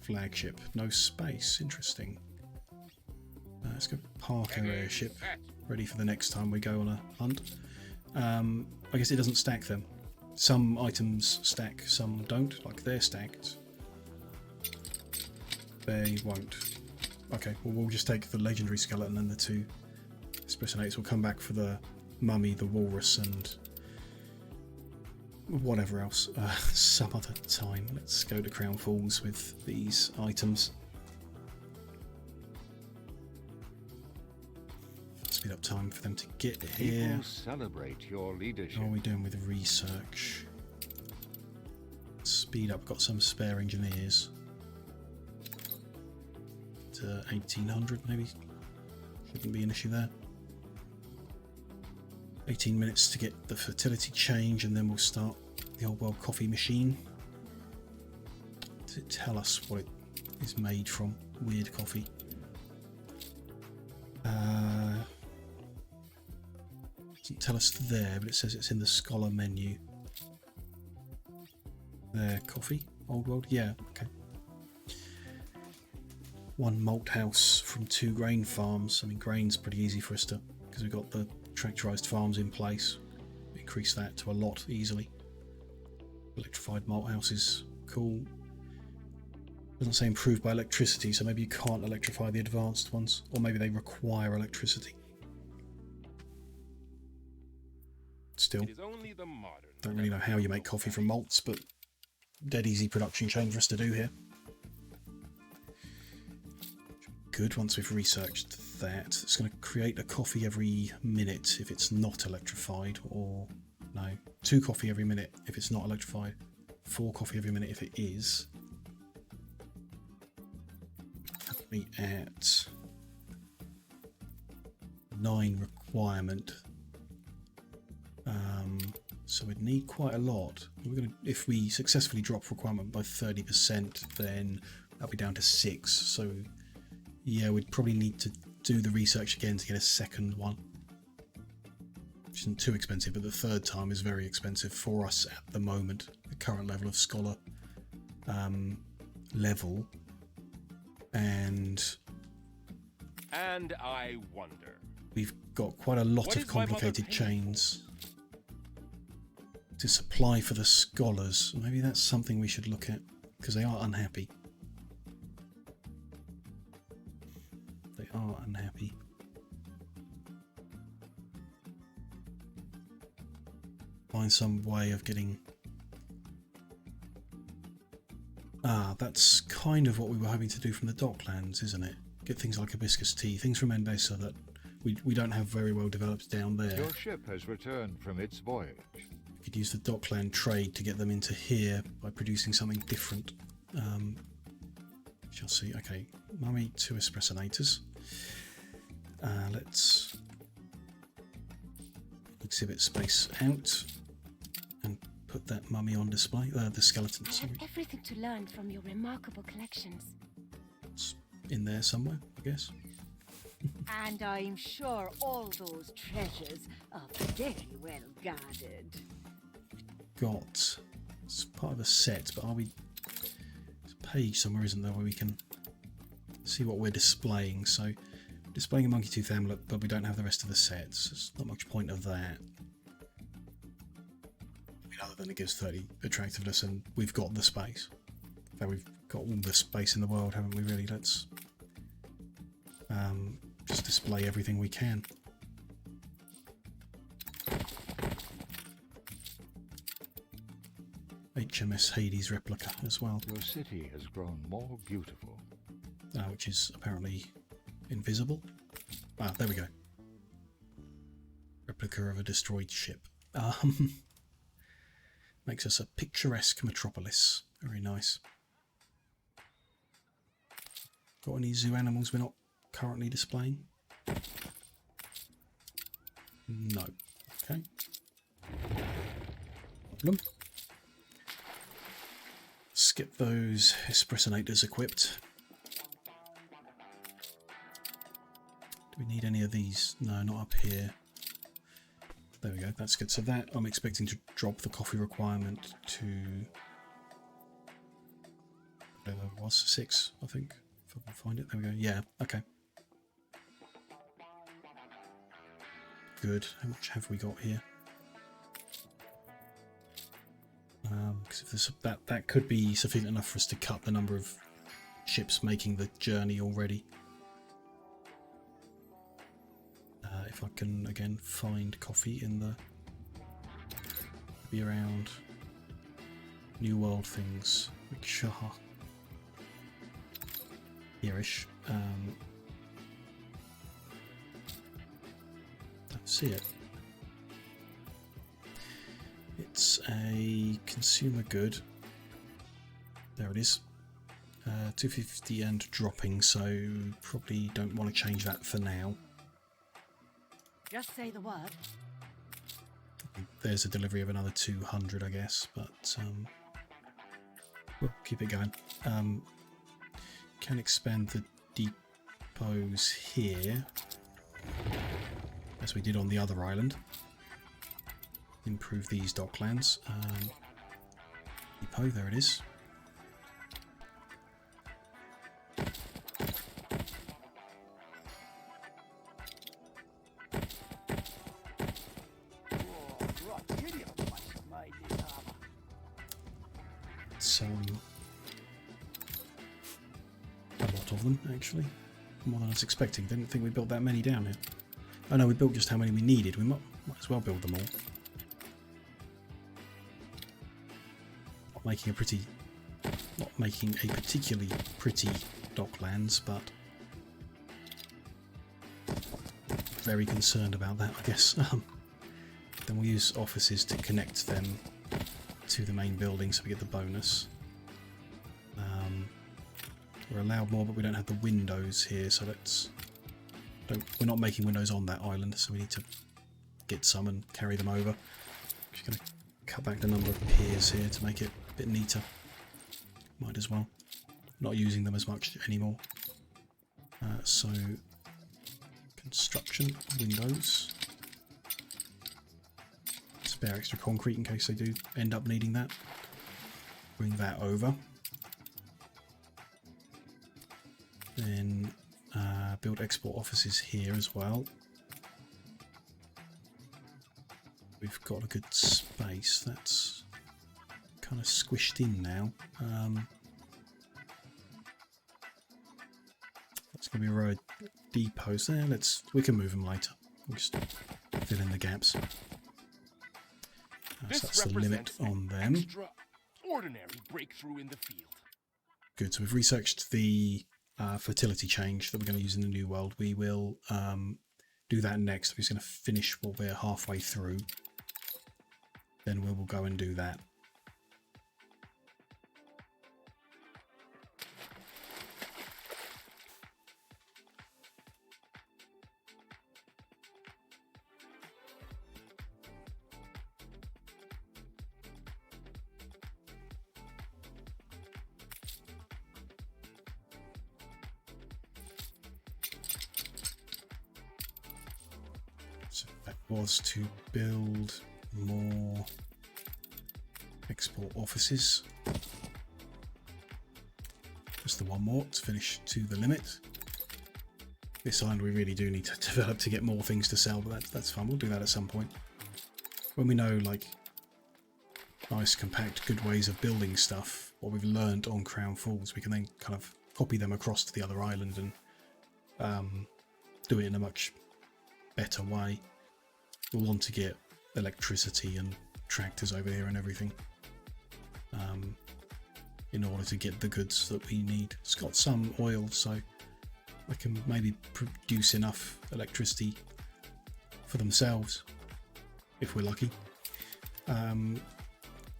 flagship. No space. Interesting. Let's go park our airship. Set. Ready for the next time we go on a hunt. I guess it doesn't stack them. Some items stack, some don't. Like they're stacked. They won't. Okay, well we'll just take the legendary skeleton and the 2 espressonators. We'll come back for the mummy, the walrus, and whatever else some other time. Let's go to Crown Falls with these items. Speed up time for them to get here. People celebrate your leadership. How are we doing with research? Speed up, got some spare engineers. To 1800 maybe. Shouldn't be an issue there. 18 minutes to get the fertility change, and then we'll start the old world coffee machine. Does it tell us what it is made from? Weird coffee. Doesn't tell us there, but it says it's in the scholar menu. There, coffee, old world, yeah, okay. 1 malt house from 2 grain farms. I mean, grain's pretty easy for us to, because we've got the tractorized farms in place. Increase that to a lot easily. Electrified malt house is cool. Doesn't say improved by electricity, so maybe you can't electrify the advanced ones, or maybe they require electricity. Still, It is only the modern. don't really know how you make coffee from malts, but dead easy production chain for us to do here. Good, once we've researched that. It's going to create a coffee every minute if it's not electrified, or no, 2 coffee every minute if it's not electrified, 4 coffee every minute if it is. Be at 9 requirement. So we'd need quite a lot. We're gonna, if we successfully drop requirement by 30%, then that'll be down to 6. So yeah, we'd probably need to do the research again to get a second one. Which isn't too expensive, but the 3rd time is very expensive for us at the moment. The current level of scholar. level, and I wonder. we've got quite a lot What of is my mother complicated paying chains to supply for the scholars. Maybe that's something we should look at, because they are unhappy. They are unhappy. Find some way of getting... Ah, that's kind of what we were hoping to do from the Docklands, isn't it? Get things like hibiscus tea, things from Endesa that we don't have very well developed down there. Your ship has returned from its voyage. We could use the Dockland trade to get them into here by producing something different. Shall see. Okay, mummy, 2 espressonators. Let's exhibit space out and put that mummy on display. The skeleton, I sorry. have everything to learn from your remarkable collections. It's in there somewhere, I guess. And I'm sure all those treasures are very well guarded. Got, it's part of a set, but are we... There's a page somewhere, isn't there, where we can see what we're displaying. So, displaying a monkey tooth amulet, but we don't have the rest of the sets. There's not much point of that. I mean, other than it gives 30 attractiveness, and we've got the space. So we've got all the space in the world, haven't we, really? Let's just display everything we can. HMS Hades replica as well. Your city has grown more beautiful. Which is apparently invisible. Ah, there we go. Replica of a destroyed ship. Makes us a picturesque metropolis. Very nice. Got any zoo animals we're not currently displaying? No. Okay. Problem. Skip those espressonators equipped. Do we need any of these? No, not up here. There we go, that's good. So that, I'm expecting to drop the coffee requirement to... whatever it was, 6, I think. If I can find it. There we go. Yeah, okay. Good. How much have we got here? Because if this, that could be sufficient enough for us to cut the number of ships making the journey already. If I can again find coffee in the... be around New World things, which are here-ish. Don't see it. It's a consumer good. There it is. 250 and dropping, so probably don't want to change that for now. Just say the word. There's a delivery of another 200, I guess, but we'll keep it going. Can expand the depots here, as we did on the other island. Improve these docklands. Depot, there it is. It's a lot of them, actually. More than I was expecting. Didn't think we built that many down here. Oh no, we built just how many we needed. We might as well build them all. Not making a particularly pretty docklands, but very concerned about that, I guess. Then we'll use offices to connect them to the main building so we get the bonus. We're allowed more, but we don't have the windows here, so we're not making windows on that island, so we need to get some and carry them over. Just going to cut back the number of piers here to make it a bit neater. Might as well. Not using them as much anymore. So construction windows. Spare extra concrete in case they do end up needing that. Bring that over. build export offices here as well. We've got a good space. That's kind of squished in now. That's going to be road depots there. We can move them later. We'll just fill in the gaps. So that's the limit on them. Extraordinary breakthrough in the field. Good. So we've researched the fertility change that we're going to use in the new world. We will do that next. We're just going to finish what we're halfway through. Then we will go and do that. So that was to build more export offices. Just the one more to finish to the limit. This island we really do need to develop to get more things to sell, but that's fine. We'll do that at some point. When we know like nice, compact, good ways of building stuff, what we've learned on Crown Falls, we can then kind of copy them across to the other island and do it in a much better way. We'll want to get electricity and tractors over here and everything in order to get the goods that we need. It's got some oil, so we can maybe produce enough electricity for themselves if we're lucky.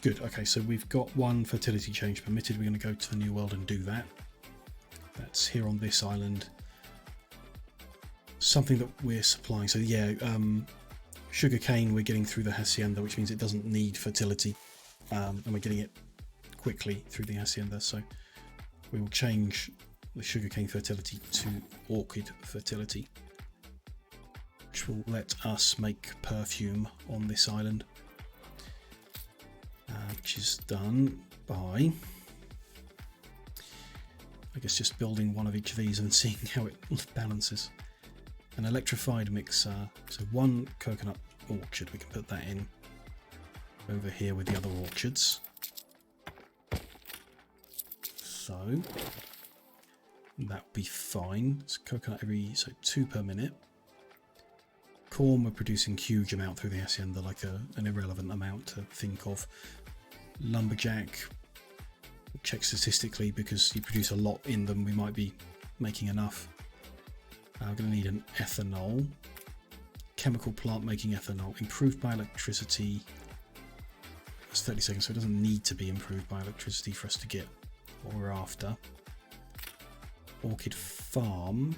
Good. Okay, so we've got one fertility change permitted. We're going to go to the new world and do that. That's here on this island. Something that we're supplying. So yeah, sugarcane we're getting through the hacienda, which means it doesn't need fertility, and we're getting it quickly through the hacienda. So we will change the sugarcane fertility to orchid fertility, which will let us make perfume on this island, which is done by, I guess, just building one of each of these and seeing how it balances. An electrified mixer, so one coconut orchard, we can put that in over here with the other orchards. So that'll be fine. It's coconut so 2 per minute. Corn we're producing huge amount through the hacienda, like an irrelevant amount to think of. Lumberjack, check statistically because you produce a lot in them, we might be making enough. We're going to need an ethanol. Chemical plant making ethanol. Improved by electricity. That's 30 seconds, so it doesn't need to be improved by electricity for us to get what we're after. Orchid farm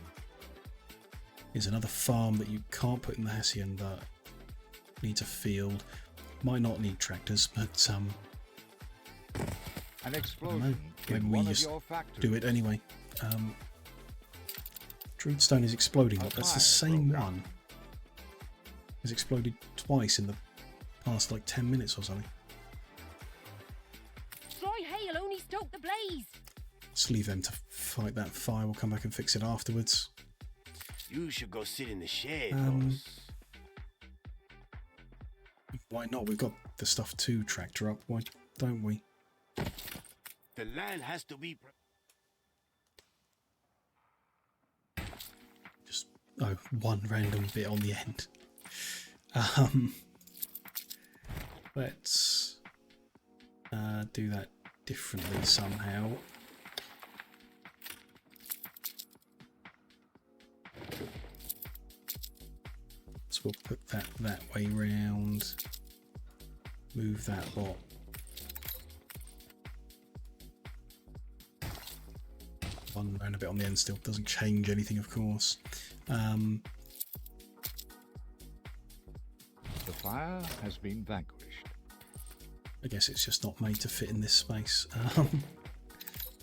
is another farm that you can't put in the hacienda. Needs a field. Might not need tractors, but an explosion. Maybe we just do it anyway. Druidstone is exploding. That's the same one. It's exploded twice in the past like 10 minutes or something. Dry hail only stoke the blaze. Let's leave them to fight that fire. We'll come back and fix it afterwards. You should go sit in the shade, boss. Why not? We've got the stuff to tractor up. Why don't we? The land has to be... Just one random bit on the end. Let's do that differently somehow. So we'll put that way round. Move that lot. One round a bit on the end still doesn't change anything, of course. The fire has been vanquished. I guess it's just not made to fit in this space.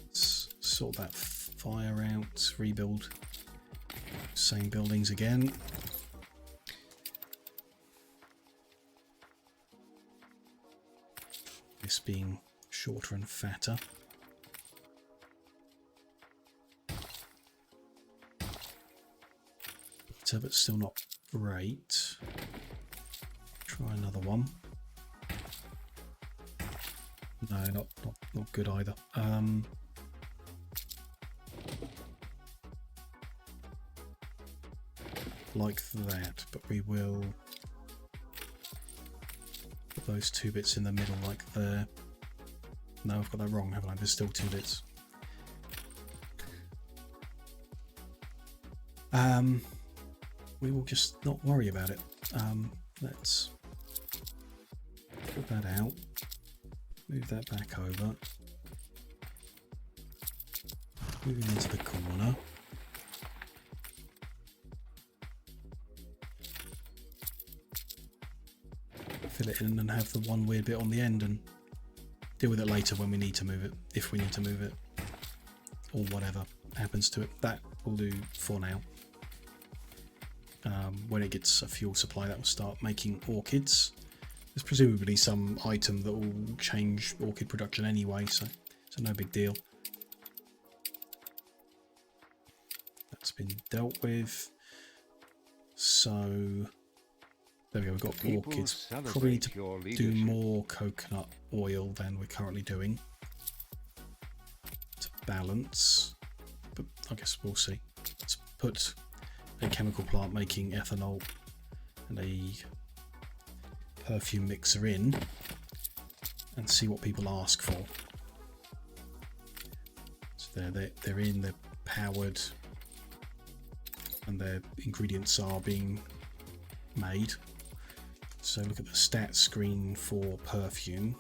Let's sort that fire out, rebuild. Same buildings again. This being shorter and fatter. better, but still not great. Try another one. No, not good either. Like that, but we will put those 2 bits in the middle like there. No, I've got that wrong, haven't I? There's still 2 bits. We will just not worry about it. Let's put that out. Move that back over. Moving into the corner. Fill it in and have the one weird bit on the end and deal with it later when we need to move it, if we need to move it, or whatever happens to it. That will do for now. When it gets a fuel supply, that will start making orchids. There's presumably some item that will change orchid production anyway, so no big deal. That's been dealt with. So there we go, we've got orchids. Probably need to do more coconut oil than we're currently doing to balance, but I guess we'll see. Let's put a chemical plant making ethanol and a perfume mixer in and see what people ask for. So they're in, they're powered, and their ingredients are being made. So look at the stats screen for perfume.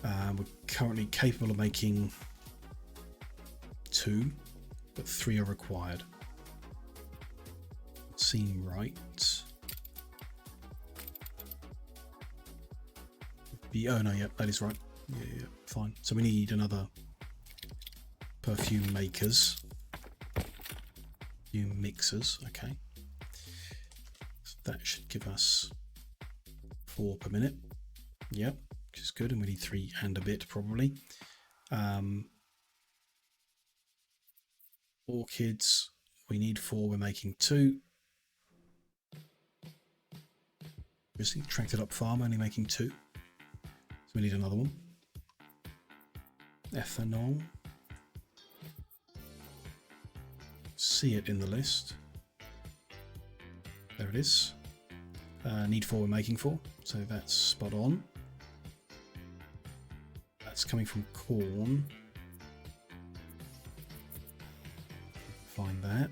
We're currently capable of making 2, but 3 are required. Seem right. Oh no, yep, that is right. Yeah, fine. So we need another perfume makers. Perfume mixers, okay. So that should give us 4 per minute. Yep, which is good, and we need 3 and a bit probably. Orchids, we need 4, we're making 2. Just tracted up farm, only making 2. So we need another one. Ethanol. See it in the list. There it is. Need 4, we're making 4. So that's spot on. That's coming from corn. Find that.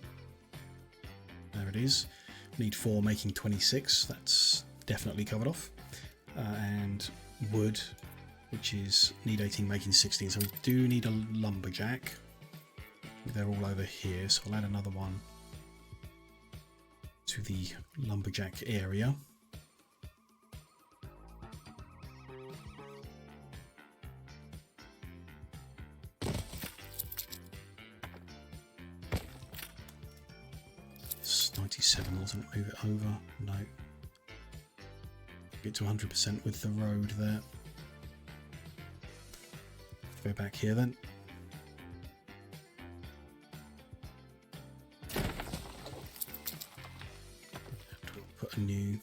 There it is. Need 4, making 26. That's definitely covered off. And wood, which is need 18, making 16. So we do need a lumberjack. They're all over here, so I'll add another one to the lumberjack area. It's 97, wasn't it? Move it over. No. Get to 100% with the road there. Go back here then. Put a new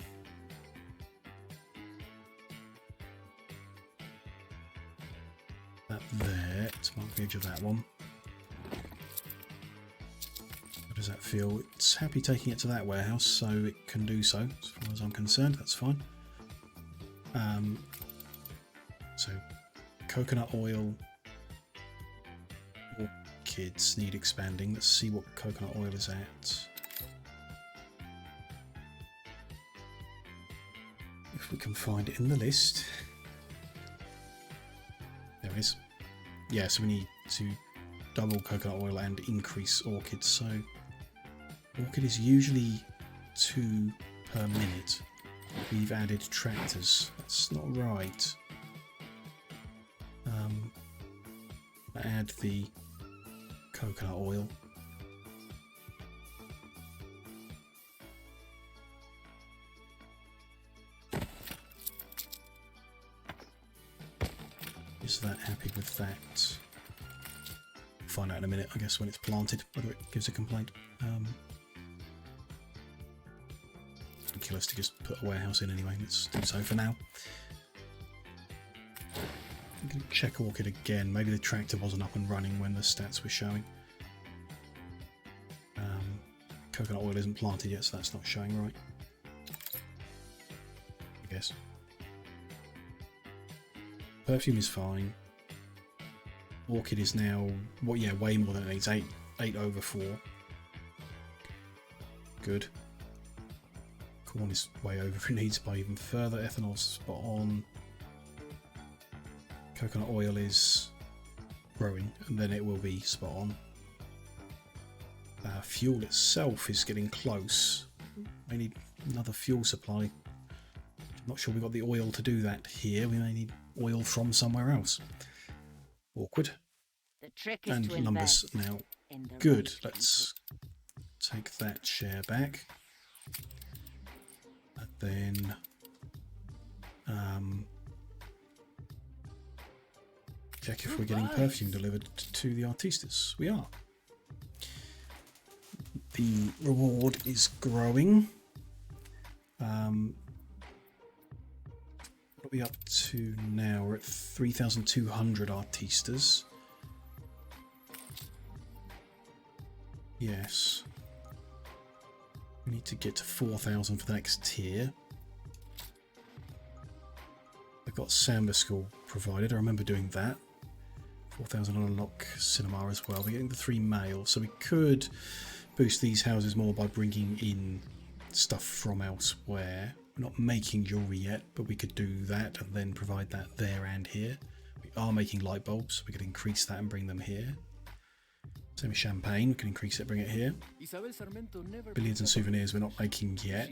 that there to mark the edge of that one. How does that feel? It's happy taking it to that warehouse, so it can do so as far as I'm concerned. That's fine. So coconut oil, orchids need expanding. Let's see what coconut oil is at. If we can find it in the list. There it is. Yeah, so we need to double coconut oil and increase orchids. So orchid is usually 2 per minute. We've added tractors. That's not right. Add the coconut oil. Is that happy with that? find out in a minute, I guess, when it's planted, whether it gives a complaint. Ridiculous to just put a warehouse in anyway. Let's do so for now. I'm going to check Orchid again. Maybe the tractor wasn't up and running when the stats were showing. Coconut oil isn't planted yet, so that's not showing right. I guess. Perfume is fine. Orchid is now, well, yeah, way more than it needs. 8 over 4. Good. Corn is way over it needs by even further. Ethanol's spot on. Coconut oil is growing, and then it will be spot on. Fuel itself is getting close. I need another fuel supply. I'm not sure we've got the oil to do that here. We may need oil from somewhere else. Awkward. The trick is and to numbers invest now in the good. right Let's take that share back. And then check if we're getting perfume delivered to the artistas. We are. The reward is growing. What are we up to now? We're at 3,200 artistas. Yes. We need to get to 4,000 for the next tier. I've got Samba School provided. I remember doing that. 4,000 on unlock cinema as well. We're getting the 3 male, so we could boost these houses more by bringing in stuff from elsewhere. We're not making jewellery yet, but we could do that and then provide that there and here. We are making light bulbs, so we could increase that and bring them here. Same with champagne, we can increase it, bring it here. Billiards and souvenirs we're not making yet.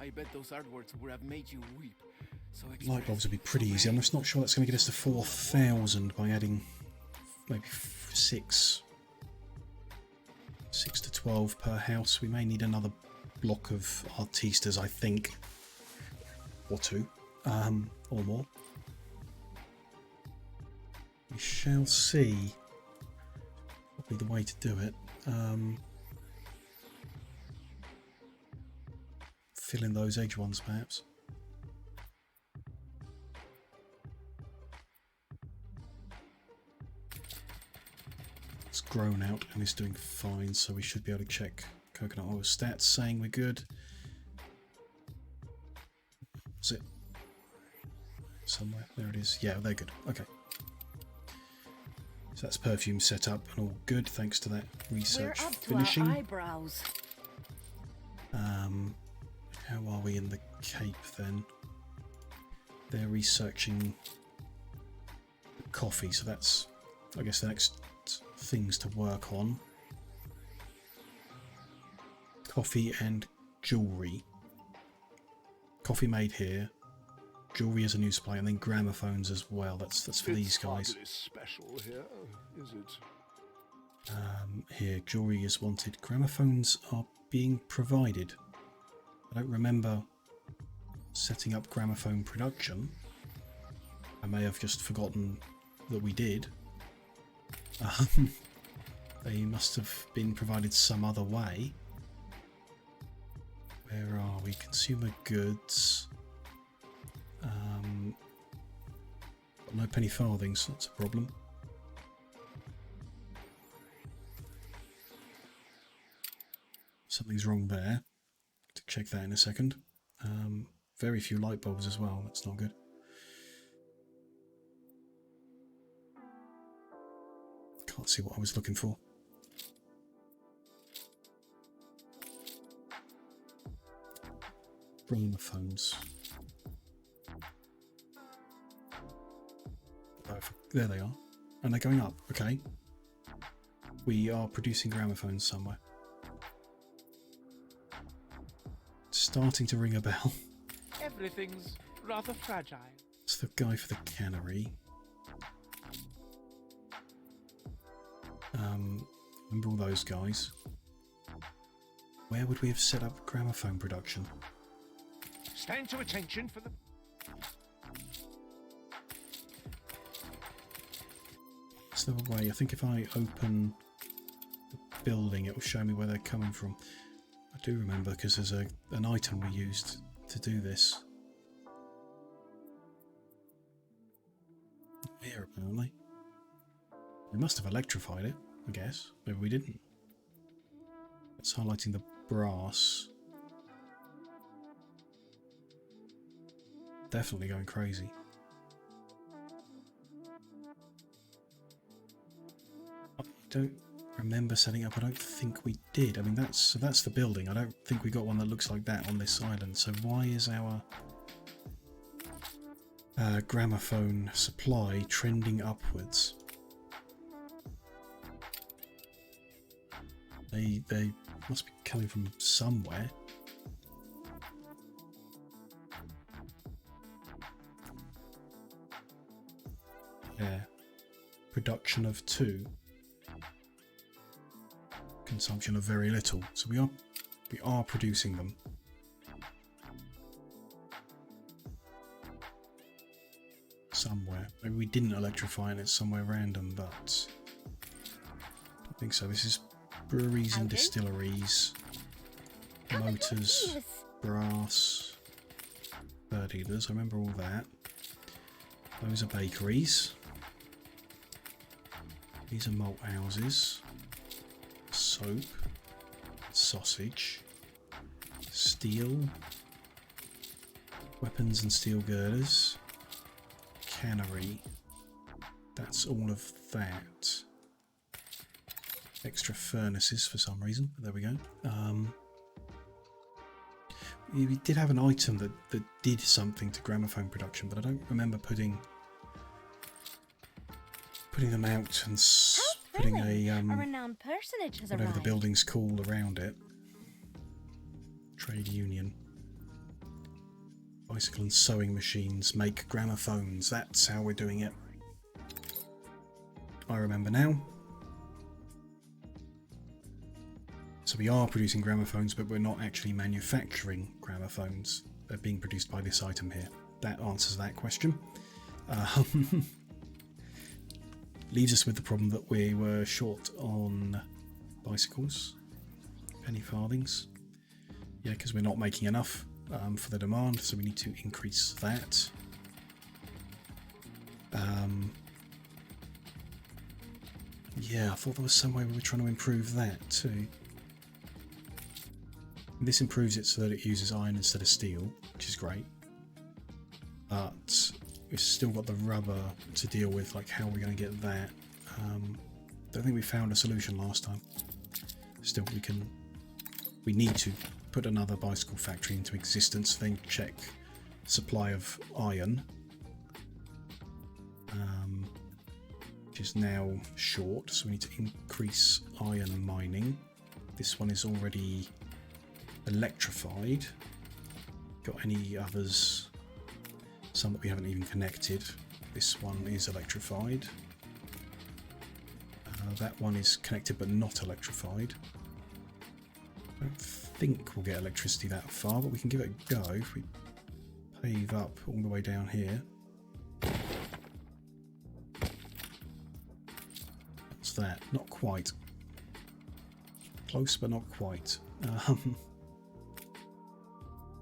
I bet those artworks would have made you weep. So Light bulbs would be pretty easy. I'm just not sure that's going to get us to 4,000 by adding maybe 6 to 12 per house. We may need another block of artistas, I think, or 2, or more. We shall see. Probably the way to do it. Fill in those edge ones, perhaps. It's grown out and it's doing fine, so we should be able to check coconut oil stats saying we're good. Is it somewhere? There it is. Yeah, they're good. Okay. So that's perfume set up and all good thanks to that research We're up to finishing. our eyebrows. How are we in the Cape then? They're researching coffee, so that's, I guess, the next things to work on. Coffee and jewellery. Coffee made here. Jewellery is a new supply, and then gramophones as well. That's for these guys. Special here, is it? Here, jewellery is wanted. Gramophones are being provided. I don't remember setting up gramophone production. I may have just forgotten that we did. They must have been provided some other way. Where are we? Consumer goods. Got no penny farthings, that's a problem. Something's wrong there. To check that in a second. Very few light bulbs as well, that's not good. Can't see what I was looking for. Gramophones. Oh, there they are. And they're going up, okay. We are producing gramophones somewhere. Starting to ring a bell. Everything's rather fragile. It's the guy for the cannery. Remember all those guys. Where would we have set up gramophone production? Stand to attention for the... Is there a way? I think if I open the building, it will show me where they're coming from. I do remember because there's an item we used to do this. Here, apparently. We must have electrified it, I guess. Maybe we didn't. It's highlighting the brass. Definitely going crazy. I don't remember setting up. I don't think we did. I mean, that's the building. I don't think we got one that looks like that on this island. So why is our gramophone supply trending upwards? They must be coming from somewhere. Yeah. Production of 2. Consumption of very little. So we are producing them. Somewhere. Maybe we didn't electrify and it's somewhere random, but I don't think so. This is breweries and distilleries, motors, brass, bird eaters. I remember all that. Those are bakeries. These are malt houses. Soap, sausage, steel, weapons and steel girders, cannery. That's all of that. Extra furnaces for some reason, but there we go. We did have an item that did something to gramophone production, but I don't remember putting them out and putting a renowned personage has whatever arrived. the building's called around it. Trade union. Bicycle and sewing machines make gramophones. That's how we're doing it. I remember now. So we are producing gramophones, but we're not actually manufacturing gramophones. They're being produced by this item here. That answers that question. Leaves us with the problem that we were short on bicycles, penny farthings. Yeah, because we're not making enough for the demand, so we need to increase that. Yeah, I thought there was some way we were trying to improve that too. This improves it so that it uses iron instead of steel, which is great. But we've still got the rubber to deal with, like how we're going to get that. Don't think we found a solution last time. Still, we need to put another bicycle factory into existence, then check supply of iron, which is now short, so we need to increase iron mining. This one is already electrified. Got any others? Some that we haven't even connected. This one is electrified. That one is connected but not electrified. I don't think we'll get electricity that far, but we can give it a go if we pave up all the way down here. What's that? Not quite. Close, but not quite.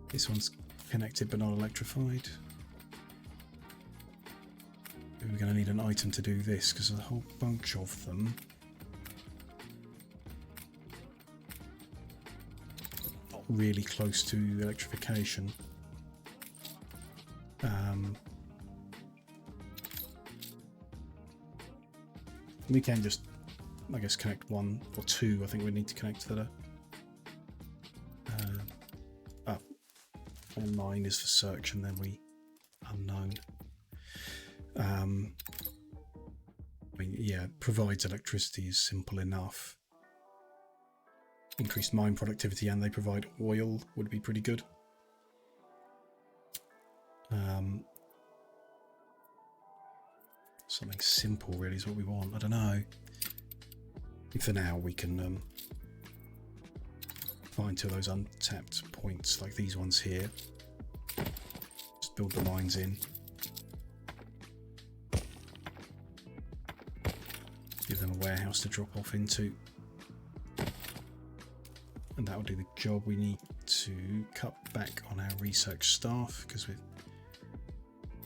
This one's connected but not electrified. We're going to need an item to do this because there's a whole bunch of them. Not really close to electrification. We can just, I guess, connect 1 or 2. I think we need to connect that. And mine is for search, and then we unknown. I mean, yeah, provides electricity is simple enough. Increased mine productivity, and they provide oil would be pretty good. Something simple really is what we want. I don't know. For now, we can find 2 of those untapped points, like these ones here. Just build the mines in. warehouse to drop off into. And that will do the job. We need to cut back on our research staff because we've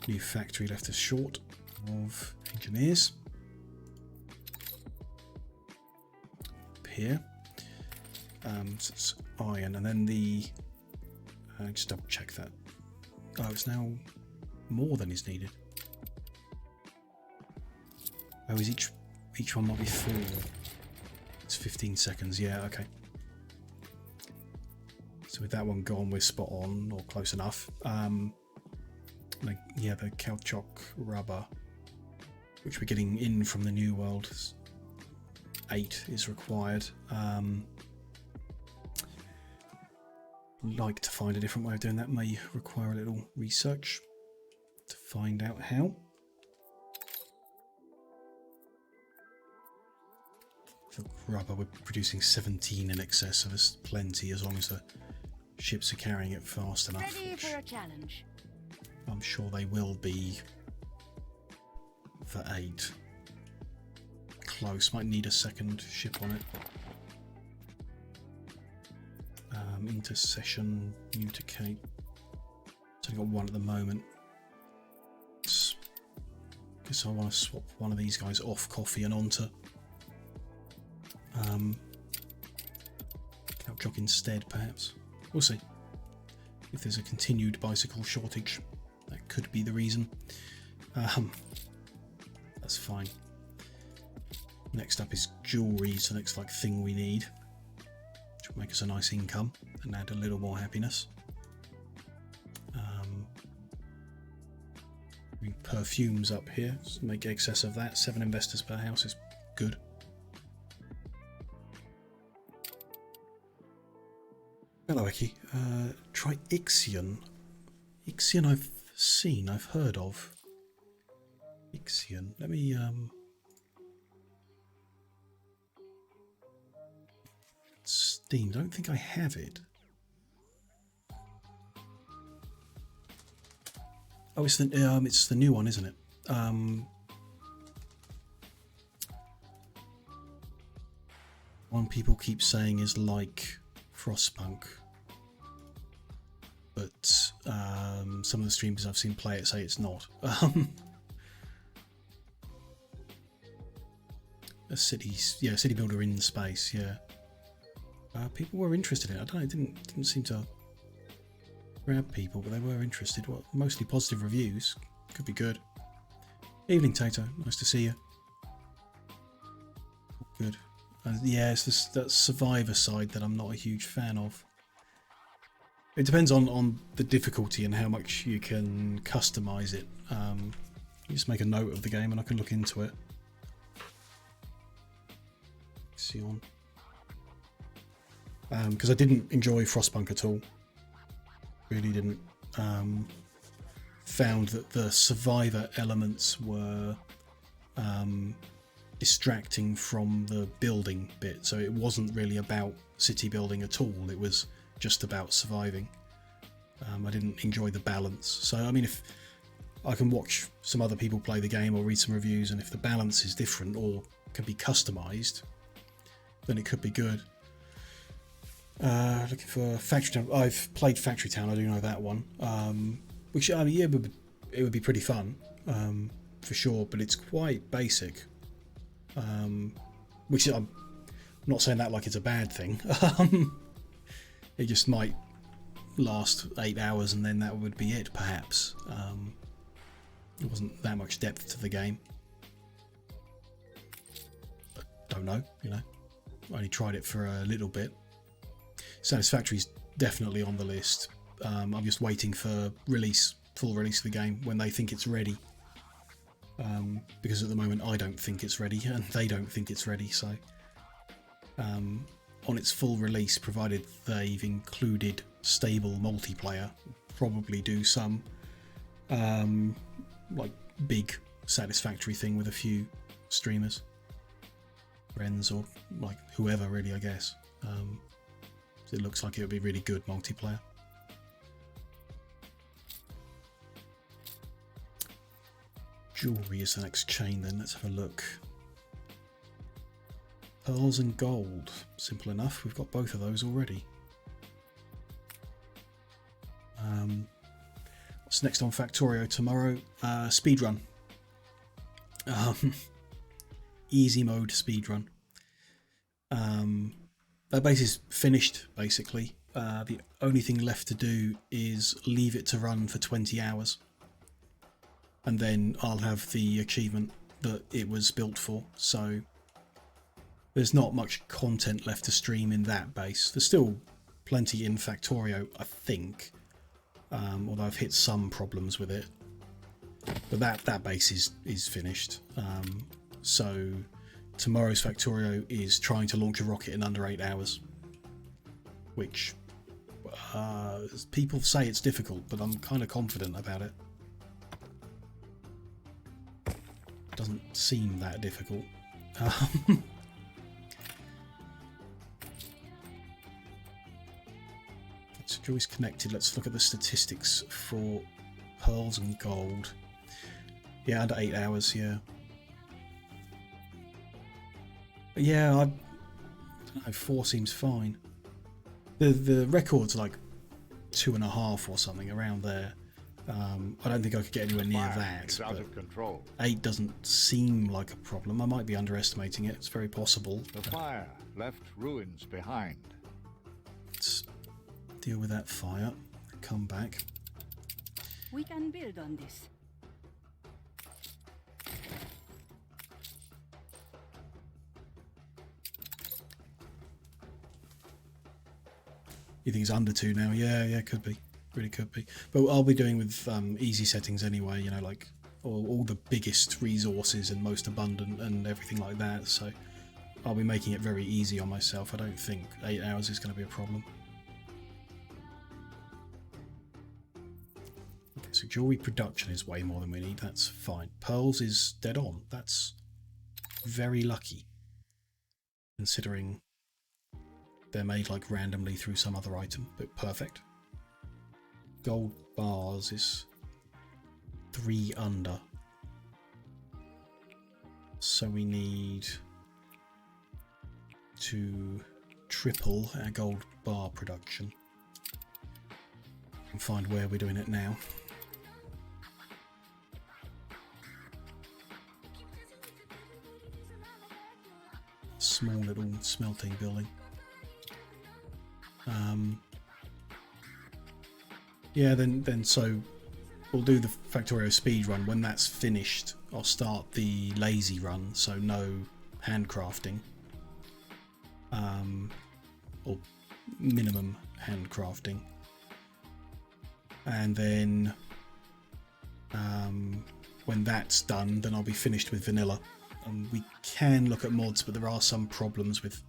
new factory left us short of engineers. Up here. So it's iron, and then the just double check that. Oh, it's now more than is needed. Oh, is each one might be 4. It's 15 seconds. Yeah, okay. So with that one gone, we're spot on or close enough. Like, yeah, the caoutchouc rubber, which we're getting in from the New World, 8 is required. Like to find a different way of doing that. May require a little research to find out how. For rubber, we're producing 17 in excess, so there's plenty as long as the ships are carrying it fast enough. Ready for a challenge. I'm sure they will be for 8. Close, might need a second ship on it. Intercession, muticate. It's only got 1 at the moment. Guess I want to swap one of these guys off coffee and onto caoutchouc instead, perhaps. We'll see. If there's a continued bicycle shortage, that could be the reason. That's fine. Next up is jewellery, it's the next thing we need. Which will make us a nice income and add a little more happiness. Perfumes up here, so make excess of that. 7 investors per house is good. Hello, Eki. Try Ixion. Ixion I've heard of. Ixion. Let me Steam. I don't think I have it. Oh, it's the new one, isn't it? One people keep saying is like Frostpunk, but some of the streamers I've seen play it say it's not. A city builder in space, yeah. People were interested in it. I don't know, it didn't seem to grab people, but they were interested. Well, mostly positive reviews. Could be good. Evening, Tato. Nice to see you. Good. Yeah, it's that survivor side that I'm not a huge fan of. It depends on the difficulty and how much you can customize it. You just make a note of the game and I can look into it. See on. Because I didn't enjoy Frostpunk at all. Really didn't. Found that the survivor elements were distracting from the building bit, so it wasn't really about city building at all. It was just about surviving. I didn't enjoy the balance. So I mean, if I can watch some other people play the game or read some reviews, and if the balance is different or can be customized, then it could be good. Looking for Factory Town. I've played Factory Town, I do know that one. Which, I mean, yeah, it would be pretty fun, for sure, but it's quite basic. Which I'm not saying that like it's a bad thing. It just might last 8 hours and then that would be it, perhaps. There wasn't that much depth to the game. But don't know, you know. I only tried it for a little bit. Satisfactory's definitely on the list. I'm just waiting for full release of the game when they think it's ready. Because at the moment I don't think it's ready and they don't think it's ready, so on its full release, provided they've included stable multiplayer, probably do some like big Satisfactory thing with a few streamers, friends, or like whoever really, I guess. It looks like it would be really good multiplayer. Jewelry is the next chain then, let's have a look. Pearls and gold. Simple enough. We've got both of those already. What's next on Factorio tomorrow? Speedrun. Easy mode speedrun. That base is finished, basically. The only thing left to do is leave it to run for 20 hours. And then I'll have the achievement that it was built for. So there's not much content left to stream in that base. There's still plenty in Factorio, I think. Although I've hit some problems with it. But that base is finished. So tomorrow's Factorio is trying to launch a rocket in under 8 hours. Which people say it's difficult, but I'm kind of confident about it. Doesn't seem that difficult. So Joy's connected. Let's look at the statistics for pearls and gold. Yeah, under 8 hours, yeah. But yeah, I don't know, 4 seems fine. The record's like 2.5 or something, around there. I don't think I could get anywhere near that. It's out of control. 8 doesn't seem like a problem. I might be underestimating it. It's very possible. The fire left ruins behind. Let's deal with that fire. Come back. We can build on this. You think it's under 2 now? Yeah, could be. Really could be. But I'll be doing with easy settings anyway, you know, like all the biggest resources and most abundant and everything like that. So I'll be making it very easy on myself. I don't think 8 hours is going to be a problem. Okay, so jewelry production is way more than we need. That's fine. Pearls is dead on. That's very lucky, considering they're made like randomly through some other item, but perfect. Gold bars is 3 under. So we need to triple our gold bar production. And find where we're doing it now. Small little smelting building. Yeah, then so we'll do the Factorio speed run. When that's finished, I'll start the lazy run, so no handcrafting, or minimum handcrafting. And then when that's done, then I'll be finished with vanilla. And we can look at mods, but there are some problems with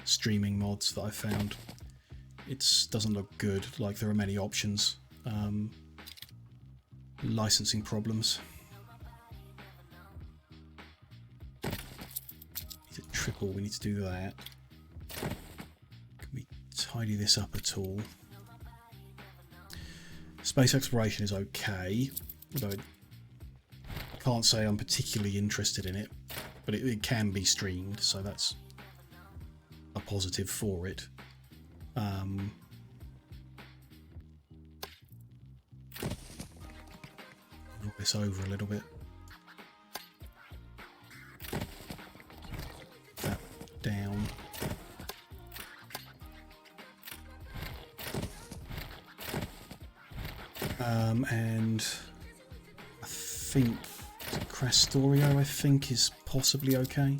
streaming mods that I found. It doesn't look good, like there are many options. Licensing problems. Need to triple, we need to do that. Can we tidy this up at all? Space exploration is okay, although I can't say I'm particularly interested in it, but it can be streamed, so that's a positive for it. Knock this over a little bit. That down. And I think Crastorio, I think, is possibly okay.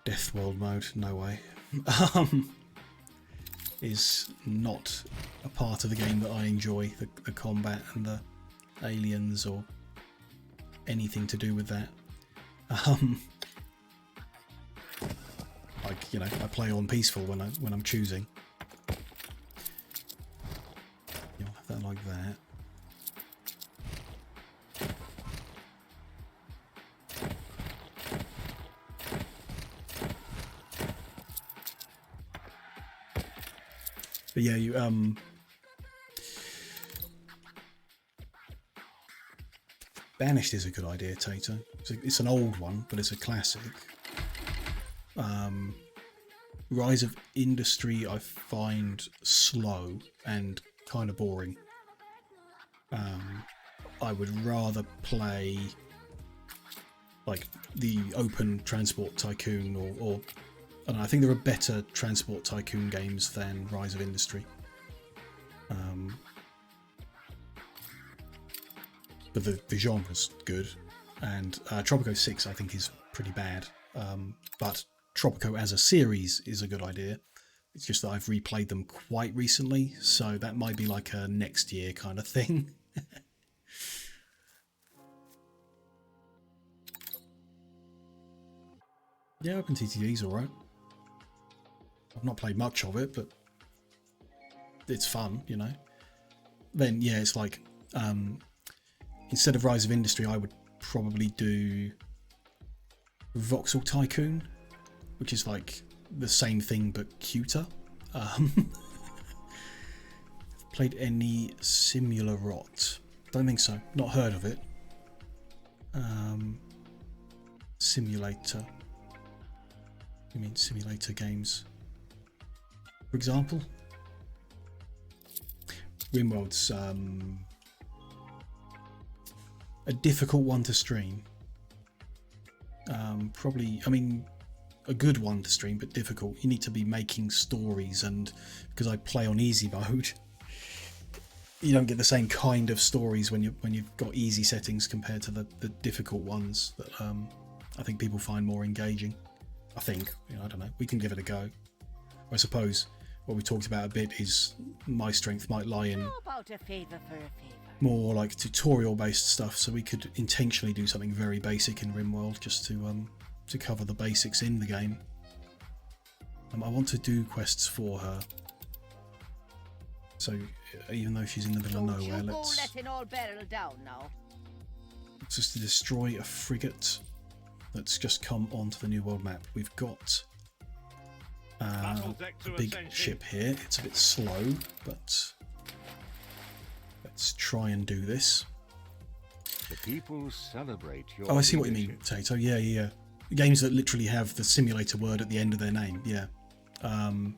Death World mode, no way. Is not a part of the game that I enjoy, the combat and the aliens or anything to do with that. Like, you know, I play on peaceful when I'm choosing. You'll have that like that. But yeah, you Banished is a good idea, Tato. It's an old one, but it's a classic. Rise of Industry I find slow and kind of boring. I would rather play like the Open Transport Tycoon or I don't know, I think there are better Transport Tycoon games than Rise of Industry. But the genre's good, and Tropico 6 I think is pretty bad, but Tropico as a series is a good idea. It's just that I've replayed them quite recently, so that might be like a next year kind of thing. Yeah, OpenTTD's alright. I've not played much of it, but it's fun, you know. Then, yeah, it's like, instead of Rise of Industry, I would probably do Voxel Tycoon, which is like the same thing but cuter. Played any Simula Rot? Don't think so. Not heard of it. Simulator. You mean simulator games? For example, RimWorld's a difficult one to stream. Probably, I mean, a good one to stream, but difficult. You need to be making stories, and because I play on easy mode, you don't get the same kind of stories when you've got easy settings compared to the difficult ones that I think people find more engaging. I think, you know, I don't know. We can give it a go. I suppose what we talked about a bit is my strength might lie in more like tutorial-based stuff. So we could intentionally do something very basic in RimWorld just to cover the basics in the game. I want to do quests for her. So even though she's in the middle of nowhere, let's just destroy a frigate that's just come onto the New World map. We've got a big ship here. It's a bit slow, but let's try and do this. The people celebrate your Oh, I see what you mean, Tato. Yeah. Games that literally have the simulator word at the end of their name. Yeah. Battle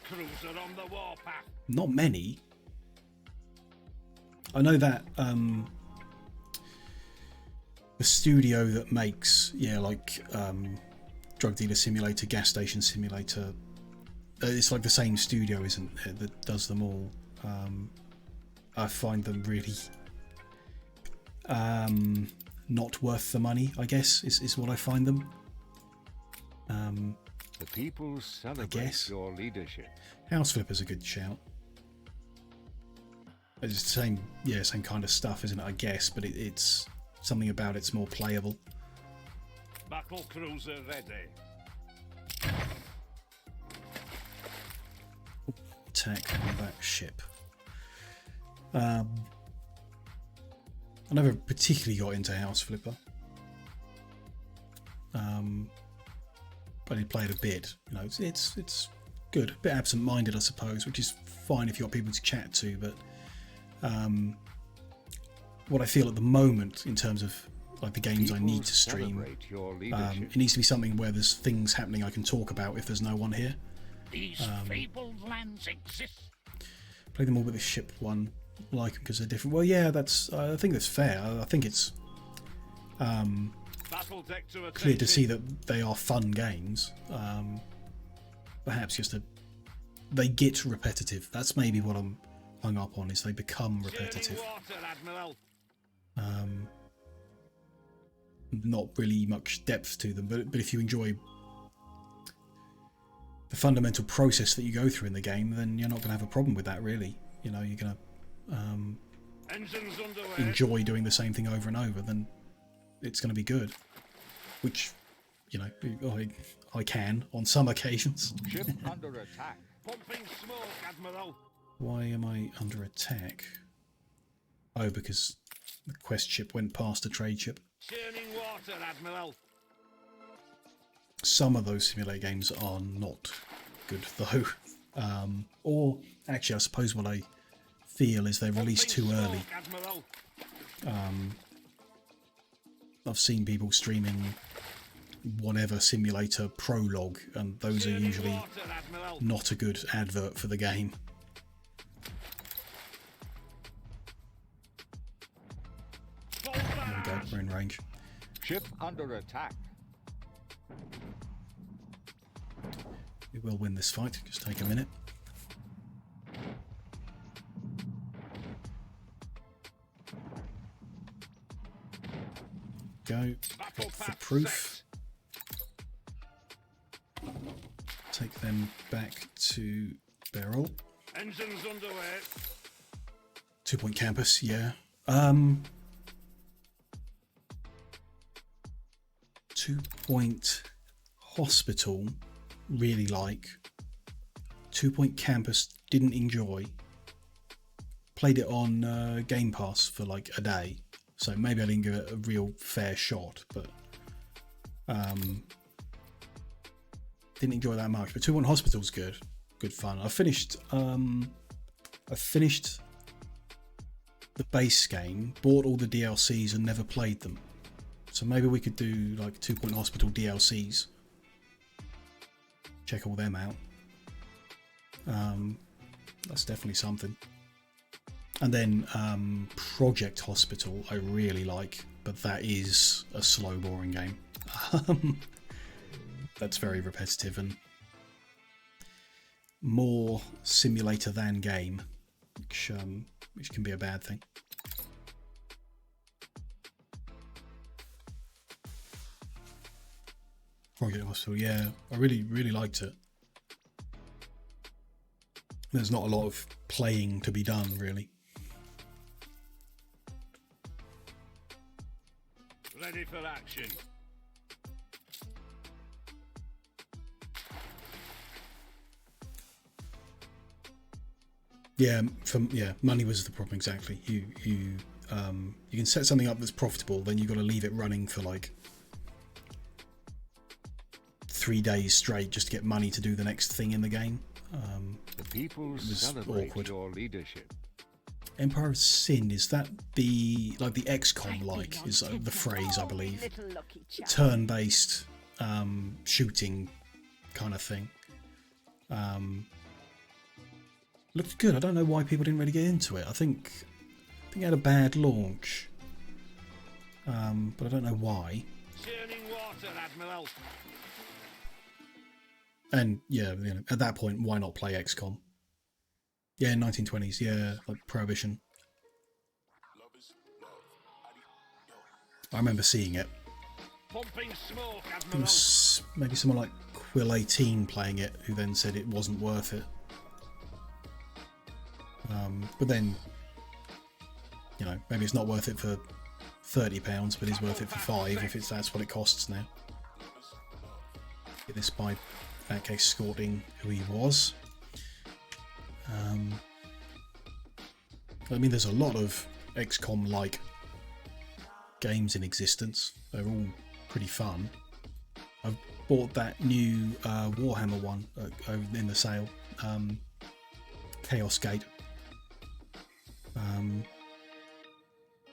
cruiser on the warpath. Not many. I know that the studio that makes like Drug Dealer Simulator, Gas Station Simulator, it's like the same studio, isn't it, that does them all. I find them really not worth the money, I guess, is what I find them. The people celebrate your leadership. House Flipper's a good shout. It's the same kind of stuff, isn't it? I guess, but it's something about it's more playable. Battle cruiser ready. Attack on that ship. I never particularly got into House Flipper. But I played a bit. You know, it's good. A bit absent-minded, I suppose, which is fine if you've got people to chat to. But what I feel at the moment, in terms of like the games I need to stream, it needs to be something where there's things happening I can talk about if there's no one here. These fabled lands exist. Play them all with the ship one, like them because they're different. Well, yeah, I think that's fair. I think it's clear to see that they are fun games. Perhaps just they get repetitive. That's maybe what I'm hung up on, is they become repetitive. Not really much depth to them, but if you enjoy the fundamental process that you go through in the game, then you're not going to have a problem with that, really. You know, you're going to enjoy doing the same thing over and over, then it's going to be good. Which, you know, I can on some occasions. Ship under attack. Pumping smoke, Admiral. Why am I under attack? Oh, because the quest ship went past a trade ship. Churning water, Admiral. Some of those simulator games are not good, though. Or, actually, I suppose what I feel is they're released too early. I've seen people streaming whatever simulator prologue, and those are usually not a good advert for the game. There we go, we're in range. Ship under attack. We will win this fight, just take a minute. Go, got for proof. Take them back to barrel. Engine's underway. 2-point campus, yeah. 2-point hospital, really like. 2-point campus, didn't enjoy. Played it on Game Pass for like a day, so maybe I didn't give it a real fair shot, but didn't enjoy that much. But 2-point hospital's good fun. I finished the base game, bought all the DLCs and never played them. So maybe we could do like 2-point hospital DLCs. Check all them out. That's definitely something. And then Project Hospital I really like, but that is a slow, boring game. That's very repetitive and more simulator than game, which can be a bad thing. Project Hospital, yeah, I really liked it. There's not a lot of playing to be done, really. Ready for action. Yeah, money was the problem exactly. You can set something up that's profitable, then you've got to leave it running for like 3 days straight just to get money to do the next thing in the game. The people celebrate awkward. your leadership. Empire of Sin, is that the XCOM like is the phrase, I believe. Turn-based shooting kind of thing. Looked good. I don't know why people didn't really get into it. I think it had a bad launch, but I don't know why. Churning water, Admiral. And yeah, you know, at that point, why not play XCOM? Yeah, 1920s. Yeah, like Prohibition. I remember seeing it. Pumping smoke, I think it Admiral. was maybe someone like Quill18 playing it, who then said it wasn't worth it. But then, you know, maybe it's not worth it for £30, but it's worth it for £5 if that's what it costs now. Get this by back escorting who he was. I mean, there's a lot of XCOM-like games in existence. They're all pretty fun. I've bought that new Warhammer one in the sale, Chaos Gate,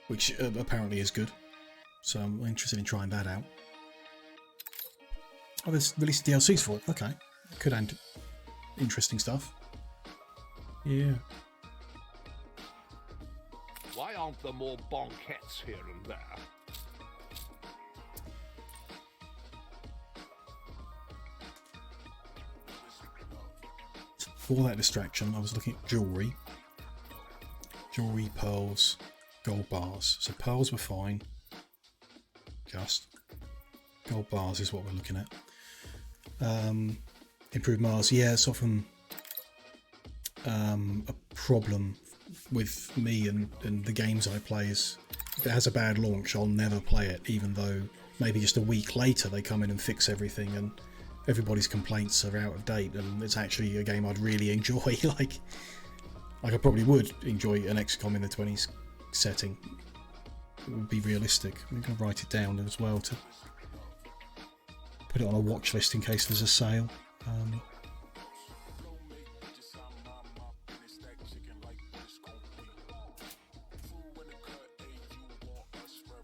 which apparently is good. So I'm interested in trying that out. Oh, there's released DLCs for it. Okay, could add interesting stuff. Yeah. Why aren't there more banquettes here and there? For that distraction, I was looking at jewellery. Jewellery, pearls, gold bars. So pearls were fine. Just. Gold bars is what we're looking at. Improved Mars. Yeah, it's often a problem with me and the games I play is if it has a bad launch, I'll never play it, even though maybe just a week later they come in and fix everything and everybody's complaints are out of date and it's actually a game I'd really enjoy. like I probably would enjoy an XCOM in the 20s setting. It would be realistic. I'm going to write it down as well to put it on a watch list in case there's a sale.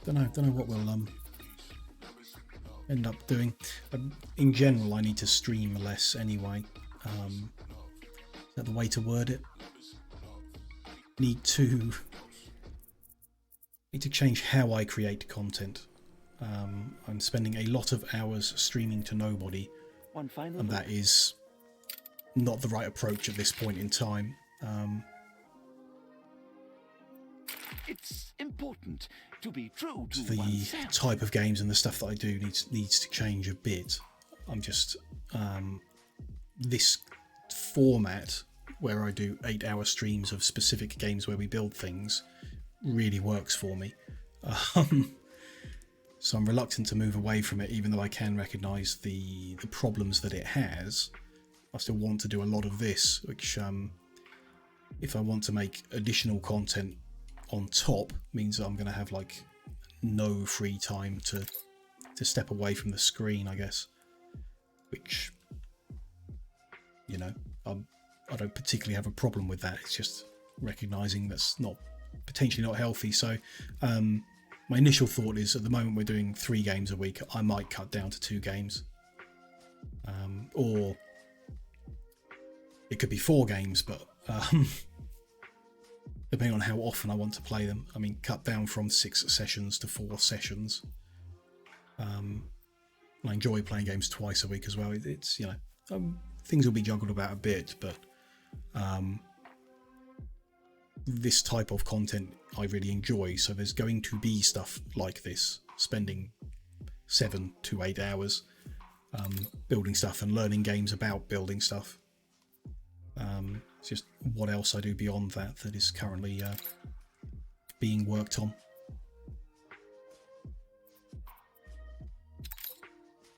Don't know what we'll end up doing. In general, I need to stream less anyway. Is that the way to word it? Need to change how I create content. I'm spending a lot of hours streaming to nobody, and that is not the right approach at this point in time. It's important to be true to The oneself. type of games and the stuff that I do needs to change a bit. I'm just this format where I do 8-hour streams of specific games where we build things really works for me. So I'm reluctant to move away from it, even though I can recognise the problems that it has. I still want to do a lot of this, which if I want to make additional content on top, means that I'm going to have like no free time to step away from the screen, I guess. Which, you know, I don't particularly have a problem with that. It's just recognising that's potentially not healthy. So my initial thought is, at the moment we're doing 3 games a week, I might cut down to 2 games. Or it could be 4 games, but depending on how often I want to play them. I mean, cut down from 6 sessions to 4 sessions. I enjoy playing games twice a week as well. It's, you know, things will be juggled about a bit, but this type of content I really enjoy, so there's going to be stuff like this, spending 7 to 8 hours building stuff and learning games about building stuff. It's just what else I do beyond that is currently being worked on.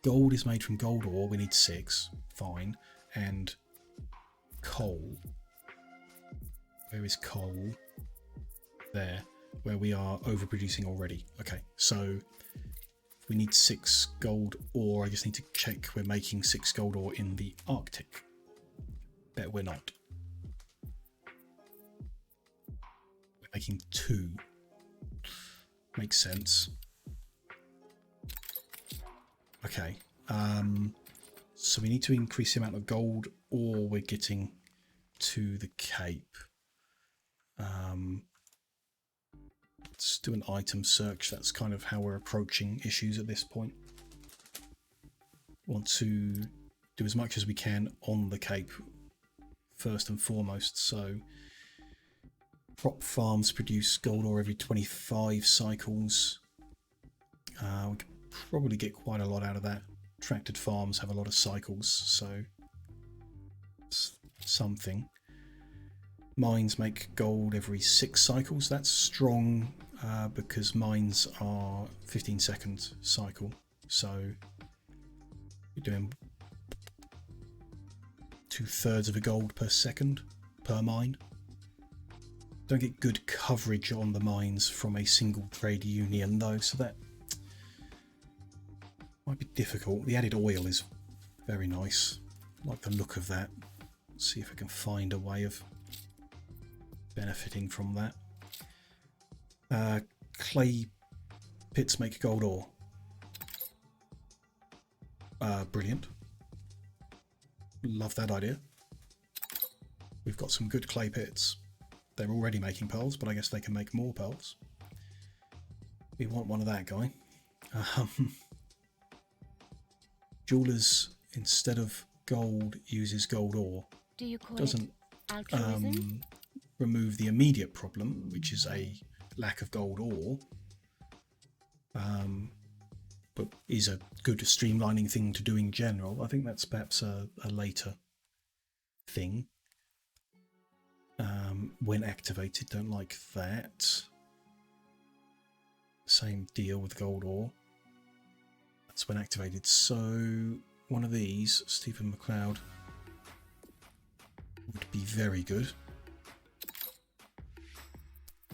Gold is made from gold ore, we need 6, fine, and coal. Where is coal? There, where we are overproducing already. Okay, so we need 6 gold ore. I just need to check we're making 6 gold ore in the Arctic. Bet we're not. We're making 2. Makes sense. Okay, so we need to increase the amount of gold ore we're getting to the Cape. Let's do an item search. That's kind of how we're approaching issues at this point. Want to do as much as we can on the Cape first and foremost. So crop farms produce gold ore every 25 cycles. We can probably get quite a lot out of that. Tracted farms have a lot of cycles, so it's something. Mines make gold every 6 cycles. That's strong because mines are 15-second cycle. So you're doing 2/3 of a gold per second per mine. Don't get good coverage on the mines from a single trade union though, so that might be difficult. The added oil is very nice. I like the look of that. Let's see if I can find a way of benefiting from that. Clay pits make gold ore. Brilliant. Love that idea. We've got some good clay pits. They're already making pearls, but I guess they can make more pearls. We want one of that guy. Jewelers, instead of gold, uses gold ore. Do you call Doesn't it altruism? remove the immediate problem, which is a lack of gold ore, but is a good streamlining thing to do in general. I think that's perhaps a later thing. When activated, don't like that. Same deal with gold ore. That's when activated. So one of these, Stephen McLeod, would be very good.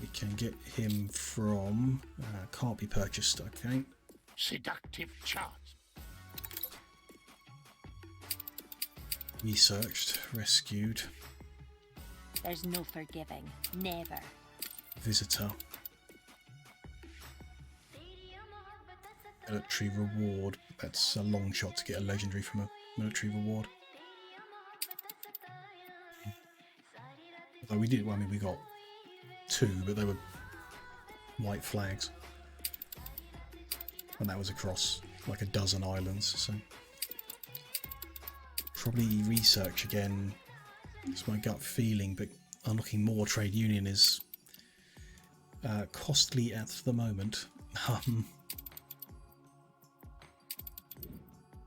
We can get him from... can't be purchased, okay. Seductive chart. Researched, rescued. There's no forgiving. Never. Visitor. Military reward. that's a long shot to get a legendary from a military reward. Although we did, well, I mean, we got 2, but they were white flags. And that was across like a dozen islands, so probably research again. It's my gut feeling, but unlocking more trade union is costly at the moment.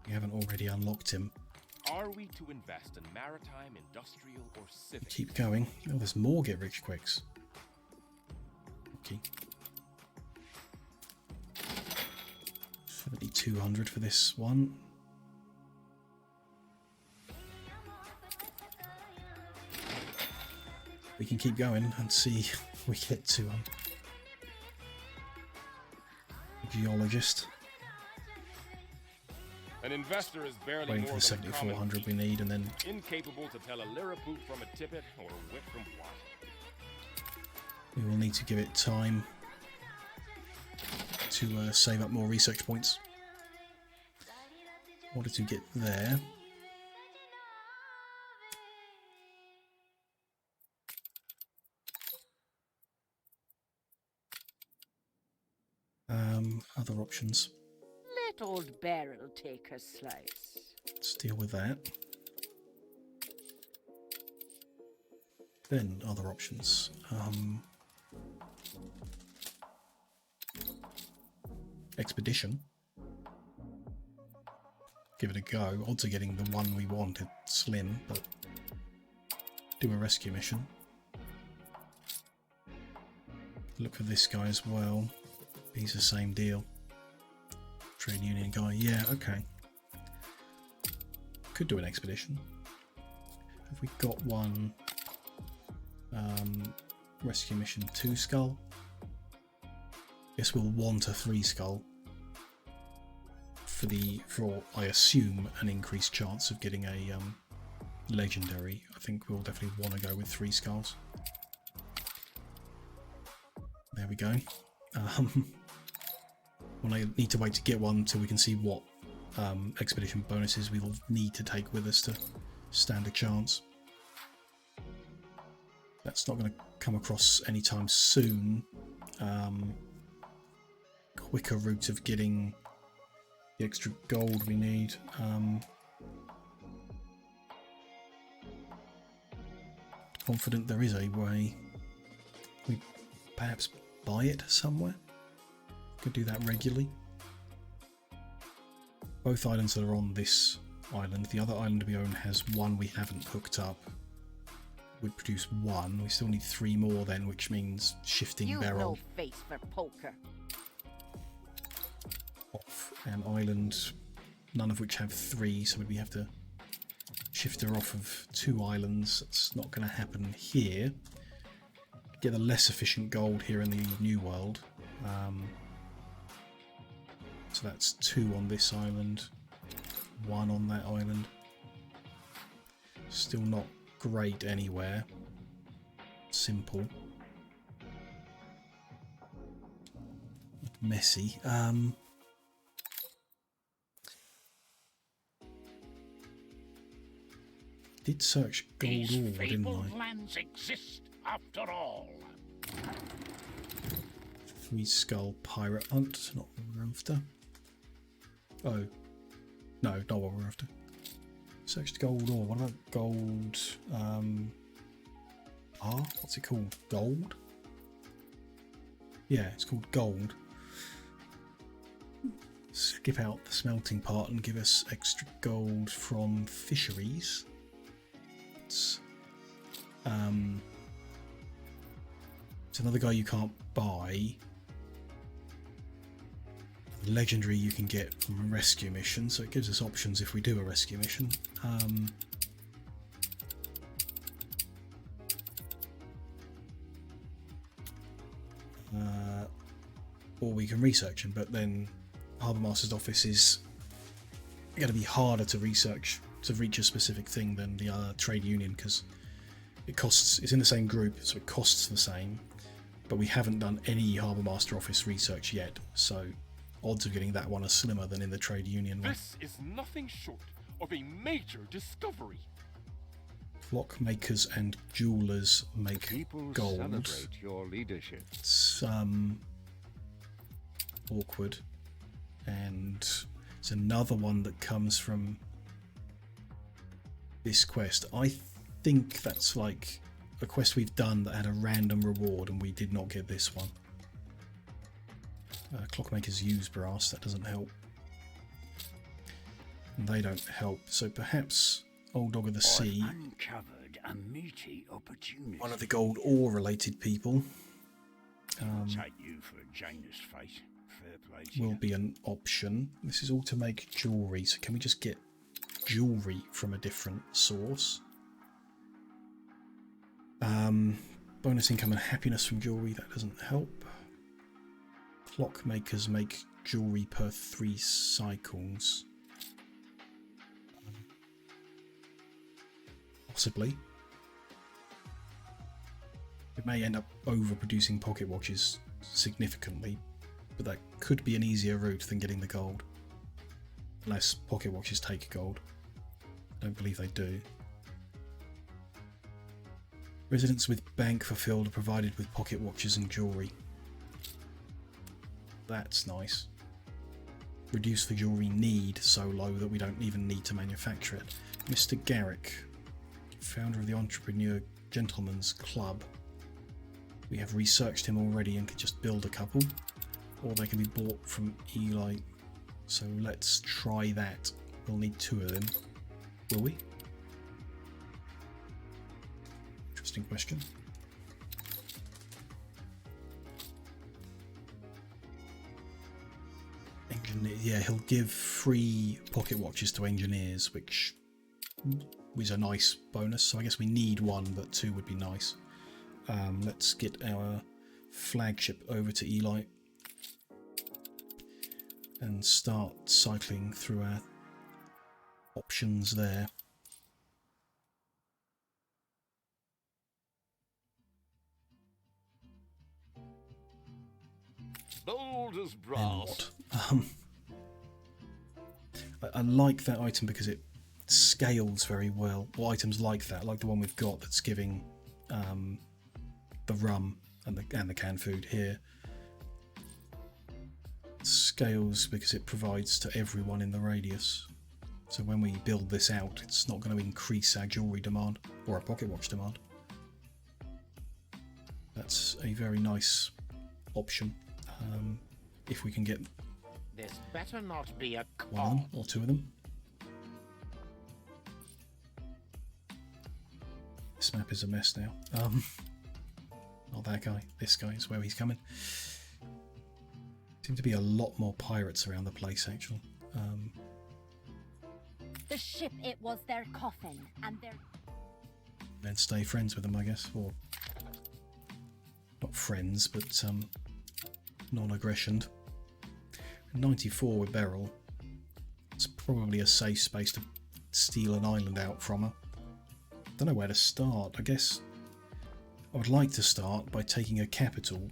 We haven't already unlocked him. Are we to invest in maritime, industrial, or civic? Keep going. Oh, there's more get rich quicks. Okay. 7,200 for this one. We can keep going and see if we get to geologist. An investor is barely Waiting for more the than a common 7,400 we need, and then incapable to tell a lirapoot from a tippet or wit from what. we will need to give it time to save up more research points. In order to get there, other options. Let old Beryl take her slice. Let's deal with that. Then other options. Expedition. Give it a go. Odds of getting the one we want are slim, but do a rescue mission. Look for this guy as well. He's the same deal. Trade union guy. Yeah, okay. Could do an expedition. Have we got one? Rescue mission 2 skull. Guess we'll want a 3 skull for I assume an increased chance of getting a legendary. I think we'll definitely want to go with 3 skulls. There we go. We'll need to wait to get one until we can see what expedition bonuses we will need to take with us to stand a chance. That's not going to come across anytime soon. Quicker route of getting the extra gold we need. Confident there is a way. We perhaps buy it somewhere. Could do that regularly. Both islands that are on this island. The other island we own has one we haven't hooked up. Would produce 1. We still need 3 more then, which means shifting You've Beryl no face for poker. off an island, none of which have 3, so we have to shift her off of 2 islands. That's not going to happen here. Get a less efficient gold here in the New World. So that's 2 on this island, 1 on that island. Still not great anywhere. Simple. Messy. Did search gold These ore, didn't fabled I? lands exist after all. 3 skull pirate hunt, not what we're after. Oh. No, not what we're after. Searched gold ore. What about gold? What's it called? Gold? Yeah, it's called gold. Skip out the smelting part and give us extra gold from fisheries. It's another guy you can't buy. Legendary you can get from a rescue mission, so it gives us options if we do a rescue mission. Or we can research him, but then Harbour Master's office is going to be harder to research to reach a specific thing than the trade union, because it's in the same group, so it costs the same, but we haven't done any Harbour Master office research yet, so odds of getting that one are slimmer than in the trade union one. This is nothing short of a major discovery. Clockmakers and jewelers make People gold. celebrate your leadership. It's awkward. And it's another one that comes from this quest. I think that's like a quest we've done that had a random reward and we did not get this one. Clockmakers use brass, that doesn't help. And they don't help, so perhaps Old Dog of the Sea, Uncovered a meaty opportunity. one of the gold ore related people, Take you for Janus face. Fair play to will you. be an option. This is all to make jewellery, so can we just get jewellery from a different source? Bonus income and happiness from jewellery, that doesn't help. Clockmakers make jewellery per 3 cycles. Possibly. It may end up overproducing pocket watches significantly, but that could be an easier route than getting the gold. Unless pocket watches take gold. I don't believe they do. Residents with bank fulfilled are provided with pocket watches and jewellery. That's nice. Reduce the jewellery need so low that we don't even need to manufacture it. Mr. Garrick, founder of the Entrepreneur Gentlemen's Club. We have researched him already and could just build a couple, or they can be bought from Eli. So let's try that. We'll need 2 of them. Will we? Interesting question. Engineer, yeah, he'll give free pocket watches to engineers, which is a nice bonus. So I guess we need 1, but 2 would be nice. Let's get our flagship over to Eli and start cycling through our options there. Bold as brass. I like that item because it scales very well. Or items like that, like the one we've got that's giving the rum and the canned food here. It scales because it provides to everyone in the radius. So when we build this out, it's not going to increase our jewellery demand or our pocket watch demand. That's a very nice option. If we can get This better not be a one of them or 2 of them. This map is a mess now. Not that guy. This guy is where he's coming. Seem to be a lot more pirates around the place, actually. The ship, it was their coffin, and their... Then stay friends with them, I guess. Or not friends, but non-aggression. 94 with Beryl. It's probably a safe space to steal an island out from her. Don't know where to start. I guess I would like to start by taking a capital,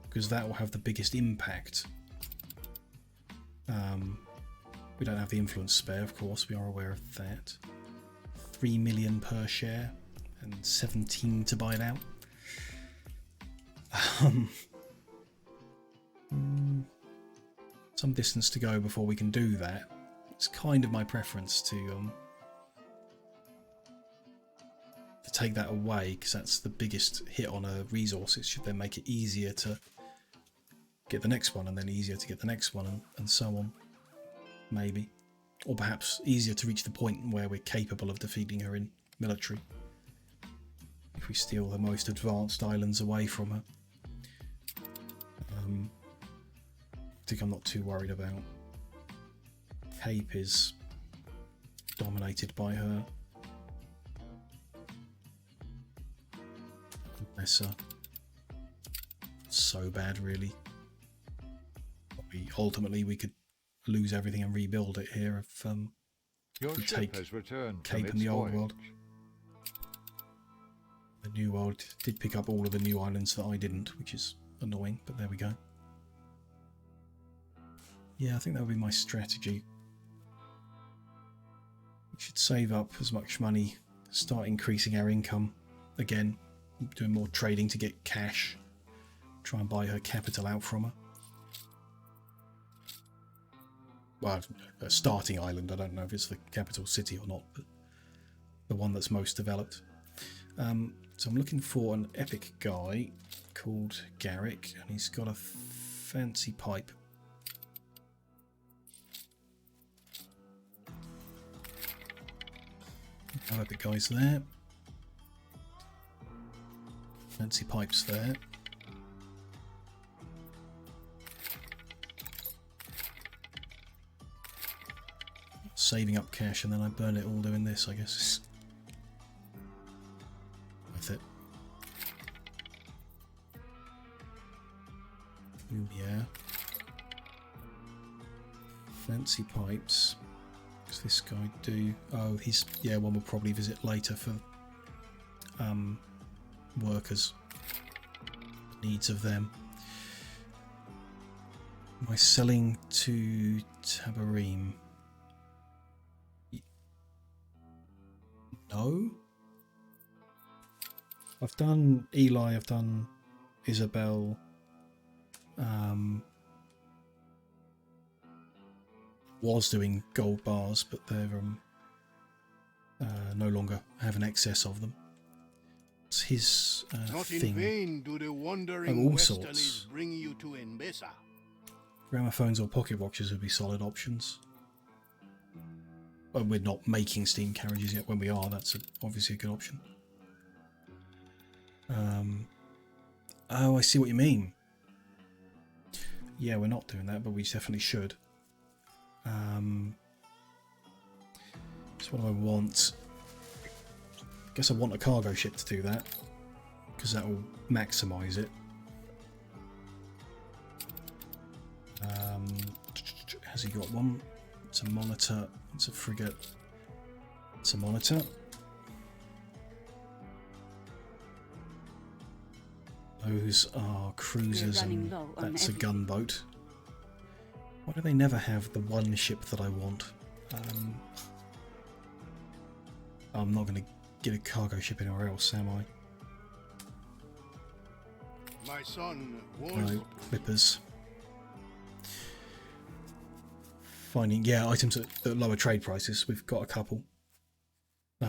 because that will have the biggest impact. We don't have the influence spare, of course, we are aware of that. 3 million per share and 17 to buy it out. Some distance to go before we can do that. It's kind of my preference to take that away, because that's the biggest hit on a resource. It should then make it easier to get the next one, and then easier to get the next one, and so on. Maybe. Or perhaps easier to reach the point where we're capable of defeating her in military. If we steal the most advanced islands away from her. I think I'm not too worried about. Cape is dominated by her. Lesser. So bad, really. Ultimately, we could lose everything and rebuild it here if we take Cape in the old world. The new world did pick up all of the new islands that I didn't, which is annoying, but there we go. Yeah, I think that would be my strategy. We should save up as much money, start increasing our income again, doing more trading to get cash, try and buy her capital out from her. Well, a starting island, I don't know if it's the capital city or not, but the one that's most developed. So I'm looking for an epic guy called Garrick, and he's got a fancy pipe. No epic guys there. Fancy pipes there. Saving up cash and then I burn it all doing this, I guess. Worth it. Ooh, yeah. Fancy pipes. What's this guy do? Oh, he's, yeah, one will probably visit later for workers. Needs of them. Am I selling to Tabarim? No. I've done Eli, I've done Isabel. Was doing gold bars, but they're no longer have an excess of them. It's his Not thing. in vain do the wandering all westerlies sorts. bring you to Embesa. Gramophones or pocket watches would be solid options. Well, we're not making steam carriages yet. When we are, that's obviously a good option. Oh, I see what you mean. Yeah, we're not doing that, but we definitely should. So what do I want? I guess I want a cargo ship to do that, because that will maximise it. Has he got one? It's a monitor. It's a frigate. It's a monitor. Those are cruisers and that's a gunboat. Why do they never have the one ship that I want? I'm not going to get a cargo ship anywhere else, am I? My son was No, clippers. Finding, yeah, items at lower trade prices. We've got a couple. We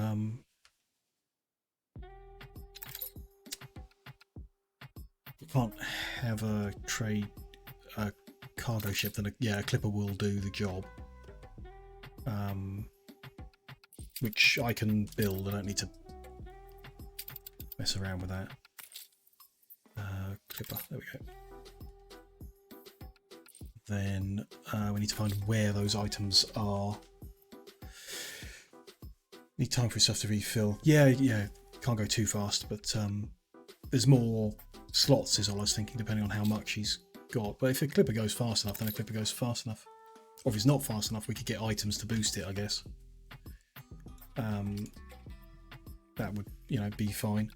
can't have a cargo ship, then a clipper will do the job. Which I can build. I don't need to mess around with that. Clipper, there we go. Then we need to find where those items are. Need time for stuff to refill. Yeah, can't go too fast, but there's more slots is all I was thinking, depending on how much he's got. But if a clipper goes fast enough, then a clipper goes fast enough. Or if it's not fast enough, we could get items to boost it, I guess. That would, be fine.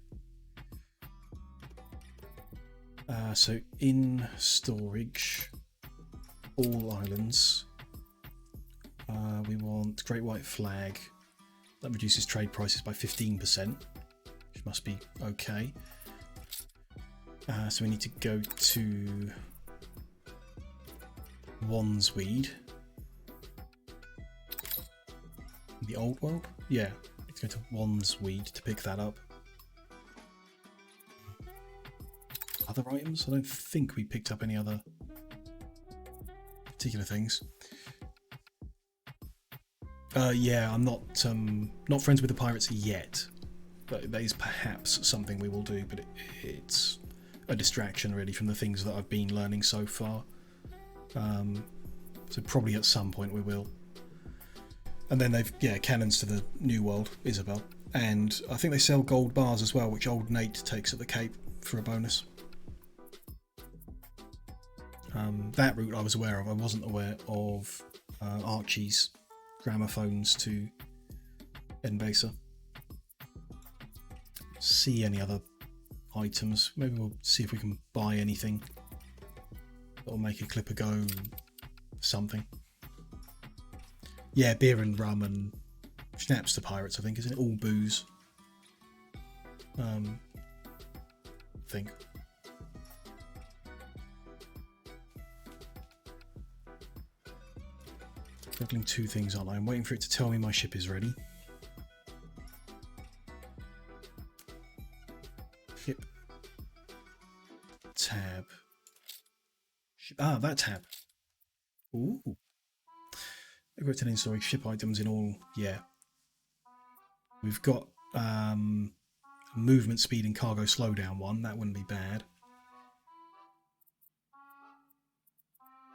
So in storage, all islands. We want Great White Flag. That reduces trade prices by 15%, which must be okay. So we need to go to Wandsweed. The old world? Yeah, let's go to Wandsweed to pick that up. Other items? I don't think we picked up any other particular things. Yeah, I'm not friends with the pirates yet, but that is perhaps something we will do. But it's a distraction really from the things that I've been learning so far. So probably at some point we will. And then they've cannons to the New World, Isabel, and I think they sell gold bars as well, which old Nate takes at the Cape for a bonus. That route I was aware of. I wasn't aware of Archie's gramophones to Enbasa. See any other items? Maybe we'll see if we can buy anything that'll make a clipper go something. Yeah, beer and rum and schnapps to pirates, I think, isn't it? All booze. I think. Juggling two things, aren't I? I'm waiting for it to tell me my ship is ready. Ship. Tab. Ah, that tab. Ooh. Equipped and installing ship items in all. Yeah. We've got movement speed and cargo slowdown one. That wouldn't be bad.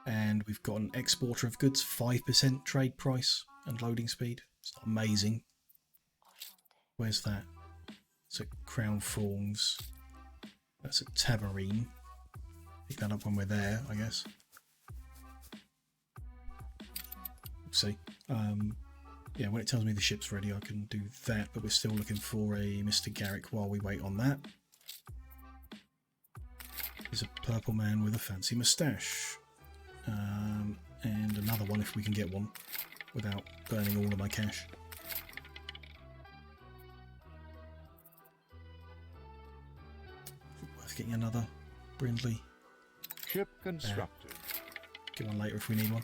And we've got an exporter of goods, 5% trade price and loading speed. It's not amazing. Where's that? It's at Crown Falls. That's at Tabarine. Pick that up when we're there, I guess. We'll see. Yeah, when it tells me the ship's ready, I can do that, but we're still looking for a Mr. Garrick while we wait on that. There's a purple man with a fancy moustache. And another one if we can get one without burning all of my cash. Worth getting another Brindley. Ship constructed. Get one later if we need one.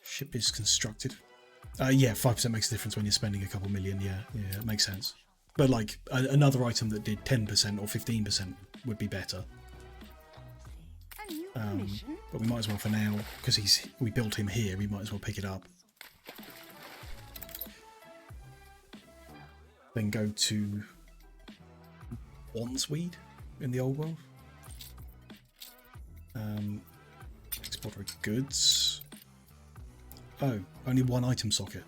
Ship is constructed. Yeah, 5% makes a difference when you're spending a couple million. Yeah, it makes sense. But like another item that did 10% or 15% would be better. But we might as well for now, because we built him here, we might as well pick it up. Then go to Wandsweed in the old world. Exporter of goods. Oh, only one item socket.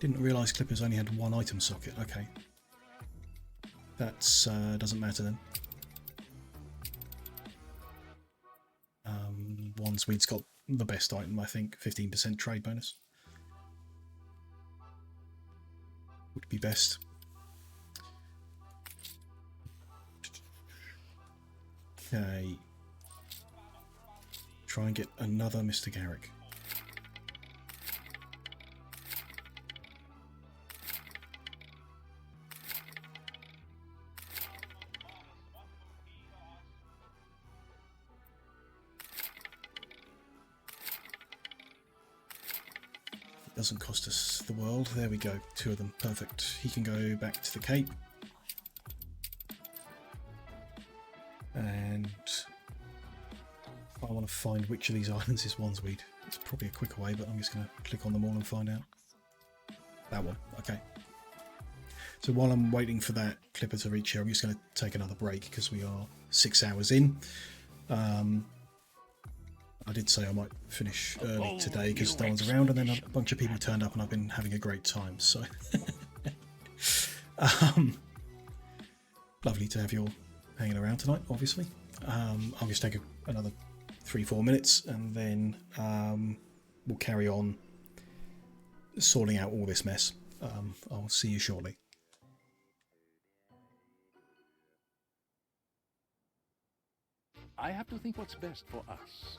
Didn't realise Clippers only had one item socket. Okay. That's doesn't matter then. Wandsweed's got the best item, I think. 15% trade bonus. Would be best. Okay. Try and get another Mr. Garrick. Doesn't cost us the world. There we go. Two of them. Perfect. He can go back to the Cape. And I want to find which of these islands is Wandsweed. It's probably a quicker way, but I'm just going to click on them all and find out. That one. Okay. So while I'm waiting for that Clipper to reach here, I'm just going to take another break because we are 6 hours in. I did say I might finish early today because no one's around, and then a bunch of people turned up and I've been having a great time, so lovely to have you all hanging around tonight, obviously. I'll just take another 3-4 minutes and then we'll carry on sorting out all this mess. I'll see you shortly. I have to think what's best for us.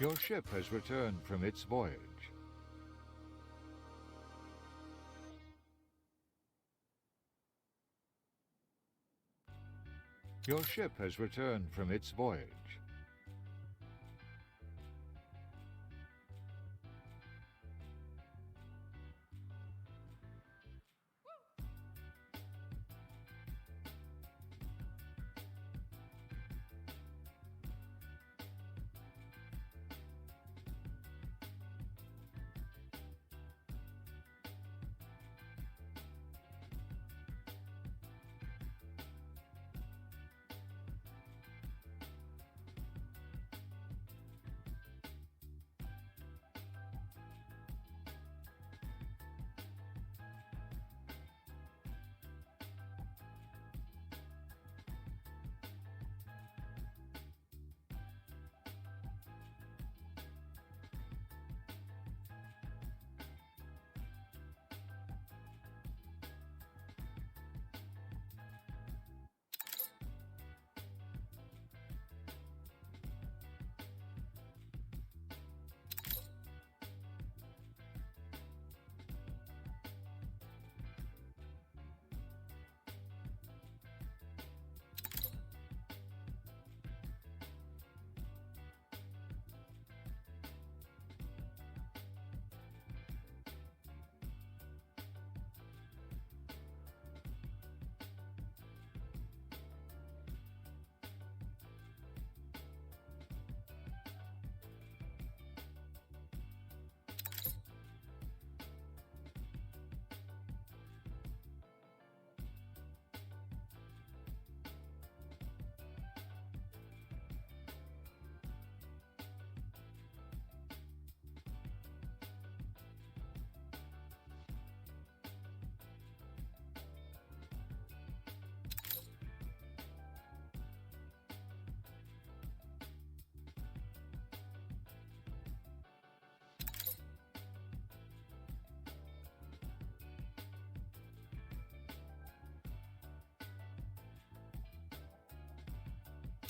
Your ship has returned from its voyage. Your ship has returned from its voyage.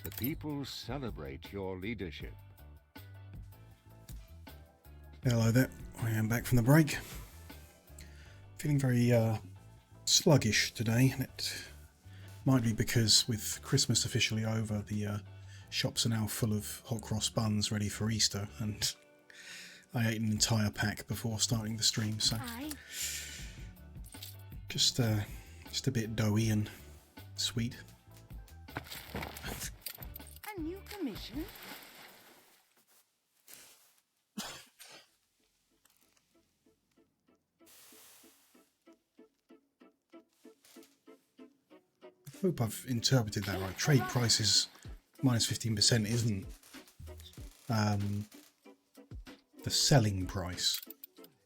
The people celebrate your leadership. Hello there, I am back from the break. Feeling very sluggish today, and it might be because with Christmas officially over, the shops are now full of hot cross buns ready for Easter, and I ate an entire pack before starting the stream, so just a bit doughy and sweet. A new commission? I hope I've interpreted that right. Trade prices minus 15% isn't the selling price,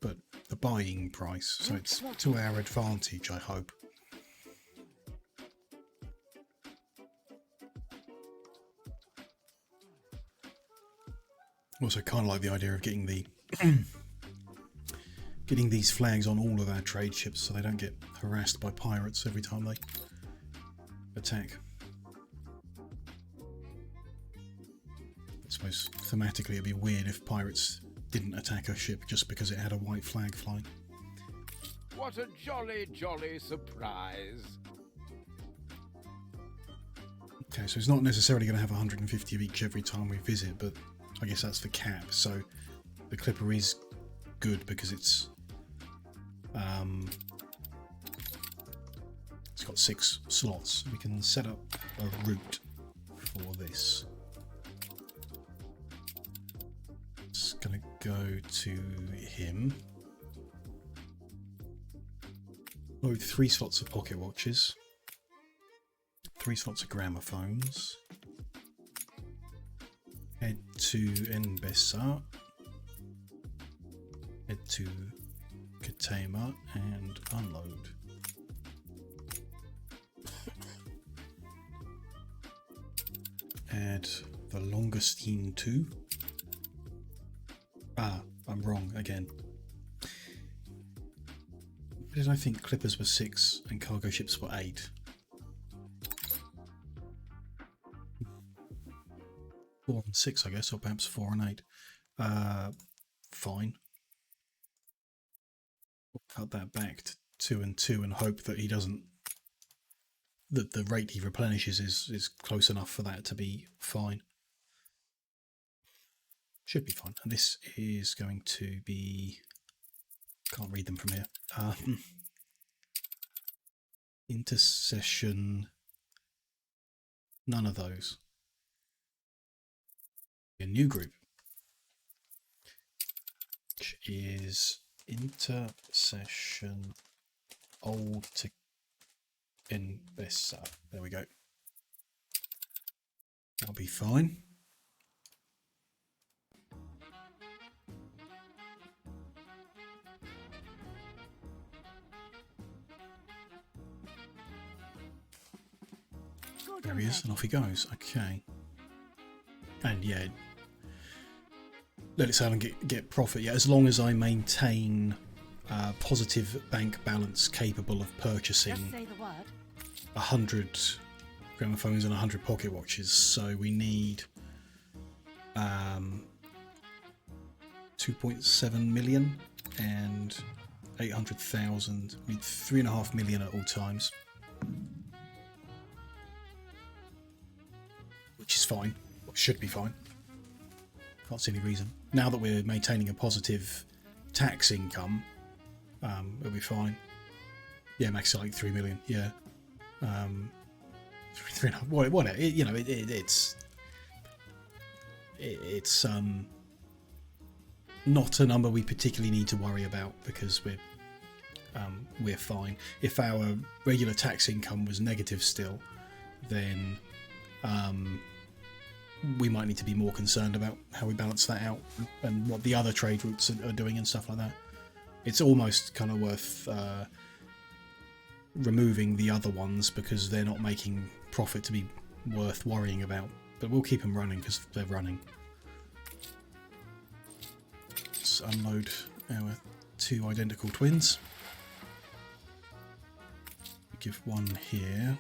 but the buying price. So it's to our advantage, I hope. Also, kind of like the idea of getting the getting these flags on all of our trade ships so they don't get harassed by pirates every time they attack. I suppose thematically it'd be weird if pirates didn't attack a ship just because it had a white flag flying. What a jolly, jolly surprise. Okay, so it's not necessarily going to have 150 of each every time we visit, but I guess that's the cap. So the Clipper is good because it's got 6 slots. We can set up a route for this. It's going to go to him. Load 3 slots of pocket watches, 3 slots of gramophones. Head to Enbesa. Head to Katema and unload. Add the Longestine 2. Ah, I'm wrong again. Why did I think clippers were 6 and cargo ships were 8? 4 and 6, I guess, or perhaps 4 and 8. Fine. We'll cut that back to 2 and 2 and hope that he doesn't, that the rate he replenishes is close enough for that to be fine. Should be fine. And this is going to be, can't read them from here. Intercession, none of those. A new group, which is intercession old to investor. There we go. That'll be fine. There he is, and off he goes. Okay. And yeah, let it sail and get profit. Yeah, as long as I maintain positive bank balance capable of purchasing 100 gramophones and 100 pocket watches. So we need 2.7 million and 800,000. We need 3.5 million at all times, which is fine. Should be fine. Can't see any reason. Now that we're maintaining a positive tax income, it'll be fine. Yeah, max like 3 million. Yeah. 3.5. Whatever. You know, it's not a number we particularly need to worry about because we're fine. If our regular tax income was negative still, then we might need to be more concerned about how we balance that out and what the other trade routes are doing and stuff like that. It's almost kind of worth removing the other ones because they're not making profit to be worth worrying about. But we'll keep them running because they're running. Let's unload our 2 identical twins. Give one here.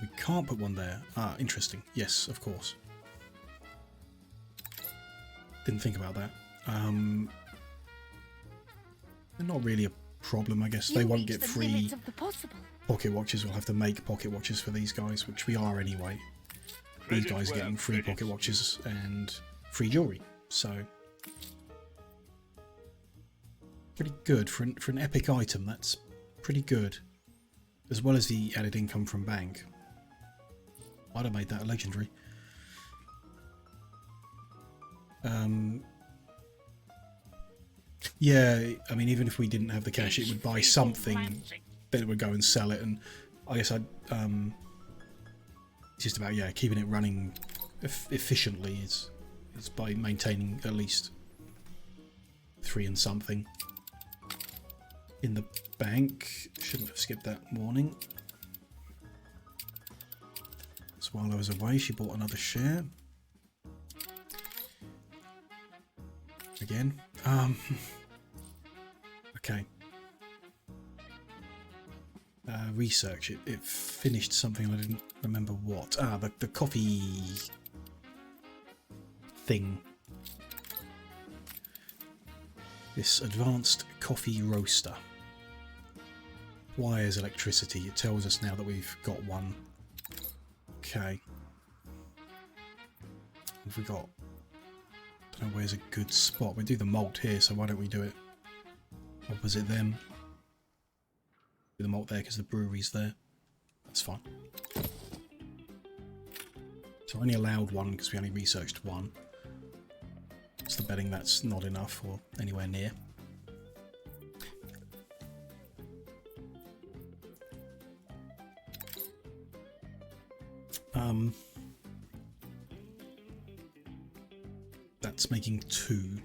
We can't put one there. Ah, interesting. Yes, of course. Didn't think about that. They're not really a problem, I guess. They won't get free pocket watches. We'll have to make pocket watches for these guys, which we are anyway. These guys are getting free pocket watches and free jewellery. So, pretty good. For an epic item, that's pretty good. As well as the added income from bank. I'd have made that a legendary. Yeah, I mean, even if we didn't have the cash, it would buy something, then it would go and sell it, and I guess I'd, it's just about, yeah, keeping it running efficiently is by maintaining at least 3 and something in the bank. Shouldn't have skipped that warning. So while I was away, she bought another share. Again. Okay. Research. It finished something I didn't remember what. Ah, the coffee thing. This advanced coffee roaster. Wires electricity. It tells us now that we've got one. Okay. Have we got... I don't know where's a good spot. We do the malt here, so why don't we do it opposite them? Do the malt there because the brewery's there. That's fine. So I only allowed one because we only researched one. So the betting that's not enough or anywhere near. That's making 2.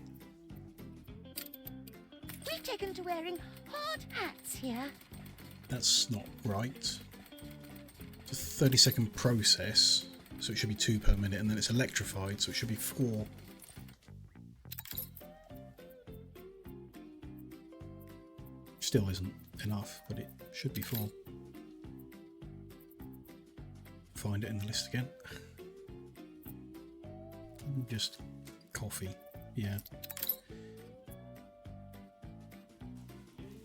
We've taken to wearing hard hats here. That's not right. It's a 30-second process, so it should be 2 per minute, and then it's electrified, so it should be 4. Still isn't enough, but it should be 4. Find it in the list again. Just coffee. Yeah.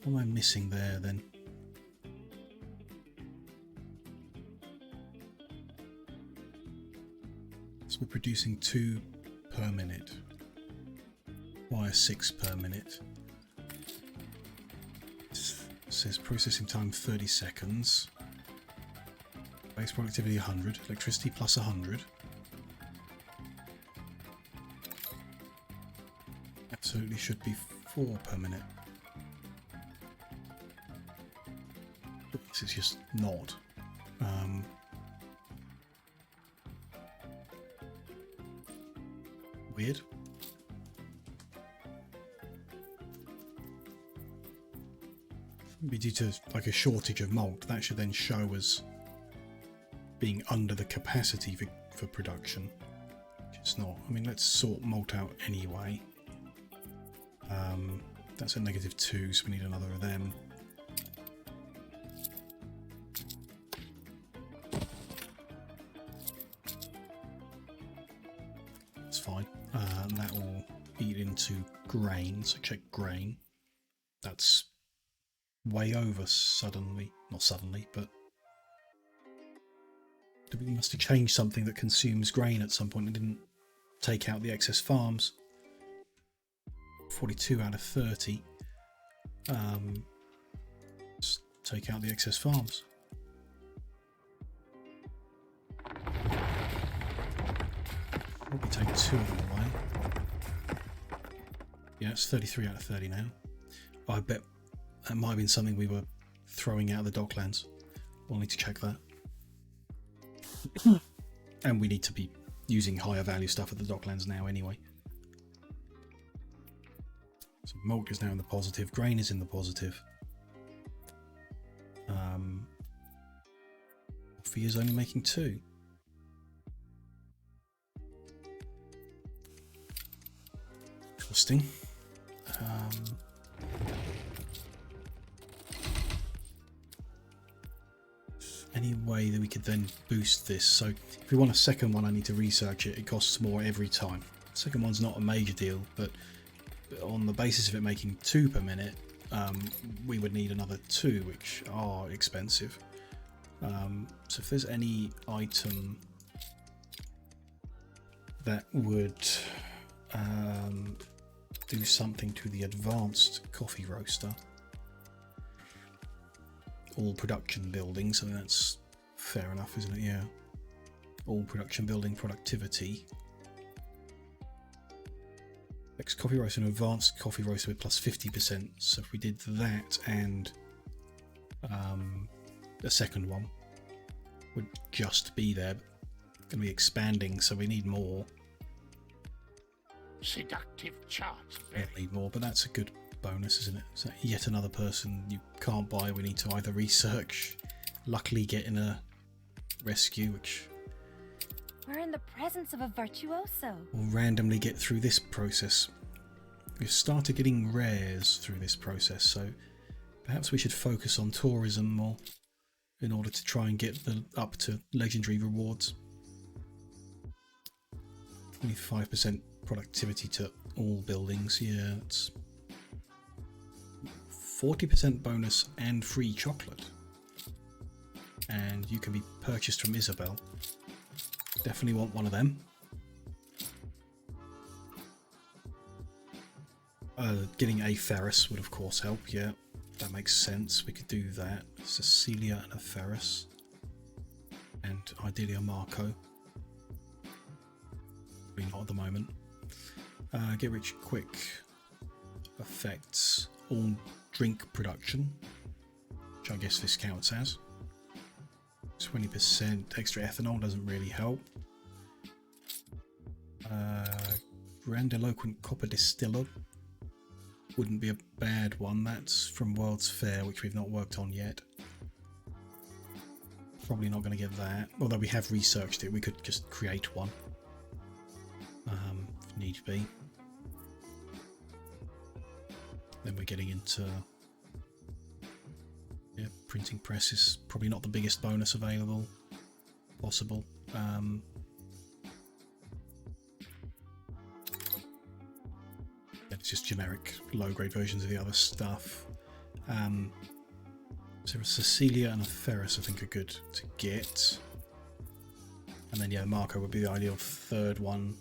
What am I missing there then? So we're producing 2 per minute. Why 6 per minute? It says processing time 30 seconds. Base productivity 100. Electricity plus 100. Absolutely should be 4 per minute. This is just not. Weird. Be due to like a shortage of malt. That should then show as being under the capacity for production. Which it's not. I mean, let's sort malt out anyway. That's a -2, so we need another of them. That's fine. And that will eat into grain, so check grain. That's way over suddenly. Not suddenly, but we must have changed something that consumes grain at some point and didn't take out the excess farms. 42 out of 30. Let's take out the excess farms. Probably take 2 of them away. Yeah, it's 33 out of 30 now. I bet that might have been something we were throwing out of the docklands. We'll need to check that. And we need to be using higher value stuff at the docklands now anyway. So malt is now in the positive, grain is in the positive. Coffee is only making 2. Interesting. Any way that we could then boost this? So if we want a second one, I need to research it. It costs more every time. The second one's not a major deal, but on the basis of it making 2 per minute, we would need another 2, which are expensive. So if there's any item that would do something to the advanced coffee roaster, all production building, so that's fair enough, isn't it? Yeah, all production building productivity. Next coffee roaster and advanced coffee roaster with plus 50%. So if we did that and a second one, would just be there. Going to be expanding, so we need more. Seductive charts. Need more, but that's a good bonus, isn't it? So yet another person you can't buy. We need to either research, luckily get in a rescue, which we're in the presence of a virtuoso, or randomly get through this process. We've started getting rares through this process, so perhaps we should focus on tourism more in order to try and get up to legendary rewards. 25% productivity to all buildings. Yeah, it's 40% bonus and free chocolate, and you can be purchased from Isabel. Definitely want one of them. Getting a Ferris would of course help. Yeah, that makes sense. We could do that. Cecilia and a Ferris, and ideally a Marco. Probably not at the moment. Get rich quick affects all drink production, which I guess this counts as. 20% extra ethanol doesn't really help. Grandiloquent copper distiller wouldn't be a bad one. That's from World's Fair, which we've not worked on yet. Probably not going to get that, although we have researched it. We could just create one if need be. Then we're getting into printing press is probably not the biggest bonus available possible. It's just generic low-grade versions of the other stuff. So a Cecilia and a Ferris I think are good to get. And then yeah, Marco would be the ideal third one.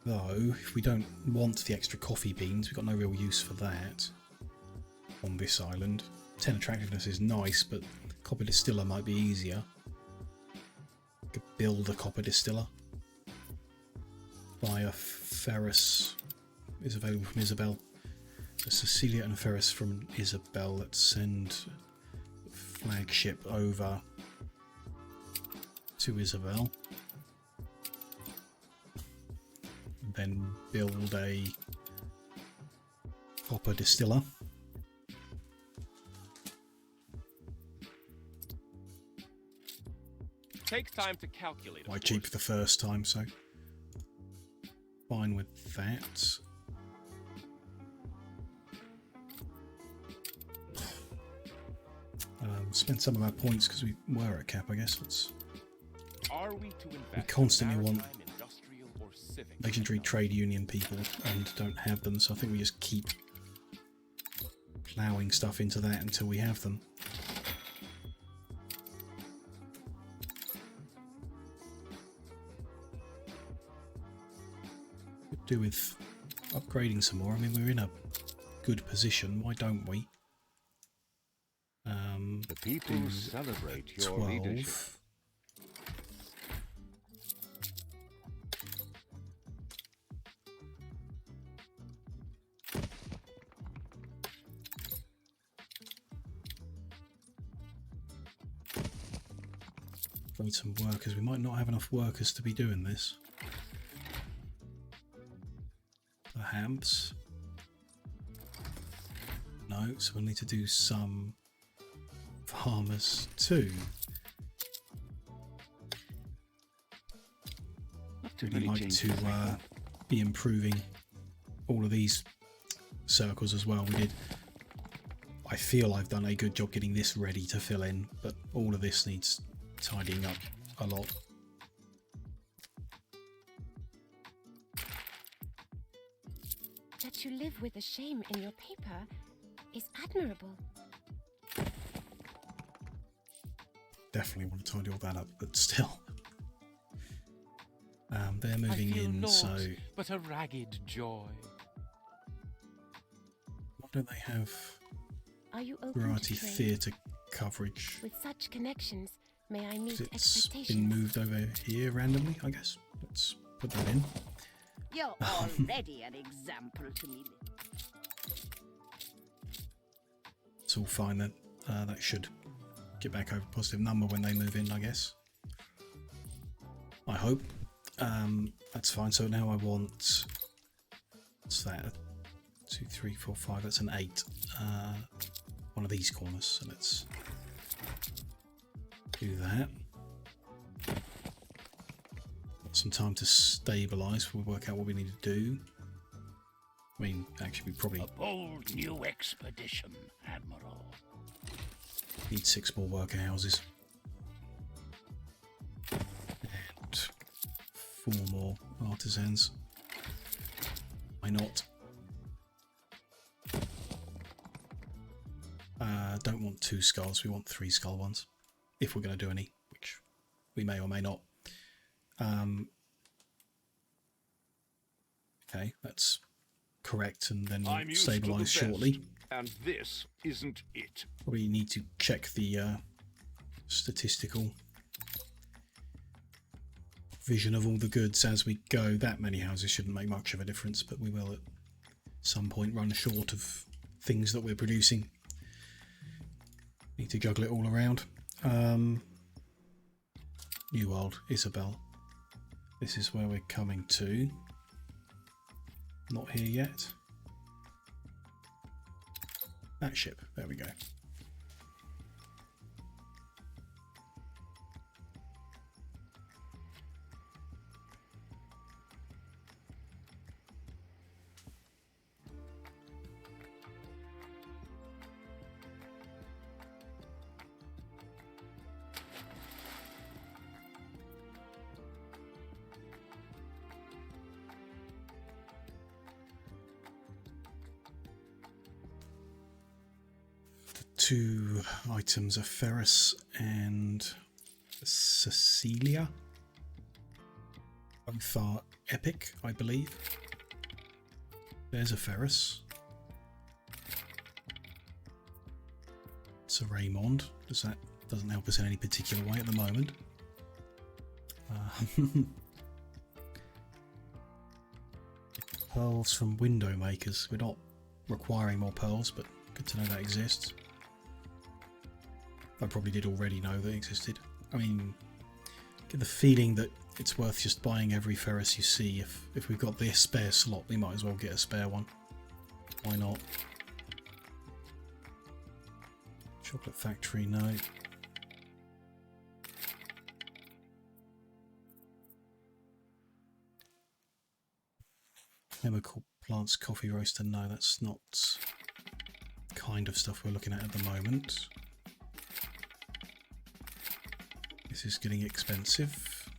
Though, if we don't want the extra coffee beans, we've got no real use for that on this island. 10 attractiveness is nice, but copper distiller might be easier. Could build a copper distiller. Buy a Ferris is available from Isabel. So Cecilia and Ferris from Isabel. Let's send flagship over to Isabel. Then build a copper distiller. Takes time to calculate. Quite cheap the first time, so fine with that. Spend some of our points because we were at cap, I guess. Are we to invest we constantly in want maritime, industrial, or civic legendary trade union people and don't have them, so I think we just keep ploughing stuff into that until we have them. Could do with upgrading some more. I mean, we're in a good position. Why don't we? The people celebrate your 12. leadership. Need some workers. We might not have enough workers to be doing this. Perhaps. No, so we'll need to do some farmers too. Really like to be improving all of these circles as well. I feel I've done a good job getting this ready to fill in, but all of this needs tidying up a lot. That you live with a shame in your paper is admirable. Definitely want to tidy all that up, but still. They're moving in, naught so but a ragged joy. why don't they have Are you open variety to trade? theatre coverage? With such connections, may I meet 'Cause it's expectations? been moved over here randomly, I guess. Let's put that in. You're already an example to me. It's all fine then. That should get back over a positive number when they move in, I guess. I hope. That's fine. So now I want... what's that? 2, 3, 4, 5. That's an 8. One of these corners. So let's do that. Got some time to stabilise. We'll work out what we need to do. I mean, actually, we probably A bold new expedition, Admiral. need 6 more worker houses. And 4 more artisans. Why not? Don't want 2 skulls, we want 3 skull ones. If we're going to do any, which we may or may not. Okay, that's correct, and then we'll stabilise shortly. And this isn't it. Probably need to check the statistical vision of all the goods as we go. That many houses shouldn't make much of a difference, but we will at some point run short of things that we're producing. Need to juggle it all around. New World, Isabel. This is where we're coming to. Not here yet. That ship, there we go. 2 items, a Ferris and a Cecilia. Both are epic, I believe. There's a Ferris. It's a Raymond. That doesn't help us in any particular way at the moment. Pearls from window makers. We're not requiring more pearls, but good to know that exists. I probably did already know that existed. I mean, get the feeling that it's worth just buying every Ferris you see. If we've got this spare slot, we might as well get a spare one. Why not? Chocolate factory, no. Chemical plants, coffee roaster, no, that's not the kind of stuff we're looking at the moment. This is getting expensive.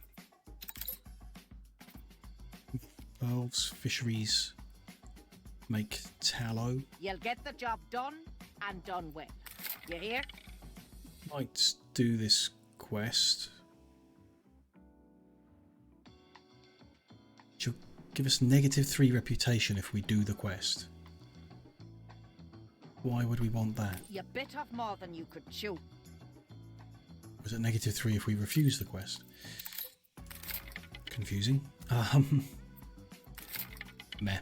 Pearls, fisheries, make tallow. You'll get the job done, and done well. You hear? Might do this quest. She'll give us -3 reputation if we do the quest. Why would we want that? You bit off more than you could chew. Was it -3 if we refuse the quest? Confusing. Meh.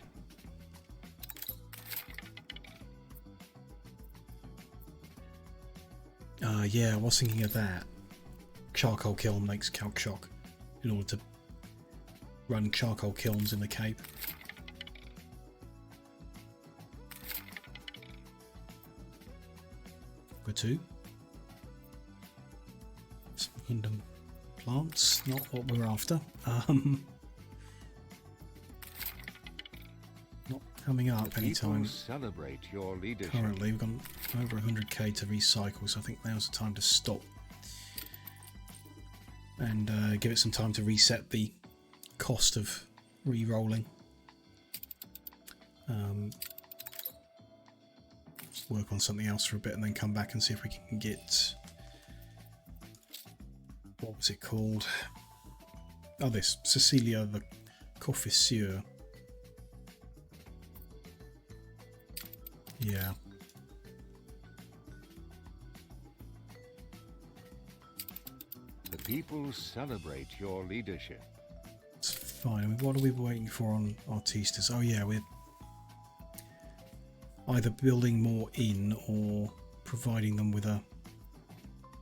Yeah, I was thinking of that. Charcoal kiln makes calc shock in order to run charcoal kilns in the Cape. Number 2. Kingdom plants, not what we're after. Not coming up anytime. Celebrate your leadership. Currently, we've got over 100k to recycle, so I think now's the time to stop and give it some time to reset the cost of re-rolling. Just work on something else for a bit and then come back and see if we can get, what was it called? Oh, this Cecilia the Confesseur. Yeah. The people celebrate your leadership. It's fine. I mean, what are we waiting for on Artistas? Oh yeah, we're either building more in or providing them with a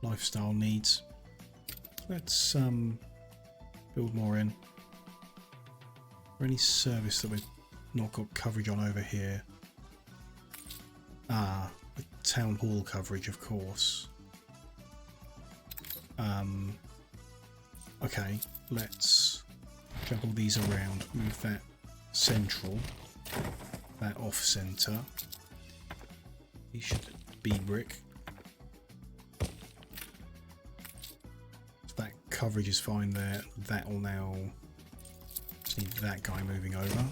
lifestyle needs. Let's build more in. Or any service that we've not got coverage on over here. Ah, the town hall coverage, of course. Okay, let's juggle these around. Move that central, that off center. He should be brick. That coverage is fine there. That will now just need that guy moving over.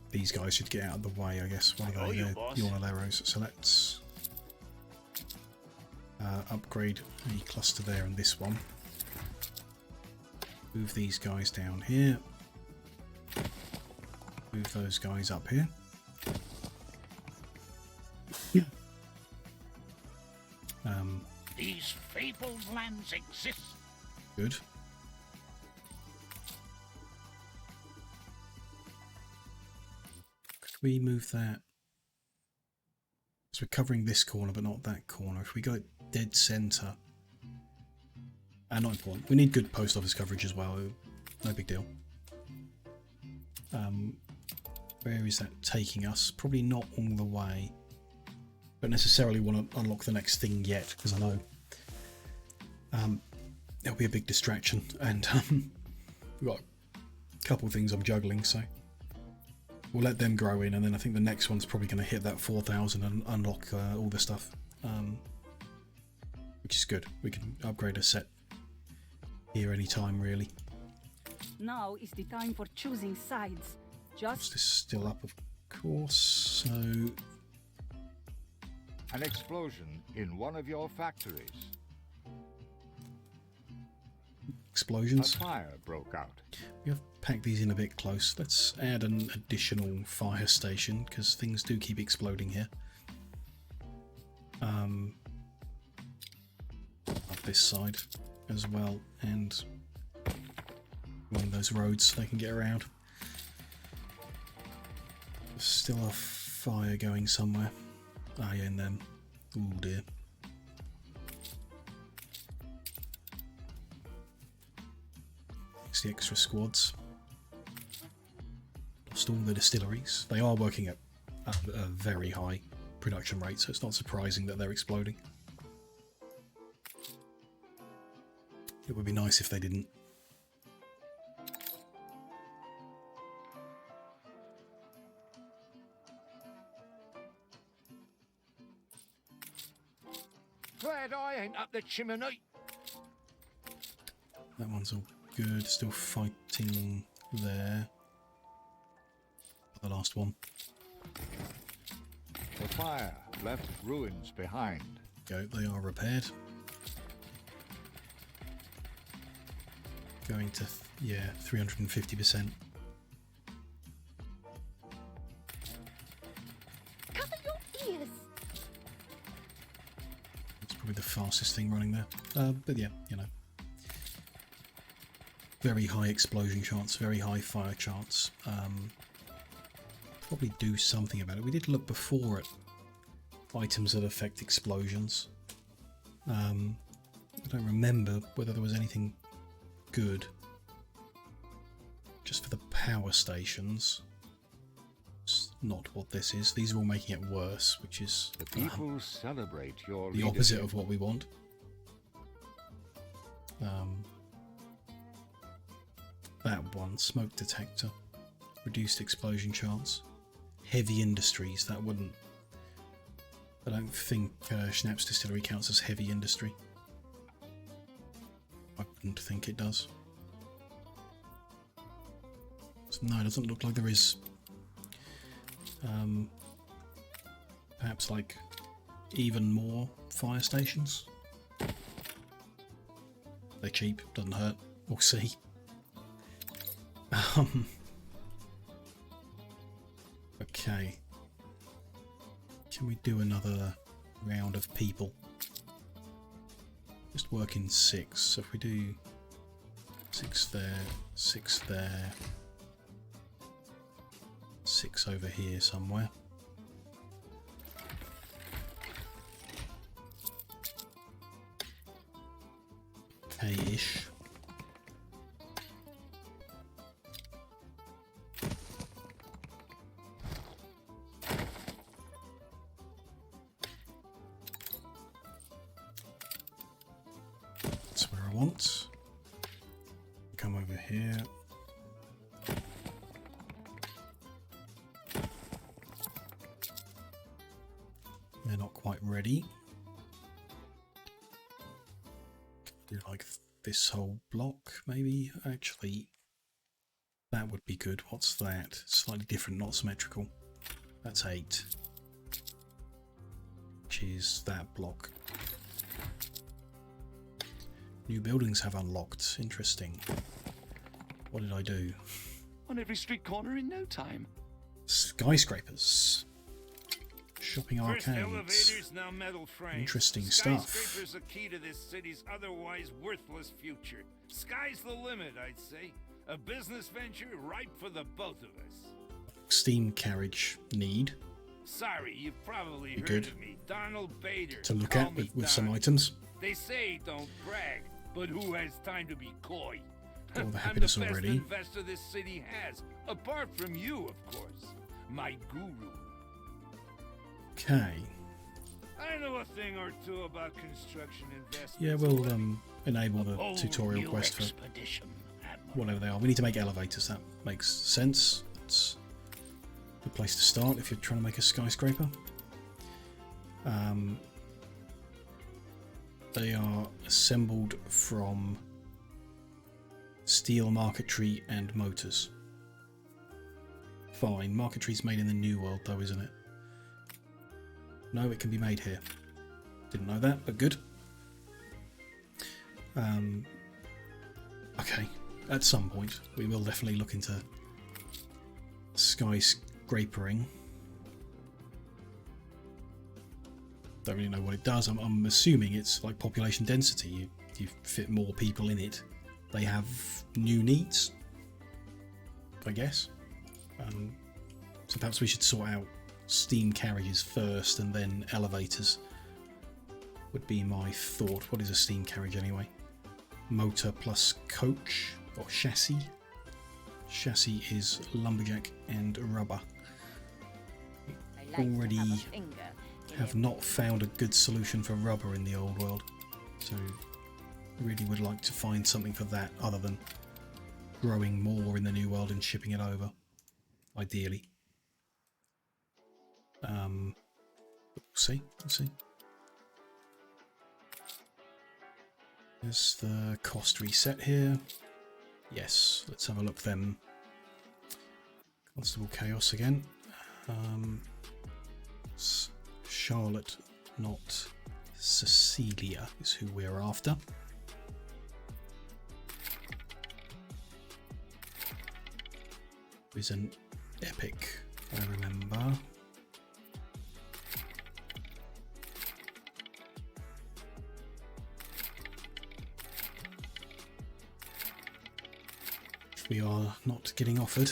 These guys should get out of the way, I guess, while they're Yornaleros. So let's upgrade a cluster there and this one. Move these guys down here. Move those guys up here. These fabled lands exist. Good. Could we move that? So we're covering this corner, but not that corner. If we go dead center, not important. We need good post office coverage as well. No big deal. Where is that taking us? Probably not all the way. Don't necessarily want to unlock the next thing yet, because I know it'll be a big distraction, and we've got a couple of things I'm juggling, so we'll let them grow in, and then I think the next one's probably going to hit that 4,000 and unlock all the stuff, which is good. We can upgrade a set here anytime, really. Now is the time for choosing sides. Just this is still up, of course, so An explosion in one of your factories. Explosions. A fire broke out. We have packed these in a bit close. Let's add an additional fire station because things do keep exploding here. Up this side as well, and along those roads so they can get around. There's still a fire going somewhere. Ah, yeah, and then. Oh dear. It's the extra squads. Lost all the distilleries. They are working at a very high production rate, so it's not surprising that they're exploding. It would be nice if they didn't. Glad I ain't up the chimney. That one's all good. Still fighting there. The last one. The fire left ruins behind. Go. They are repaired. Going to, yeah, 350%. Cover your ears. It's probably the fastest thing running there. But yeah, you know. Very high explosion chance, very high fire chance. Probably do something about it. We did look before at items that affect explosions. I don't remember whether there was anything good. Just for the power stations. It's not what this is. These are all making it worse, which is the people celebrate your the opposite of what we want. That one, smoke detector, reduced explosion chance. Heavy industries, that wouldn't. I don't think Schnapp's distillery counts as heavy industry. I wouldn't think it does. So no, it doesn't look like there is. Perhaps like even more fire stations. They're cheap, doesn't hurt. We'll see. Okay. Can we do another round of people? Just work in 6. So if we do 6 there, 6 there, 6 over here somewhere. Okay-ish. That's where I want. Come over here. They're not quite ready. Do like this whole block, maybe? Actually, that would be good. What's that? Slightly different, not symmetrical. That's 8. Which is that block. New buildings have unlocked. Interesting. What did I do? On every street corner in no time. Skyscrapers. Shopping First arcades. elevators, now metal frames. Interesting stuff. Skyscrapers are key to this city's otherwise worthless future. Sky's the limit, I'd say. A business venture ripe for the both of us. Steam carriage need. Sorry, you've probably Be heard good of me. Donald Bader. to look Call at me with some Don. items. They say don't brag, but who has time to be coy? Got all the I'm happiness the best already. investor this city has, apart from you, of course. My guru. Okay. I know a thing or two about construction investments. Yeah, we'll enable the Oh, tutorial new quest for expedition, Admiral. whatever they are. We need to make elevators. That makes sense. It's a good place to start if you're trying to make a skyscraper. They are assembled from steel marquetry and motors. Fine. Marquetry's made in the New World though, isn't it? No, it can be made here. Didn't know that, but good. Okay, at some point we will definitely look into skyscrapering. Don't really know what it does. I'm assuming it's like population density. You fit more people in it. They have new needs, I guess. So perhaps we should sort out steam carriages first and then elevators. Would be my thought. What is a steam carriage anyway? Motor plus coach or chassis. Chassis is lumberjack and rubber. Already have not found a good solution for rubber in the old world, so really would like to find something for that other than growing more in the new world and shipping it over, ideally. We'll see. There's the cost reset here. Yes, let's have a look then. Constable Chaos again. Charlotte, not Cecilia, is who we're after. Is an epic, I remember. We are not getting offered.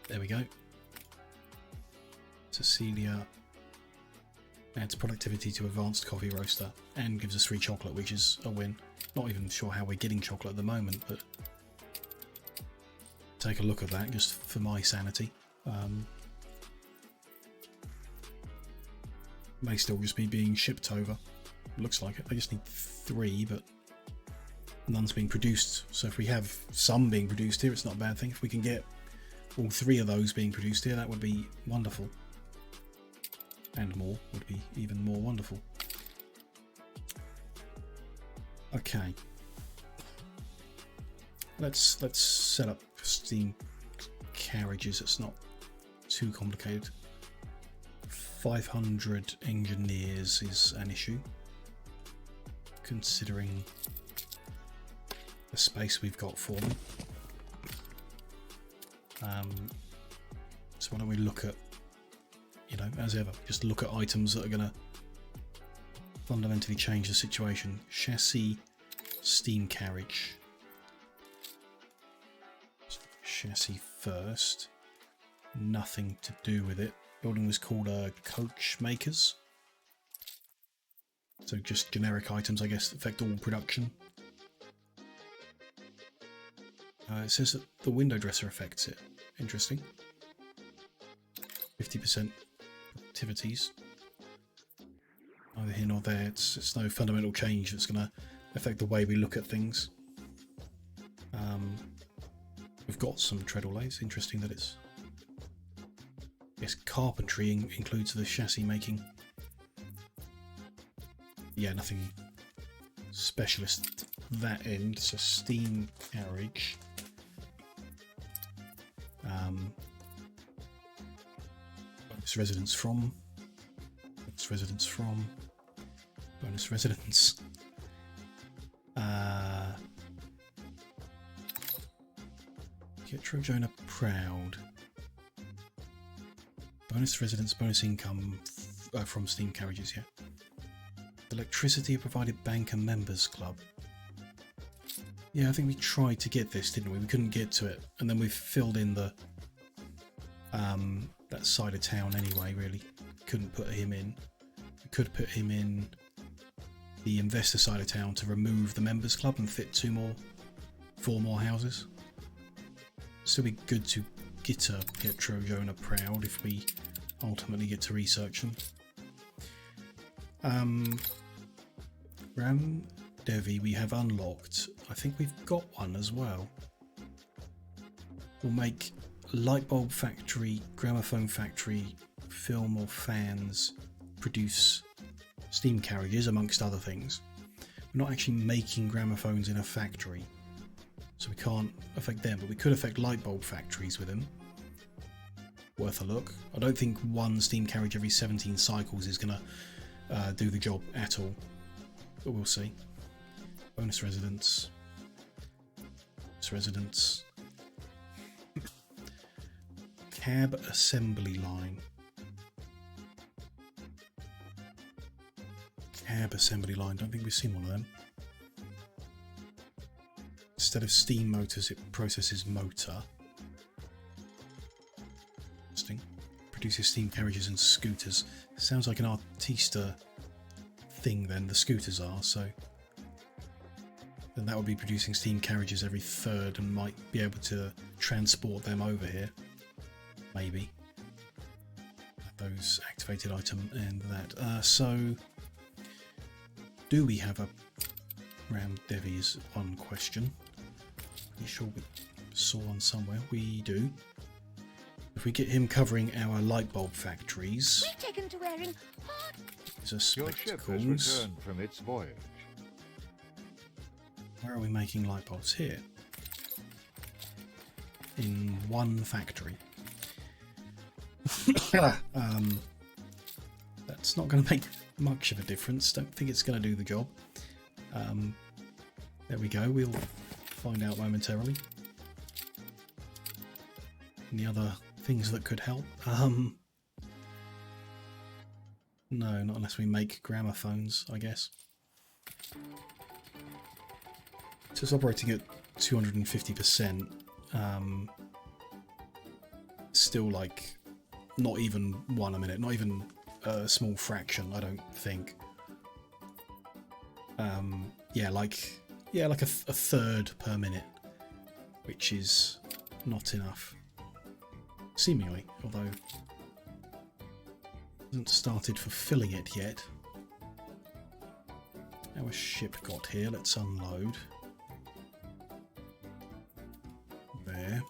There we go. Cecilia adds productivity to advanced coffee roaster and gives us free chocolate, which is a win. Not even sure how we're getting chocolate at the moment, but take a look at that just for my sanity. May still just be being shipped over. Looks like it. I just need 3, but none's being produced. So if we have some being produced here, it's not a bad thing. If we can get all 3 of those being produced here, that would be wonderful. And more would be even more wonderful. Okay. Let's set up steam carriages. It's not too complicated. 500 engineers is an issue, considering the space we've got for them. So why don't we look at, you know, as ever, just look at items that are going to fundamentally change the situation. Chassis, steam carriage. Chassis first. Nothing to do with it. Building was called coach makers. So just generic items, I guess, affect all production. It says that the window dresser affects it. Interesting. 50% activities. Neither here nor there. It's no fundamental change that's going to affect the way we look at things. We've got some treadle lathes. Interesting that it's... Yes, carpentry includes the chassis making. Yeah, nothing specialist that end. So steam carriage. Bonus residence from. Bonus residence from. Bonus residence. Get Trojana proud. Bonus residence, bonus income from steam carriages, yeah. Electricity provided bank and members club. Yeah, I think we tried to get this, didn't we? We couldn't get to it, and then we've filled in the that side of town anyway. Really, couldn't put him in. We could put him in the investor side of town to remove the members club and fit 4 more houses. Still be good to get Trojana proud if we ultimately get to research them. Ram Devi we have unlocked. I think we've got one as well. We'll make light bulb factory, gramophone factory, film or fans, produce steam carriages amongst other things. We're not actually making gramophones in a factory. So we can't affect them, but we could affect light bulb factories with him. Worth a look. I don't think one steam carriage every 17 cycles is going to do the job at all. But we'll see. Bonus residence. Bonus residence. Cab assembly line. Cab assembly line. Don't think we've seen one of them. Instead of steam motors, it processes motor. Interesting. Produces steam carriages and scooters. Sounds like an artista thing then, the scooters are, so then that would be producing steam carriages every third and might be able to transport them over here. Maybe. Those activated item and that. So do we have a Ram Devi is one question. Pretty sure we saw one somewhere. We do. If we get him covering our light bulb factories. We've taken to wearing These are Your ship has spectacles. returned from its voyage. Where are we making light bulbs? Here. In one factory. That's not going to make much of a difference. Don't think it's going to do the job. There we go. We'll find out momentarily. Any other things that could help? No, not unless we make gramophones, I guess. So it's operating at 250%. Still like not even one a minute, not even a small fraction, I don't think. Yeah, like a third per minute, which is not enough. Seemingly, although hasn't started fulfilling it yet. Our ship got here, let's unload. There.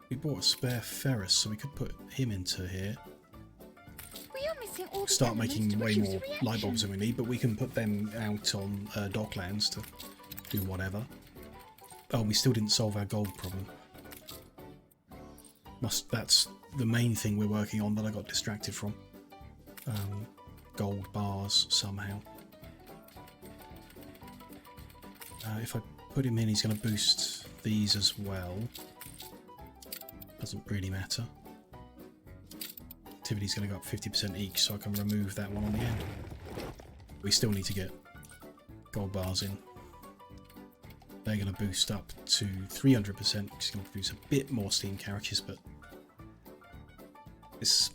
We bought a spare Ferris, so we could put him into here. We are missing all the Start elements making to way produce more a reaction. light bulbs than we need, but we can put them out on docklands to do whatever. Oh, we still didn't solve our gold problem. That's the main thing we're working on that I got distracted from. Gold bars somehow. If I put him in, he's going to boost these as well. Doesn't really matter. Activity's going to go up 50% each, so I can remove that one on the end. We still need to get gold bars in. They're going to boost up to 300%, which is going to produce a bit more steam carriages, but it's...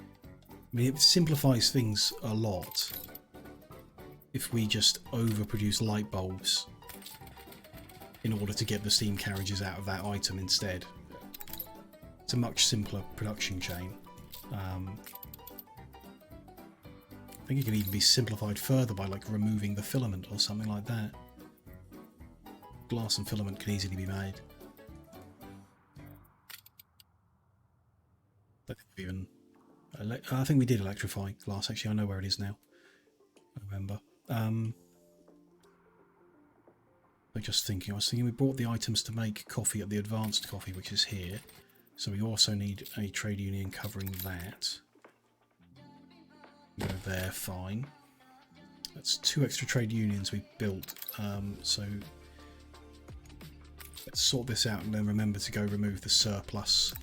I mean, it simplifies things a lot if we just overproduce light bulbs in order to get the steam carriages out of that item instead. It's a much simpler production chain. I think it can even be simplified further by like removing the filament or something like that. Glass and filament can easily be made. I think we did electrify glass. Actually, I know where it is now. I remember. I was thinking we bought the items to make coffee at the advanced coffee, which is here. So we also need a trade union covering that. Go there, fine. That's 2 extra trade unions we built. So let's sort this out and then remember to go remove the surplus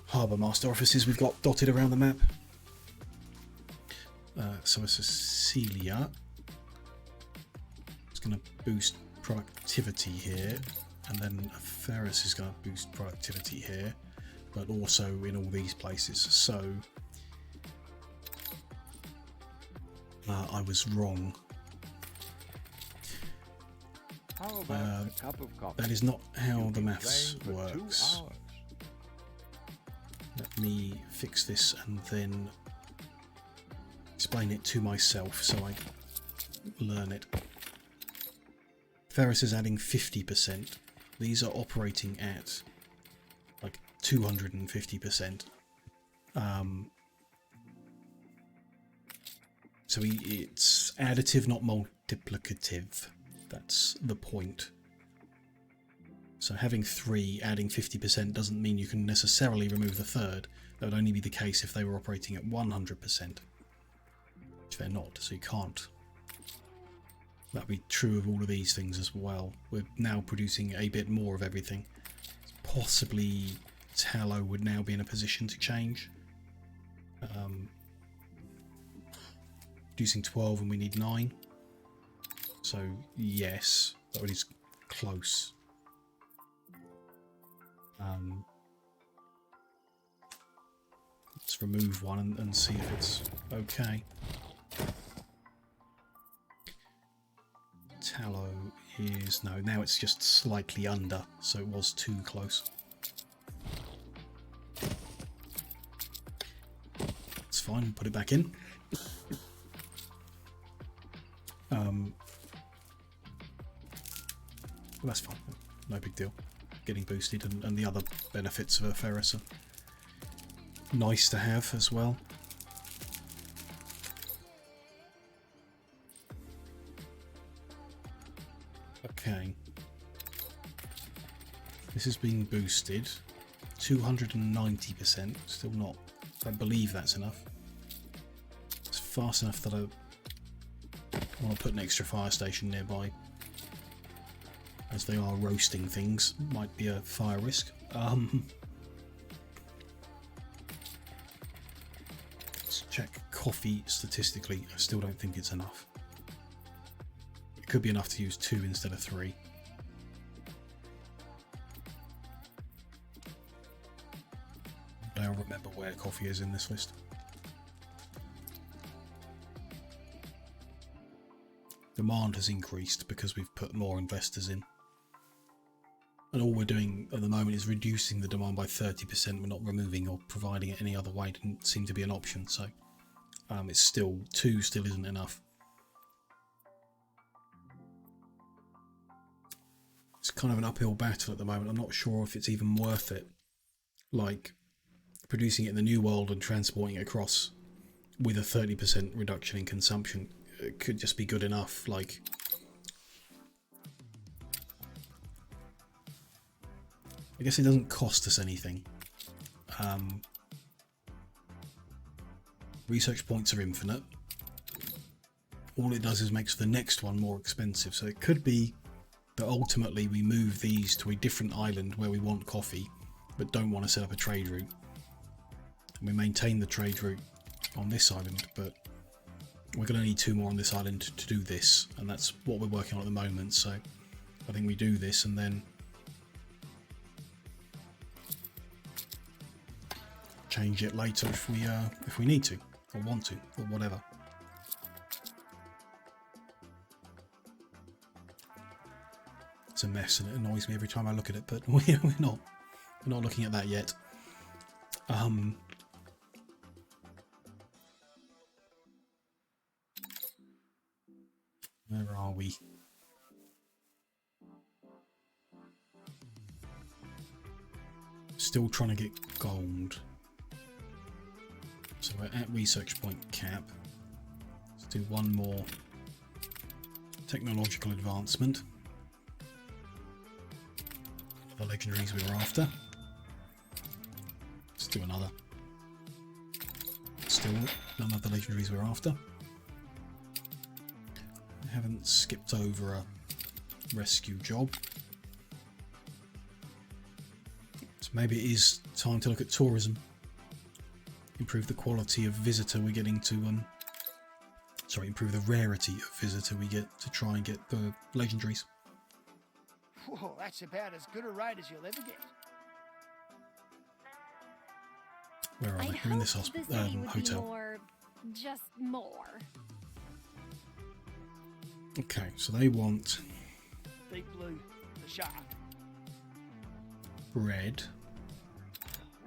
harbour master offices we've got dotted around the map. So a Cecilia. It's going to boost productivity here, and then a Ferris is going to boost productivity here, but also in all these places. So I was wrong. How about a cup of coffee? That is not how You've the been maths playing for 2 works. hours. Let me fix this and then explain it to myself so I learn it. Ferris is adding 50%. These are operating at like 250%. So it's additive, not multiplicative. That's the point. So having 3 adding 50% doesn't mean you can necessarily remove the third. That would only be the case if they were operating at 100%. Which they're not, so you can't. That'd be true of all of these things as well. We're now producing a bit more of everything. Possibly tallow would now be in a position to change. Producing 12 and we need 9. So yes, that is close. Let's remove one and see if it's okay. Tallow is... no, now it's just slightly under, so it was too close. It's fine, put it back in. Well, that's fine, no big deal. Getting boosted and the other benefits of a ferrous are nice to have as well. Okay. This is being boosted. 290%. Still not... I believe that's enough. It's fast enough that I want to put an extra fire station nearby. As they are roasting things. Might be a fire risk. Let's check coffee statistically. I still don't think it's enough. It could be enough to use 2 instead of 3. I don't remember where coffee is in this list. Demand has increased because we've put more investors in. And all we're doing at the moment is reducing the demand by 30%. We're not removing or providing it any other way. It didn't seem to be an option, so it's still 2 still isn't enough. It's kind of an uphill battle at the moment. I'm not sure if it's even worth it. Like producing it in the New World and transporting it across with a 30% reduction in consumption. It could just be good enough. Like, I guess it doesn't cost us anything. Research points are infinite. All it does is makes the next one more expensive. So it could be that ultimately we move these to a different island where we want coffee, but don't want to set up a trade route. And we maintain the trade route on this island, but we're going to need 2 more on this island to do this, and that's what we're working on at the moment. So I think we do this and then change it later if we need to or want to or whatever. It's a mess and it annoys me every time I look at it, but we're not looking at that yet. Where are we? Still trying to get gold. So we're at research point cap. Let's do one more technological advancement. The legendaries we were after. Let's do another. Still none of the legendaries we're after. I haven't skipped over a rescue job. So maybe it is time to look at tourism. Improve the quality of visitor we're getting to improve the rarity of visitor we get to try and get the legendaries. Whoa, that's about as good a rate as you'll ever get. Where are they? They're in this hotel. More, just more. Okay, so they want Deep blue, the shark. Red.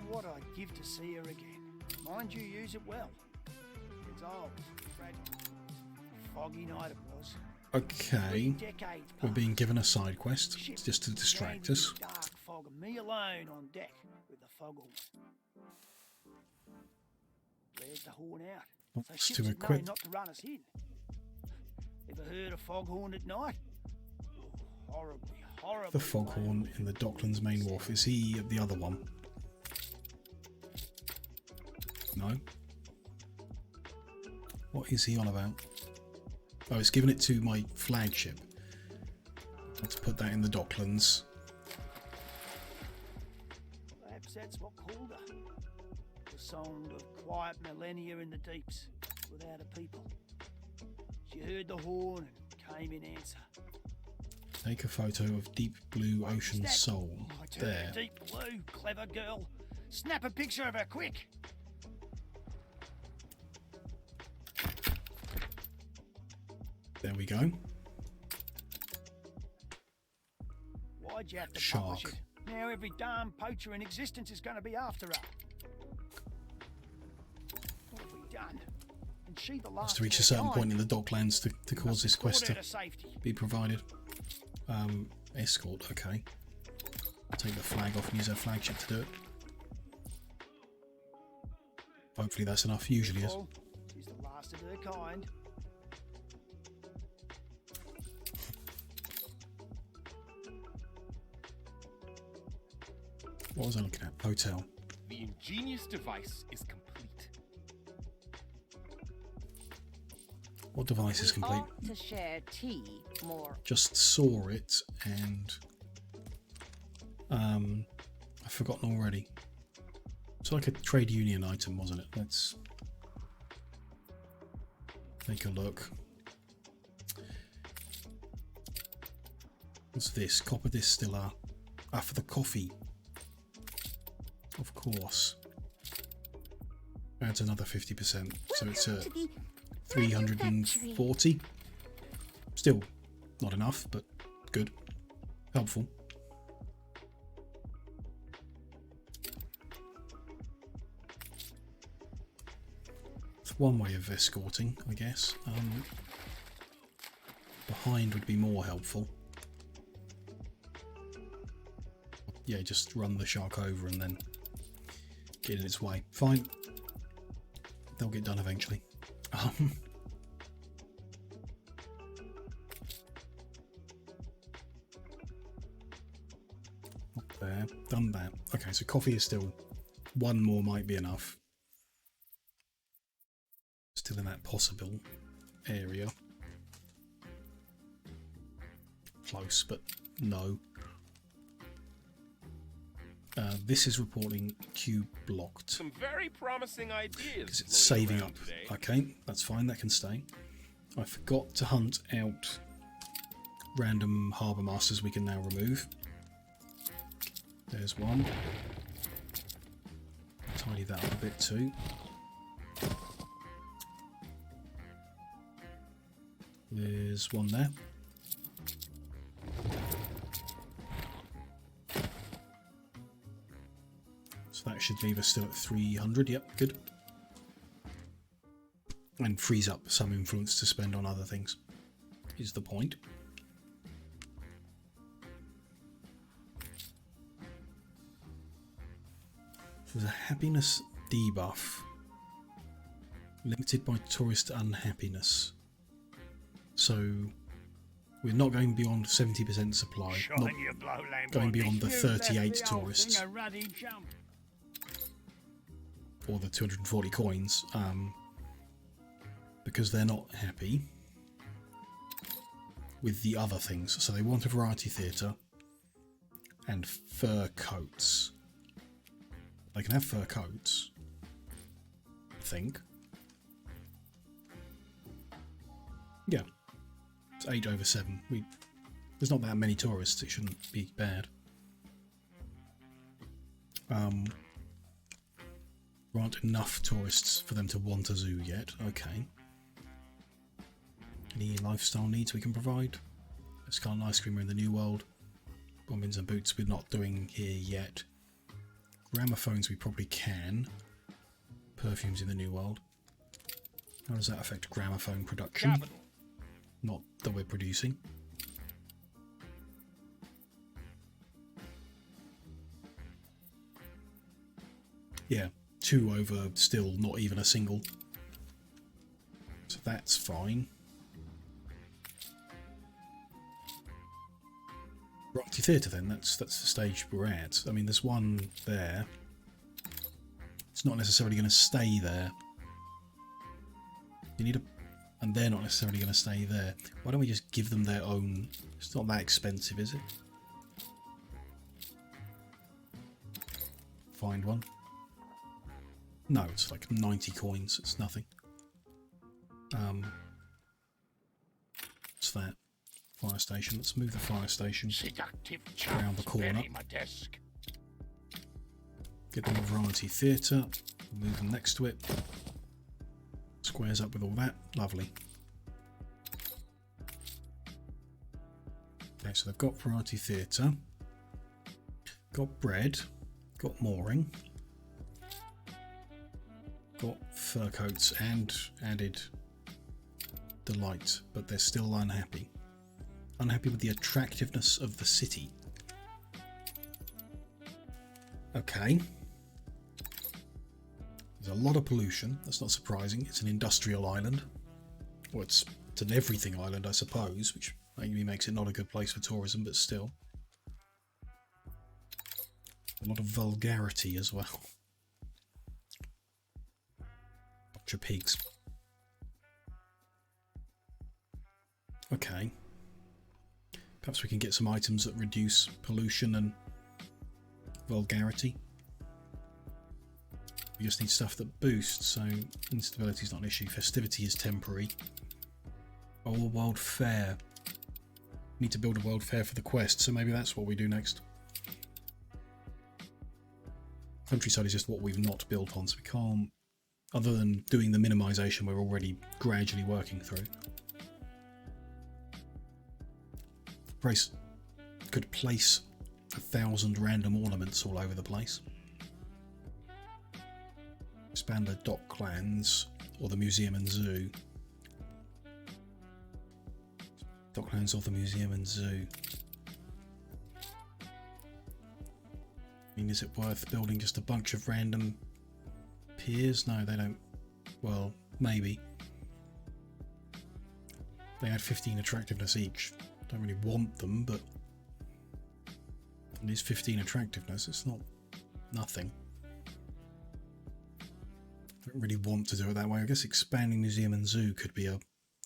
What I'd give to see her again. Mind you, use it well. It's old, fragile. Foggy night it was. Okay, we're being given a side quest just to distract us. Dark fog and me alone on deck with the foggles. There's the horn out. What's ships to would know equip? not to run us in. Ever heard a foghorn at night? Horribly, horribly. The foghorn in the Docklands main wharf. Is he the other one? No. What is he on about? Oh, it's given it to my flagship. Let's put that in the Docklands. Perhaps that's what called her. The sound of quiet millennia in the deeps, without a people. She heard the horn and came in answer. Take a photo of deep blue ocean soul. There. Deep blue, clever girl. Snap a picture of her, quick! There we go. Why'd you have to Shark. publish it? Now every damn poacher in existence is going to be after her. What have we done? And she the last Has to reach a of her certain kind. point in the Docklands to cause this quest to Safety. be provided. Escort, okay. Take the flag off and use our flagship to do it. Hopefully that's enough. Usually is. Oh, she's the last of her kind. What was I looking at? Hotel. The ingenious device is complete. What device is complete? Ought to share tea more. Just saw it and I've forgotten already. It's like a trade union item, wasn't it? Let's take a look. What's this? Copper distiller. For the coffee. Of course. Adds another 50%. So it's a 340. Still not enough, but good. Helpful. It's one way of escorting, I guess. Behind would be more helpful. Yeah, just run the shark over and then get in its way. Fine. They'll get done eventually. Up there. Done that. Okay, so coffee is still... One more might be enough. Still in that possible area. Close, but no. This is reporting queue blocked. Some very promising ideas. Because it's saving up. Today. Okay, that's fine, that can stay. I forgot to hunt out random harbour masters we can now remove. There's one. Tidy that up a bit too. There's one there. So that should leave us still at 300. Yep, good. And frees up some influence to spend on other things, is the point. So there's a happiness debuff. Limited by tourist unhappiness. So we're not going beyond 70% supply. Not going beyond the 38 tourists. Or the 240 coins. Because they're not happy with the other things. So they want a variety theatre and fur coats. They can have fur coats, I think. Yeah, it's 8/7. There's not that many tourists. It shouldn't be bad. Aren't enough tourists for them to want a zoo yet. Okay. Any lifestyle needs we can provide? Skull and ice cream are in the New World. Bombings and boots we're not doing here yet. Gramophones we probably can. Perfumes in the New World. How does that affect gramophone production? Capital. Not that we're producing. Yeah, 2 over still not even a single. So that's fine. Variety Theatre then, that's the stage we're at. I mean, there's one there. It's not necessarily going to stay there. You need a... And they're not necessarily going to stay there. Why don't we just give them their own... It's not that expensive, is it? Find one. No, it's like 90 coins. It's nothing. What's that? Fire station. Let's move the fire station around the corner. My desk. Get them a variety theatre. Move them next to it. Squares up with all that. Lovely. Okay, so they've got variety theatre. Got bread. Got mooring. Got fur coats and added delight, but they're still unhappy. Unhappy with the attractiveness of the city. Okay. There's a lot of pollution. That's not surprising. It's an industrial island. Well, it's an everything island, I suppose, which maybe makes it not a good place for tourism, but still. A lot of vulgarity as well. Bunch of pigs. Okay. Perhaps we can get some items that reduce pollution and vulgarity. We just need stuff that boosts, so instability is not an issue. Festivity is temporary. Oh, a world fair. Need to build a world fair for the quest, so maybe that's what we do next. Countryside is just what we've not built on, so we can't, other than doing the minimization we're already gradually working through. Could place 1,000 random ornaments all over the place. Expand the dock clans or the museum and zoo. Docklands or the museum and zoo. I mean, is it worth building just a bunch of random piers? No, they don't. Well, maybe. They add 15 attractiveness each. Don't really want them, but it is 15 attractiveness. It's not nothing. Don't really want to do it that way. I guess expanding museum and zoo could be a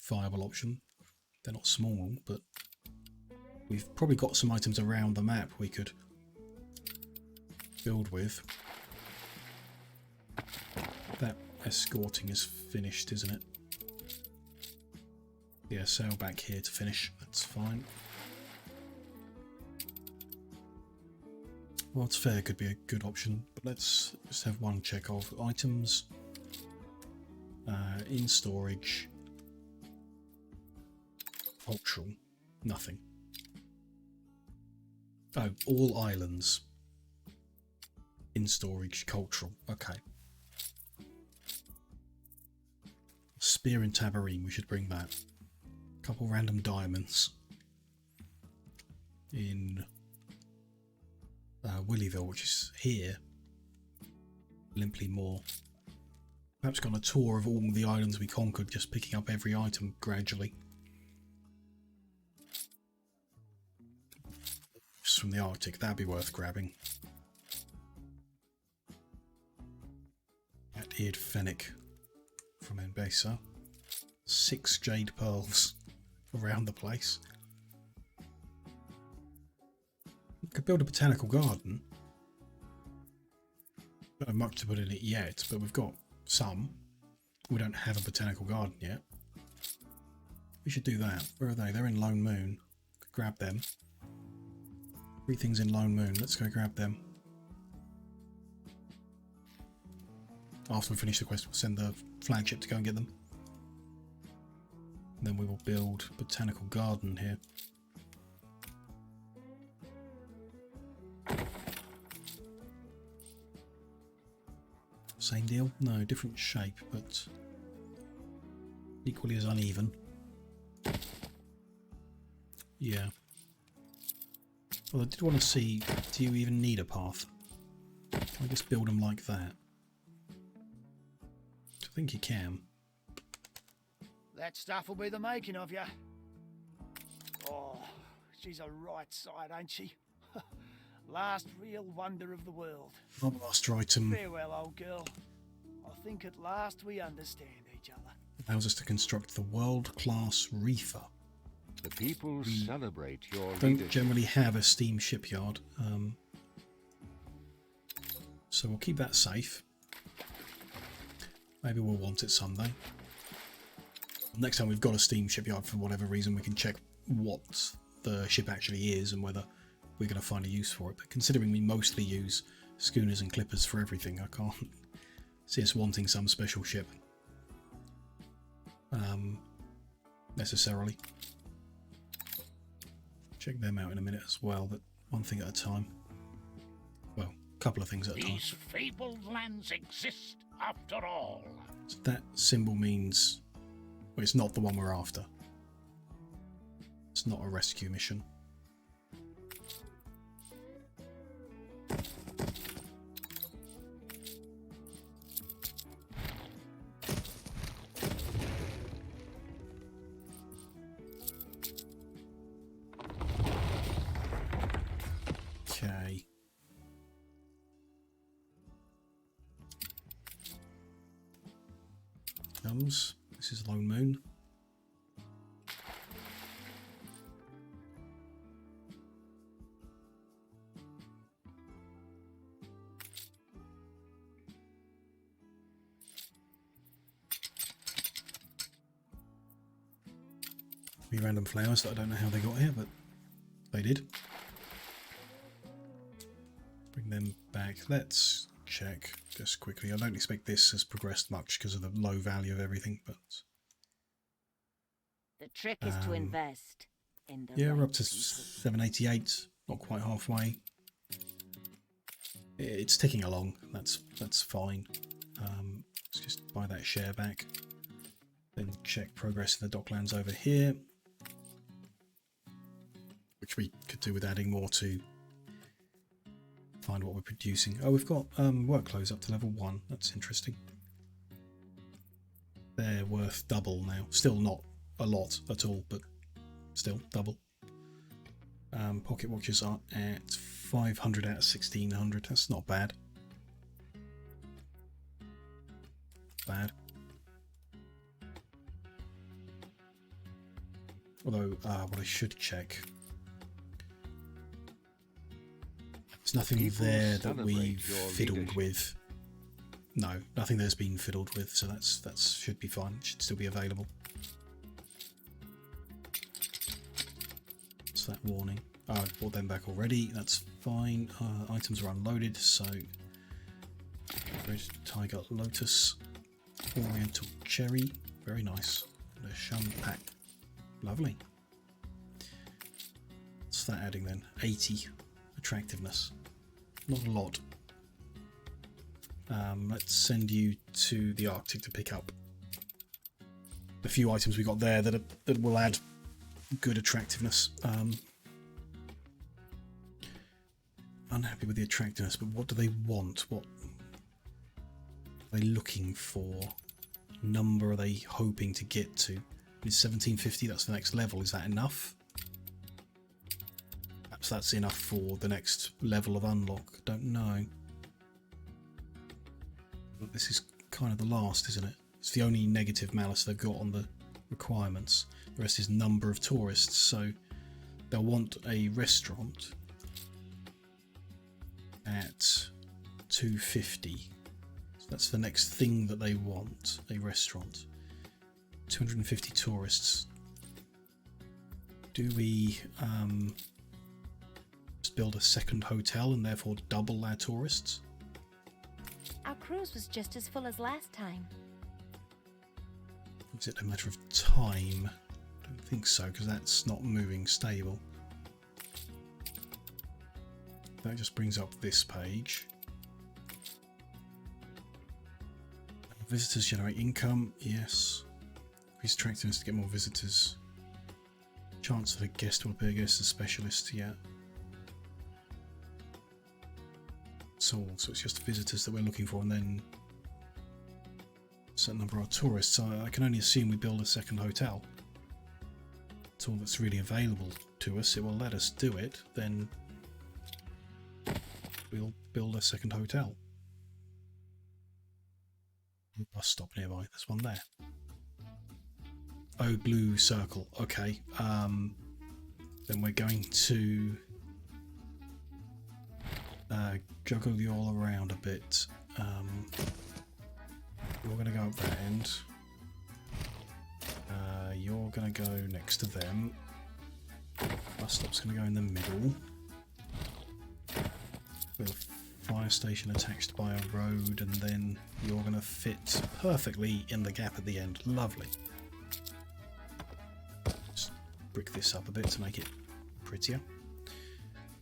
viable option. They're not small, but we've probably got some items around the map we could build with. That escorting is finished, isn't it? Yeah, sail back here to finish. That's fine. World's Fair could be a good option, but let's just have one check of items. In storage. Cultural. Nothing. Oh, all islands. In storage. Cultural. Okay. Spear and Tabarine. We should bring that. Couple random diamonds. In Willyville, which is here. Limply Moor. Perhaps gone a tour of all the islands we conquered, just picking up every item gradually. Just from the Arctic, that'd be worth grabbing. Cat-eared fennec from Embesa. 6 jade pearls around the place. Could build a botanical garden. Don't have much to put in it yet, but we've got some. We don't have a botanical garden yet. We should do that. Where are they? They're in Lone Moon. Could grab them. 3 things in Lone Moon. Let's go grab them. After we finish the quest, we'll send the flagship to go and get them. Then we will build a botanical garden here. Same deal? No, different shape, but equally as uneven. Yeah. Well, I did want to see, do you even need a path? Can I just build them like that? I think you can. That stuff will be the making of you. Oh, she's a right sight, ain't she? Last real wonder of the world. Our last item Farewell, old girl. I think at last we understand each other. allows us to construct the world-class reefer. The people celebrate your Don't leadership. generally have a steam shipyard, so we'll keep that safe. Maybe we'll want it someday. Next time we've got a steam shipyard for whatever reason, we can check what the ship actually is and whether we're going to find a use for it. But considering we mostly use schooners and clippers for everything, I can't see us wanting some special ship necessarily. Check them out in a minute as well, but one thing at a time. Well, a couple of things at a time. These fabled lands exist after all. So that symbol means, well, it's not the one we're after. It's not a rescue mission. Okay. This is Lone Moon. Be random flowers that I don't know how they got here, but they did. Bring them back. Let's check just quickly. I don't expect this has progressed much because of the low value of everything, but The trick is to invest in the yeah, we're right up to 788, not quite halfway. It's ticking along. That's fine. Let's just buy that share back. Then check progress in the docklands over here, which we could do with adding more to find what we're producing. Oh, we've got work clothes up to level 1. That's interesting. They're worth double now. Still not a lot at all, but still double. Pocket watches are at 500 out of 1600. That's not bad. Bad. Although, what I should check. There's nothing there that we've fiddled with. No, nothing there's been fiddled with, so that should be fine. It should still be available. What's that warning? Oh, I bought them back already. That's fine. Items are unloaded, so Red Tiger Lotus, Oriental Cherry, very nice. And a Shun Pack, lovely. What's that adding then? 80 attractiveness, not a lot. Let's send you to the Arctic to pick up a few items we got there that will add good attractiveness. Unhappy with the attractiveness, but what do they want? What are they looking for? Number are they hoping to get to? Is 1750, that's the next level. Is that enough? Perhaps that's enough for the next level of unlock. Don't know. But this is kind of the last, isn't it? It's the only negative malice they've got on the requirements. The rest is number of tourists, so they'll want a restaurant at 250. So that's the next thing that they want, a restaurant. 250 tourists. Do we just build a second hotel and therefore double our tourists? Our cruise was just as full as last time. Is it a matter of time? I don't think so, because that's not moving stable. That just brings up this page. Visitors generate income, yes. Increase attractiveness to get more visitors. Chance that a guest will appear against a specialist, yeah. So it's just visitors that we're looking for, and then certain number of tourists. I can only assume we build a second hotel. It's all that's really available to us. It will let us do it, then we'll build a second hotel. Bus stop nearby. There's one there. Oh, blue circle. Okay. Then we're going to juggle you all around a bit. You're going to go up that end. You're going to go next to them. Bus stop's going to go in the middle. With a fire station attached by a road, and then you're going to fit perfectly in the gap at the end. Lovely. Just brick this up a bit to make it prettier.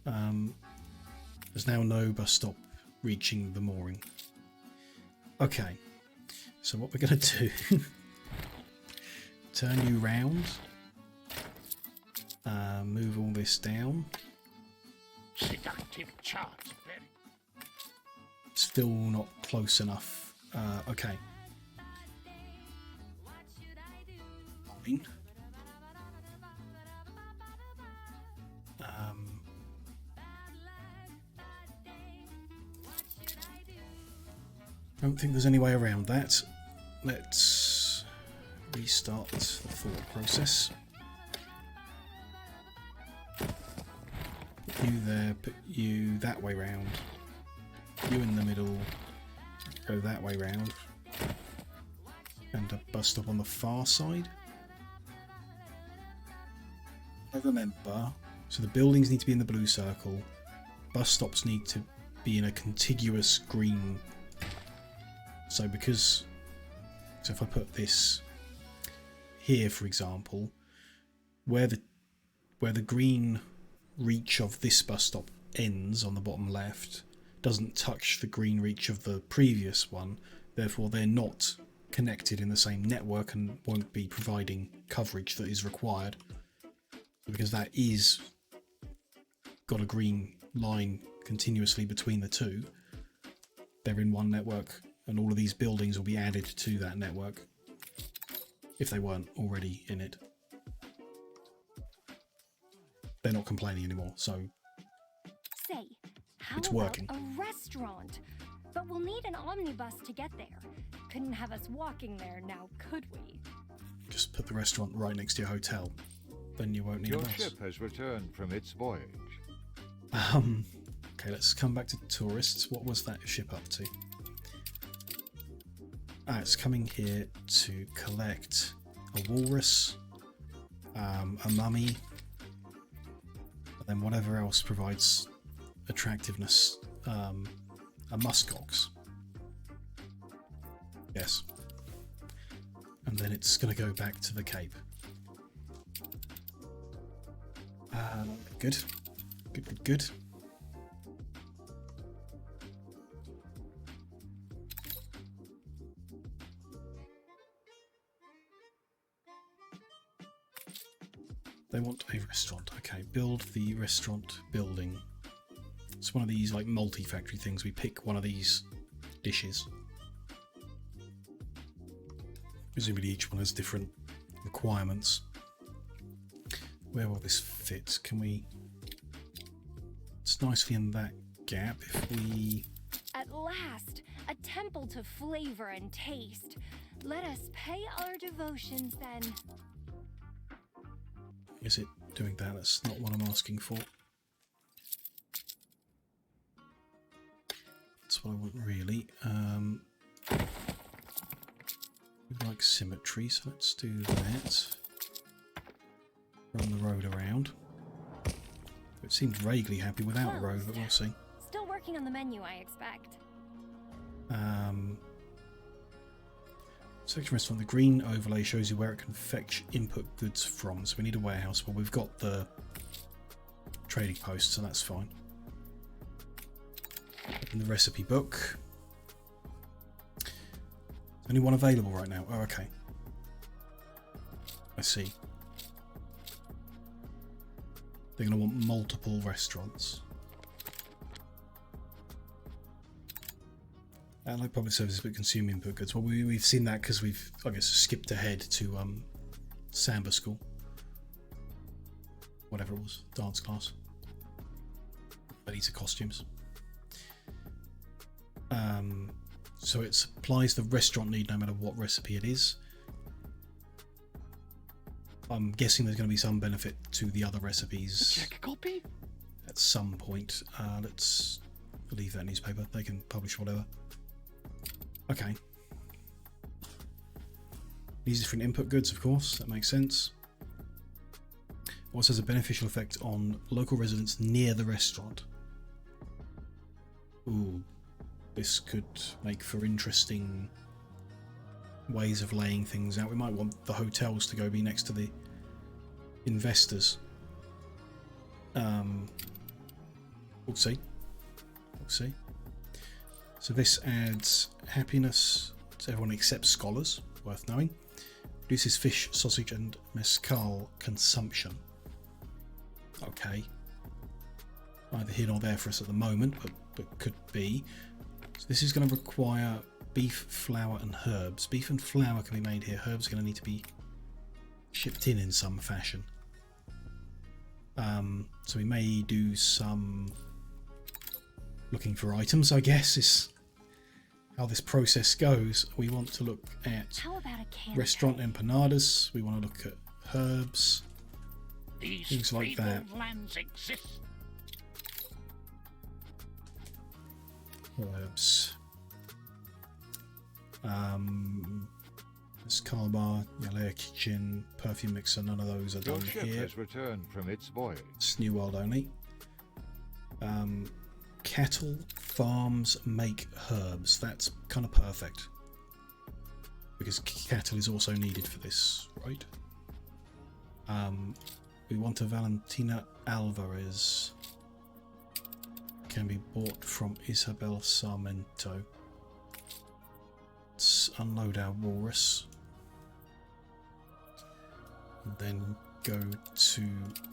There's now no bus stop reaching the mooring. Okay, so what we're going to do, turn you round, move all this down. Seductive charts, very. Still not close enough. Okay. Fine. I don't think there's any way around that. Let's restart the thought process. Put you there, put you that way round. You in the middle, go that way round. And a bus stop on the far side. I remember. So the buildings need to be in the blue circle. Bus stops need to be in a contiguous green. So if I put this here, for example, where the green reach of this bus stop ends on the bottom left doesn't touch the green reach of the previous one, therefore they're not connected in the same network and won't be providing coverage that is required. Because that is got a green line continuously between the two, they're in one network, and all of these buildings will be added to that network if they weren't already in it. They're not complaining anymore, so Say, how it's about working. a restaurant? But we'll need an omnibus to get there. Couldn't have us walking there now, could we? Just put the restaurant right next to your hotel. Then you won't need a Your bus. ship has returned from its voyage. Okay, let's come back to tourists. What was that ship up to? It's coming here to collect a walrus, a mummy, and then whatever else provides attractiveness. A muskox. Yes. And then it's going to go back to the Cape. Good. Good. They want a restaurant. Okay, build the restaurant building. It's one of these like multi-factory things. We pick one of these dishes. Presumably each one has different requirements. Where will this fit? Can we... It's nicely in that gap if we... At last, a temple to flavor and taste. Let us pay our devotions then. Is it doing that? That's not what I'm asking for. That's what I want really. We like symmetry, so let's do that. Run the road around. It seems vaguely happy without a road, but we'll see. Still working on the menu, I expect. Section restaurant. The green overlay shows you where it can fetch input goods from. So we need a warehouse, but we've got the trading post, so that's fine. In the recipe book. Only one available right now. Oh, okay. I see. They're going to want multiple restaurants. Allied public services but consume input goods. Well, we've seen that because we've, I guess, skipped ahead to Samba school. Whatever it was, dance class. But these are costumes. So it supplies the restaurant need no matter what recipe it is. I'm guessing there's going to be some benefit to the other recipes. Check a copy? At some point. Let's leave that newspaper. They can publish whatever. Okay. These different input goods, of course. That makes sense. Also has a beneficial effect on local residents near the restaurant. Ooh. This could make for interesting ways of laying things out. We might want the hotels to go be next to the investors. We'll see. We'll see. So this adds happiness to everyone except scholars, worth knowing. Reduces fish, sausage and mezcal consumption. Okay. Neither here nor there for us at the moment, but could be. So this is going to require beef, flour and herbs. Beef and flour can be made here. Herbs are going to need to be shipped in some fashion. So we may do some looking for items, I guess, is how this process goes. We want to look at restaurant empanadas. We want to look at herbs. Things like that. Lands exist. Herbs. Mezcal bar, Yalea kitchen, perfume mixer, none of those are Your done ship here. has returned from its voyage. It's New World only. Cattle farms make herbs. That's kind of perfect. Because cattle is also needed for this, right? We want a Valentina Alvarez. Can be bought from Isabel Sarmento. Let's unload our walrus. And then go to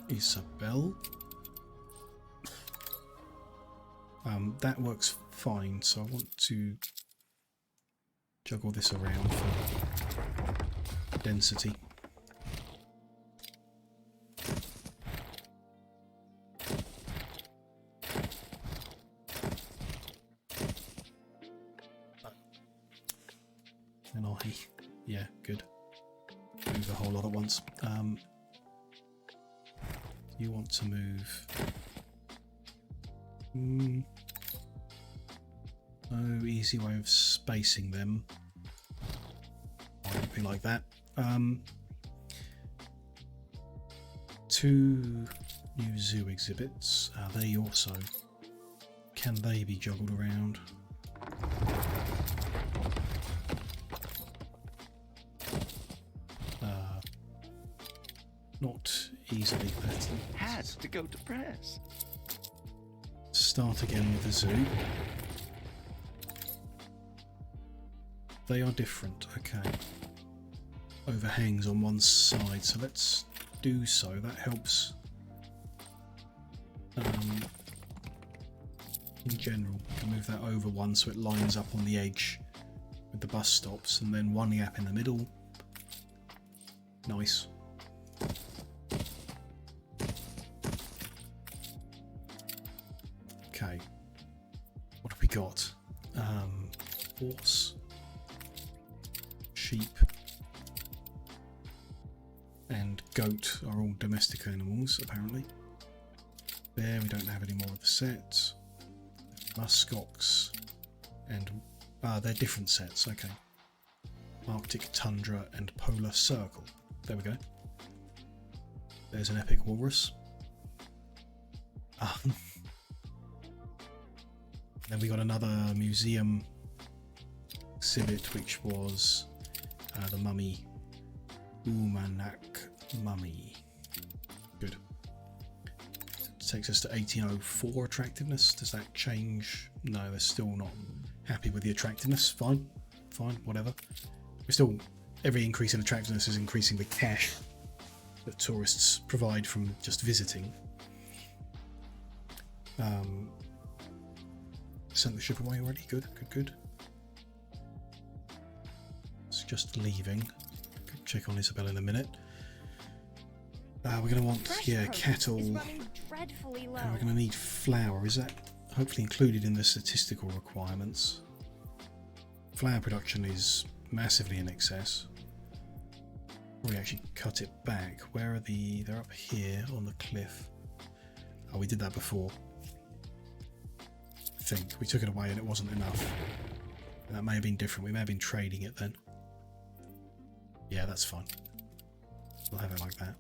Isabel. That works fine, so I want to juggle this around for density. And yeah, good. Move a whole lot at once. You want to move. No easy way of spacing them. Might be like that. 2 new zoo exhibits. They also. Can they be juggled around? Not easily. Had to go to press. Start again with the zoo. They are different, okay. Overhangs on one side, so let's do so. That helps. In general, we can move that over one so it lines up on the edge with the bus stops, and then one gap in the middle. Nice. Okay, what have we got? Horse, sheep, and goat are all domestic animals, apparently. There, we don't have any more of the sets. Muskox, and they're different sets, okay. Arctic Tundra and Polar Circle. There we go. There's an epic walrus. Then we got another museum exhibit, which was the mummy, Umanak mummy. Good. It takes us to 1804 attractiveness. Does that change? No, they're still not happy with the attractiveness. Fine, fine, whatever. We're still, every increase in attractiveness is increasing the cash that tourists provide from just visiting. Sent the ship away already. Good, good, good. just leaving. Check on Isabel in a minute. We're going to want, cattle. And we're going to need flour. Is that hopefully included in the statistical requirements? Flour production is massively in excess. We actually cut it back. Where are the... They're up here on the cliff. Oh, we did that before. I think. We took it away and it wasn't enough. And that may have been different. We may have been trading it then. Yeah, that's fine. We'll have it like that.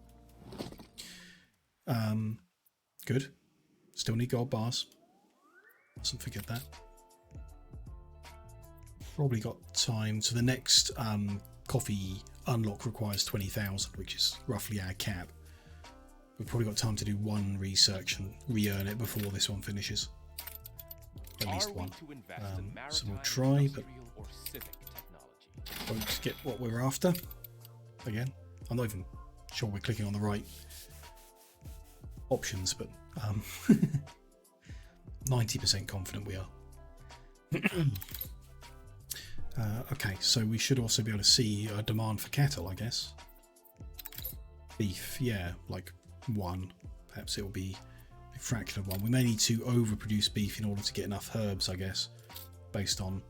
Good. Still need gold bars. Mustn't forget that. Probably got time. So the next coffee unlock requires 20,000, which is roughly our cap. We've probably got time to do one research and re-earn it before this one finishes. At least one. So we'll try, but won't get what we're after. Again, I'm not even sure we're clicking on the right options, but 90% confident we are. Okay, so we should also be able to see a demand for cattle, I guess. Beef, yeah, like 1. Perhaps it will be a fraction of 1. We may need to overproduce beef in order to get enough herbs, I guess, based on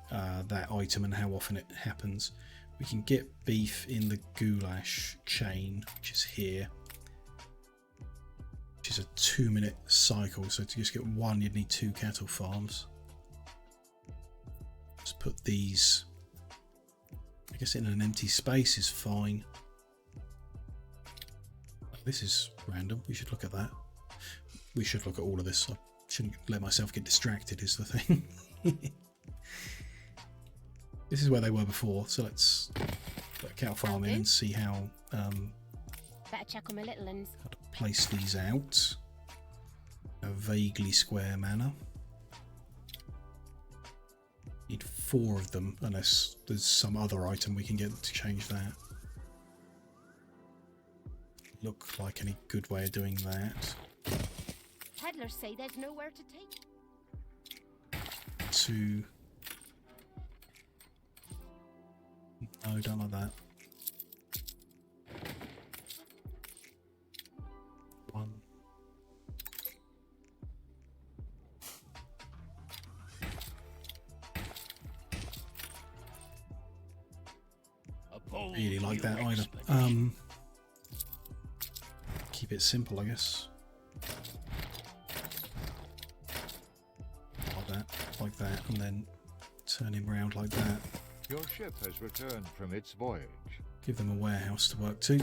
that item and how often it happens. We can get beef in the goulash chain, which is here, which is a 2-minute cycle. So to just get 1, you'd need 2 cattle farms. Let's put these, I guess, in an empty space is fine. This is random. We should look at that. We should look at all of this. I shouldn't let myself get distracted is the thing. This is where they were before, so let's put a cow farm in and see how better check on my little ones. How to place these out in a vaguely square manner. Need 4 of them, unless there's some other item we can get to change that. Look like any good way of doing that. Peddlers say there's nowhere to take. 2. No, don't like that. 1. Really like that either. Keep it simple, I guess. Like that, and then turn him around like that. Your ship has returned from its voyage. Give them a warehouse to work to.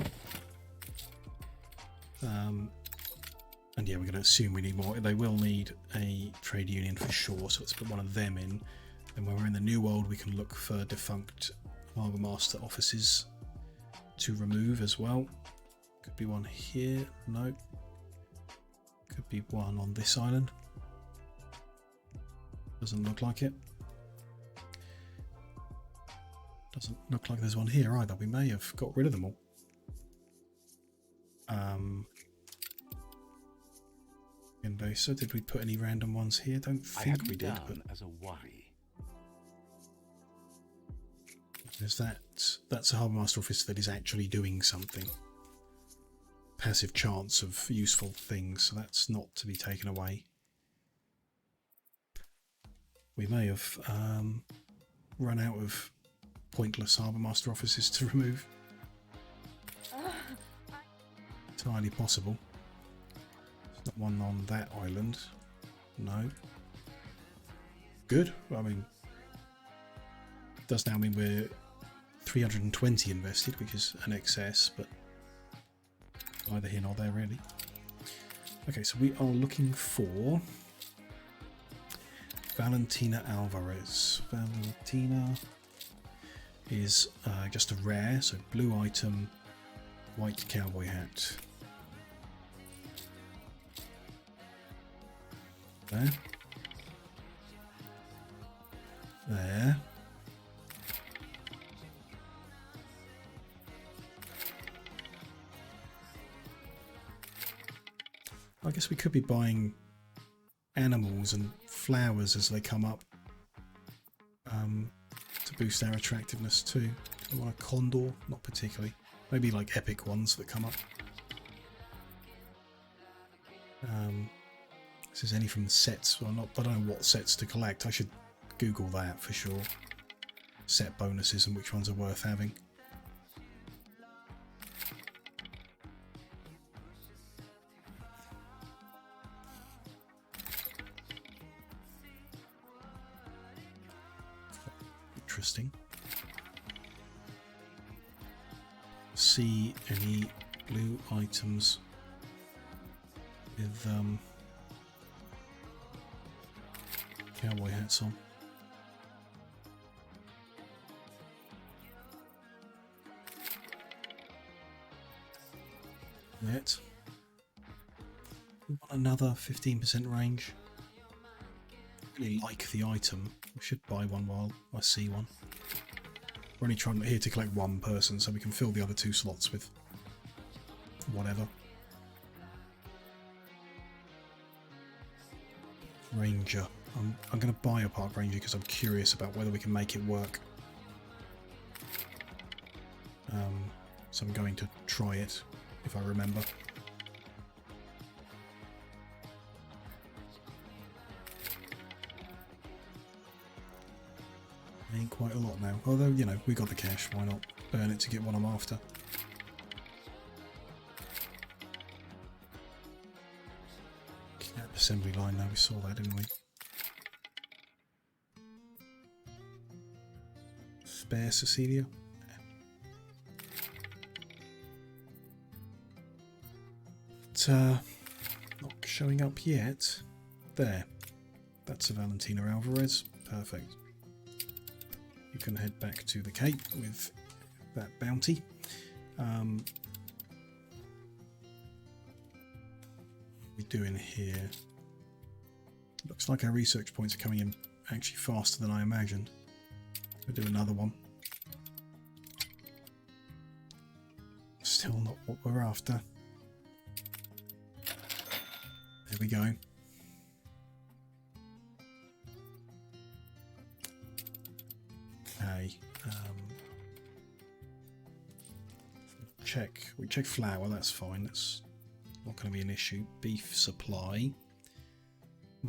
And yeah, we're going to assume we need more. They will need a trade union for sure, so let's put one of them in. And when we're in the New World, we can look for defunct Harbour Master offices to remove as well. Could be one here. No. Could be one on this island. Doesn't look like it. Doesn't look like there's one here either. We may have got rid of them all. So did we put any random ones here? Don't think we did. But as a worry. There's that. That's a Harbour Master office that is actually doing something. Passive chance of useful things, so that's not to be taken away. We may have run out of pointless Harbour Master offices to remove. Entirely possible. There's not one on that island. No. Good. I mean, it does now mean we're 320 invested, which is an excess, but neither here nor there really. Okay, so we are looking for Valentina Alvarez. Valentina is just a rare, so blue item, white cowboy hat. There. There. I guess we could be buying animals and flowers as they come up to boost our attractiveness too. Do we want a condor? Not particularly. Maybe like epic ones that come up. This is any from the sets. Well, I don't know what sets to collect. I should Google that for sure. Set bonuses and which ones are worth having. Interesting. See any blue items with cowboy hats on. That. We want another 15% range. I really like the item. We should buy one while I see one. We're only trying here to collect one person, so we can fill the other 2 slots with whatever. Ranger. I'm going to buy a park ranger because I'm curious about whether we can make it work. So I'm going to try it if I remember. Ain't quite a lot now. Although, you know, we got the cash. Why not burn it to get what I'm after? Cab assembly line now. We saw that, didn't we? Spare Cecilia. But, not showing up yet. There. That's a Valentina Alvarez. Perfect. You can head back to the Cape with that bounty. What we doing here? Looks like our research points are coming in actually faster than I imagined. We'll do another one. Still not what we're after. There we go. Okay. We check flour, that's fine. That's not going to be an issue. Beef supply.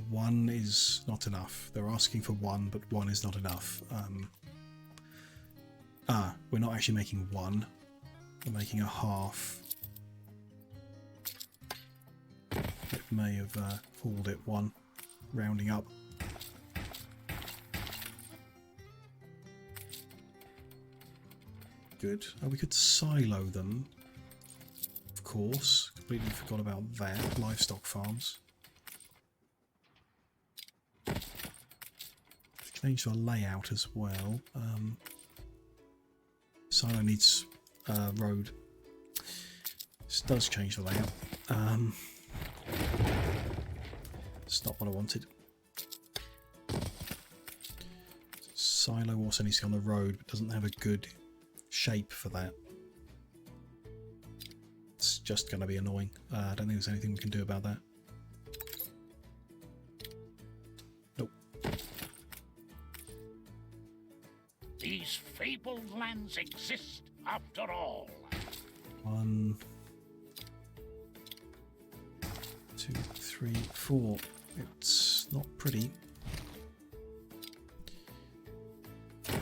1 is not enough. They're asking for 1, but 1 is not enough. We're not actually making 1. We're making a half. It may have fooled it 1, rounding up. Good. Oh, we could silo them. Of course. Completely forgot about that. Livestock farms. Change the layout as well. Silo needs road. This does change the layout. It's not what I wanted. Silo also needs to go on the road, but doesn't have a good shape for that. It's just going to be annoying. I don't think there's anything we can do about that. Nope. These fabled lands exist after all. 1, 2, 3, 4. It's not pretty.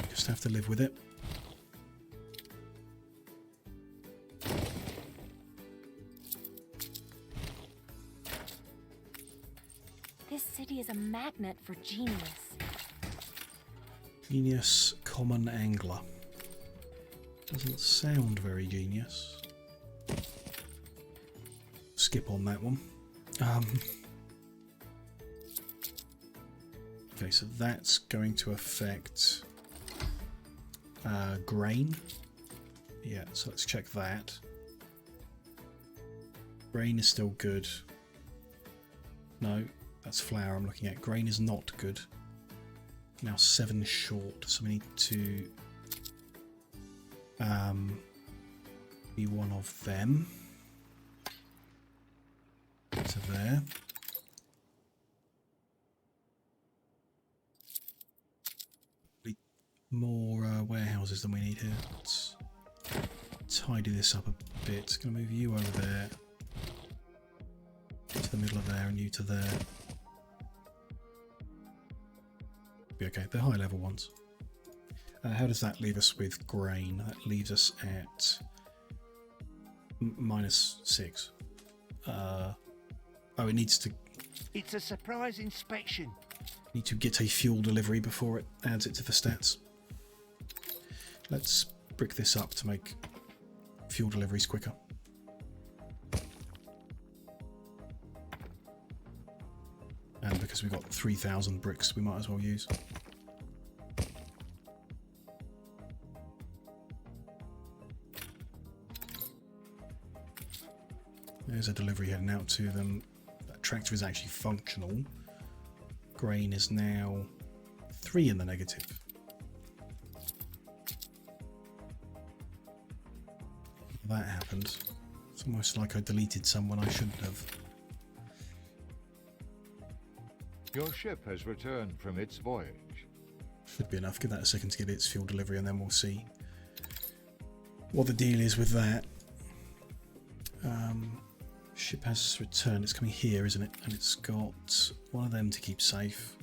Just have to live with it. This city is a magnet for genius. Genius common angler. Doesn't sound very genius. Skip on that one. Okay, so that's going to affect grain. Yeah, so let's check that. Grain is still good. No, that's flour I'm looking at. Grain is not good. Now 7 short, so we need to be one of them. To there. more warehouses than we need here. Let's tidy this up a bit. Going to move you over there to the middle of there and you to there. Be okay. They're high level ones. How does that leave us with grain? That leaves us at -6. Oh, it needs to. It's a surprise inspection. Need to get a fuel delivery before it adds it to the stats. Let's brick this up to make fuel deliveries quicker. And because we've got 3,000 bricks, we might as well use. There's a delivery heading out to them. That tractor is actually functional. Grain is now 3 in the negative. That happened. It's almost like I deleted someone I shouldn't have. Your ship has returned from its voyage. Should be enough. Give that a second to get its fuel delivery and then we'll see what the deal is with that. Ship has returned. It's coming here, isn't it? And it's got one of them to keep safe.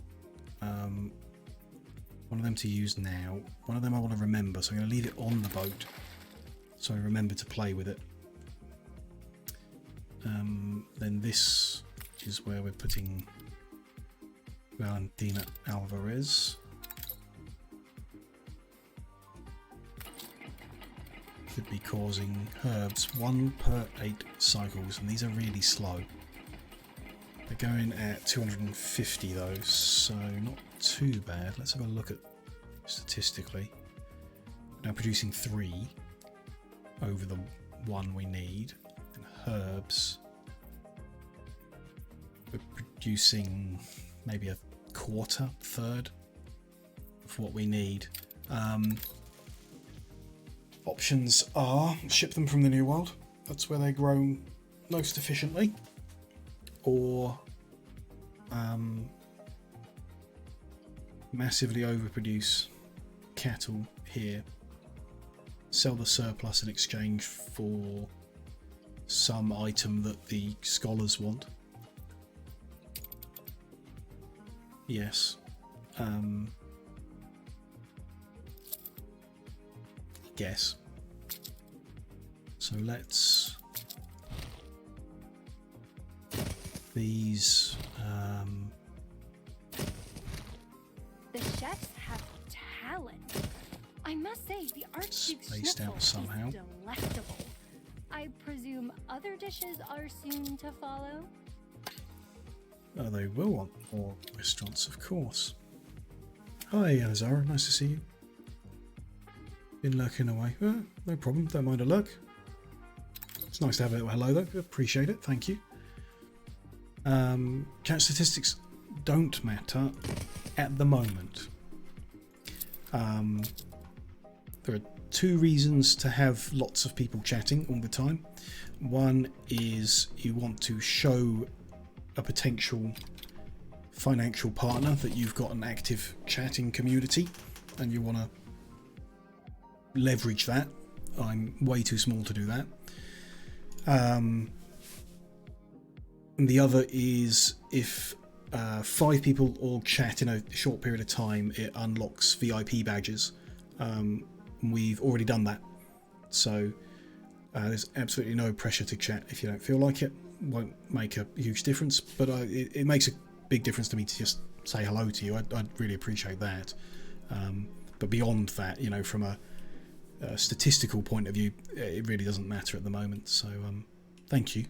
One of them to use now. One of them I want to remember, so I'm going to leave it on the boat so I remember to play with it. Then this is where we're putting Valentina Alvarez. Should be causing herbs 1 per 8 cycles, and these are really slow. They're going at 250 though, so not too bad. Let's have a look at statistically. Now producing 3 over the 1 we need, and herbs we're producing maybe a quarter, third of what we need. Options are ship them from the New World, that's where they grow most efficiently, or massively overproduce cattle here, sell the surplus in exchange for some item that the scholars want. Yes. Guess. So let's these The chefs have talent. I must say the Archduke's spaced schnitzel out somehow. is delectable. I presume other dishes are soon to follow. Oh, they will want more restaurants, of course. Hi, Zara. Nice to see you. Been lurking away. No problem. Don't mind a lurk. It's nice to have a little hello, though. Appreciate it. Thank you. Chat statistics don't matter at the moment. There are 2 reasons to have lots of people chatting all the time. One is you want to show a potential financial partner that you've got an active chatting community and you want to leverage that. I'm way too small to do that. And the other is if 5 people all chat in a short period of time, it unlocks VIP badges. We've already done that, so there's absolutely no pressure to chat if you don't feel like it. Won't make a huge difference, but it makes a big difference to me to just say hello to you. I'd really appreciate that. But beyond that, you know, from a statistical point of view, it really doesn't matter at the moment. So thank you.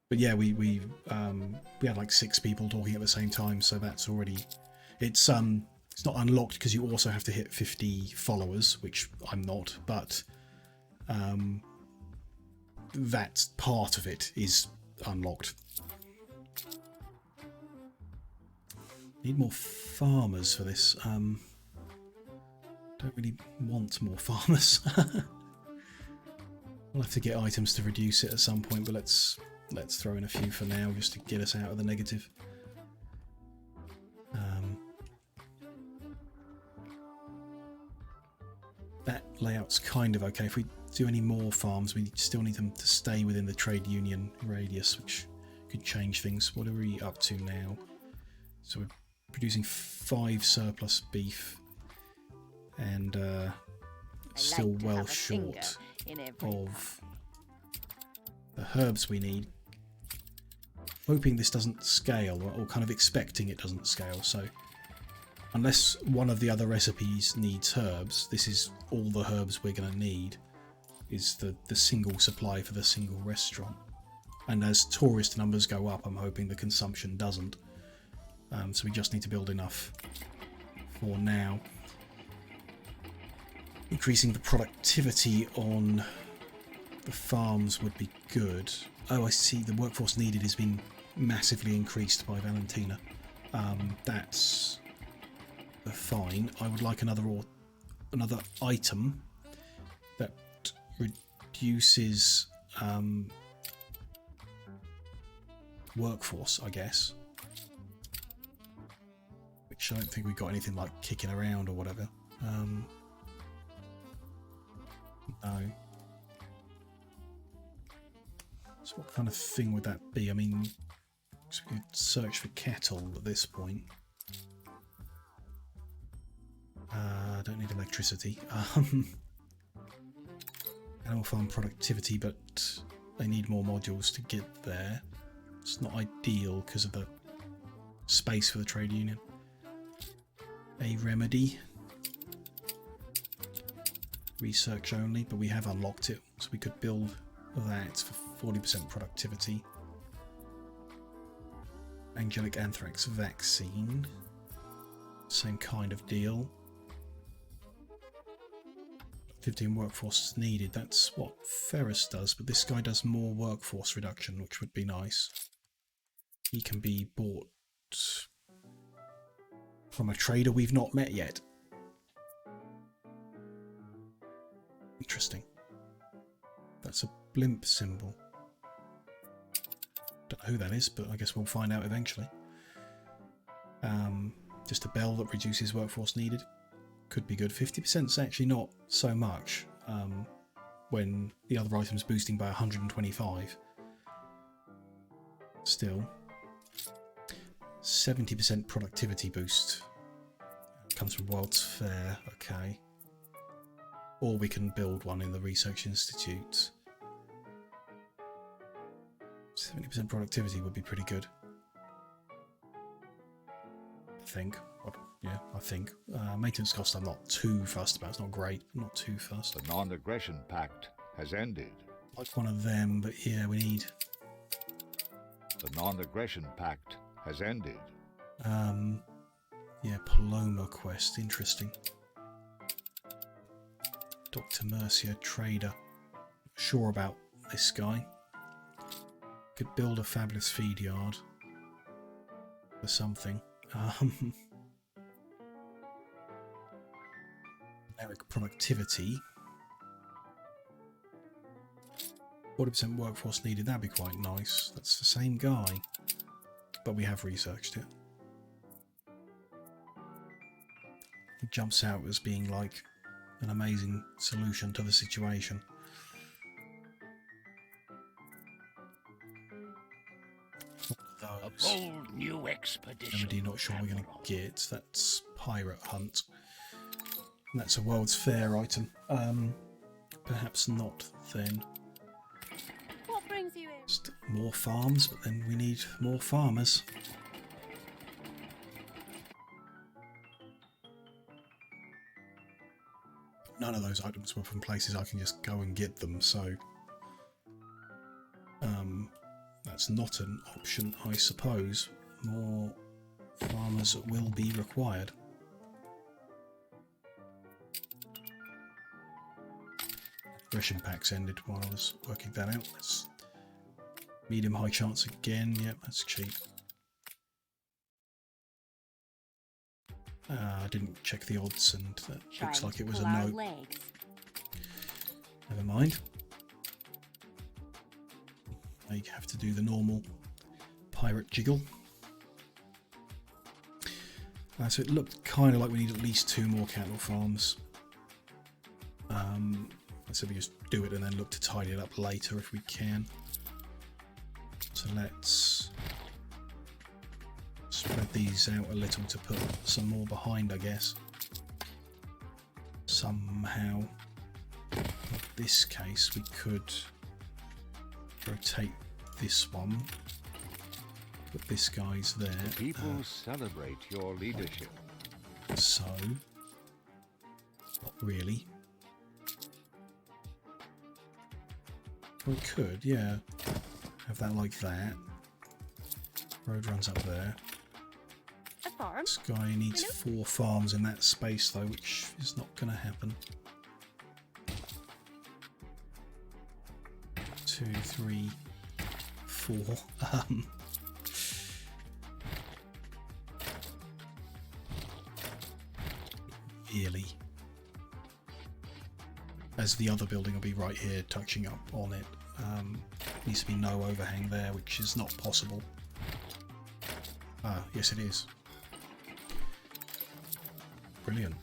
But yeah, we had like 6 people talking at the same time, so that's already it's not unlocked because you also have to hit 50 followers, which I'm not, but that part of it is unlocked. Need more farmers for this. Don't really want more farmers. We'll have to get items to reduce it at some point, but let's throw in a few for now just to get us out of the negative. that layout's kind of okay. If we do any more farms, we still need them to stay within the trade union radius, which could change things. What are we up to now? So we're producing 5 surplus beef, and still well short of the herbs we need. Hoping this doesn't scale, or kind of expecting it doesn't scale. So unless one of the other recipes needs herbs, this is all the herbs we're going to need, is the single supply for the single restaurant. And as tourist numbers go up, I'm hoping the consumption doesn't. So we just need to build enough for now. Increasing the productivity on the farms would be good. Oh, I see, the workforce needed has been massively increased by Valentina. That's fine. I would like another item that reduces workforce, I guess. Which I don't think we got anything like kicking around or whatever. No. So what kind of thing would that be? I mean, we could search for cattle at this point. I don't need electricity. Animal farm productivity, but they need more modules to get there. It's not ideal because of the space for the trade union. A remedy. Research only, but we have unlocked it, so we could build that for 40% productivity. Angelic anthrax vaccine. Same kind of deal. 15 workforce needed. That's what Ferris does, but this guy does more workforce reduction, which would be nice. He can be bought from a trader we've not met yet. Interesting. That's a blimp symbol. Don't know who that is, but I guess we'll find out eventually. Just a bell that reduces workforce needed. Could be good. 50% is actually not so much when the other item's boosting by 125. Still. 70% productivity boost. Comes from World's Fair. Okay. Or we can build one in the Research Institute. 70% productivity would be pretty good. I think. Yeah, I think. Maintenance cost I'm not too fussed about. It's not great. I'm not too fussed. The non-aggression pact has ended. Like one of them, but yeah, we need... The non-aggression pact has ended. Yeah, Paloma quest. Interesting. Dr. Mercia, trader. Not sure about this guy. Could build a fabulous feed yard. For something. Generic productivity. 40% workforce needed. That'd be quite nice. That's the same guy. But we have researched it. It jumps out as being like an amazing solution to the situation. A bold new expedition. Remedy, not sure we're going to get. That's Pirate Hunt. And that's a World's Fair item. Perhaps not then. What brings you in? Just more farms, but then we need more farmers. None of those items were from places I can just go and get them, so that's not an option, I suppose. More farmers will be required. Aggression packs ended while I was working that out. That's medium high chance again. Yep, that's cheap. I didn't check the odds, and that looks like it was a no. Never mind. Now you have to do the normal pirate jiggle. So it looked kind of like we need at least 2 more cattle farms. So we just do it and then look to tidy it up later if we can. So let's spread these out a little to put some more behind, I guess. Somehow. In this case, we could rotate this one. Put this guy's there. People celebrate your leadership. So, not really. We could, yeah. Have that like that. Road runs up there. A farm? This guy needs 4 farms in that space though, which is not going to happen. 2, 3, 4. Really. As the other building will be right here, touching up on it. Needs to be no overhang there, which is not possible. Ah, yes it is. Brilliant.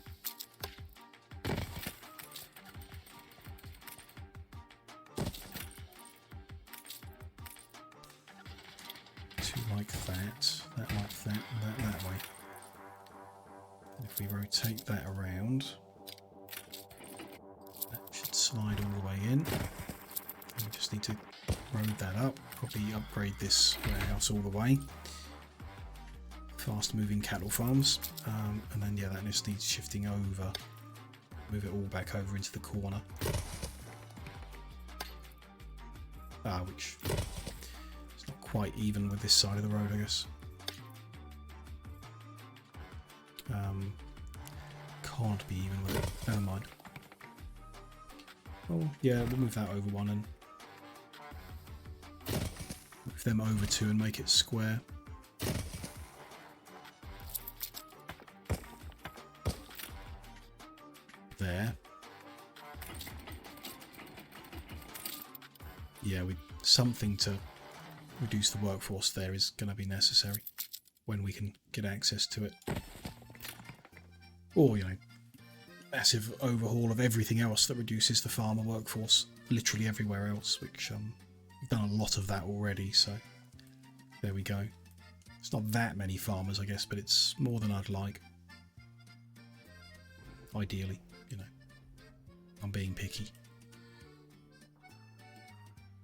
Two like that, that like that, and that way. And if we rotate that around, that should slide all the way in. We just need to road that up, probably upgrade this warehouse all the way. Fast moving cattle farms, and then yeah, that just needs shifting over, move it all back over into the corner. Which is not quite even with this side of the road, I guess. Can't be even with it, never mind. Oh yeah, we'll move that over one and move them over two and make it square. There. Yeah, something to reduce the workforce there is going to be necessary when we can get access to it. Or, you know, massive overhaul of everything else that reduces the farmer workforce literally everywhere else, which we've done a lot of that already, so there we go. It's not that many farmers, I guess, but it's more than I'd like. Ideally, you know. I'm being picky.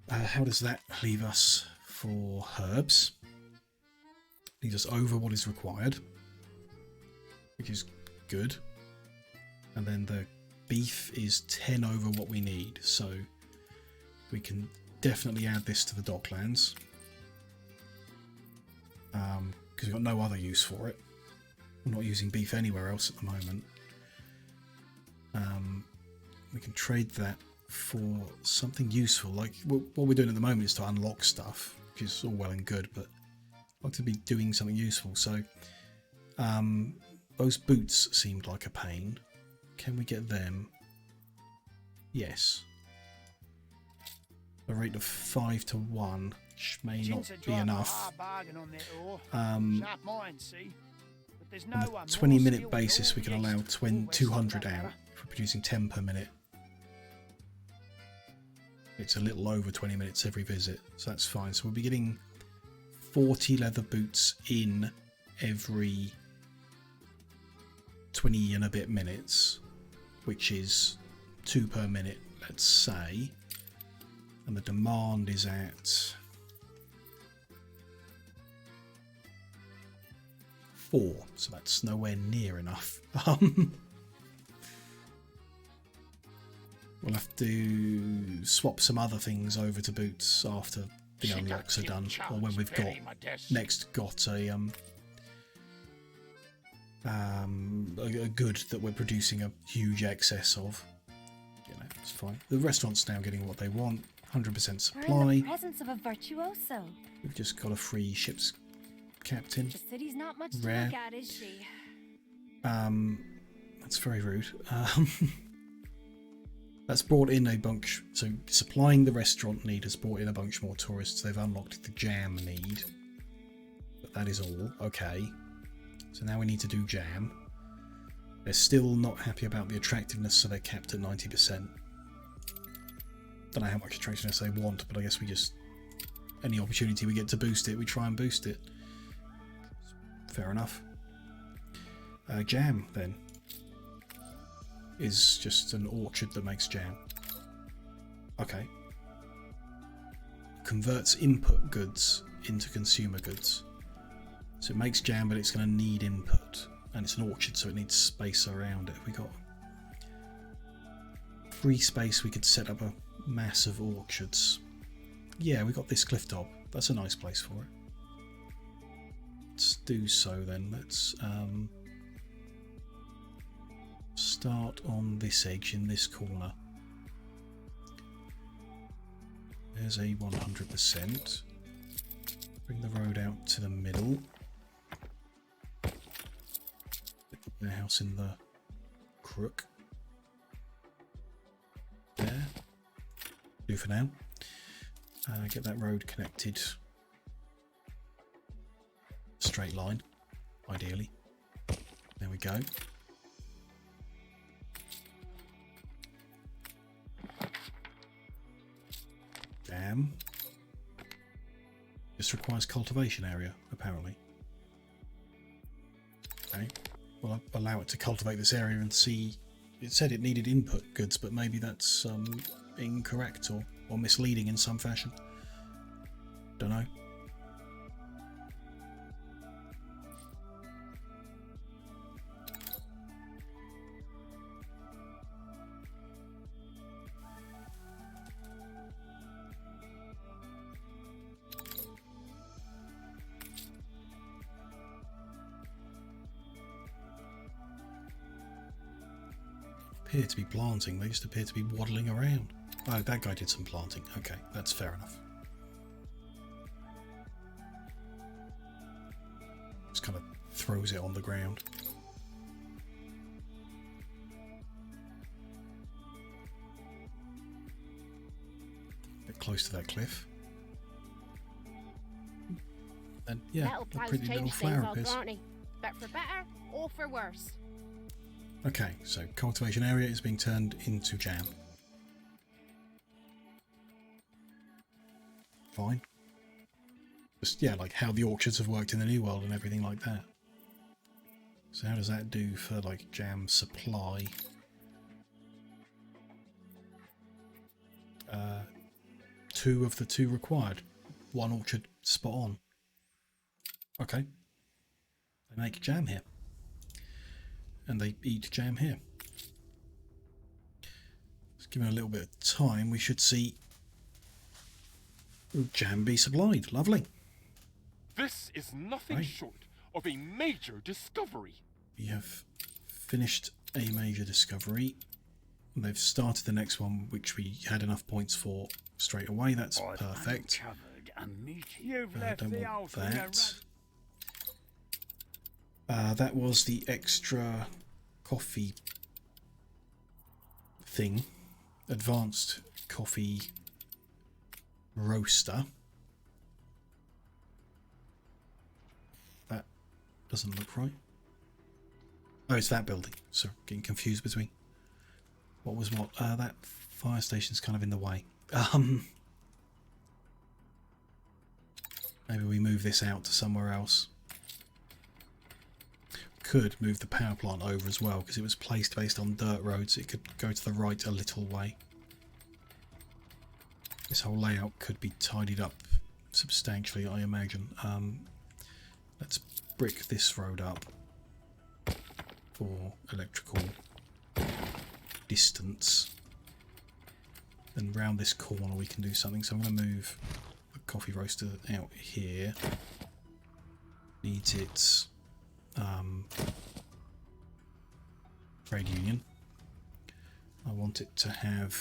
How does that leave us for herbs? Leaves us over what is required, which is good. And then the beef is 10 over what we need, so we can definitely add this to the docklands. Because we've got no other use for it. We're not using beef anywhere else at the moment. We can trade that for something useful. Like what we're doing at the moment is to unlock stuff, which is all well and good, but I'd like to be doing something useful. So those boots seemed like a pain. Can we get them? Yes. A rate of 5 to 1, which may not be enough. On a 20-minute basis, we can allow 200 out for producing 10 per minute. It's a little over 20 minutes every visit, so that's fine. So we'll be getting 40 leather boots in every 20 and a bit minutes, which is 2 per minute, let's say. And the demand is at 4, so that's nowhere near enough. We'll have to swap some other things over to boots after the unlocks are done, or when we've got a good that we're producing a huge excess of. You know, it's fine. The restaurant's now getting what they want. 100% supply. We're in the presence of a virtuoso. We've just got a free ship's captain. The city's not much Rare. to look at, is she? That's very rude. That's brought in a bunch. So supplying the restaurant need has brought in a bunch more tourists. They've unlocked the jam need, but that is all. Okay. So now we need to do jam. They're still not happy about the attractiveness, so they're capped at 90%. Don't know how much attractiveness they want, but I guess we just... Any opportunity we get to boost it, we try and boost it. Fair enough. Jam, then, is just an orchard that makes jam. Okay. Converts input goods into consumer goods. So it makes jam, but it's going to need input. And it's an orchard, so it needs space around it. We got free space, we could set up a mass of orchards. Yeah, we got this cliff top. That's a nice place for it. Let's do so then. Let's start on this edge in this corner. There's a 100%. Bring the road out to the middle. The house in the crook. There. Do for now. Get that road connected. Straight line, ideally. There we go. Jam. This requires cultivation area, apparently. Okay. Well, I'll allow it to cultivate this area and see. It said it needed input goods, but maybe that's incorrect or misleading in some fashion. Don't know. Appear to be planting, they just appear to be waddling around. Oh, that guy did some planting. Okay, that's fair enough. Just kind of throws it on the ground. A bit close to that cliff. And yeah, a pretty little flower appears. But for better or for worse. Okay, so cultivation area is being turned into jam. Fine. Just, yeah, like how the orchards have worked in the New World and everything like that. So how does that do for, like, jam supply? 2 of the 2 required. 1 orchard spot on. Okay. They make jam here. And they eat jam here. Just give it a little bit of time, we should see jam be supplied. Lovely. This is nothing short of a major discovery. We have finished a major discovery. They've started the next one, which we had enough points for straight away. That's perfect. You've left Don't the want house in a that. That was the extra coffee thing. Advanced coffee roaster. That doesn't look right. Oh, it's that building. So getting confused between what was what. That fire station's kind of in the way. Maybe we move this out to somewhere else. Could move the power plant over as well, because it was placed based on dirt roads. It could go to the right a little way. This whole layout could be tidied up substantially, I imagine. Let's brick this road up for electrical distance. Then round this corner we can do something. So I'm going to move the coffee roaster out here. Needs its trade union. I want it to have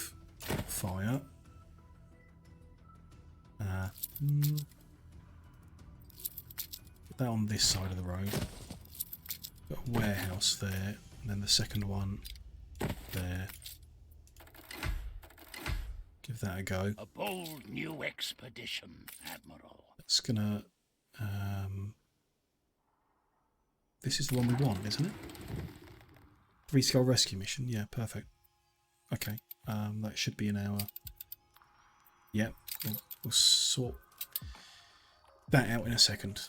fire. Put that on this side of the road. Got a warehouse there, and then the second one there. Give that a go. A bold new expedition, Admiral. It's gonna. This is the one we want, isn't it? 3-skull rescue mission. Yeah, perfect. Okay, that should be an hour. Yep, we'll sort that out in a second.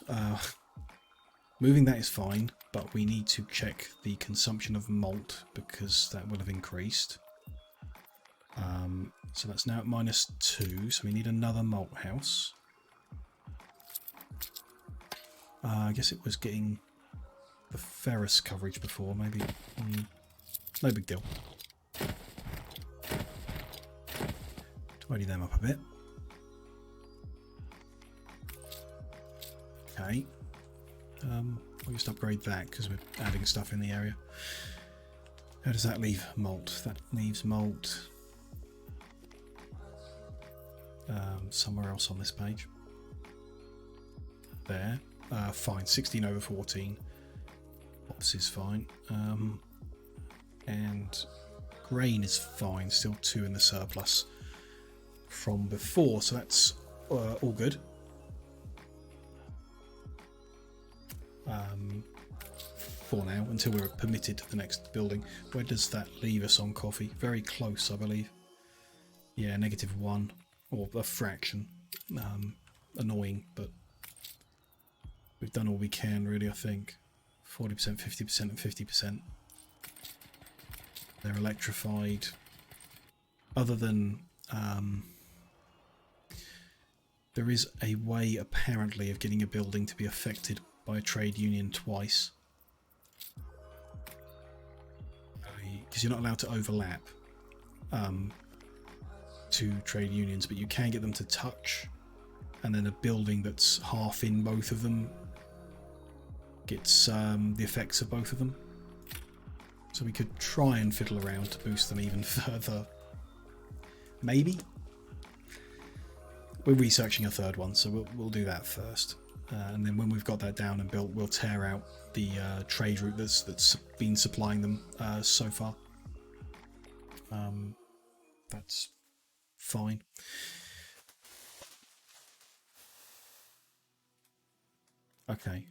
Moving that is fine, but we need to check the consumption of malt because that will have increased. So that's now at -2, so we need another malt house. I guess it was getting the ferrous coverage before, maybe. No big deal. Tidy them up a bit. Okay. We'll just upgrade that because we're adding stuff in the area. How does that leave malt? That leaves malt somewhere else on this page. There. Fine. 16/14. Hops is fine. And grain is fine. Still 2 in the surplus from before. So that's all good. For now, until we're permitted to the next building. Where does that leave us on coffee? Very close, I believe. Yeah, -1, or a fraction. Annoying, but we've done all we can, really, I think. 40%, 50%, and 50%. They're electrified. Other than... there is a way, apparently, of getting a building to be affected by a trade union twice. Because you're not allowed to overlap two trade unions, but you can get them to touch, and then a building that's half in both of them gets the effects of both of them. So we could try and fiddle around to boost them even further. Maybe? We're researching a third one, so we'll do that first. And then when we've got that down and built, we'll tear out the trade route that's been supplying them so far. That's fine. Okay,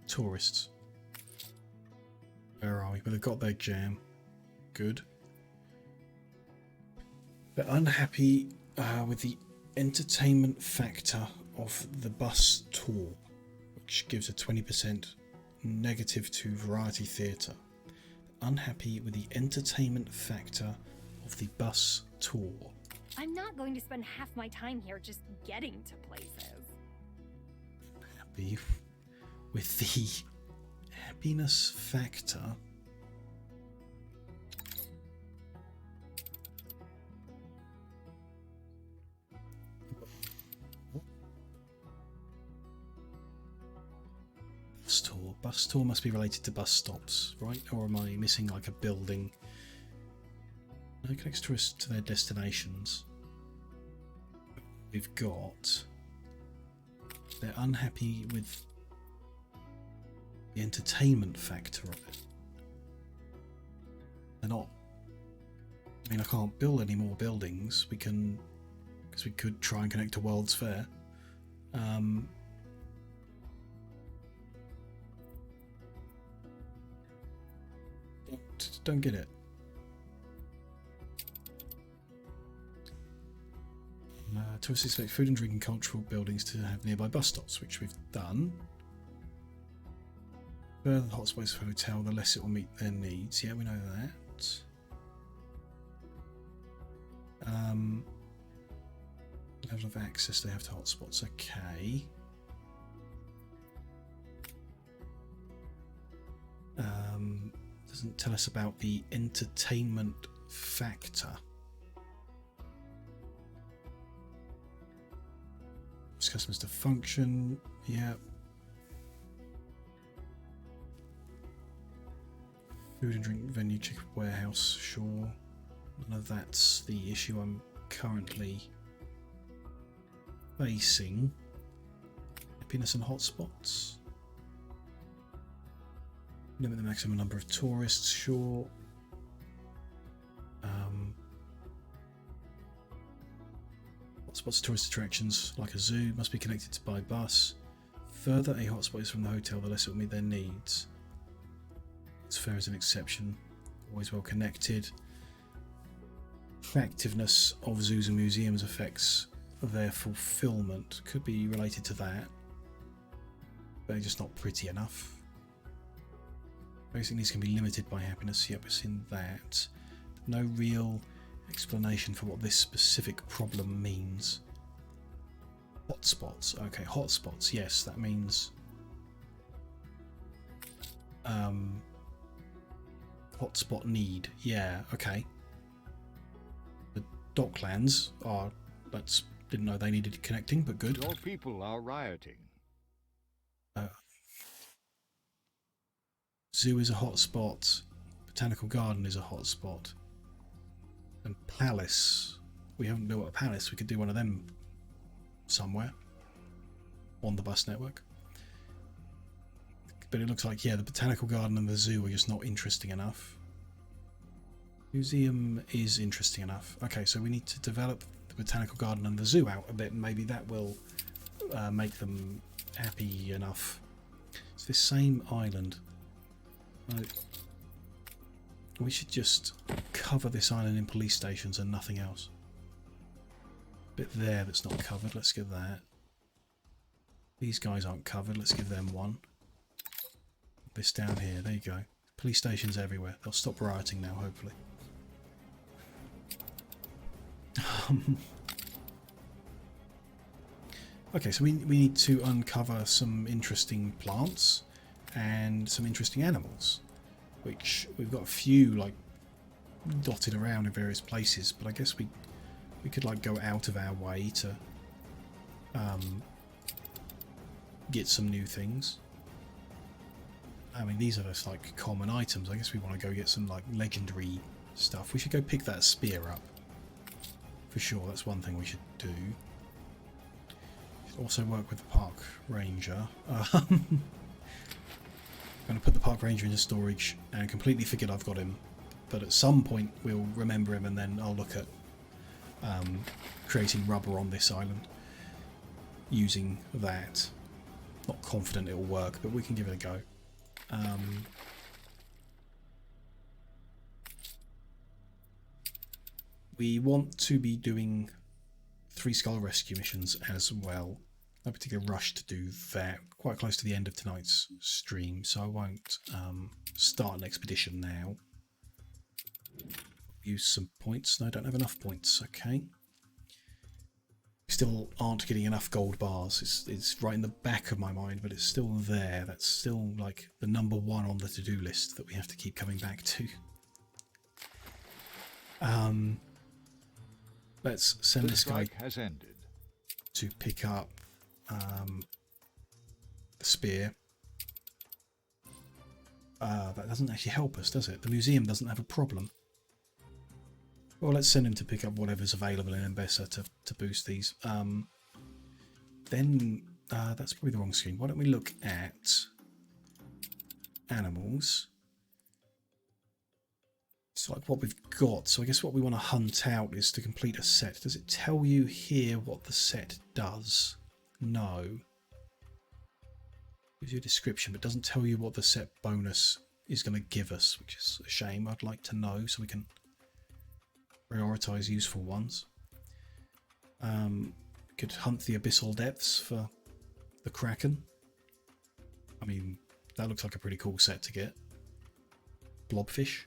tourists. Where are we? Well, they've got their jam. Good. They're unhappy with the entertainment factor of the bus tour, which gives a 20% negative to variety theatre. Unhappy with the entertainment factor of the bus tour. I'm not going to spend half my time here just getting to places. Happy with the happiness factor. Bus tour must be related to bus stops, right? Or am I missing like a building? No, connects tourists to their destinations. We've got... They're unhappy with the entertainment factor of it. They're not... I mean, I can't build any more buildings. We can... Because we could try and connect to World's Fair. Don't get it. Tourists expect food and drink and cultural buildings to have nearby bus stops, which we've done. The further the hotspots for hotel, the less it will meet their needs. Yeah, we know that. Level of access they have to hotspots. Okay. Doesn't tell us about the entertainment factor. Just customers to function. Yeah. Food and drink venue, chicken warehouse. Sure. None of that's the issue I'm currently facing. Happiness and hotspots. Limit the maximum number of tourists, sure. Hotspots, tourist attractions like a zoo must be connected by bus. Further, a hotspot is from the hotel, the less it will meet their needs. It's fair as an exception. Always well connected. Attractiveness of zoos and museums affects their fulfillment. Could be related to that. They're just not pretty enough. Basic needs can be limited by happiness. Yep, it's in that. No real explanation for what this specific problem means. Hotspots. Okay, hotspots. Yes, that means hotspot need. Yeah, okay. The docklands are. Didn't know they needed connecting, but good. Your people are rioting. Zoo is a hotspot. Botanical garden is a hotspot. And palace. We haven't built a palace. We could do one of them somewhere on the bus network. But it looks like, yeah, the botanical garden and the zoo are just not interesting enough. Museum is interesting enough. Okay, so we need to develop the botanical garden and the zoo out a bit, and maybe that will make them happy enough. It's this same island. We should just cover this island in police stations and nothing else. Bit there that's not covered. Let's give that. These guys aren't covered. Let's give them one. This down here. There you go. Police stations everywhere. They'll stop rioting now, hopefully. Okay, so we need to uncover some interesting plants and some interesting animals, which we've got a few like dotted around in various places, but I guess we could like go out of our way to get some new things. I mean, these are just like common items. I guess we want to go get some like legendary stuff. We should go pick that spear up for sure. That's one thing we should do. Should also work with the park ranger. I'm going to put the park ranger into storage and completely forget I've got him, but at some point we'll remember him, and then I'll look at creating rubber on this island using that. Not confident it'll work, but we can give it a go. We want to be doing 3 skull rescue missions as well. No particular rush to do that. Quite close to the end of tonight's stream, so I won't start an expedition now. Use some points. No, I don't have enough points. Okay. Still aren't getting enough gold bars. It's right in the back of my mind, but it's still there. That's still like the number 1 on the to-do list that we have to keep coming back to. Let's send this guy has ended. to pick up the spear. That doesn't actually help us, does it? The museum doesn't have a problem. Well, let's send him to pick up whatever's available in Embessa to boost these. Then that's probably the wrong screen. Why don't we look at animals? It's like what we've got. So I guess what we want to hunt out is to complete a set. Does it tell you here what the set does? No. Gives you a description, but doesn't tell you what the set bonus is going to give us, which is a shame. I'd like to know so we can prioritize useful ones. Could hunt the abyssal depths for the kraken. I mean, that looks like a pretty cool set to get. Blobfish.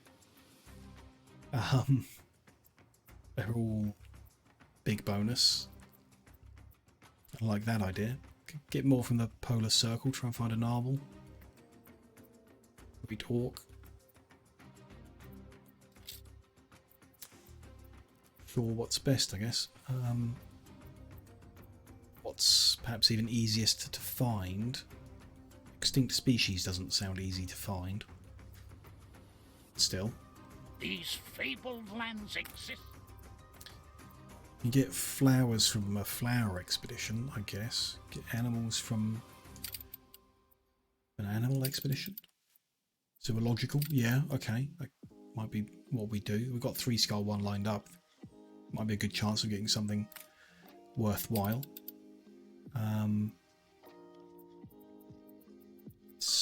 They're all big bonus. I like that idea. Could get more from the polar circle. Try and find a narwhal. Great orc. Sure, what's best, I guess. What's perhaps even easiest to find? Extinct species doesn't sound easy to find. Still. These fabled lands exist. You get flowers from a flower expedition, I guess. Get animals from an animal expedition. Zoological, yeah, okay. That might be what we do. We've got 3 skull 1 lined up. Might be a good chance of getting something worthwhile.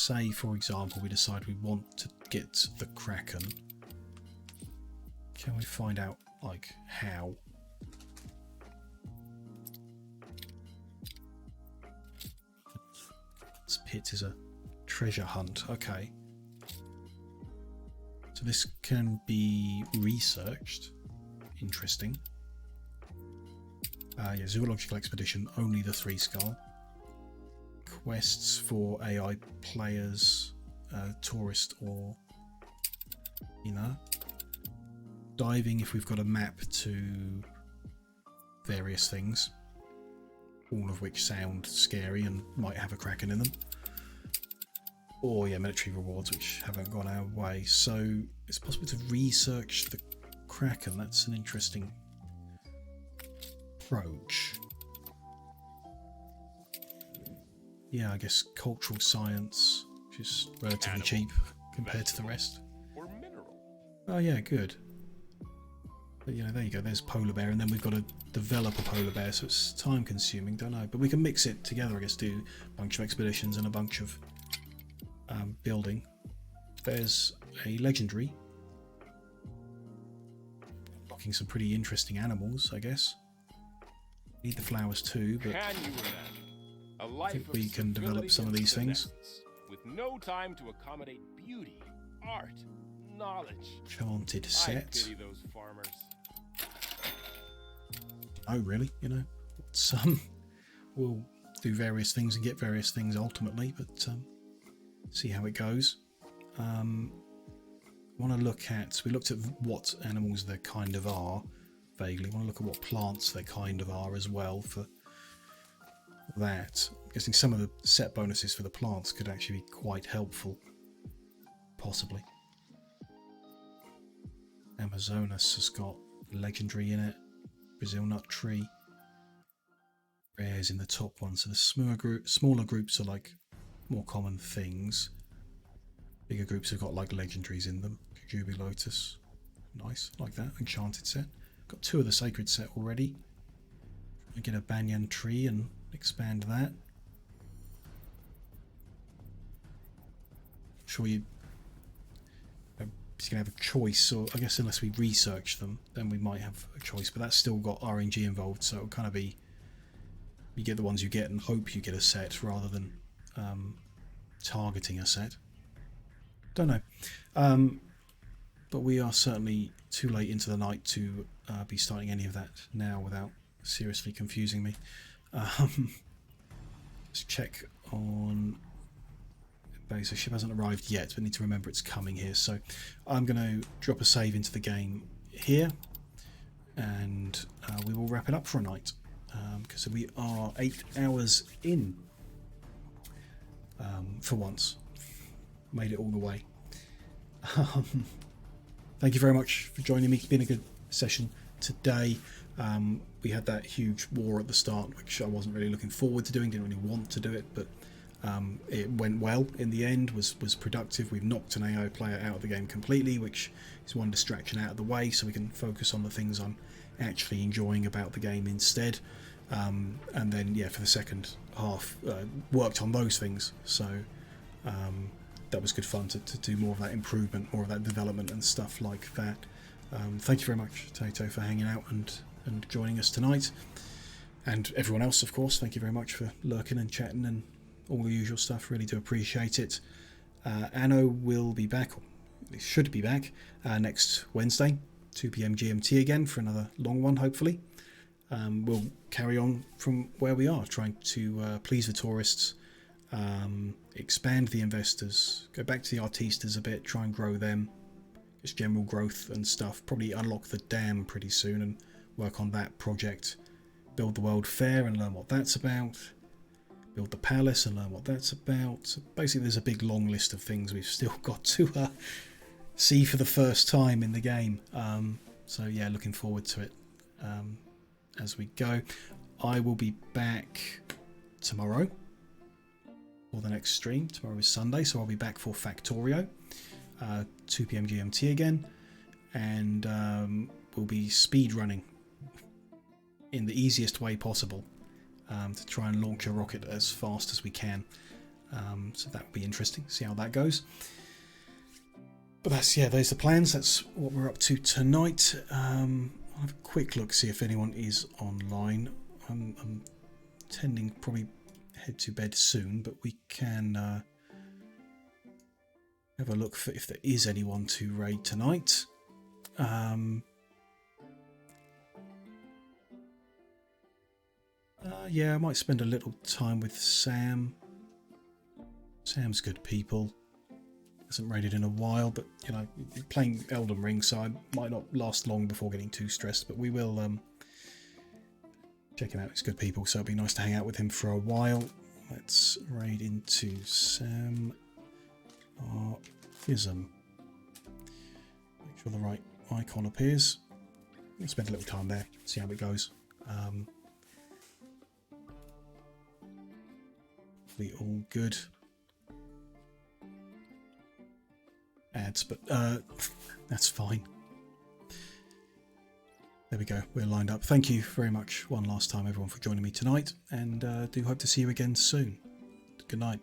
say, for example, we decide we want to get the Kraken. Can we find out, like, how? This pit is a treasure hunt. Okay. So this can be researched. Interesting. Yeah, zoological expedition, only the 3 skull. Quests for AI players, tourist or, you know. Diving if we've got a map to various things. All of which sound scary and might have a Kraken in them. Or, yeah, military rewards which haven't gone our way. So it's possible to research the Kraken. That's an interesting approach. Yeah, I guess cultural science, which is relatively cheap compared to the rest. Or mineral. Oh yeah, good. But you know, there you go, there's polar bear, and then we've got to develop a polar bear, so it's time consuming, don't know. But we can mix it together, I guess, do a bunch of expeditions and a bunch of building. There's a legendary. Looking some pretty interesting animals, I guess. Need the flowers too, but Can you imagine a life I think we can develop some of these things. With no time to accommodate beauty, art, knowledge. Enchanted I set. pity those farmers. Oh really? You know, we'll do various things and get various things ultimately, but see how it goes. Want to look at, we looked at what animals they kind of are vaguely. Want to look at what plants they kind of are as well for that. I'm guessing some of the set bonuses for the plants could actually be quite helpful, possibly. Amazonas has got legendary in it. Brazil nut tree. Rares in the top one. So the smaller groups are like more common things. Bigger groups have got like legendaries in them. Jubi lotus. Nice, like that. Enchanted set. Got 2 of the sacred set already. I get a banyan tree and expand that. Sure you can have a choice, or I guess unless we research them, then we might have a choice, but that's still got RNG involved, so it'll kind of be you get the ones you get and hope you get a set rather than targeting a set. Don't know. But we are certainly too late into the night to be starting any of that now without seriously confusing me. Let's check on base. The ship hasn't arrived yet, but need to remember it's coming here. So I'm going to drop a save into the game here, and we will wrap it up for a night, because we are 8 hours in for once. Made it all the way. Thank you very much for joining me. It's been a good session today. We had that huge war at the start, which I wasn't really looking forward to doing, didn't really want to do it, but it went well in the end, was productive. We've knocked an AI player out of the game completely, which is one distraction out of the way, so we can focus on the things I'm actually enjoying about the game instead. And then, yeah, for the second half, worked on those things, so that was good fun to do more of that improvement, more of that development and stuff like that. Thank you very much, Tato, for hanging out and joining us tonight, and everyone else, of course. Thank you very much for lurking and chatting and all the usual stuff. Really do appreciate it. Anno will be back, or should be back, next Wednesday, 2 PM GMT again, for another long one, hopefully. We'll carry on from where we are, trying to please the tourists, expand the investors, go back to the artistas a bit, try and grow them, just general growth and stuff. Probably unlock the dam pretty soon and work on that project. Build the World Fair and learn what that's about. Build the palace and learn what that's about. So basically, there's a big long list of things we've still got to see for the first time in the game. So yeah, looking forward to it as we go. I will be back tomorrow for the next stream. Tomorrow is Sunday, so I'll be back for Factorio, 2 PM GMT again, and we'll be speed running in the easiest way possible to try and launch a rocket as fast as we can. So that will be interesting. See how that goes. But there's the plans. That's what we're up to tonight. I'll have a quick look, see if anyone is online. I'm intending probably head to bed soon, but we can have a look for if there is anyone to raid tonight. Yeah, I might spend a little time with Sam. Sam's good people. Hasn't raided in a while, but you know, playing Elden Ring, so I might not last long before getting too stressed. But we will check him out. He's good people, so it'd be nice to hang out with him for a while. Let's raid into Sam Fism. Make sure the right icon appears. I'll spend a little time there, see how it goes. Hopefully all good. Ads, but that's fine. There we go, we're lined up. Thank you very much one last time, everyone, for joining me tonight, and do hope to see you again soon. Good night.